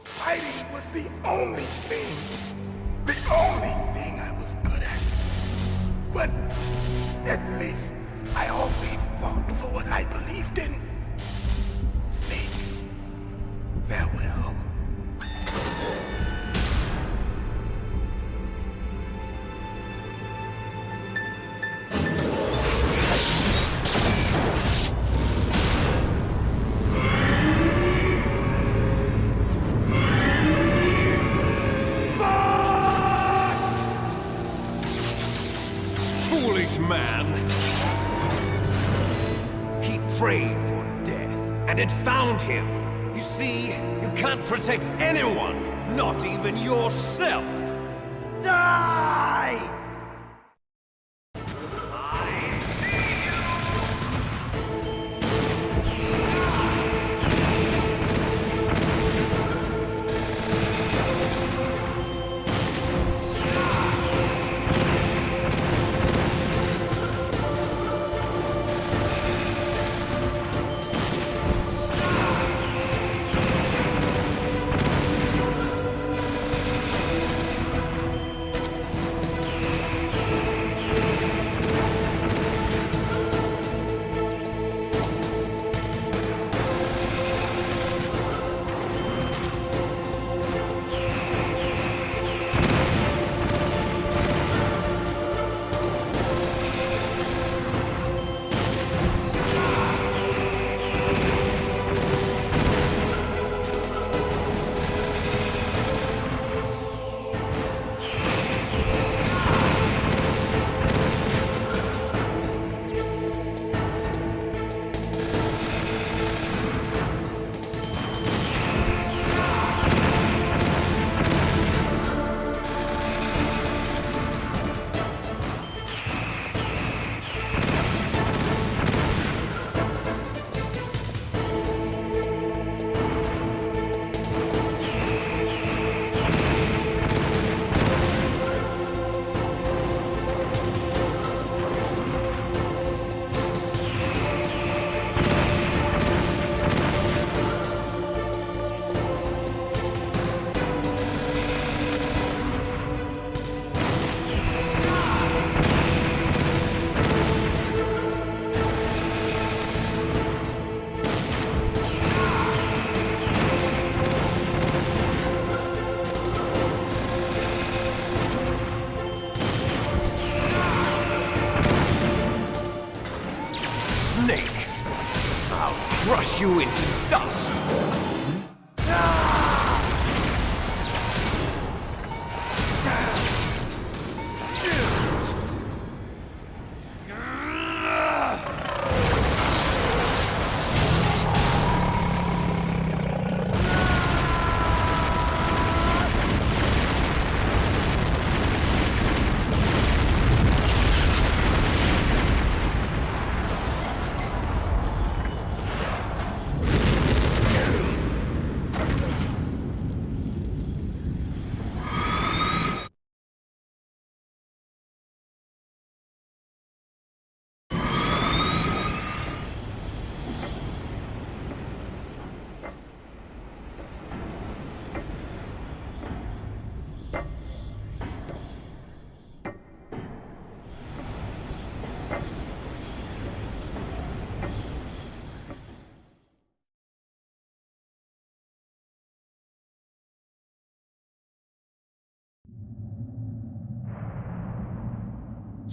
Fighting was the only thing I was good at. But at least I always fought for what I believed in. Snake, farewell. prayed for death, and it found him. You see, you can't protect anyone, not even yourself. Die! Crush you into dust!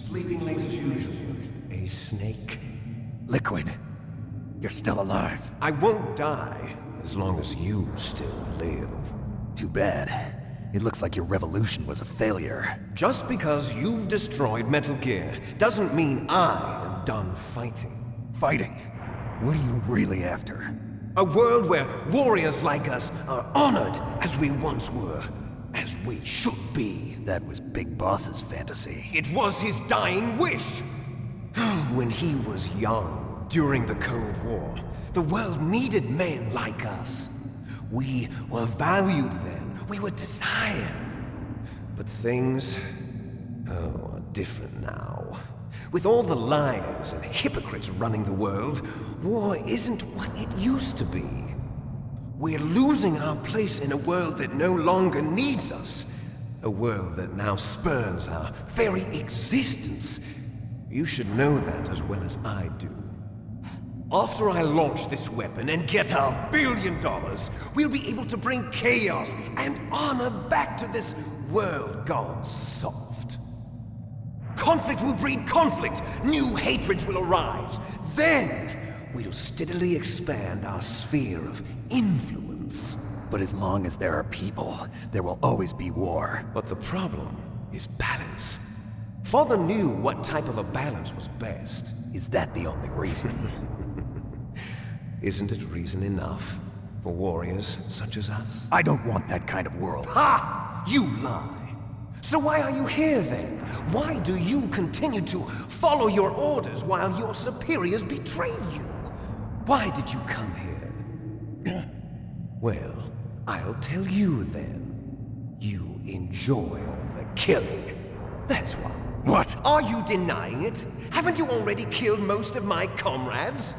Sleeping late as usual. A snake. Liquid. You're still alive. I won't die as long as you still live. Too bad. It looks like your revolution was a failure. Just because you've destroyed Metal Gear doesn't mean I am done fighting. Fighting? What are you really after? A world where warriors like us are honored as we once were. As we should be. That was Big Boss's fantasy. It was his dying wish! When he was young, during the Cold War, the world needed men like us. We were valued then. We were desired. But things, are different now. With all the liars and hypocrites running the world, war isn't what it used to be. We're losing our place in a world that no longer needs us. A world that now spurns our very existence. You should know that as well as I do. After I launch this weapon and get our $1 billion, we'll be able to bring chaos and honor back to this world gone soft. Conflict will breed conflict. New hatreds will arise. Then, we'll steadily expand our sphere of influence. But as long as there are people, there will always be war. But the problem is balance. Father knew what type of a balance was best. Is that the only reason? Isn't it reason enough for warriors such as us? I don't want that kind of world. Ha! You lie! So why are you here then? Why do you continue to follow your orders while your superiors betray you? Why did you come here? Well, I'll tell you then. You enjoy all the killing. That's why. What? Are you denying it? Haven't you already killed most of my comrades?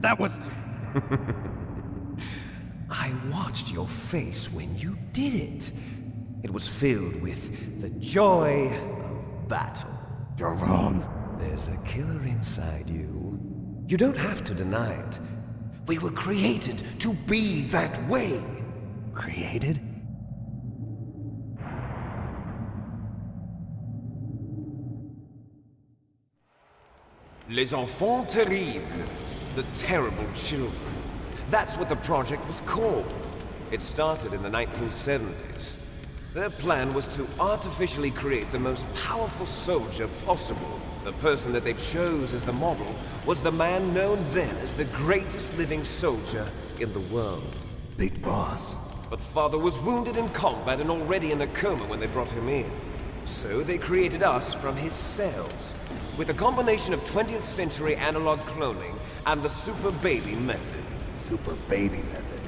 That was... I watched your face when you did it. It was filled with the joy of battle. You're wrong. There's a killer inside you. You don't have to deny it. We were created to be that way. Created? Les enfants terribles. The terrible children. That's what the project was called. It started in the 1970s. Their plan was to artificially create the most powerful soldier possible. The person that they chose as the model was the man known then as the greatest living soldier in the world. Big Boss. But Father was wounded in combat and already in a coma when they brought him in. So they created us from his cells, with a combination of 20th century analog cloning and the super baby method. Super baby method.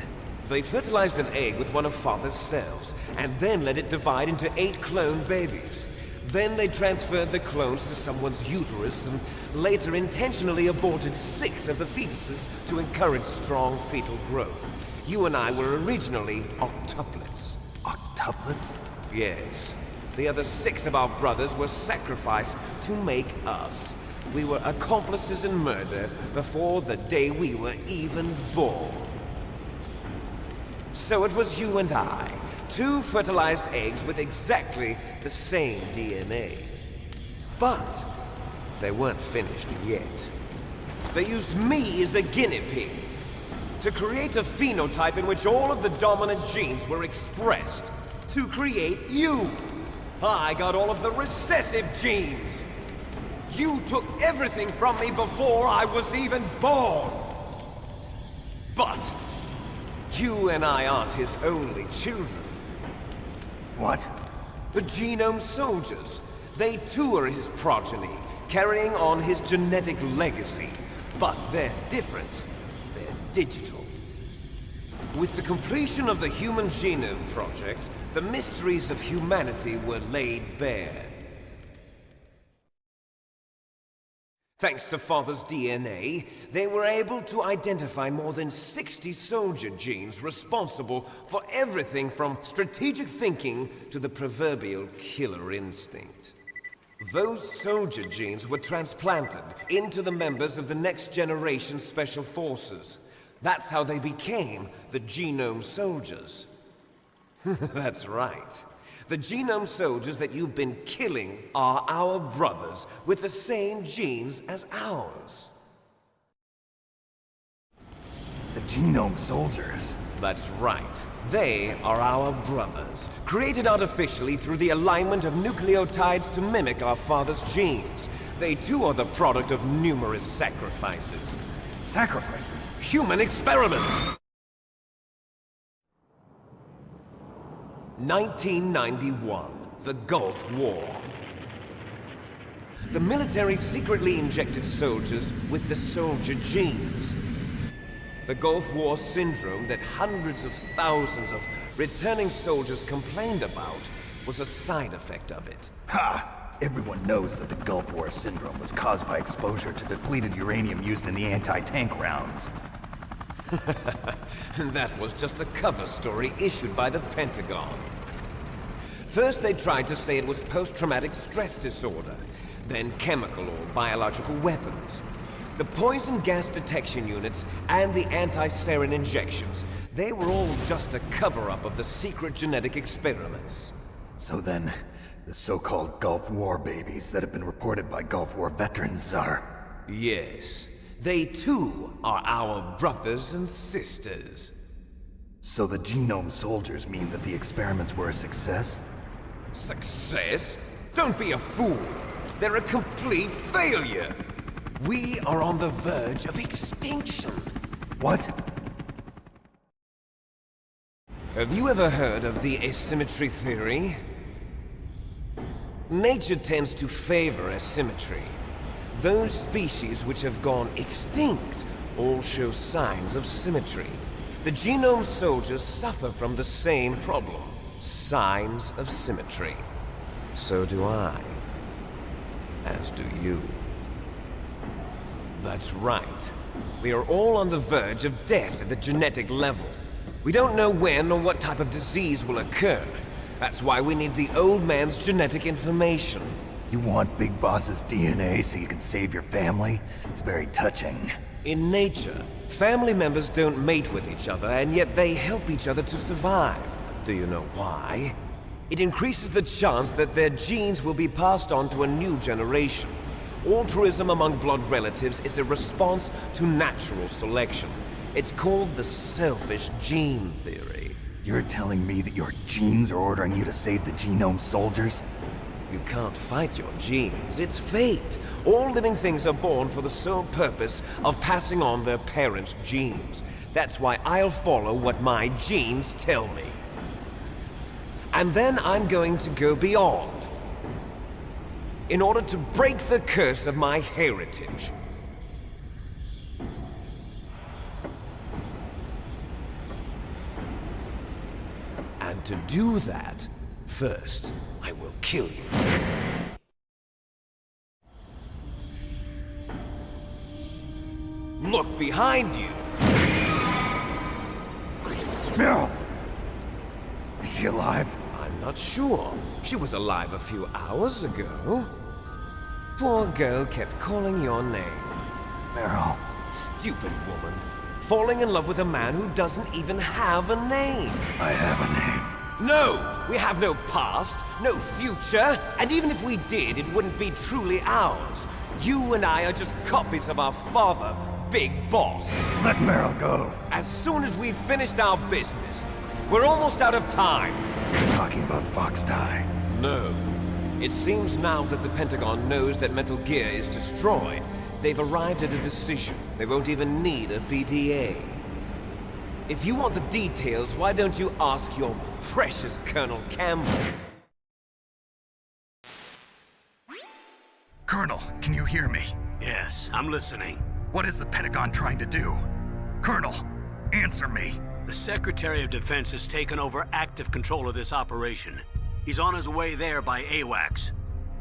They fertilized an egg with one of Father's cells, and then let it divide into 8 clone babies. Then they transferred the clones to someone's uterus, and later intentionally aborted 6 of the fetuses to encourage strong fetal growth. You and I were originally octuplets. Octuplets? Yes. The other 6 of our brothers were sacrificed to make us. We were accomplices in murder before the day we were even born. So it was you and I, 2 fertilized eggs with exactly the same DNA. But they weren't finished yet. They used me as a guinea pig to create a phenotype in which all of the dominant genes were expressed. To create you. I got all of the recessive genes. You took everything from me before I was even born. But you and I aren't his only children. What? The Genome Soldiers. They too are his progeny, carrying on his genetic legacy. But they're different. They're digital. With the completion of the Human Genome Project, the mysteries of humanity were laid bare. Thanks to Father's DNA, they were able to identify more than 60 soldier genes responsible for everything from strategic thinking to the proverbial killer instinct. Those soldier genes were transplanted into the members of the next generation Special Forces. That's how they became the Genome Soldiers. That's right. The Genome Soldiers that you've been killing are our brothers with the same genes as ours. The Genome Soldiers? That's right. They are our brothers, created artificially through the alignment of nucleotides to mimic our father's genes. They too are the product of numerous sacrifices. Sacrifices? Human experiments! 1991, the Gulf War. The military secretly injected soldiers with the soldier genes. The Gulf War syndrome that hundreds of thousands of returning soldiers complained about was a side effect of it. Ha! Everyone knows that the Gulf War syndrome was caused by exposure to depleted uranium used in the anti-tank rounds. That was just a cover story issued by the Pentagon. First they tried to say it was post-traumatic stress disorder, then chemical or biological weapons. The poison gas detection units and the anti-sarin injections, they were all just a cover-up of the secret genetic experiments. So then, the so-called Gulf War babies that have been reported by Gulf War veterans are... Yes. They too are our brothers and sisters. So the Genome Soldiers mean that the experiments were a success? Success? Don't be a fool! They're a complete failure! We are on the verge of extinction. What? Have you ever heard of the asymmetry theory? Nature tends to favor asymmetry. Those species which have gone extinct all show signs of symmetry. The genome soldiers suffer from the same problem. Signs of symmetry. So do I. As do you. That's right. We are all on the verge of death at the genetic level. We don't know when or what type of disease will occur. That's why we need the old man's genetic information. You want Big Boss's DNA so you can save your family? It's very touching. In nature, family members don't mate with each other, and yet they help each other to survive. Do you know why? It increases the chance that their genes will be passed on to a new generation. Altruism among blood relatives is a response to natural selection. It's called the selfish gene theory. You're telling me that your genes are ordering you to save the genome soldiers? You can't fight your genes. It's fate. All living things are born for the sole purpose of passing on their parents' genes. That's why I'll follow what my genes tell me. And then I'm going to go beyond. In order to break the curse of my heritage. And to do that, first, I will kill you. Look behind you! Meryl! Is she alive? I'm not sure. She was alive a few hours ago. Poor girl kept calling your name. Meryl. Stupid woman. Falling in love with a man who doesn't even have a name. I have a name. No! We have no past, no future, and even if we did, it wouldn't be truly ours. You and I are just copies of our father, Big Boss. Let Meryl go. As soon as we've finished our business, we're almost out of time. You're talking about Fox Die. No. It seems now that the Pentagon knows that Metal Gear is destroyed. They've arrived at a decision. They won't even need a BDA. If you want the details, why don't you ask your precious Colonel Campbell? Colonel, can you hear me? Yes, I'm listening. What is the Pentagon trying to do? Colonel, answer me. The Secretary of Defense has taken over active control of this operation. He's on his way there by AWACS.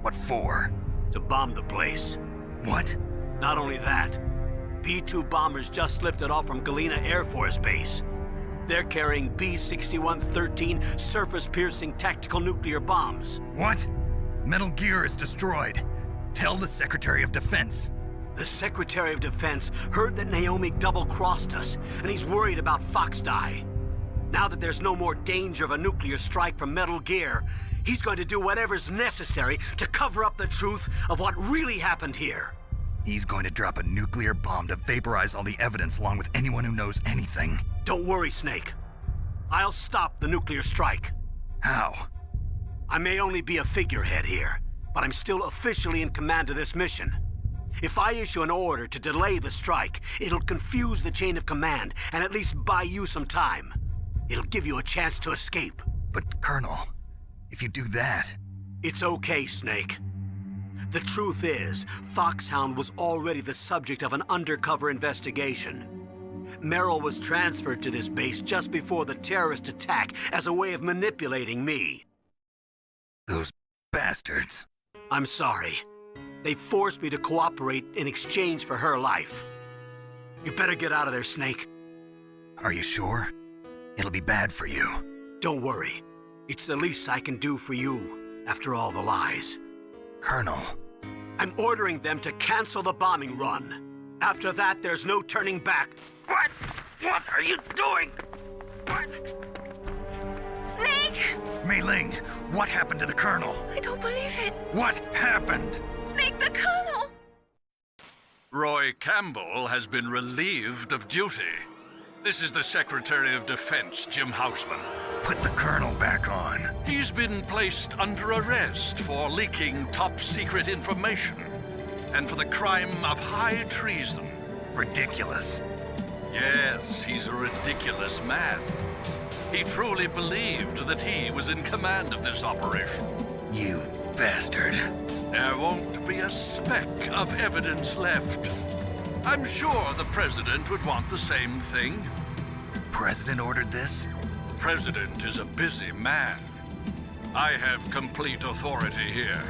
What for? To bomb the place. What? Not only that, B-2 bombers just lifted off from Galena Air Force Base. They're carrying B-6113 surface-piercing tactical nuclear bombs. What? Metal Gear is destroyed. Tell the Secretary of Defense. The Secretary of Defense heard that Naomi double-crossed us, and he's worried about Fox Die. Now that there's no more danger of a nuclear strike from Metal Gear, he's going to do whatever's necessary to cover up the truth of what really happened here. He's going to drop a nuclear bomb to vaporize all the evidence along with anyone who knows anything. Don't worry, Snake. I'll stop the nuclear strike. How? I may only be a figurehead here, but I'm still officially in command of this mission. If I issue an order to delay the strike, it'll confuse the chain of command and at least buy you some time. It'll give you a chance to escape. But, Colonel, if you do that... It's okay, Snake. The truth is, Foxhound was already the subject of an undercover investigation. Meryl was transferred to this base just before the terrorist attack as a way of manipulating me. Those bastards. I'm sorry. They forced me to cooperate in exchange for her life. You better get out of there, Snake. Are you sure? It'll be bad for you. Don't worry. It's the least I can do for you, after all the lies. Colonel. I'm ordering them to cancel the bombing run. After that, there's no turning back. What? What are you doing? What? Snake! Mei Ling, what happened to the Colonel? I don't believe it. What happened? Snake, the Colonel! Roy Campbell has been relieved of duty. This is the Secretary of Defense, Jim Houseman. Put the Colonel back on. He's been placed under arrest for leaking top-secret information and for the crime of high treason. Ridiculous. Yes, he's a ridiculous man. He truly believed that he was in command of this operation. You bastard. There won't be a speck of evidence left. I'm sure the President would want the same thing. President ordered this? The President is a busy man. I have complete authority here.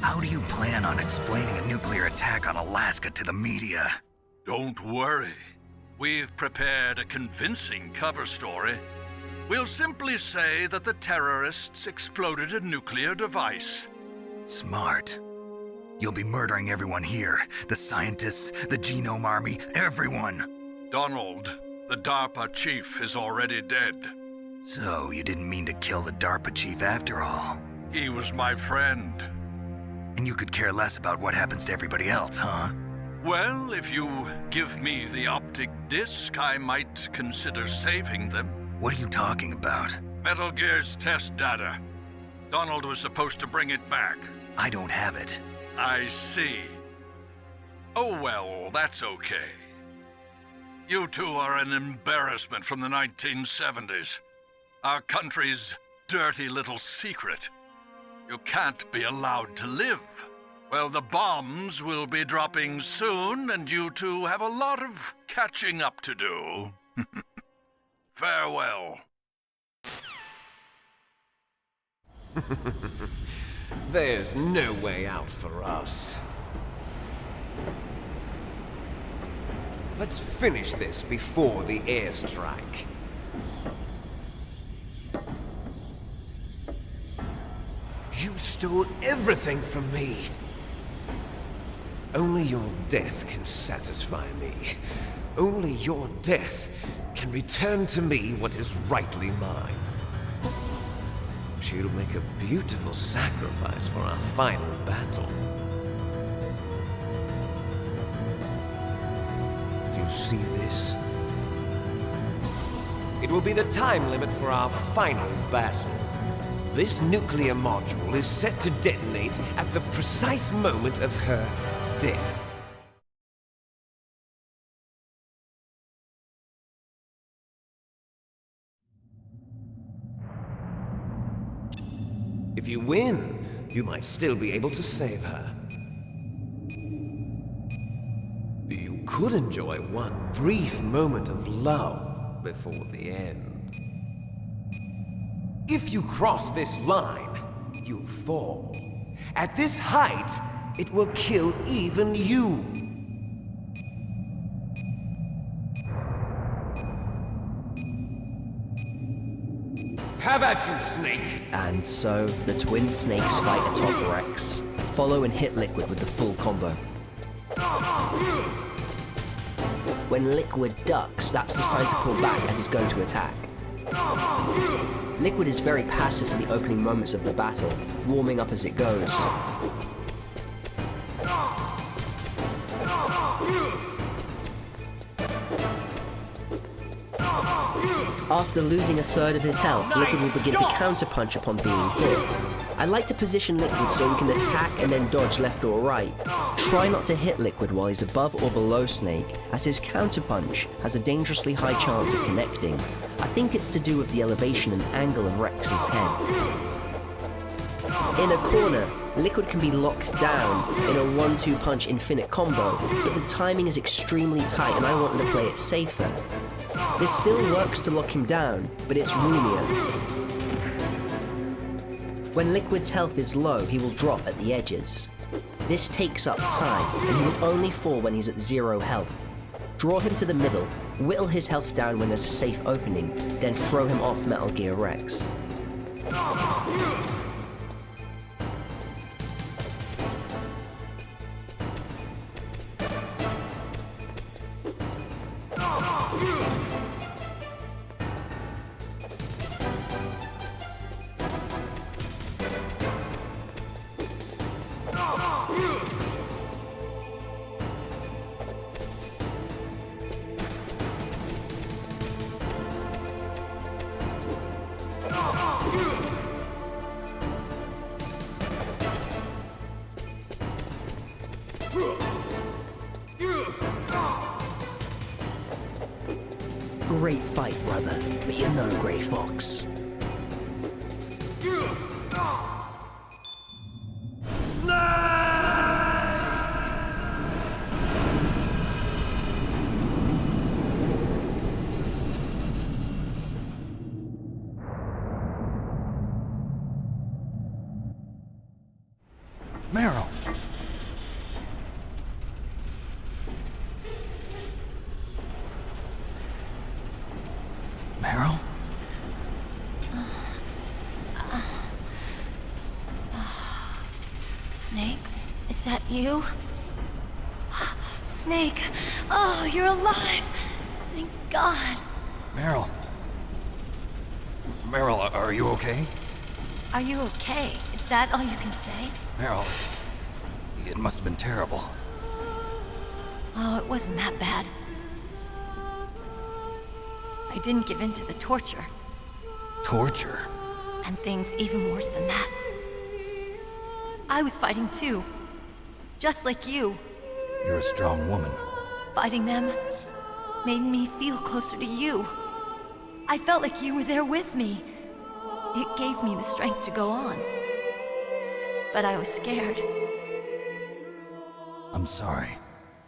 How do you plan on explaining a nuclear attack on Alaska to the media? Don't worry. We've prepared a convincing cover story. We'll simply say that the terrorists exploded a nuclear device. Smart. You'll be murdering everyone here. The scientists, the Genome Army, everyone. Donald, the DARPA chief, is already dead. So, you didn't mean to kill the DARPA chief after all? He was my friend. And you could care less about what happens to everybody else, huh? Well, if you give me the optic disc, I might consider saving them. What are you talking about? Metal Gear's test data. Donald was supposed to bring it back. I don't have it. I see. Oh well, that's okay. You two are an embarrassment from the 1970s. Our country's dirty little secret. You can't be allowed to live. Well, the bombs will be dropping soon, and you two have a lot of catching up to do. Farewell. There's no way out for us. Let's finish this before the airstrike. You stole everything from me. Only your death can satisfy me. Only your death can return to me what is rightly mine. She'll make a beautiful sacrifice for our final battle. Do you see this? It will be the time limit for our final battle. This nuclear module is set to detonate at the precise moment of her death. If you win, you might still be able to save her. You could enjoy one brief moment of love before the end. If you cross this line, you'll fall. At this height, it will kill even you. Have at you, Snake! And so, the twin snakes fight atop Rex. Follow and hit Liquid with the full combo. When Liquid ducks, that's the sign to pull back as he's going to attack. Liquid is very passive for the opening moments of the battle, warming up as it goes. After losing a third of his health, Liquid will begin to counterpunch upon being hit. I like to position Liquid so he can attack and then dodge left or right. Try not to hit Liquid while he's above or below Snake, as his counterpunch has a dangerously high chance of connecting. I think it's to do with the elevation and angle of Rex's head. In a corner, Liquid can be locked down in a 1-2 punch infinite combo, but the timing is extremely tight and I want him to play it safer. This still works to lock him down, but it's roomier. When Liquid's health is low, he will drop at the edges. This takes up time, and he will only fall when he's at 0 health. Draw him to the middle, whittle his health down when there's a safe opening, then throw him off Metal Gear Rex. Great fight, brother, but you're no Grey Fox. Meryl! Meryl? Snake, is that you? Snake, oh, you're alive! Thank God. Meryl? Meryl, are you okay? Are you okay? Is that all you can say? Meryl, it must have been terrible. Oh, it wasn't that bad. I didn't give in to the torture. Torture? And things even worse than that. I was fighting too. Just like you. You're a strong woman. Fighting them made me feel closer to you. I felt like you were there with me. It gave me the strength to go on. But I was scared. I'm sorry.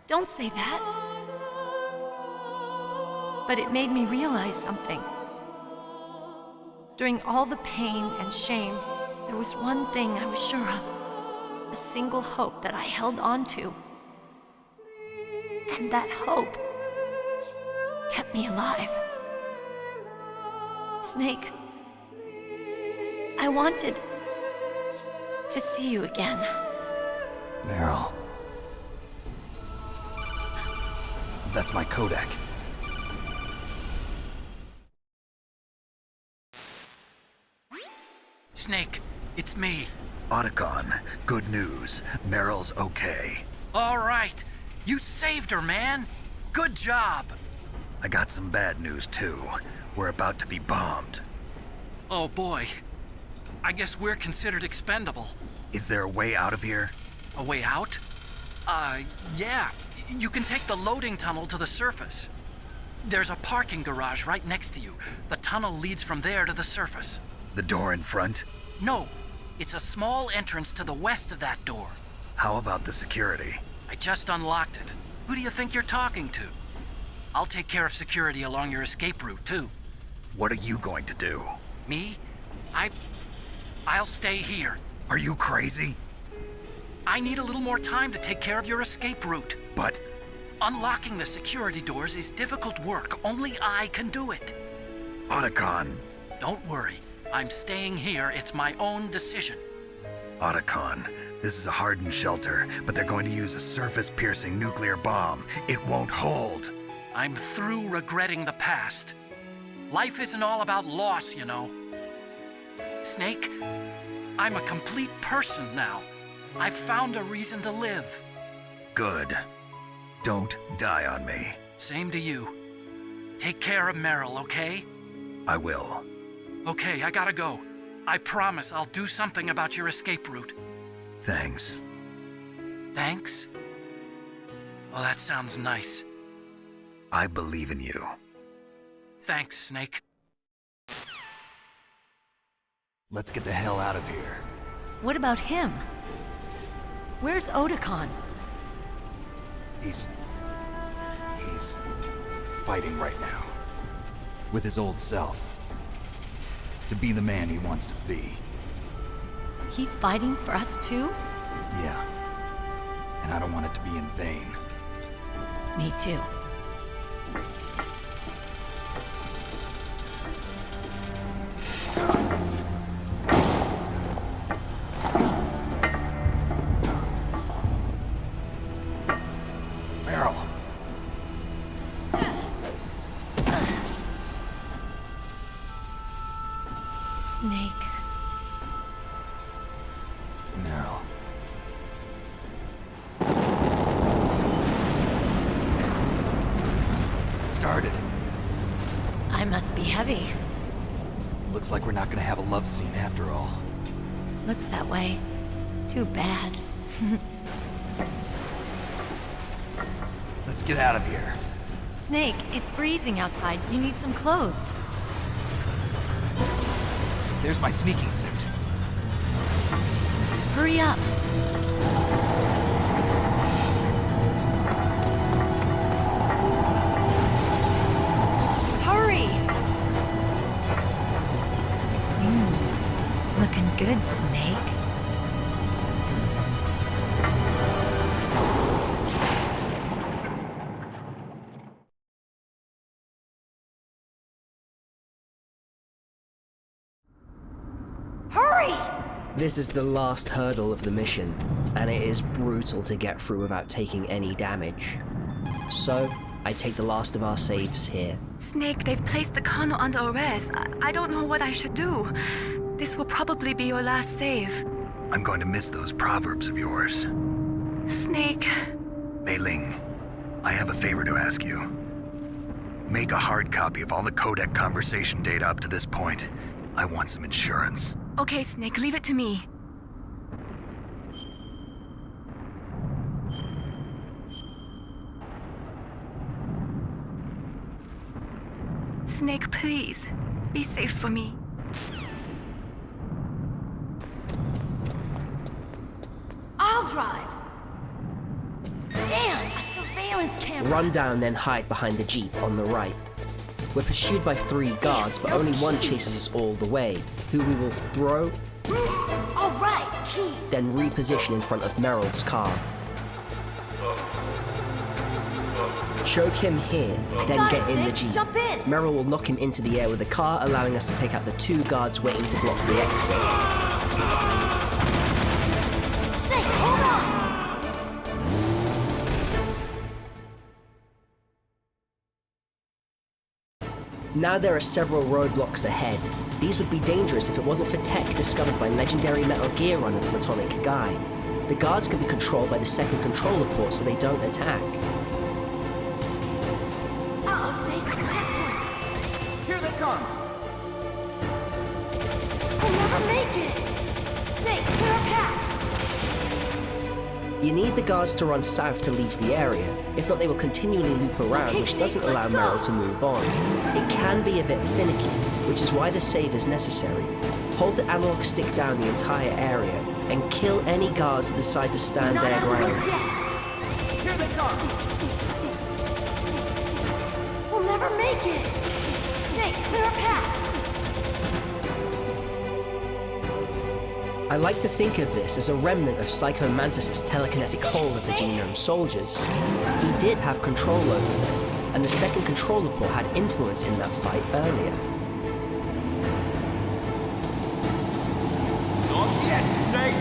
Don't say that. But it made me realize something. During all the pain and shame, there was one thing I was sure of. A single hope that I held on to. And that hope kept me alive. Snake, I wanted to see you again. Meryl. That's my codec. Snake, it's me. Otacon, good news. Meryl's okay. All right. You saved her, man. Good job. I got some bad news, too. We're about to be bombed. Oh, boy. I guess we're considered expendable. Is there a way out of here? A way out? Yeah. You can take the loading tunnel to the surface. There's a parking garage right next to you. The tunnel leads from there to the surface. The door in front? No. It's a small entrance to the west of that door. How about the security? I just unlocked it. Who do you think you're talking to? I'll take care of security along your escape route, too. What are you going to do? Me? I'll stay here. Are you crazy? I need a little more time to take care of your escape route. But... unlocking the security doors is difficult work. Only I can do it. Otacon. Don't worry. I'm staying here. It's my own decision. Otacon, this is a hardened shelter, but they're going to use a surface-piercing nuclear bomb. It won't hold. I'm through regretting the past. Life isn't all about loss, you know. Snake, I'm a complete person now. I've found a reason to live. Good. Don't die on me. Same to you. Take care of Meryl, okay? I will. Okay, I gotta go. I promise I'll do something about your escape route. Thanks. Thanks? Well, that sounds nice. I believe in you. Thanks, Snake. Let's get the hell out of here. What about him? Where's Otacon? He's fighting right now. With his old self. To be the man he wants to be. He's fighting for us too? Yeah. And I don't want it to be in vain. Me too. Meryl. Snake. Meryl. It started. I must be heavy. Looks like we're not gonna have a love scene after all. Looks that way. Too bad. Let's get out of here. Snake, it's freezing outside. You need some clothes. There's my sneaking suit. Hurry up. Hurry! Looking good, Snake. This is the last hurdle of the mission, and it is brutal to get through without taking any damage. So, I take the last of our saves here. Snake, they've placed the Kano under arrest. I don't know what I should do. This will probably be your last save. I'm going to miss those proverbs of yours. Snake. Mei Ling, I have a favor to ask you. Make a hard copy of all the codec conversation data up to this point. I want some insurance. Okay, Snake, leave it to me. Snake, please. Be safe for me. I'll drive! Damn! A surveillance camera! Run down, then hide behind the jeep on the right. We're pursued by 3 guards, but only one chases us all the way, who we will throw, All right, keys! then reposition in front of Meryl's car. Choke him here, then Got get it, in the Snake. jeep. Jump in! Meryl will knock him into the air with the car, allowing us to take out the 2 guards waiting to block the exit. Snake, hold on! Now there are several roadblocks ahead. These would be dangerous if it wasn't for tech discovered by legendary Metal Gear runner Platonic Guy. The guards can be controlled by the second controller port so they don't attack. Uh-oh, Snake, checkpoint! Here they come! We'll never make it! Snake, clear a path! You need the guards to run south to leave the area, if not they will continually loop around, Okay, which doesn't Snake, allow let's go. Meryl to move on. It can be a bit finicky, which is why the save is necessary. Hold the analog stick down the entire area, and kill any guards that decide to stand Not their out of the ground. woods yet! Here they come! We'll never make it! Snake, clear a path! I like to think of this as a remnant of Psycho Mantis' telekinetic hold of the Genome soldiers. He did have control over them, and the second controller port had influence in that fight earlier. Not yet, Snake!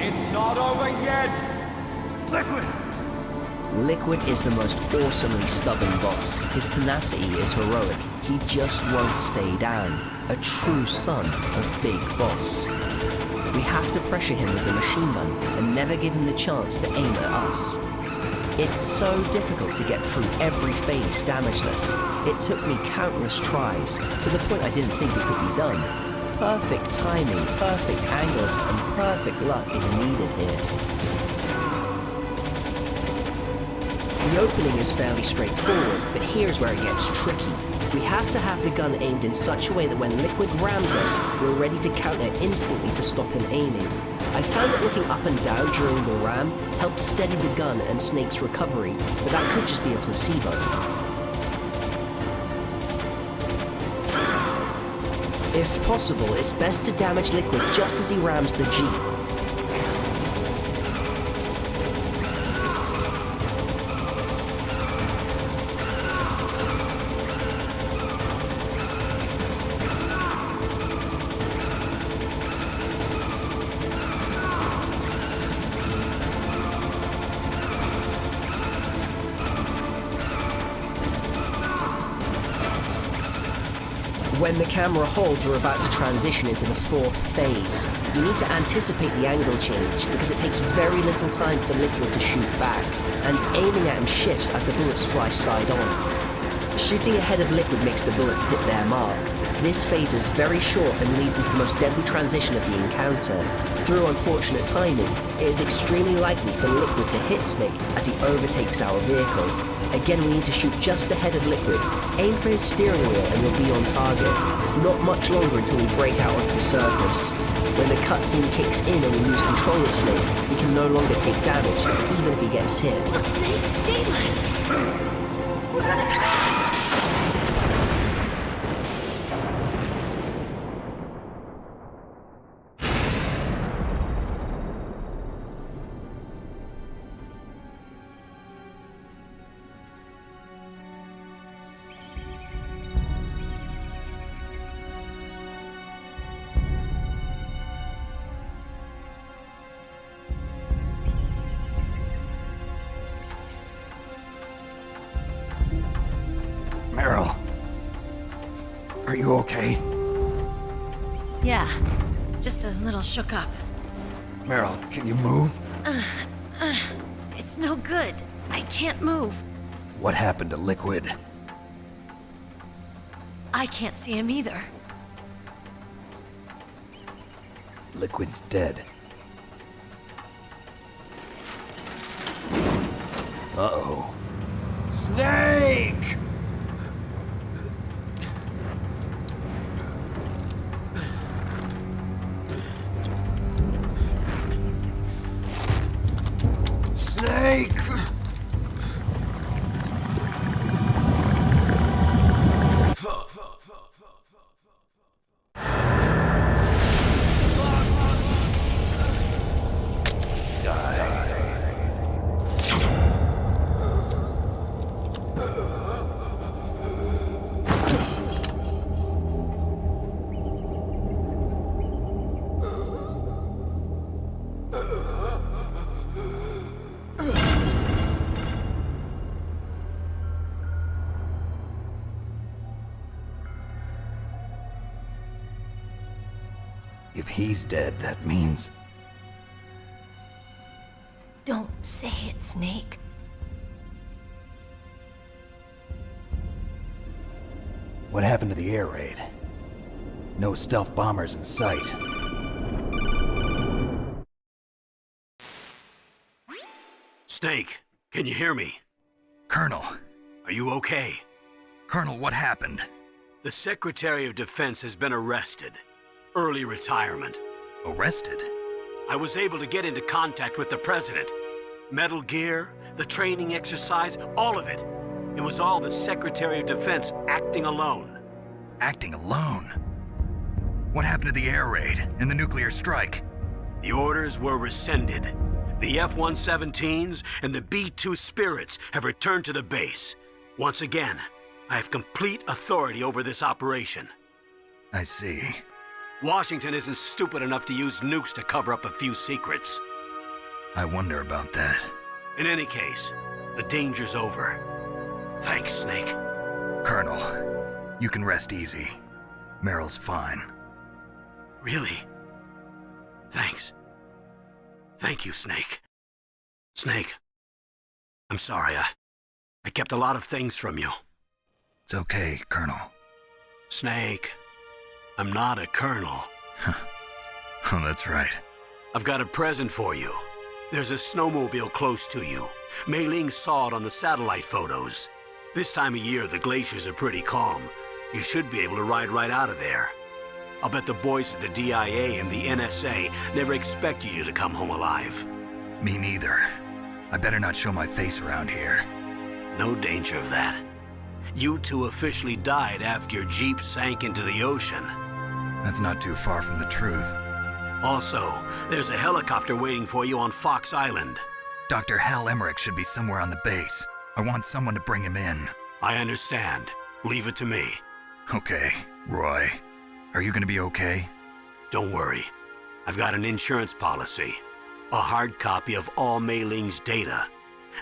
It's not over yet! Liquid! Liquid is the most awesomely stubborn boss. His tenacity is heroic. He just won't stay down. A true son of Big Boss. We have to pressure him with the machine gun and never give him the chance to aim at us. It's so difficult to get through every phase damageless. It took me countless tries, to the point I didn't think it could be done. Perfect timing, perfect angles, and perfect luck is needed here. The opening is fairly straightforward, but here's where it gets tricky. We have to have the gun aimed in such a way that when Liquid rams us, we're ready to counter instantly to stop him aiming. I found that looking up and down during the ram helped steady the gun and Snake's recovery, but that could just be a placebo. If possible, it's best to damage Liquid just as he rams the Jeep. When the camera holds, we're about to transition into the 4th phase. You need to anticipate the angle change, because it takes very little time for Liquid to shoot back, and aiming at him shifts as the bullets fly side on. Shooting a head of liquid makes the bullets hit their mark. This phase is very short and leads into the most deadly transition of the encounter. Through unfortunate timing, it is extremely likely for Liquid to hit Snake as he overtakes our vehicle. Again, we need to shoot just ahead of Liquid. Aim for his steering wheel and we'll be on target. Not much longer until we break out onto the surface. When the cutscene kicks in and we lose control of Snake, we can no longer take damage, even if he gets hit. Look, Snake! Daylight! We're gonna crash! Meryl, are you okay? Yeah, just a little shook up. Meryl, can you move? It's no good. I can't move. What happened to Liquid? I can't see him either. Liquid's dead. Uh-oh. Snake! Snake! If he's dead, that means... Don't say it, Snake. What happened to the air raid? No stealth bombers in sight. Snake, can you hear me? Colonel. Are you okay? Colonel, what happened? The Secretary of Defense has been arrested. Early retirement. Arrested? I was able to get into contact with the President. Metal Gear, the training exercise, all of it. It was all the Secretary of Defense acting alone. Acting alone? What happened to the air raid and the nuclear strike? The orders were rescinded. The F-117s and the B-2 Spirits have returned to the base. Once again, I have complete authority over this operation. I see. Washington isn't stupid enough to use nukes to cover up a few secrets. I wonder about that. In any case, the danger's over. Thanks, Snake. Colonel, you can rest easy. Meryl's fine. Really? Thanks. Thank you, Snake. Snake, I'm sorry. I kept a lot of things from you. It's okay, Colonel. Snake, I'm not a colonel. Oh, that's right. I've got a present for you. There's a snowmobile close to you. Mei Ling saw it on the satellite photos. This time of year, the glaciers are pretty calm. You should be able to ride right out of there. I'll bet the boys at the DIA and the NSA never expected you to come home alive. Me neither. I better not show my face around here. No danger of that. You two officially died after your Jeep sank into the ocean. That's not too far from the truth. Also, there's a helicopter waiting for you on Fox Island. Dr. Emmerich should be somewhere on the base. I want someone to bring him in. I understand. Leave it to me. Okay, Roy. Are you gonna be okay? Don't worry. I've got an insurance policy. A hard copy of all Mei Ling's data.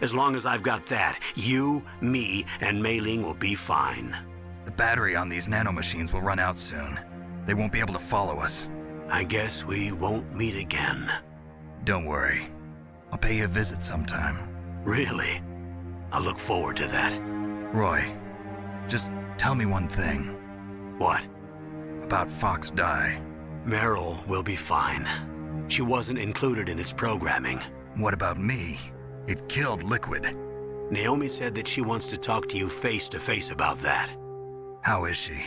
As long as I've got that, you, me, and Mei Ling will be fine. The battery on these nanomachines will run out soon. They won't be able to follow us. I guess we won't meet again. Don't worry. I'll pay you a visit sometime. Really? I look forward to that. Roy, Just tell me one thing. What? About Fox Die. Meryl will be fine. She wasn't included in its programming. What about me? It killed Liquid. Naomi said that she wants to talk to you face to face about that. How is she?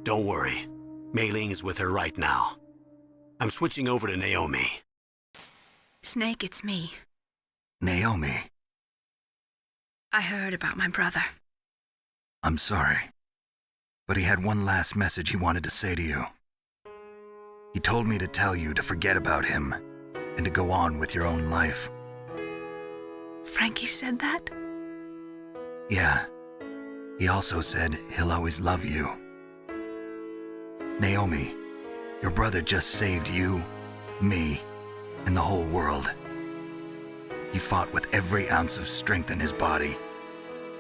Don't worry. Mei Ling is with her right now. I'm switching over to Naomi. Snake, it's me. Naomi. I heard about my brother. I'm sorry. But he had one last message he wanted to say to you. He told me to tell you to forget about him and to go on with your own life. Frankie said that? Yeah. He also said he'll always love you. Naomi, your brother just saved you, me, and the whole world. He fought with every ounce of strength in his body.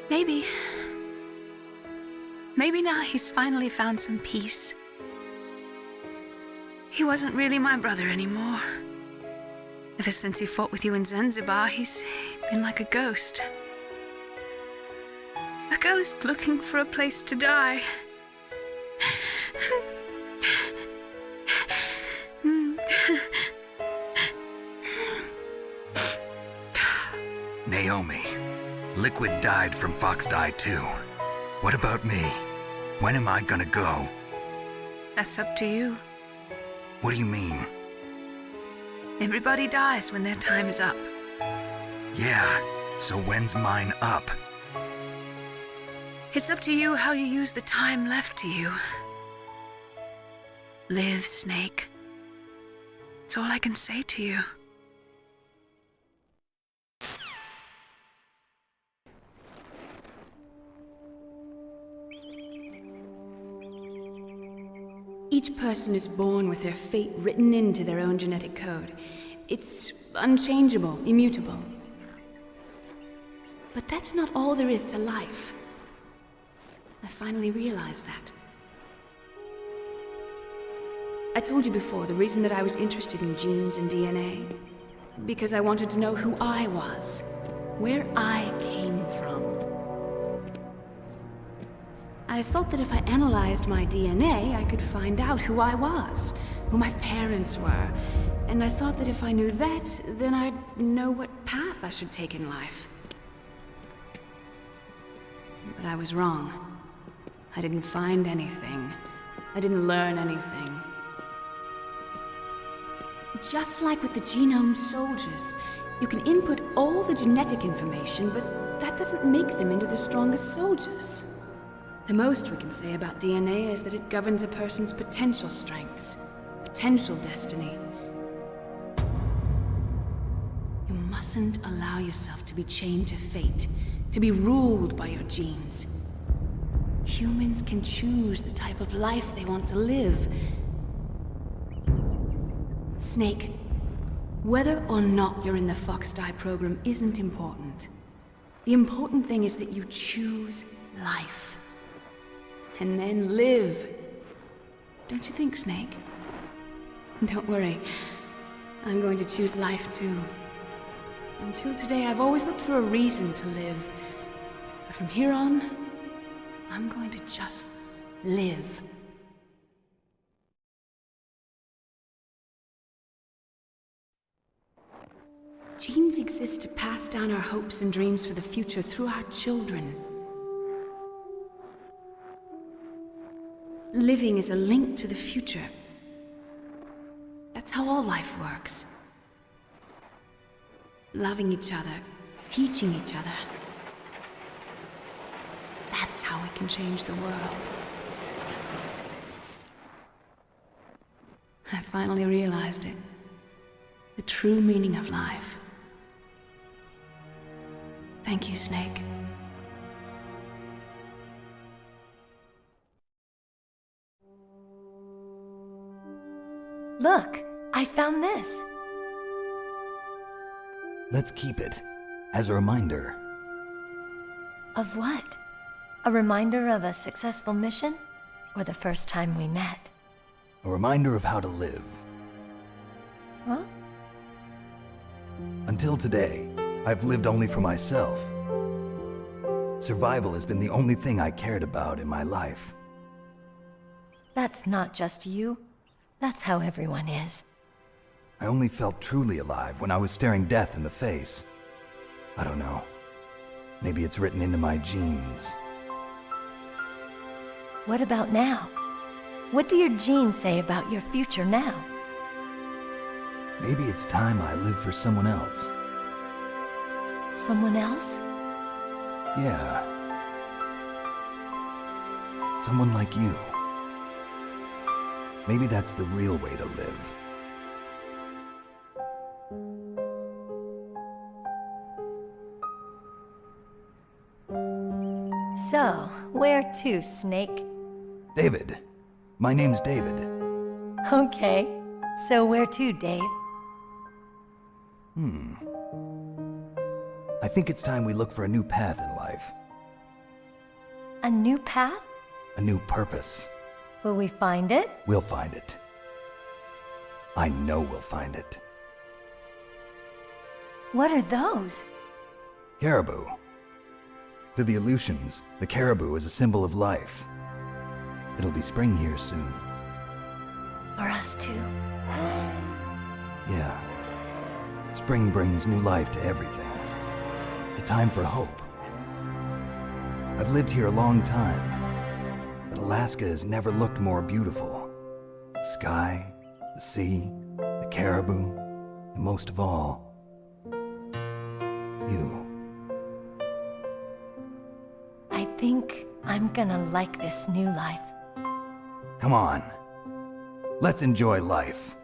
Maybe. Maybe now he's finally found some peace. He wasn't really my brother anymore. Ever since he fought with you in Zanzibar, he's been like a ghost. A ghost looking for a place to die. Naomi, Liquid died from Fox Die too. What about me? When am I gonna go? That's up to you. What do you mean? Everybody dies when their time is up. Yeah, so when's mine up? It's up to you how you use the time left to you. Live, Snake. It's all I can say to you. Each person is born with their fate written into their own genetic code. It's unchangeable, immutable. But that's not all there is to life. I finally realized that. I told you before the reason that I was interested in genes and DNA. Because I wanted to know who I was, where I came from. I thought that if I analyzed my DNA, I could find out who I was, who my parents were. And I thought that if I knew that, then I'd know what path I should take in life. But I was wrong. I didn't find anything. I didn't learn anything. Just like with the genome soldiers, you can input all the genetic information, but that doesn't make them into the strongest soldiers. The most we can say about DNA is that it governs a person's potential strengths, potential destiny. You mustn't allow yourself to be chained to fate, to be ruled by your genes. Humans can choose the type of life they want to live. Snake, whether or not you're in the Fox Die program isn't important. The important thing is that you choose life. And then live. Don't you think, Snake? Don't worry. I'm going to choose life too. Until today, I've always looked for a reason to live. But from here on, I'm going to just live. Genes exist to pass down our hopes and dreams for the future through our children. Living is a link to the future. That's how all life works. Loving each other, teaching each other. That's how we can change the world. I finally realized it. The true meaning of life. Thank you, Snake. Look, I found this. Let's keep it as a reminder. Of what? A reminder of a successful mission? Or the first time we met? A reminder of how to live. Huh? Until today, I've lived only for myself. Survival has been the only thing I cared about in my life. That's not just you. That's how everyone is. I only felt truly alive when I was staring death in the face. I don't know. Maybe it's written into my genes. What about now? What do your genes say about your future now? Maybe it's time I live for someone else. Someone else? Yeah. Someone like you. Maybe that's the real way to live. So, where to, Snake? David. My name's David. Okay. So where to, Dave? I think it's time we look for a new path in life. A new path? A new purpose. Will we find it? We'll find it. I know we'll find it. What are those? Caribou. To the Aleutians, the caribou is a symbol of life. It'll be spring here soon. For us too. Yeah. Spring brings new life to everything. It's a time for hope. I've lived here a long time, but Alaska has never looked more beautiful. The sky, the sea, the caribou, and most of all, you. I think I'm gonna like this new life. Come on. Let's enjoy life.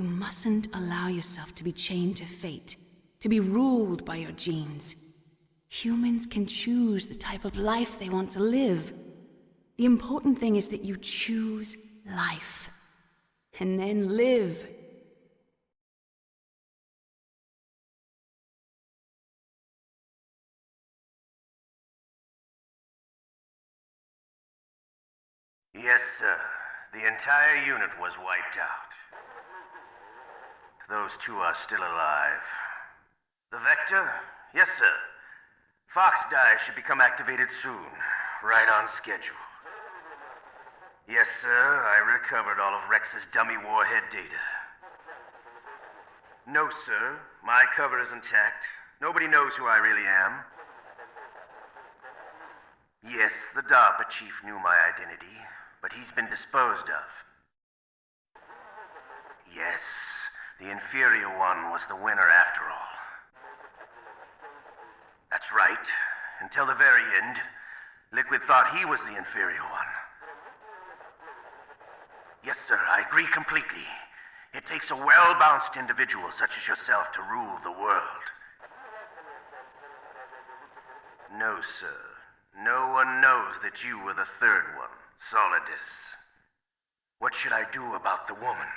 You mustn't allow yourself to be chained to fate, to be ruled by your genes. Humans can choose the type of life they want to live. The important thing is that you choose life. And then live. Yes, sir. The entire unit was wiped out. Those two are still alive. The Vector? Yes, sir. Fox Die should become activated soon. Right on schedule. Yes, sir. I recovered all of Rex's dummy warhead data. No, sir. My cover is intact. Nobody knows who I really am. Yes, the DARPA chief knew my identity, but he's been disposed of. Yes, the inferior one was the winner after all. That's right. Until the very end, Liquid thought he was the inferior one. Yes, sir, I agree completely. It takes a well-balanced individual such as yourself to rule the world. No, sir. No one knows that you were the third one, Solidus. What should I do about the woman?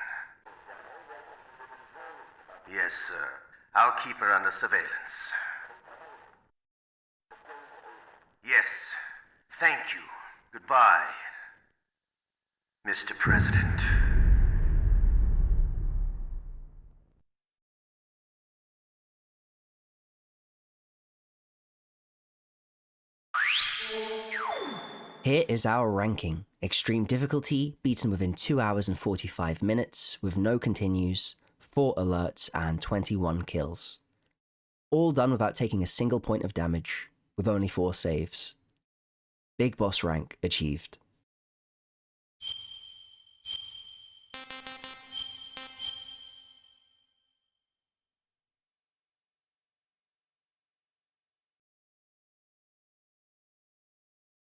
Yes, sir. I'll keep her under surveillance. Yes. Thank you. Goodbye, Mr. President. Here is our ranking. Extreme difficulty, beaten within 2 hours and 45 minutes, with no continues, 4 alerts, and 21 kills. All done without taking a single point of damage, with only 4 saves. Big boss rank achieved.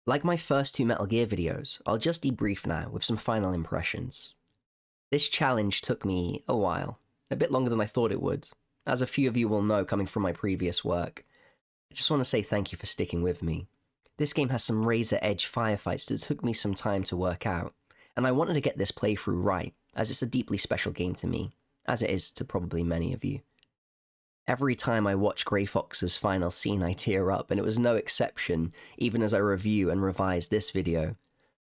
Like my first 2 Metal Gear videos, I'll just debrief now with some final impressions. This challenge took me a while, a bit longer than I thought it would. As a few of you will know coming from my previous work, I just want to say thank you for sticking with me. This game has some razor-edge firefights that took me some time to work out, and I wanted to get this playthrough right, as it's a deeply special game to me, as it is to probably many of you. Every time I watch Grey Fox's final scene, I tear up, and it was no exception, even as I review and revise this video.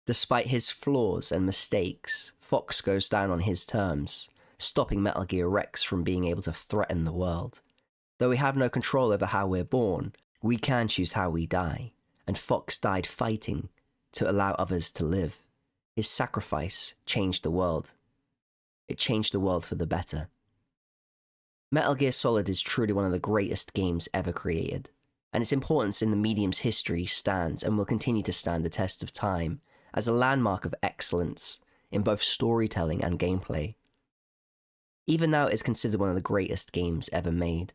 Despite his flaws and mistakes, Fox goes down on his terms, stopping Metal Gear Rex from being able to threaten the world. Though we have no control over how we're born, we can choose how we die, and Fox died fighting to allow others to live. His sacrifice changed the world. It changed the world for the better. Metal Gear Solid is truly one of the greatest games ever created, and its importance in the medium's history stands and will continue to stand the test of time as a landmark of excellence in both storytelling and gameplay. Even now it is considered one of the greatest games ever made.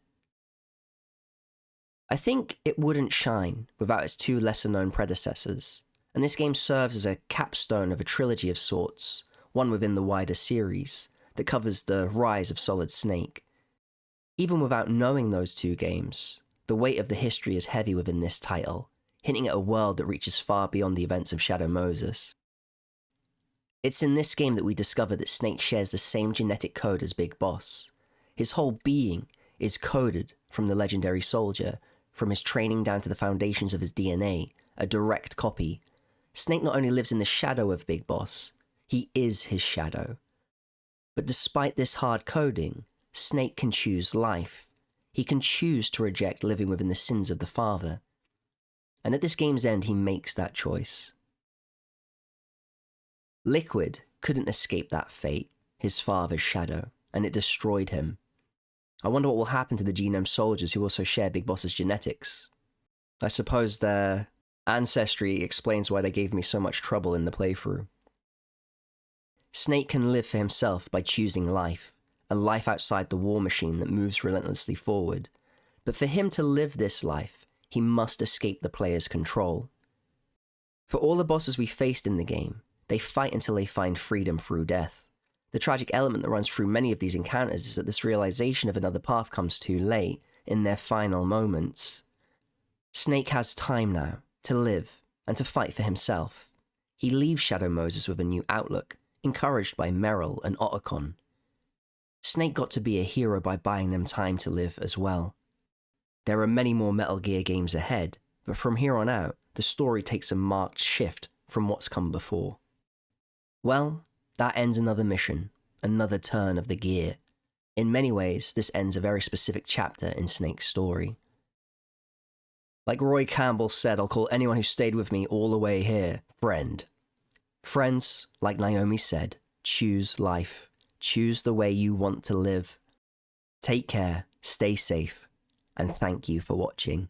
I think it wouldn't shine without its 2 lesser-known predecessors, and this game serves as a capstone of a trilogy of sorts, one within the wider series, that covers the rise of Solid Snake. Even without knowing those 2 games, the weight of the history is heavy within this title, hinting at a world that reaches far beyond the events of Shadow Moses. It's in this game that we discover that Snake shares the same genetic code as Big Boss. His whole being is coded from the legendary soldier, from his training down to the foundations of his DNA, a direct copy. Snake not only lives in the shadow of Big Boss, he is his shadow. But despite this hard coding, Snake can choose life. He can choose to reject living within the sins of the father. And at this game's end, he makes that choice. Liquid couldn't escape that fate, his father's shadow, and it destroyed him. I wonder what will happen to the Genome soldiers who also share Big Boss's genetics. I suppose their ancestry explains why they gave me so much trouble in the playthrough. Snake can live for himself by choosing life, a life outside the war machine that moves relentlessly forward. But for him to live this life, he must escape the player's control. For all the bosses we faced in the game, they fight until they find freedom through death. The tragic element that runs through many of these encounters is that this realization of another path comes too late, in their final moments. Snake has time now to live and to fight for himself. He leaves Shadow Moses with a new outlook, encouraged by Meryl and Otacon. Snake got to be a hero by buying them time to live as well. There are many more Metal Gear games ahead, but from here on out, the story takes a marked shift from what's come before. Well, that ends another mission, another turn of the gear. In many ways, this ends a very specific chapter in Snake's story. Like Roy Campbell said, I'll call anyone who stayed with me all the way here, friend. Friends, like Naomi said, choose life. Choose the way you want to live. Take care, stay safe, and thank you for watching.